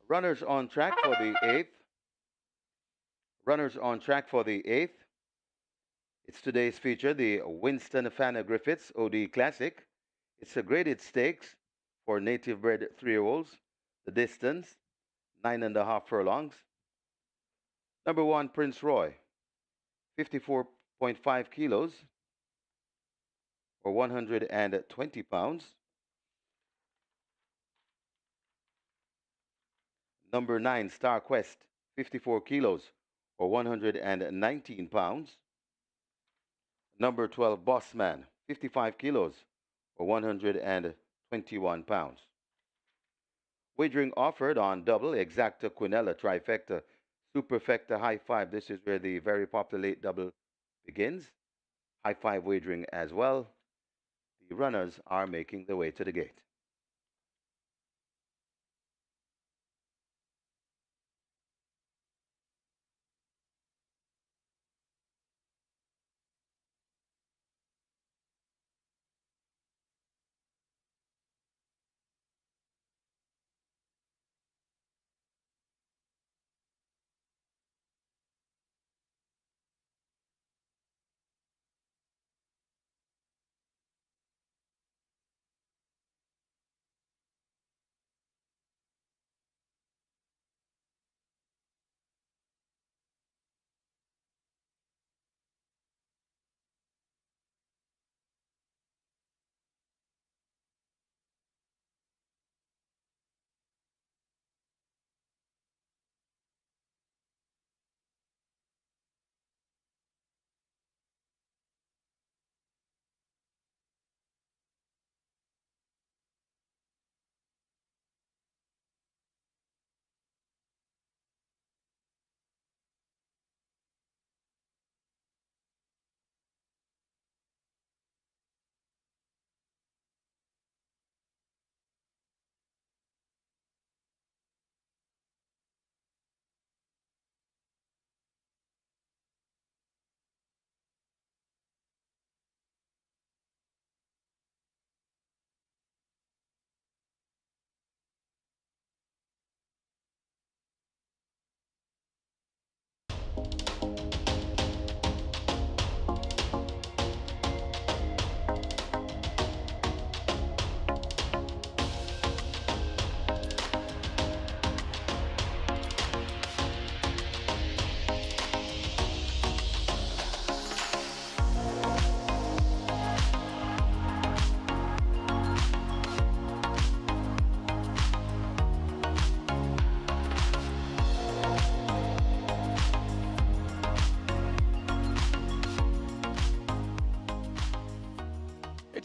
Runners on track for the 8th. Runners on track for the 8th. It's today's feature, the Winston FANNA Griffiths OD Classic. It's a graded stakes for native bred 3-year-olds. The distance, 9.5 furlongs. Number 1, Prince Roy, 54.5 kilos or 120 pounds. Number 9, Star Quest, 54 kilos or 119 pounds. Number 12, Bossman, 55 kilos or 121 pounds. Wagering offered on double, exacta, quinella, trifecta, superfecta, high five. This is where the very popular late double begins. High five wagering as well. The runners are making their way to the gate.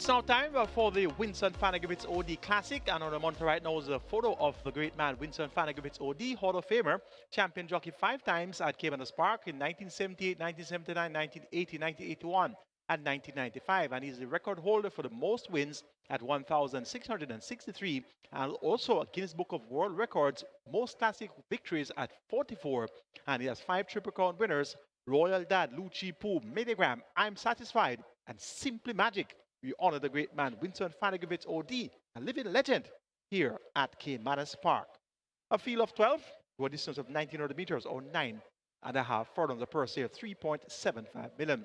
It's now time for the WINSTON FANNA GRIFFITHS OD Classic, and on the monitor right now is a photo of the great man WINSTON FANNA GRIFFITHS OD, Hall of Famer, champion jockey 5 times at Caymanas Park in 1978, 1979, 1980, 1981, and 1995, and he's the record holder for the most wins at 1,663, and also a Guinness Book of World Records, most classic victories at 44, and he has 5 Triple Crown winners: Royal Dad, Lucci Poo, Medigram, I'm Satisfied, and Simply Magic. We honor the great man WINSTON FANNA GRIFFITHS OD, a living legend here at Caymanas Park. A field of 12, to a distance of 1,900 meters or 9.5 furlongs, a purse here 3.75 million.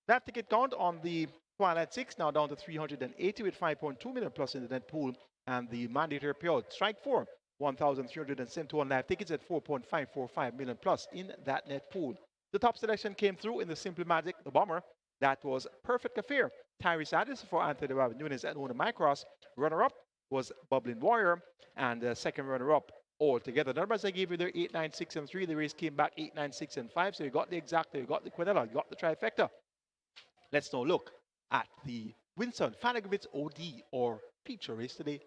That ticket count on the Twilight 6 now down to 380 with 5.2 million plus in the net pool, and the mandatory payout strike 4, 1,371 live tickets at 4.545 million plus in that net pool. The top selection came through in the Simply Magic, the bomber. That was Perfect Affair, Tyrese Addis for Anthony Rabbit Nunes and Una Mycross. Runner-up was Bubbling Warrior, and second runner-up altogether. The numbers I gave you there, 8, 9, 6, and 3. The race came back 8, 9, 6, and 5. So you got the exacta, you got the quinella, you got the trifecta. Let's now look at the WINSTON FANNA GRIFFITHS OD or feature race today.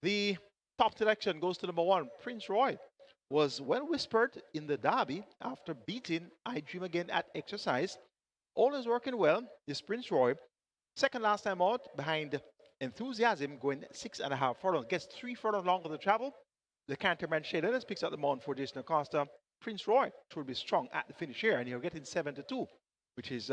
The top selection goes to number 1, Prince Roy. Was well whispered in the Derby after beating I Dream Again at Exercise. All is working well. This Prince Roy, second last time out behind Enthusiasm, going 6.5 furlongs, gets 3 furlongs longer to travel. The Canterman Shea Lennox picks up the mount for Jason Acosta. Prince Roy should be strong at the finish here, and you're getting 7-2, which is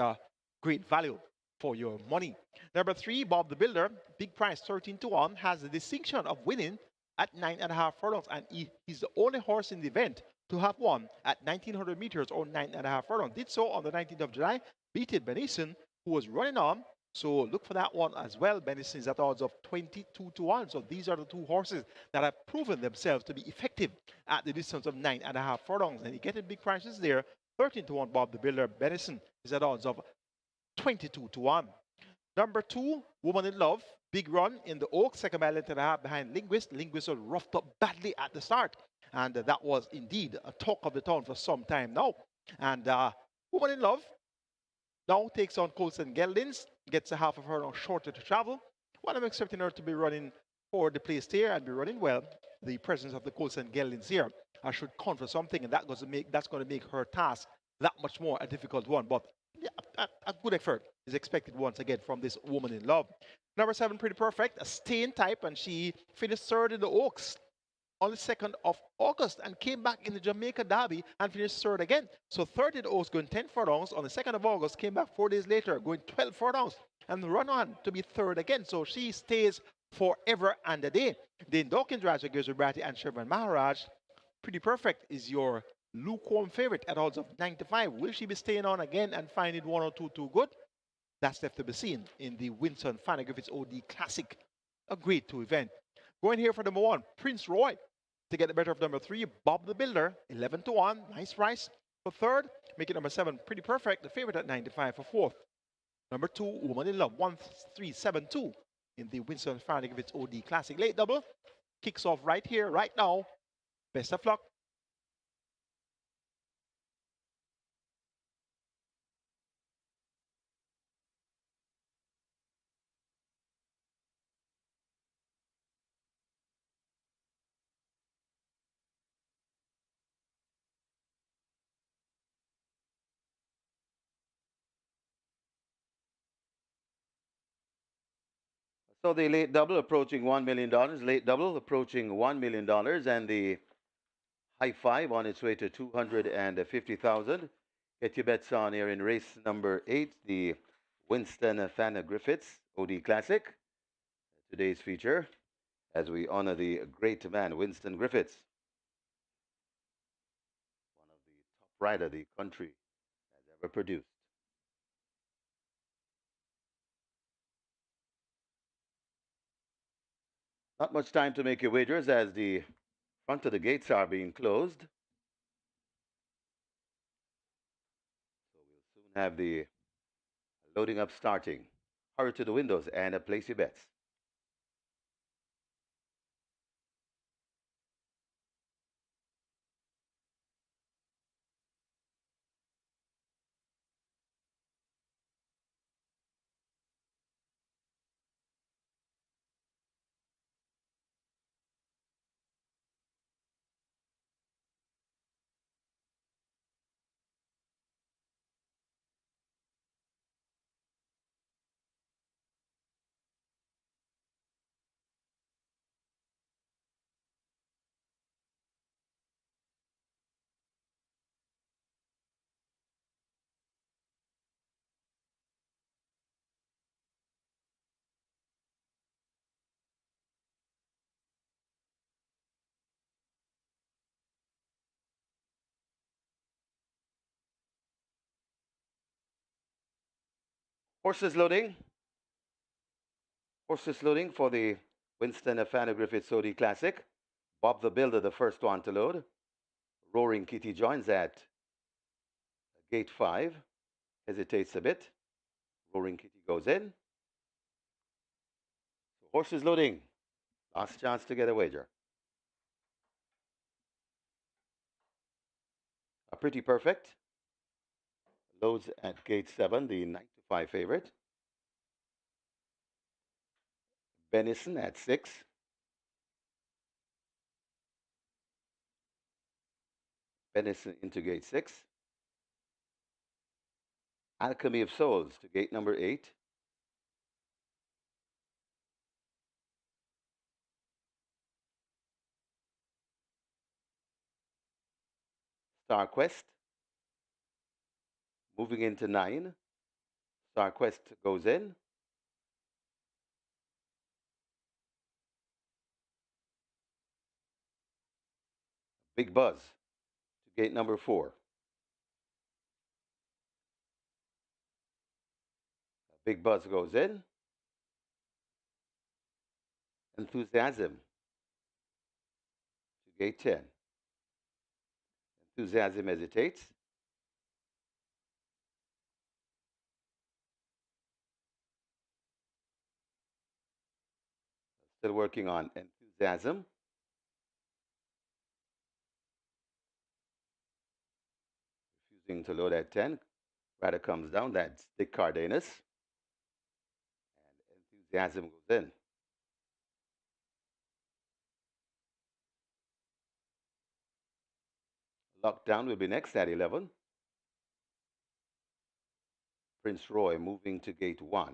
great value for your money. Number 3, Bob the Builder, big price 13-1, has the distinction of winning at 9.5 furlongs, and he's the only horse in the event to have won at 1,900 meters or 9.5 furlongs. Did so on the 19th of July, beating Benison, who was running on. So look for that one as well. Benison is at odds of 22-1. So these are the 2 horses that have proven themselves to be effective at the distance of 9.5 furlongs. And you're getting big prices there. 13-1 Bob the Builder. Benison is at odds of 22-1. Number 2, Woman in Love. Big run in the Oaks, second by a length and a half behind Linguist. Linguist was roughed up badly at the start, and that was indeed a talk of the town for some time now. And Woman in Love now takes on Colson Geldins, gets a half of her shorter to travel. Well, I'm expecting her to be running for the place here and be running well. The presence of the Colson Geldins here should count for something, and that's going to make her task that much more a difficult one. But yeah, a good effort is expected once again from this Woman in Love. Number 7, Pretty Perfect, a staying type, and she finished 3rd in the Oaks on the 2nd of August and came back in the Jamaica Derby and finished 3rd again. So 3rd in the Oaks, going 10 furlongs on the 2nd of August, came back 4 days later, going 12 furlongs and run on to be 3rd again. So she stays forever and a day. Dane Dawkins, Raja Gizabati, and Chevron Maharaj. Pretty Perfect is your lukewarm favorite at odds of 9-5. Will she be staying on again and finding 1 or 2 too good? That's left to be seen in the WINSTON FANNA GRIFFITHS OD Classic, a grade 2 event. Going here for number 1, Prince Roy. To get the better of number 3, Bob the Builder, 11-1, nice price. For 3rd, make it number 7, Pretty Perfect, the favorite at 9-5 for 4th. Number 2, Woman in Love, 1-3-7-2 in the WINSTON FANNA GRIFFITHS OD Classic. Late double kicks off right here, right now. Best of luck. So the late double approaching $1 million, late double approaching $1 million, and the high five on its way to 250,000. Get your bets on here in race number 8, the WINSTON FANNA GRIFFITHS OD Classic. Today's feature, as we honor the great man Winston Griffiths, one of the top rider the country has ever produced. Not much time to make your wagers as the front of the gates are being closed. So we'll soon have the loading up starting. Hurry to the windows and place your bets. Horses loading. Horses loading for the Winston FANNA Griffiths OD Classic. Bob the Builder, the first one to load. Roaring Kitty joins at gate 5. Hesitates a bit. Roaring Kitty goes in. So horses loading. Last chance to get a wager. A Pretty Perfect loads at gate 7, the 9-5 favorite. Benison at 6. Benison into gate 6. Alchemy of Souls to gate number 8. Star Quest moving into 9. Star Quest goes in. Big Buzz to gate number 4. Big Buzz goes in. Enthusiasm to gate 10. Enthusiasm hesitates. Still working on Enthusiasm. Refusing to load at 10. Rider comes down. That's Dick Cardenas. And Enthusiasm goes in. Lockdown will be next at 11. Prince Roy moving to gate 1.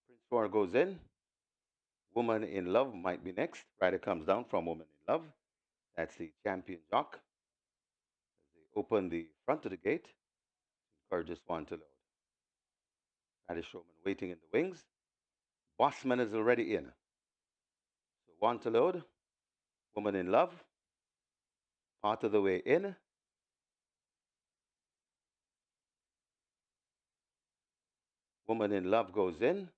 Prince Roy goes in. Woman in Love might be next. Rider comes down from Woman in Love. That's the champion jock. As they open the front of the gate, encourages one to load. Rider Showman waiting in the wings. Bossman is already in. So one to load. Woman in Love. Part of the way in. Woman in Love goes in.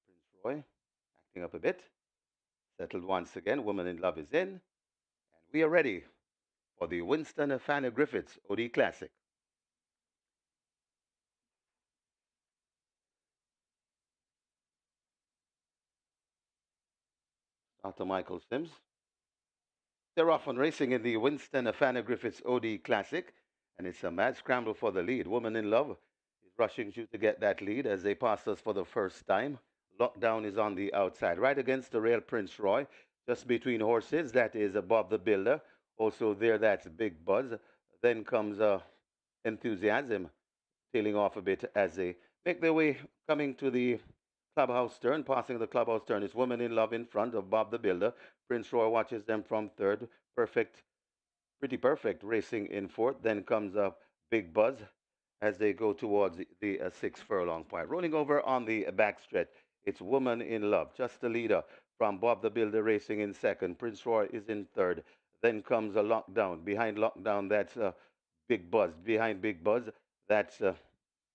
Prince Roy acting up a bit. Settled once again. Woman in Love is in. And we are ready for the Winston FANNA Griffiths OD Classic. Dr. Michael Sims. They're off on racing in the Winston FANNA Griffiths OD Classic, and it's a mad scramble for the lead. Woman in Love is rushing through to get that lead as they pass us for the first time. Lockdown is on the outside, right against the rail. Prince Roy, just between horses. That is Bob the Builder. Also there, that's Big Buzz. Then comes Enthusiasm, tailing off a bit as they make their way coming to the clubhouse turn. Passing the clubhouse turn is Woman in Love in front of Bob the Builder. Prince Roy watches them from third. Pretty Perfect racing in fourth. Then comes Big Buzz as they go towards the 6 furlong point. Rolling over on the backstretch, it's Woman in Love, just the leader from Bob the Builder racing in second. Prince Roy is in third. Then comes a Lockdown. Behind Lockdown, that's Big Buzz. Behind Big Buzz, that's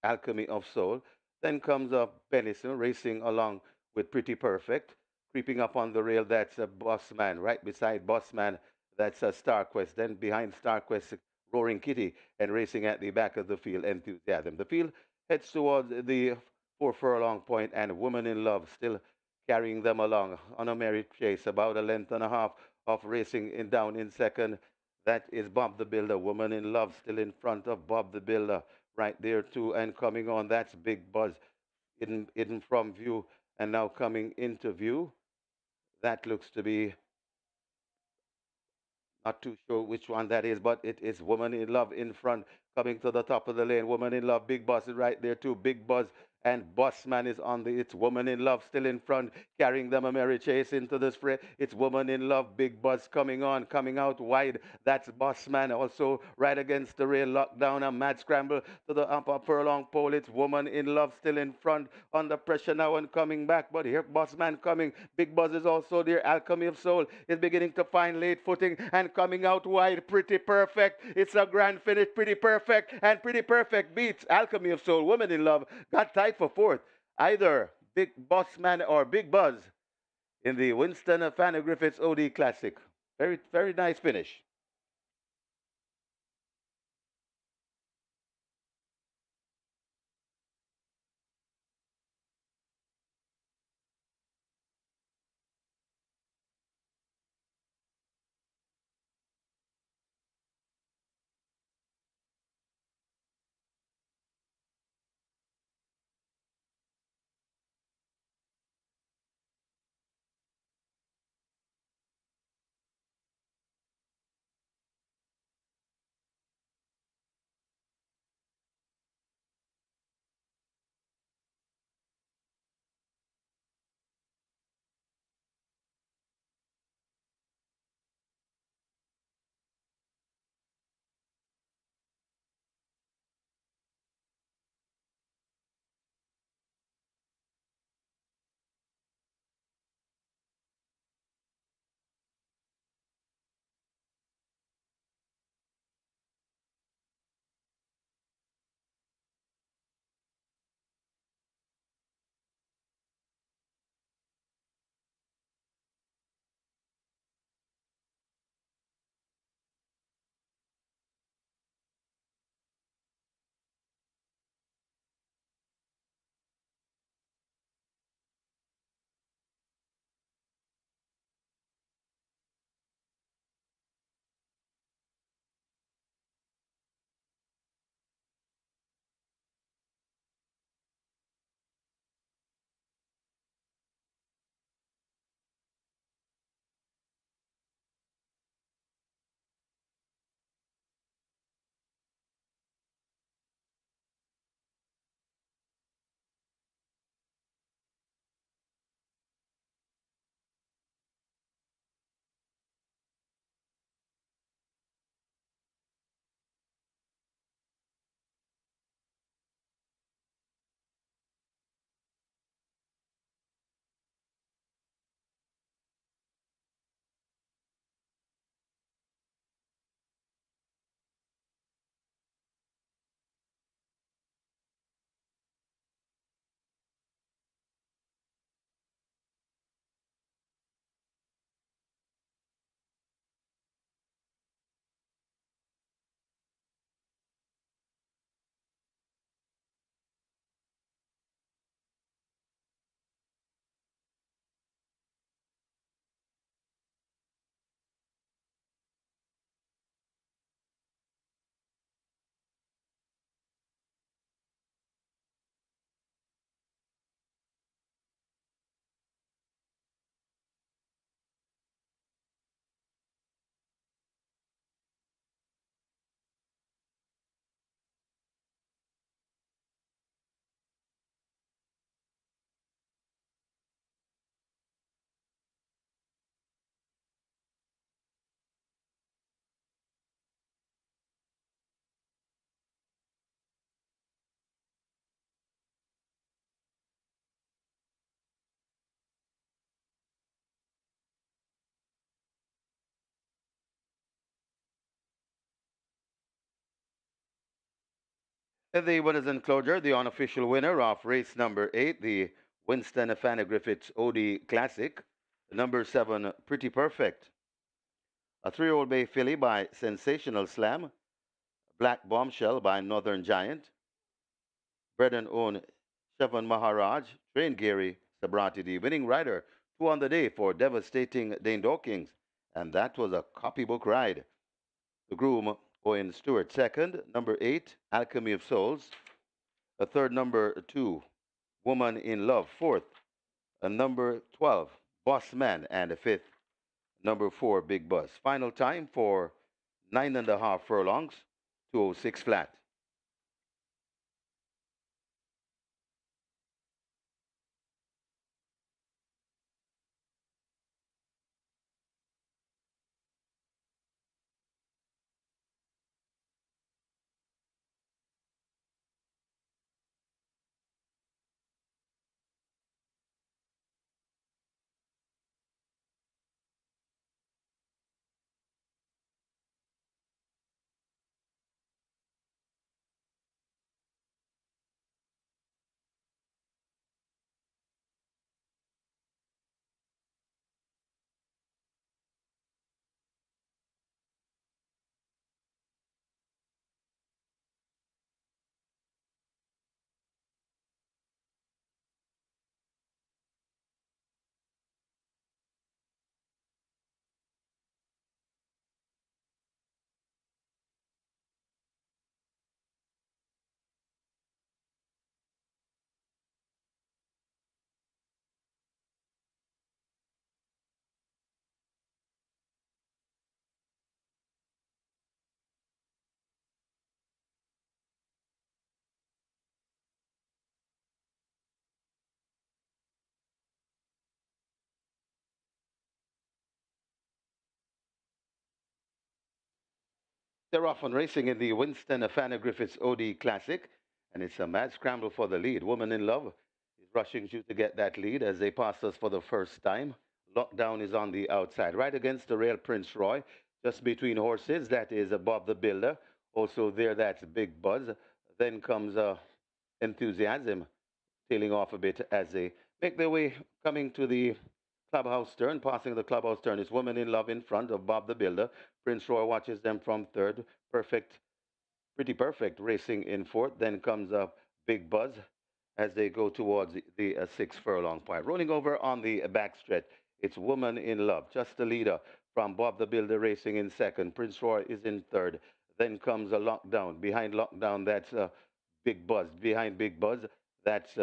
Alchemy of Soul. Then comes Benison racing along with Pretty Perfect. Creeping up on the rail, that's Bossman. Right beside Bossman, that's Star Quest. Then behind Star Quest, Roaring Kitty. And racing at the back of the field, Enthusiasm. The field heads towards the 4 furlong point, and Woman in Love still carrying them along on a merry chase. About a length and a half of racing down in second. That is Bob the Builder. Woman in Love still in front of Bob the Builder. Right there too, and coming on, that's Big Buzz hidden from view, and now coming into view. That looks to be, not too sure which one that is, but it is Woman in Love in front, Coming to the top of the lane, Woman in Love. Big Boss is right there too. Big Buzz and Bossman is on the. It's Woman in Love still in front, carrying them a merry chase into the fray. It's Woman in Love. Big Buzz coming on, coming out wide. That's Bossman also right against the rail. Lockdown, a mad scramble to the upper furlong pole. It's Woman in Love still in front, under pressure now and coming back. But here Bossman coming. Big Buzz is also there. Alchemy of Soul is beginning to find late footing and coming out wide. Pretty Perfect. It's a grand finish. Pretty Perfect, and Pretty Perfect beats Alchemy of Soul. Woman in Love got tied for fourth. Either Big Bossman or Big Buzz in the WINSTON FANNA Griffiths OD Classic. Very, very nice finish. The winners enclosure, the unofficial winner of race number 8, the WINSTON FANNA Griffiths OD Classic, number 7, Pretty Perfect. A 3-year-old bay filly by Sensational Slam, Black Bombshell by Northern Giant, bred and owned Chevan Maharaj, trained Gary Sabrati, the winning rider, 2 on the day for Devastating Dane Dawkins, and that was a copybook ride. The groom, Owen Stewart, second. Number 8, Alchemy of Souls. A third, number 2, Woman in Love, fourth. A number 12, Boss Man, and a fifth, number 4, Big Buzz. Final time for 9.5 furlongs, 206 flat. They're often racing in the WINSTON FANNA Griffiths OD Classic, and it's a mad scramble for the lead. Woman in Love is rushing through to get that lead as they pass us for the first time. Lockdown is on the outside, right against the rail Prince Roy, just between horses. That is Bob the Builder. Also there, that's Big Buzz. Then comes Enthusiasm, tailing off a bit as they make their way coming to the clubhouse turn. Passing the clubhouse turn is Woman in Love in front of Bob the Builder. Prince Roy watches them from third. Perfect, Pretty Perfect racing in fourth. Then comes Big Buzz as they go towards the 6 furlong point. Rolling over on the backstretch, it's Woman in Love, just the leader from Bob the Builder racing in second. Prince Roy is in third. Then comes a Lockdown. Behind Lockdown, that's Big Buzz. Behind Big Buzz, that's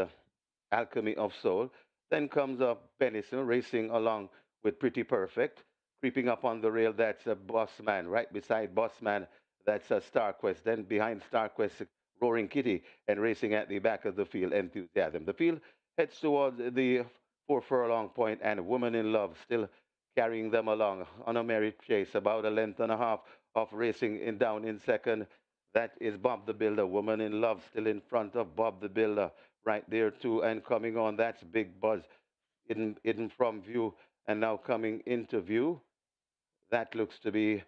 Alchemy of Soul. Then comes Benison racing along with Pretty Perfect. Creeping up on the rail, that's Bossman. Right beside Bossman, that's StarQuest. Then behind StarQuest, Roaring Kitty. And racing at the back of the field, Enthusiasm. The field heads towards the 4 furlong point, and Woman in Love still carrying them along on a merry chase, about a length and a half of racing in down in second. That is Bob the Builder. Woman in Love still in front of Bob the Builder right there too, and coming on, that's Big Buzz, hidden from view, and now coming into view. That looks to be,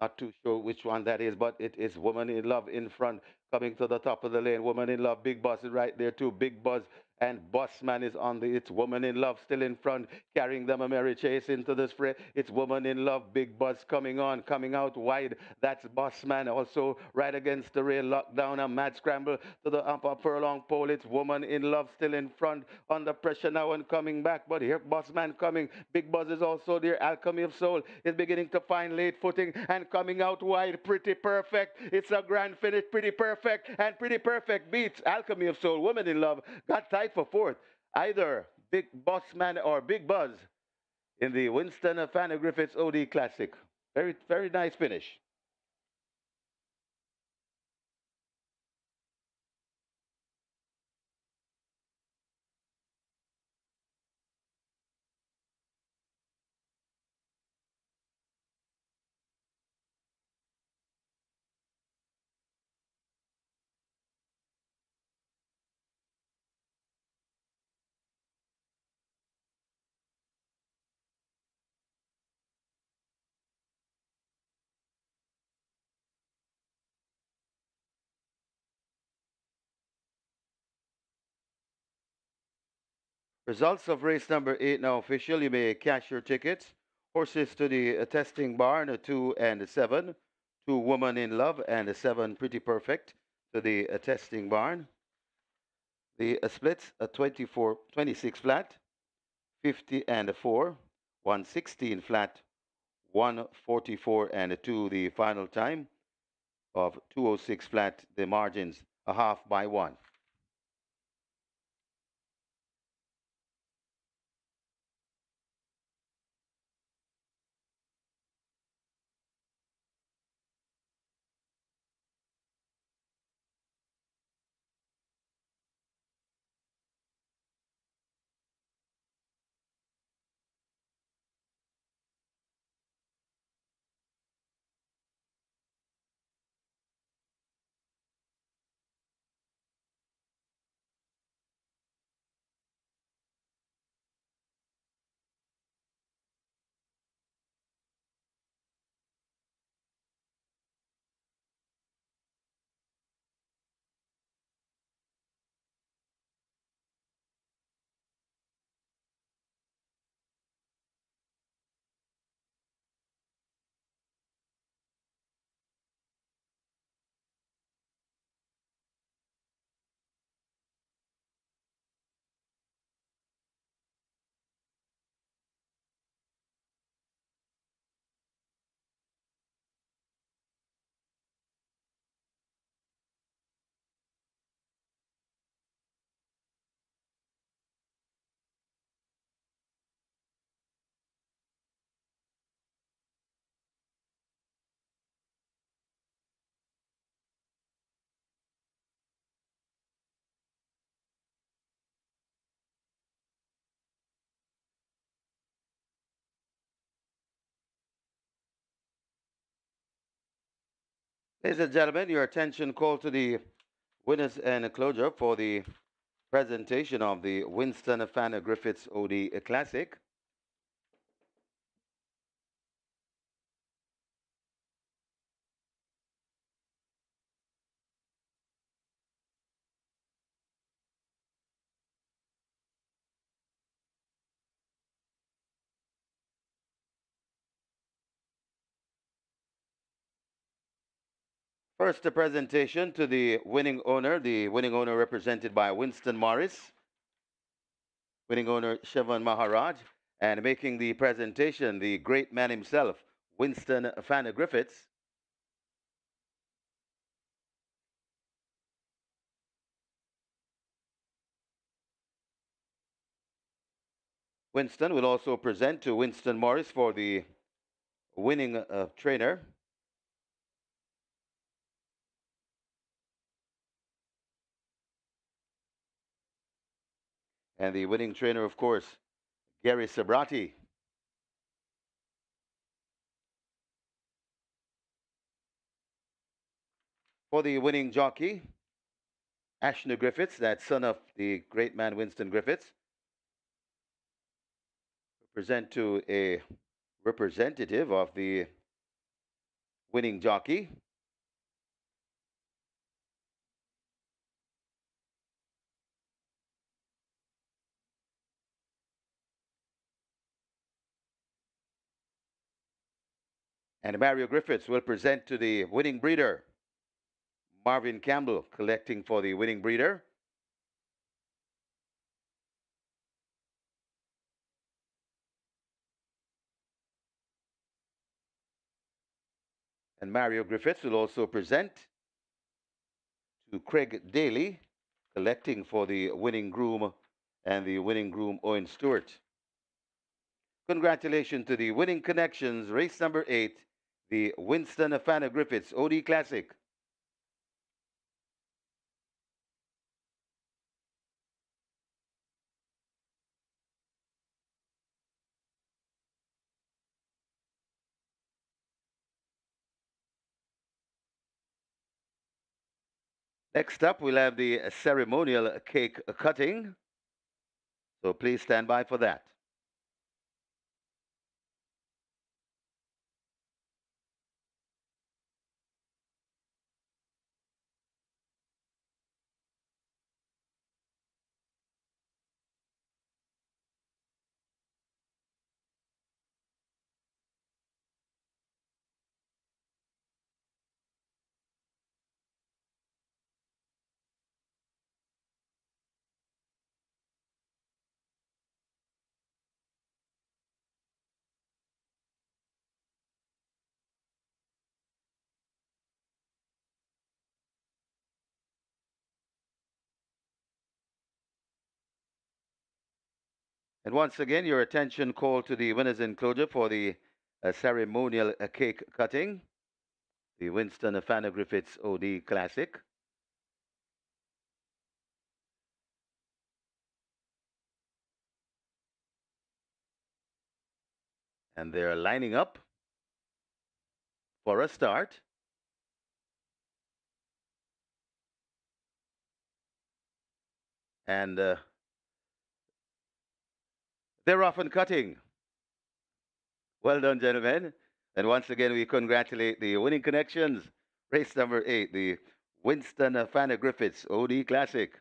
not too sure which one that is, but it is Woman in Love in front, coming to the top of the lane. Woman in Love, Big Buzz is right there too. Big Buzz and Bossman is on the, it's Woman in Love still in front, carrying them a merry chase into the fray. It's Woman in Love, Big Buzz coming on, coming out wide. That's Bossman also right against the rail. Lockdown, a mad scramble to the upper furlong pole. It's Woman in Love still in front, under pressure now and coming back. But here, Bossman coming. Big Buzz is also there. Alchemy of Soul is beginning to find late footing and coming out wide. Pretty Perfect. It's a grand finish. Pretty Perfect, and Pretty Perfect beats Alchemy of Soul. Woman in Love got tight for fourth. Either Big Bossman or Big Buzz in the WINSTON FANNA Griffiths OD Classic. Very, very nice finish. Results of race number 8 now official. You may cash your tickets. Horses to the testing barn, 2 and 7. 2 Woman in Love and 7 Pretty Perfect to the testing barn. The splits, 24, 26 flat, 50 and 4, 116 flat, 144 and 2 the final time of 206 flat, the margins a half by 1. Ladies and gentlemen, your attention called to the winners and closure for the presentation of the Winston FANNA Griffiths OD Classic. First, the presentation to the winning owner represented by Winston Morris, winning owner Shivan Maharaj, and making the presentation, the great man himself, Winston FANNA Griffiths. Winston will also present to Winston Morris for the winning trainer. And the winning trainer, of course, Gary Sabrati. For the winning jockey, Ashna Griffiths, that son of the great man Winston Griffiths, present to a representative of the winning jockey. And Mario Griffiths will present to the winning breeder, Marvin Campbell, collecting for the winning breeder. And Mario Griffiths will also present to Craig Daly, collecting for the winning groom and the winning groom Owen Stewart. Congratulations to the winning connections, race number 8, the Winston FANNA Griffiths OD Classic. Next up, we'll have the ceremonial cake cutting. So please stand by for that. And once again, your attention called to the winners enclosure for the ceremonial cake cutting, the Winston FANNA Griffiths OD Classic. And they're lining up for a start. And they're off and cutting. Well done, gentlemen. And once again, we congratulate the winning connections. Race number 8, the Winston FANNA Griffiths OD Classic.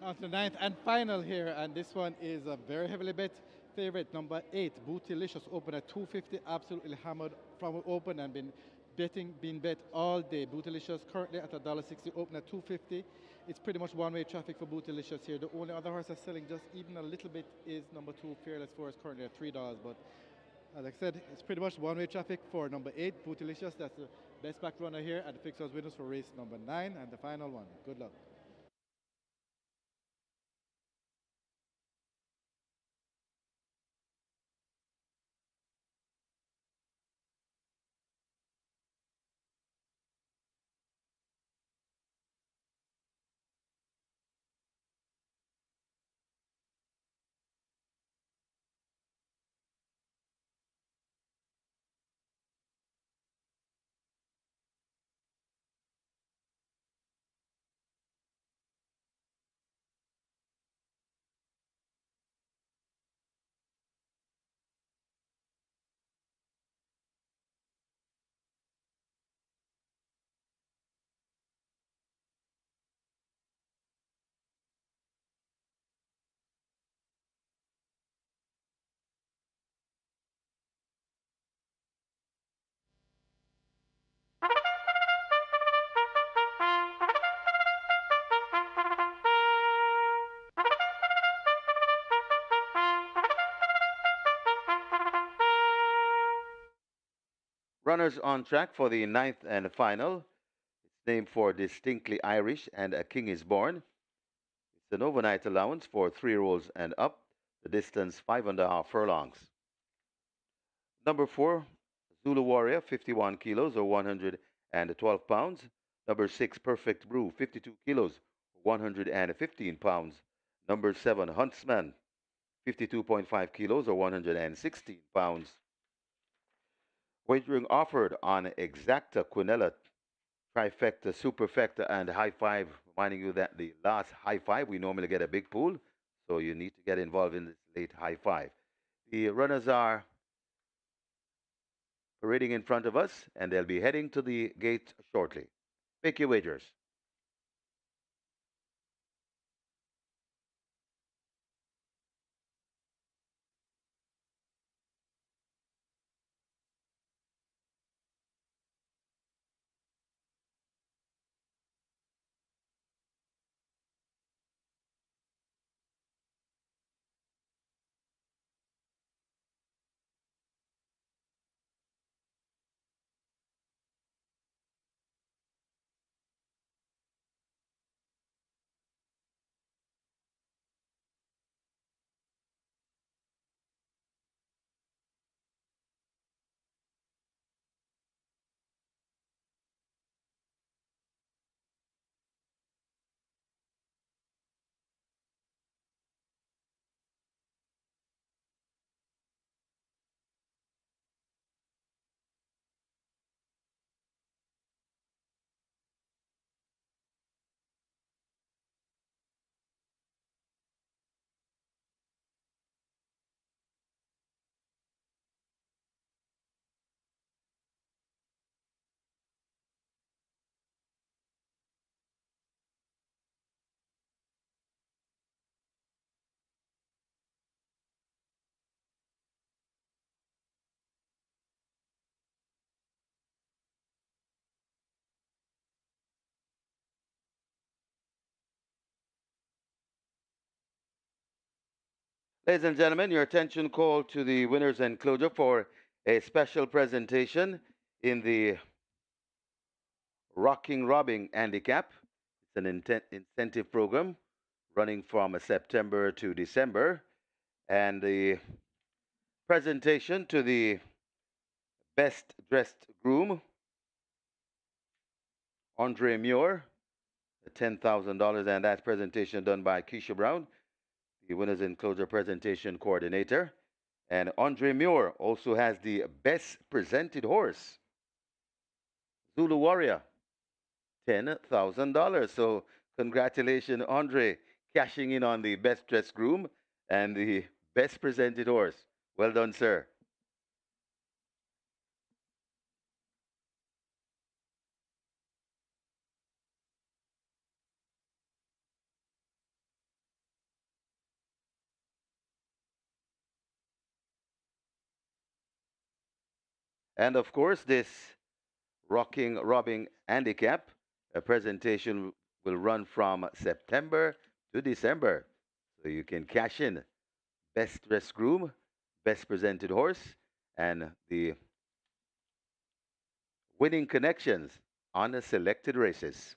On to the ninth and final here, and this one is a very heavily bet favorite. Number 8, Bootylicious, open at 250, absolutely hammered from open and been bet all day. Bootylicious currently at $1.60, open at 250. It's pretty much one-way traffic for Bootylicious here. The only other horse that's selling just even a little bit is number 2, Fearless Force, currently at $3. But as I said, it's pretty much one-way traffic for number 8, Bootylicious. That's the best back runner here at the Fixers Winners for race number 9 and the final one. Good luck. Runners on track for the ninth and final. It's named for distinctly Irish and a king is born. It's an overnight allowance for 3-year-olds and up. The distance 5.5 furlongs. Number 4, Zulu Warrior, 51 kilos or 112 pounds. Number 6, Perfect Brew, 52 kilos, 115 pounds. Number 7, Huntsman, 52.5 kilos or 116 pounds. Wagering offered on Exacta, Quinella, Trifecta, Superfecta, and High Five. Reminding you that the last High Five, we normally get a big pool, so you need to get involved in this late High Five. The runners are parading in front of us, and they'll be heading to the gate shortly. Make your wagers. Ladies and gentlemen, your attention call to the winners enclosure for a special presentation in the Rocking Robbing Handicap. It's an incentive program running from September to December. And the presentation to the best dressed groom, Andre Muir, $10,000, and that presentation done by Keisha Brown, the winners enclosure presentation coordinator. And Andre Muir also has the best presented horse, Zulu Warrior, $10,000. So congratulations, Andre, cashing in on the best dressed groom and the best presented horse. Well done, sir. And of course, this robbing handicap presentation will run from September to December. So you can cash in best dressed groom, best presented horse, and the winning connections on the selected races.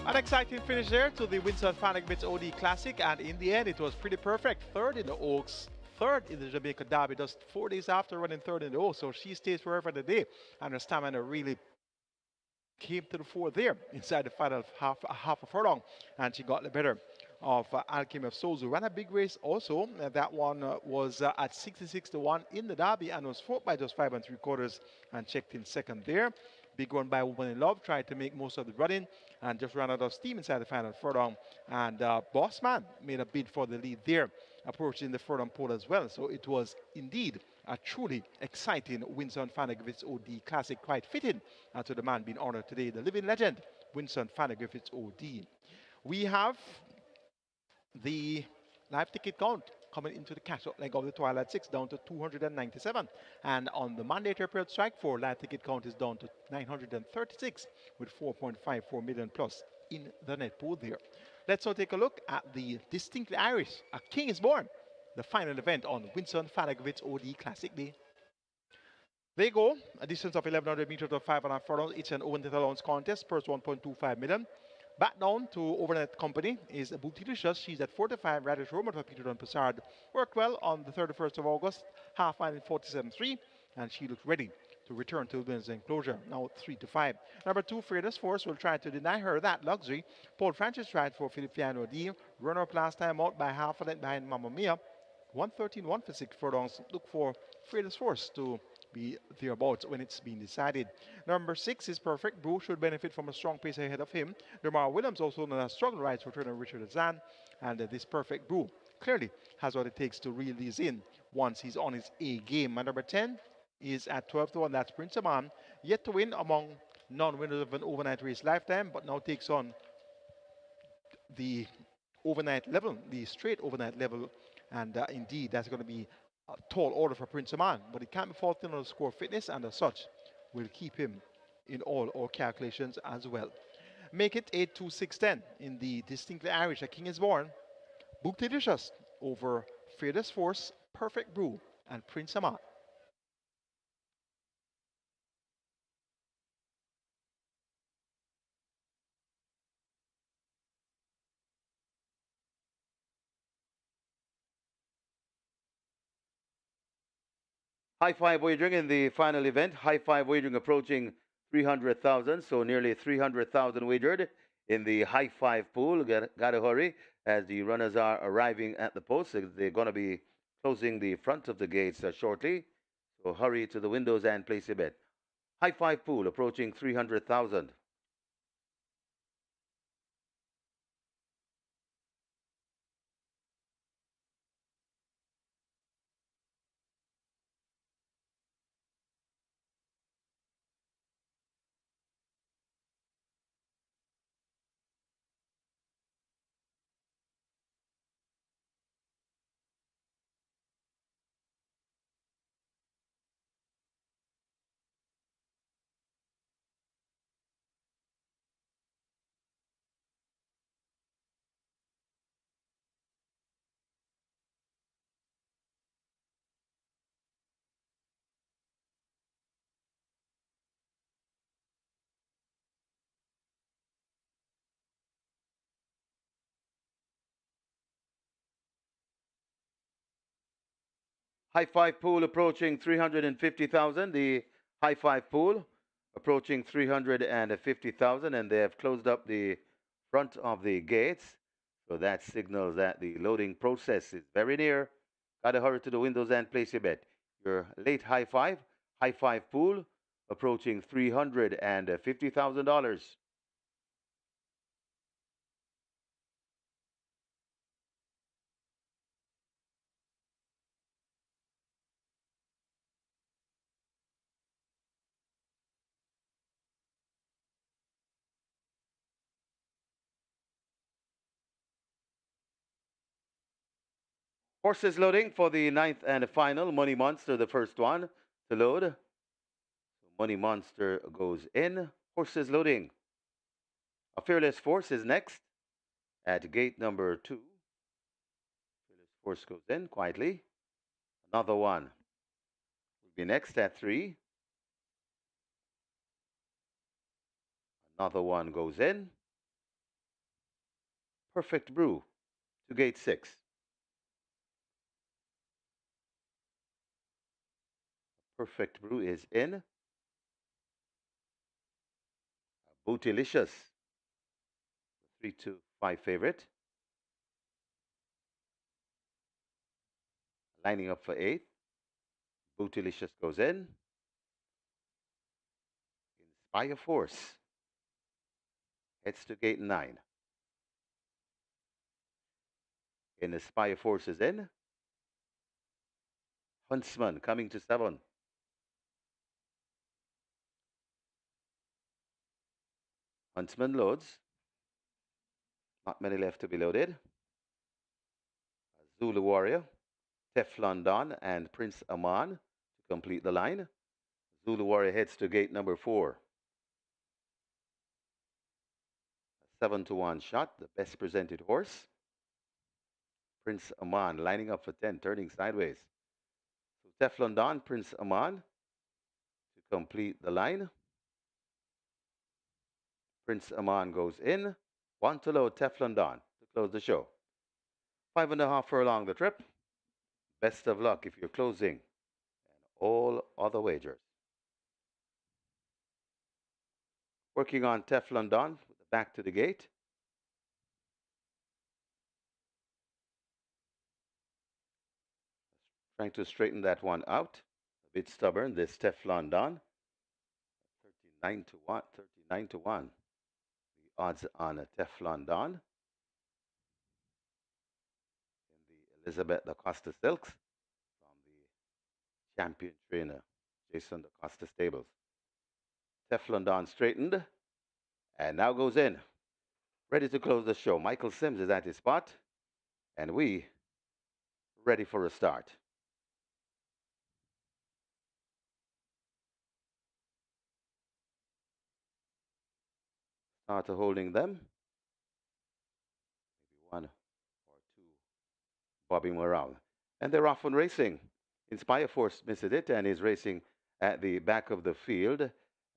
An exciting finish there to the WINSTON FANNA GRIFFITHS OD Classic, and in the end it was pretty perfect. Third in the Oaks, third in the Jamaica Derby, just 4 days after running third in the Oaks, so she stays forever the day, and her stamina really came to the fore there inside the final half a furlong, and she got the better of Alchemy of Sozu. Ran a big race also. That one was at 66 to 1 in the Derby and was fought by just 5 3/4 and checked in second there. Big run by Woman in Love, tried to make most of the running and just ran out of steam inside the final furlong. And Bossman made a bid for the lead there, approaching the furlong pole as well. So it was indeed a truly exciting WINSTON FANNA GRIFFITHS OD Classic, quite fitting to the man being honored today, the living legend, WINSTON FANNA GRIFFITHS OD. We have the live ticket count coming into the cash-out leg of the Twilight 6 down to 297. And on the mandatory period strike 4, live ticket count is down to 936 with 4.54 million plus in the net pool there. Let's now take a look at the distinctly Irish, A King is Born, the final event on WINSTON FANNA GRIFFITHS OD Classic Day. There you go, a distance of 1100 meters to 5.5 furlongs. It's an overnight allowance contest, purse 1.25 million. Back down to overnight company is Bootilicious. She's at 45. Radish Roman for Peter Don Passard. Worked well on the 31st of August, half mile in 47.3, and she looks ready to return to the women's enclosure. Now 3 to 5. Number 2, Freda's Force will try to deny her that luxury. Paul Francis tried for Filippiano D. Runner up last time out by half a length behind Mamma Mia. 113.1 for 6 furlongs. Look for Freda's Force to be thereabouts when it's been decided. Number 6 is Perfect Brew, should benefit from a strong pace ahead of him. Demar Williams, also known as Struggle Rides for trainer Richard Azan, and this Perfect Brew clearly has what it takes to reel these in once he's on his A game. And number 10 is at 12 to 1, that's Prince Aman, yet to win among non-winners of an overnight race lifetime, but now takes on the overnight level, the straight overnight level, and indeed that's going to be a tall order for Prince Aman, but it can't be faulted on the score of fitness, and as such, will keep him in all our calculations as well. Make it 8-2-6-10 in the distinctly Irish. A king is born. Book Delicious over Fearless Force, Perfect Brew, and Prince Aman. High five wagering in the final event. High five wagering approaching 300,000, so nearly 300,000 wagered in the high five pool. Gotta hurry as the runners are arriving at the post. They're going to be closing the front of the gates shortly. So hurry to the windows and place your bet. High five pool approaching 300,000. High five pool approaching 350,000. The high five pool approaching 350,000, and they have closed up the front of the gates. So that signals that the loading process is very near. Gotta hurry to the windows and place your bet. Your late high five pool approaching $350,000. Horses loading for the ninth and final. Money Monster, the first one to load. So Money Monster goes in. Horses loading. A Fearless Force is next at gate number 2. Fearless Force goes in quietly. Another one will be next at 3. Another one goes in. Perfect Brew to gate 6. Perfect Brew is in. Bootylicious, 3-5 favorite. Lining up for 8. Bootylicious goes in. Inspire Force heads to gate 9. Inspire Force is in. Huntsman coming to 7. Huntsman loads. Not many left to be loaded. Zulu Warrior, Teflon Don, and Prince Aman to complete the line. Zulu Warrior heads to gate number 4. A 7-1 shot, the best presented horse. Prince Aman lining up for 10, turning sideways. So Teflon Don, Prince Aman to complete the line. Prince Aman goes in. 1 to load Teflon Don to close the show. 5.5 furlong the trip. Best of luck if you're closing. And all other wagers. Working on Teflon Don with the back to the gate. Trying to straighten that one out. A bit stubborn, this Teflon Don. 39-1. 39-1. The odds on a Teflon Don. In the Elizabeth Da Costa Silks from the champion trainer, Jason Da Costa Stables. Teflon Don straightened. And now goes in. ready to close the show. Michael Sims is at his spot, and we ready for a start. Start holding them. Maybe one or two bobbing around. And they're off and racing. Inspire Force misses it and is racing at the back of the field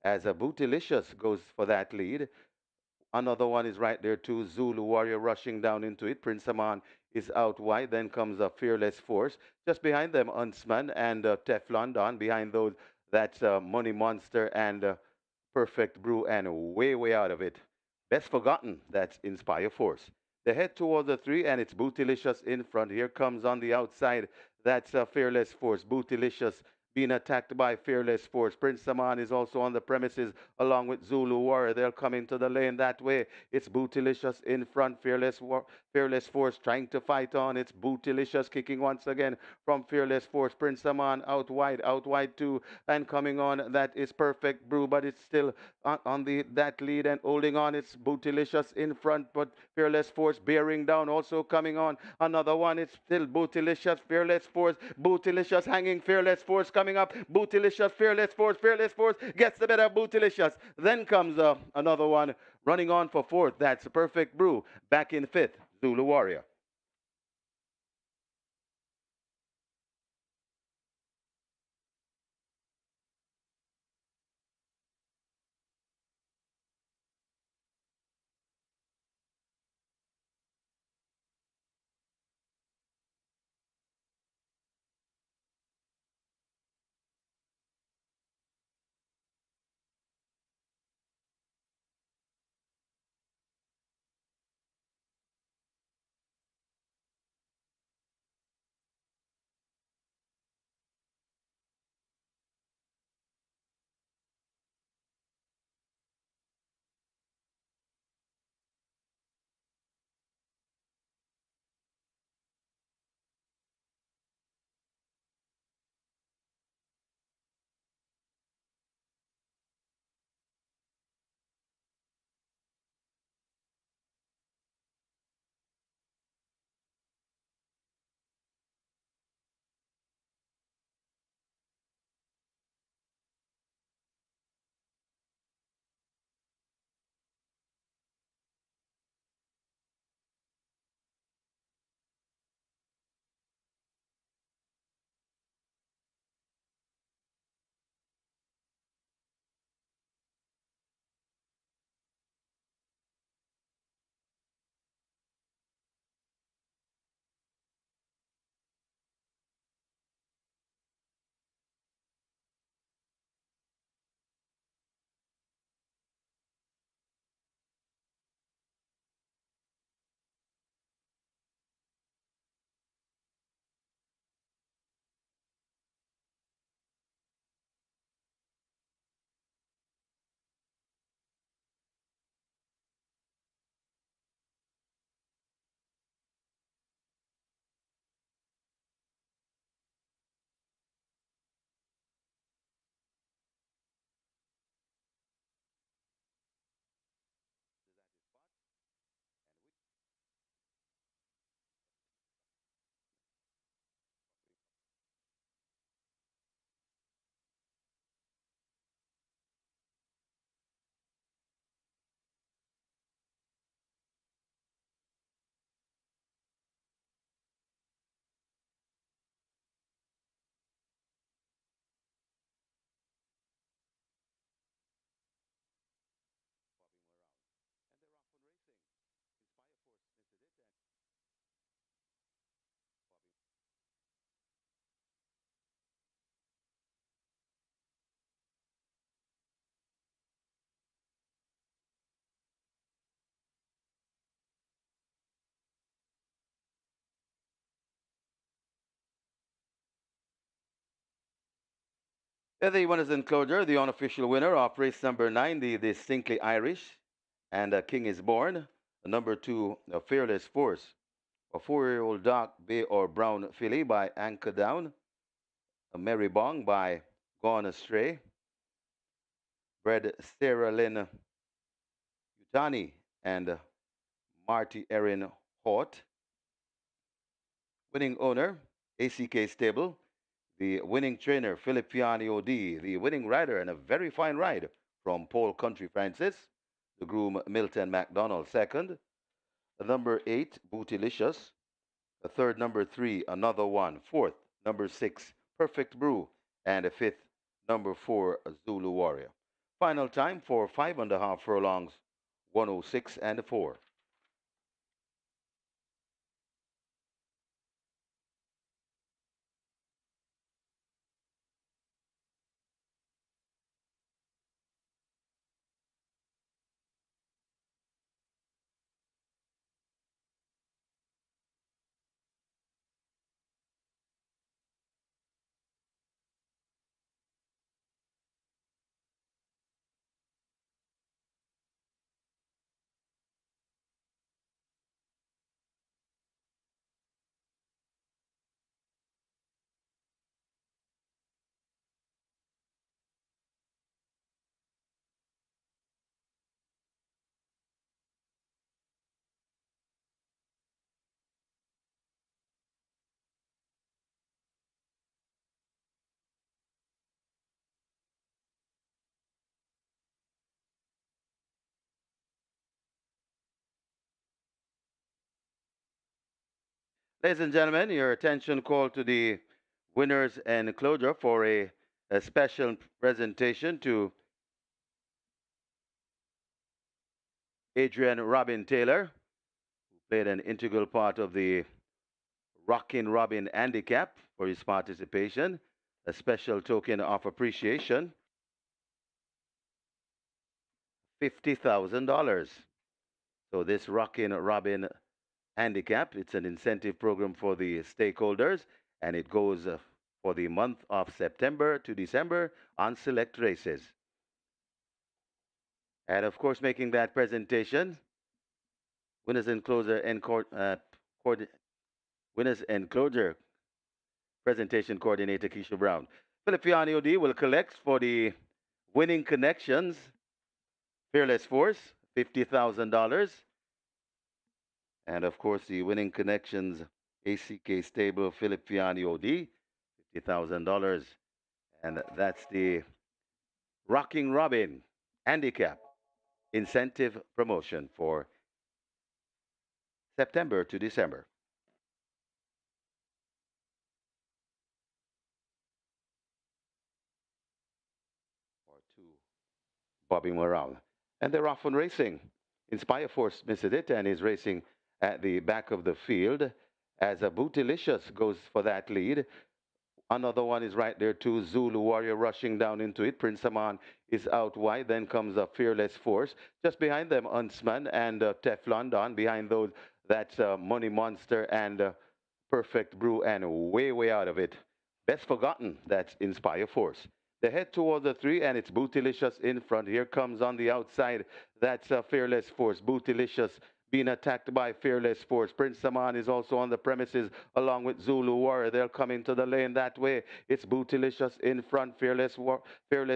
as a Bootylicious goes for that lead. Another one is right there too. Zulu Warrior rushing down into it. Prince Aman is out wide. Then comes a Fearless Force. Just behind them, Huntsman and Teflon Don. Behind those, that's Money Monster and Perfect Brew. And way, way out of it. Best Forgotten, that's Inspire Force. They head towards the three, and it's Bootylicious in front. Here comes on the outside. That's Fearless Force. Bootylicious being attacked by Fearless Force. Prince Saman is also on the premises along with Zulu Warrior. They'll come into the lane that way. It's Bootylicious in front. Fearless Force trying to fight on. It's Bootylicious kicking once again from Fearless Force. Prince Saman out wide too. And coming on, that is Perfect Brew, but it's still on the that lead and holding on. It's Bootylicious in front, but Fearless Force bearing down, also coming on. Another one, it's still Bootylicious, Fearless Force, Bootylicious hanging, Fearless Force coming up, Bootylicious, Fearless Force gets the better of Bootylicious. Then comes another one running on for fourth. That's Perfect Brew, back in fifth, Zulu Warrior. The winners enclosure, the unofficial winner of race number 9, the Distinctly Irish, and King is Born. Number 2, Fearless Force. A 4-year-old dark bay or brown filly by Anchor Down. A Mary Bong by Gone Astray. Bred Sarah Lynn Utani and Marty Erin Hort. Winning owner, ACK Stable. The winning trainer, Philip Fiani OD. The winning rider, and a very fine ride from Paul Country Francis. The groom, Milton McDonald, second. The number 8, Bootylicious. The third, number 3, Another One. Fourth, number 6, Perfect Brew. And the fifth, number 4, Zulu Warrior. Final time for 5.5 furlongs, 106 and 4. Ladies and gentlemen, your attention called to the winners enclosure for a special presentation to Adrian Robin Taylor, who played an integral part of the Rockin' Robin Handicap for his participation. A special token of appreciation, $50,000. So this Rockin' Robin Handicap, it's an incentive program for the stakeholders, and it goes for the month of September to December on select races. And of course, making that presentation, winners enclosure and winners enclosure presentation coordinator Keisha Brown. Philip Fiani OD will collect for the winning connections, Fearless Force, $50,000. And of course, the winning connections, ACK Stable, Philip Fiani OD, $50,000. And that's the Rocking Robin Handicap incentive promotion for September to December. Or two bobbing around. And they're off on racing. Inspire Force misses it and is racing at the back of the field as a Bootylicious goes for that lead. Another one is right there too. Zulu Warrior rushing down into it. Prince Aman is out wide. Then comes a Fearless Force. Just behind them, Huntsman and Teflon Don. Behind those, that's Money Monster and Perfect Brew. And way out of it, Best Forgotten, that's Inspire Force. They head toward the 3, and it's Bootylicious in front. Here comes on the outside, that's Fearless Force. Bootylicious being attacked by Fearless Force. Prince Saman is also on the premises along with Zulu Warrior. They'll come into the lane that way. It's Bootylicious in front. Fearless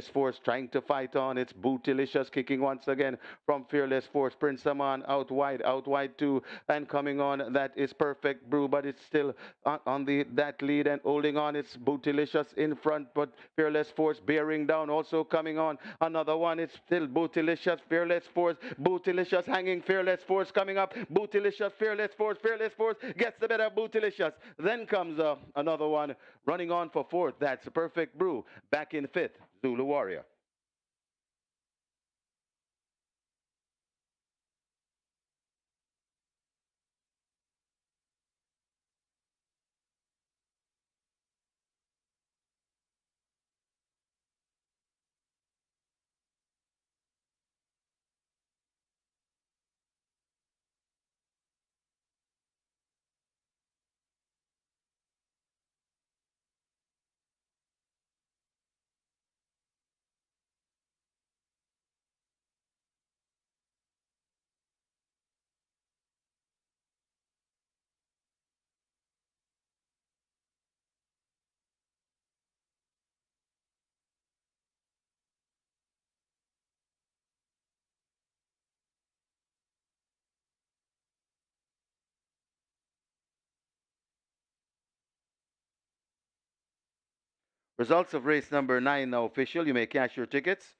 Force trying to fight on. It's Bootylicious kicking once again from Fearless Force. Prince Saman out wide too. And coming on, that is Perfect Brew, but it's still on that lead and holding on. It's Bootylicious in front, but Fearless Force bearing down. Also coming on, another one. It's still Bootylicious, Fearless Force. Bootylicious hanging, Fearless Force coming up. Bootylicious, Fearless Force gets the better of Bootylicious. Then comes another one running on for 4th. That's Perfect Brew. Back in 5th, Zulu Warrior. Results of race number 9 now official. You may cash your tickets.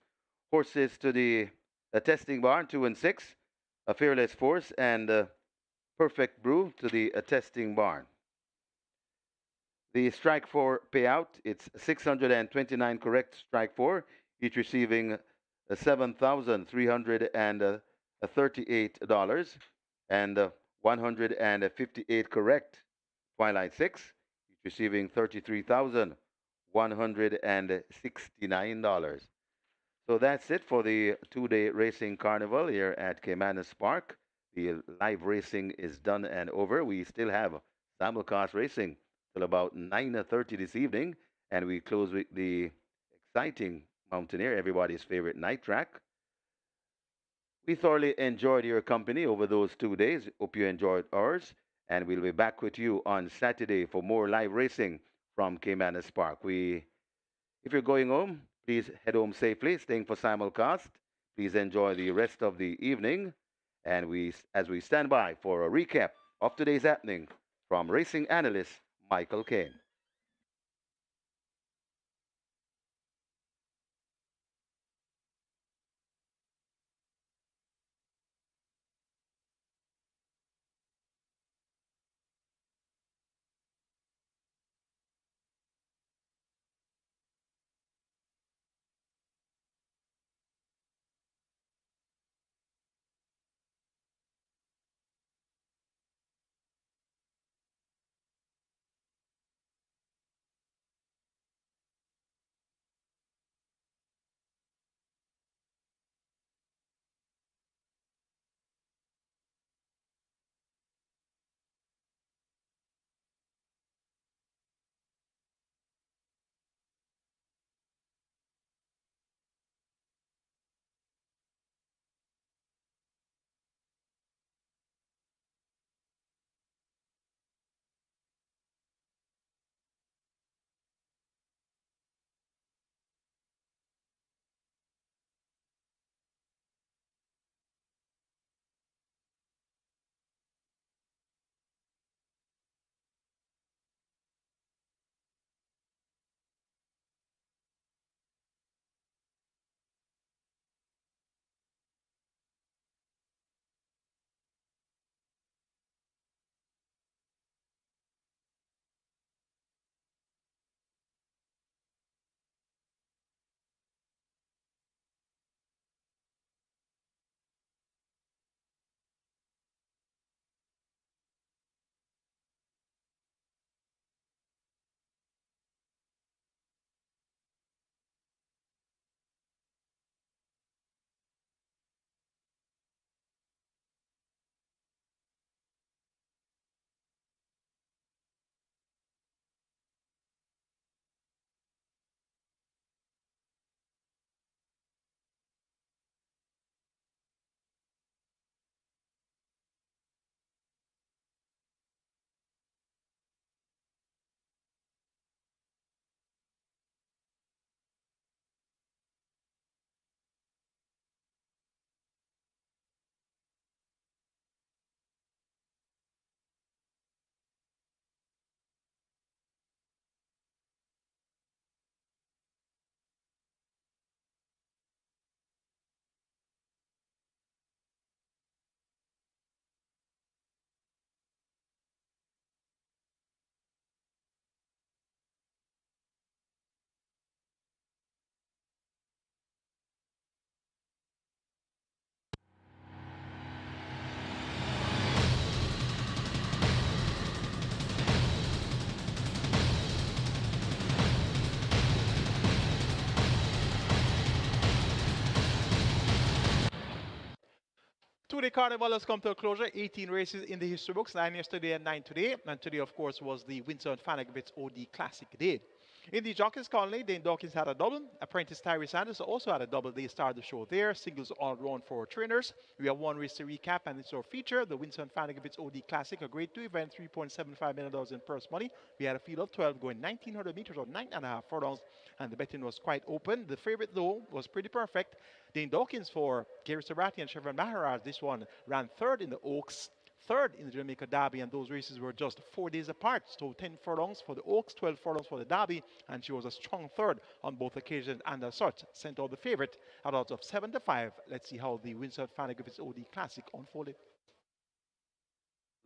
Horses to the testing barn, 2 and 6. A Fearless Force and Perfect Brew to the testing barn. The strike 4 payout, it's 629 correct strike 4, each receiving $7,338 and 158 correct. Twilight 6, each receiving $33,169. So that's it for the two-day racing carnival here at Caymanas Park. The live racing is done and over. We still have simulcast racing till about 9:30 this evening, and we close with the exciting Mountaineer, everybody's favorite night track. We thoroughly enjoyed your company over those 2 days. Hope you enjoyed ours, and we'll be back with you on Saturday for more live racing from Caymanas Park. If you're going home, please head home safely, staying for simulcast. Please enjoy the rest of the evening, and as we stand by for a recap of today's happening from racing analyst Michael Kane. Two-day carnival has come to a closure. 18 races in the history books, 9 yesterday and 9 today. And today, of course, was the WINSTON FANNA OD Classic day. In the Jockeys Colony, Dane Dawkins had a double. Apprentice Tyree Sanders also had a double. They started the show there. Singles all round for trainers. We have one race to recap, and it's our feature, the WINSTON FANNA OD Classic, a grade 2 event, $3.75 million in purse money. We had a field of 12 going 1,900 meters or 9.5 furlongs, and the betting was quite open. The favorite, though, was pretty perfect. Dane Dawkins for Gary Sabrati and Chevron Maharaj. This one ran third in the Oaks third in the Jamaica Derby, and those races were just 4 days apart. So 10 furlongs for the Oaks, 12 furlongs for the Derby, and she was a strong third on both occasions, and as such, sent out the favorite at odds of 7-5. Let's see how the WINSTON FANNA GRIFFITHS OD Classic unfolded.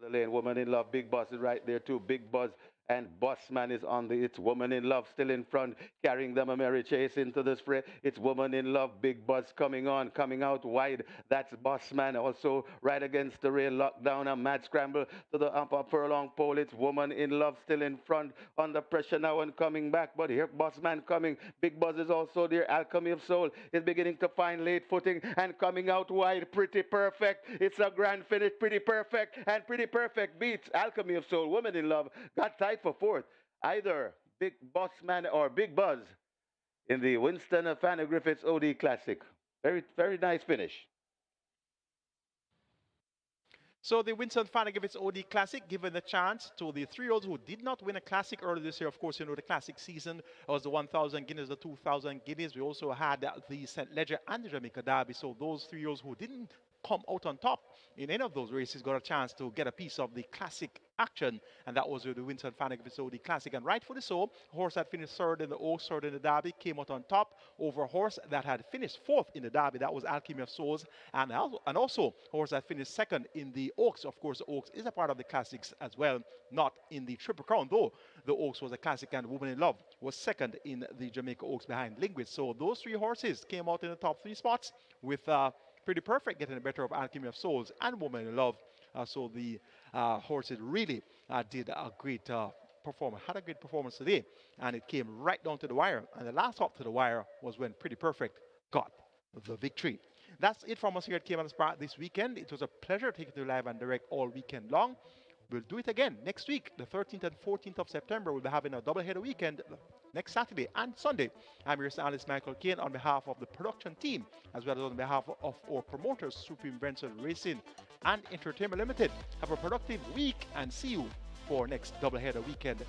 The lane, Woman in Love, Big Buzz is right there too. Big Buzz and Bossman is on the It's Woman in Love still in front, carrying them a merry chase into the spray. It's Woman in Love, Big Buzz coming on, coming out wide. That's Bossman also right against the rail, lockdown, a mad scramble to the upper furlong pole. It's Woman in Love still in front, under pressure now and coming back. But here Bossman coming. Big Buzz is also there. Alchemy of Soul is beginning to find late footing and coming out wide. Pretty Perfect. It's a grand finish. Pretty Perfect, and Pretty Perfect beats Alchemy of Soul. Woman in Love got tight for fourth. Either Big Bossman or Big Buzz in the WINSTON FANNA GRIFFITHS OD Classic. Very, very nice finish. So the WINSTON FANNA GRIFFITHS OD Classic given the chance to the 3-year-olds who did not win a classic earlier this year. Of course, you know the classic season was the 1,000 guineas, the 2,000 guineas. We also had the St. Ledger and the Jamaica Derby. So those 3-year-olds who didn't come out on top in any of those races got a chance to get a piece of the classic action, and that was with the WINSTON FANNA GRIFFITHS OD Classic. And rightfully so, a horse that finished third in the Oaks, third in the Derby, came out on top over a horse that had finished fourth in the Derby. That was Alchemy of Souls, and also a horse that finished second in the Oaks. Of course, the Oaks is a part of the classics as well, not in the Triple Crown, though the Oaks was a classic, and Woman in Love was second in the Jamaica Oaks behind Linguist. So those 3 horses came out in the top 3 spots, with Pretty Perfect getting the better of Alchemy of Souls and Woman in Love. So the horses really did a great performance, had a great performance today, and it came right down to the wire. And the last hop to the wire was when Pretty Perfect got the victory. That's it from us here at Caymanas Park this weekend. It was a pleasure taking you live and direct all weekend long. We'll do it again next week, the 13th and 14th of September. We'll be having a double-header weekend next Saturday and Sunday. I'm your analyst, Michael Kane, on behalf of the production team, as well as on behalf of our promoters, Supreme Benson Racing and Entertainment Limited. Have a productive week, and see you for next double-header weekend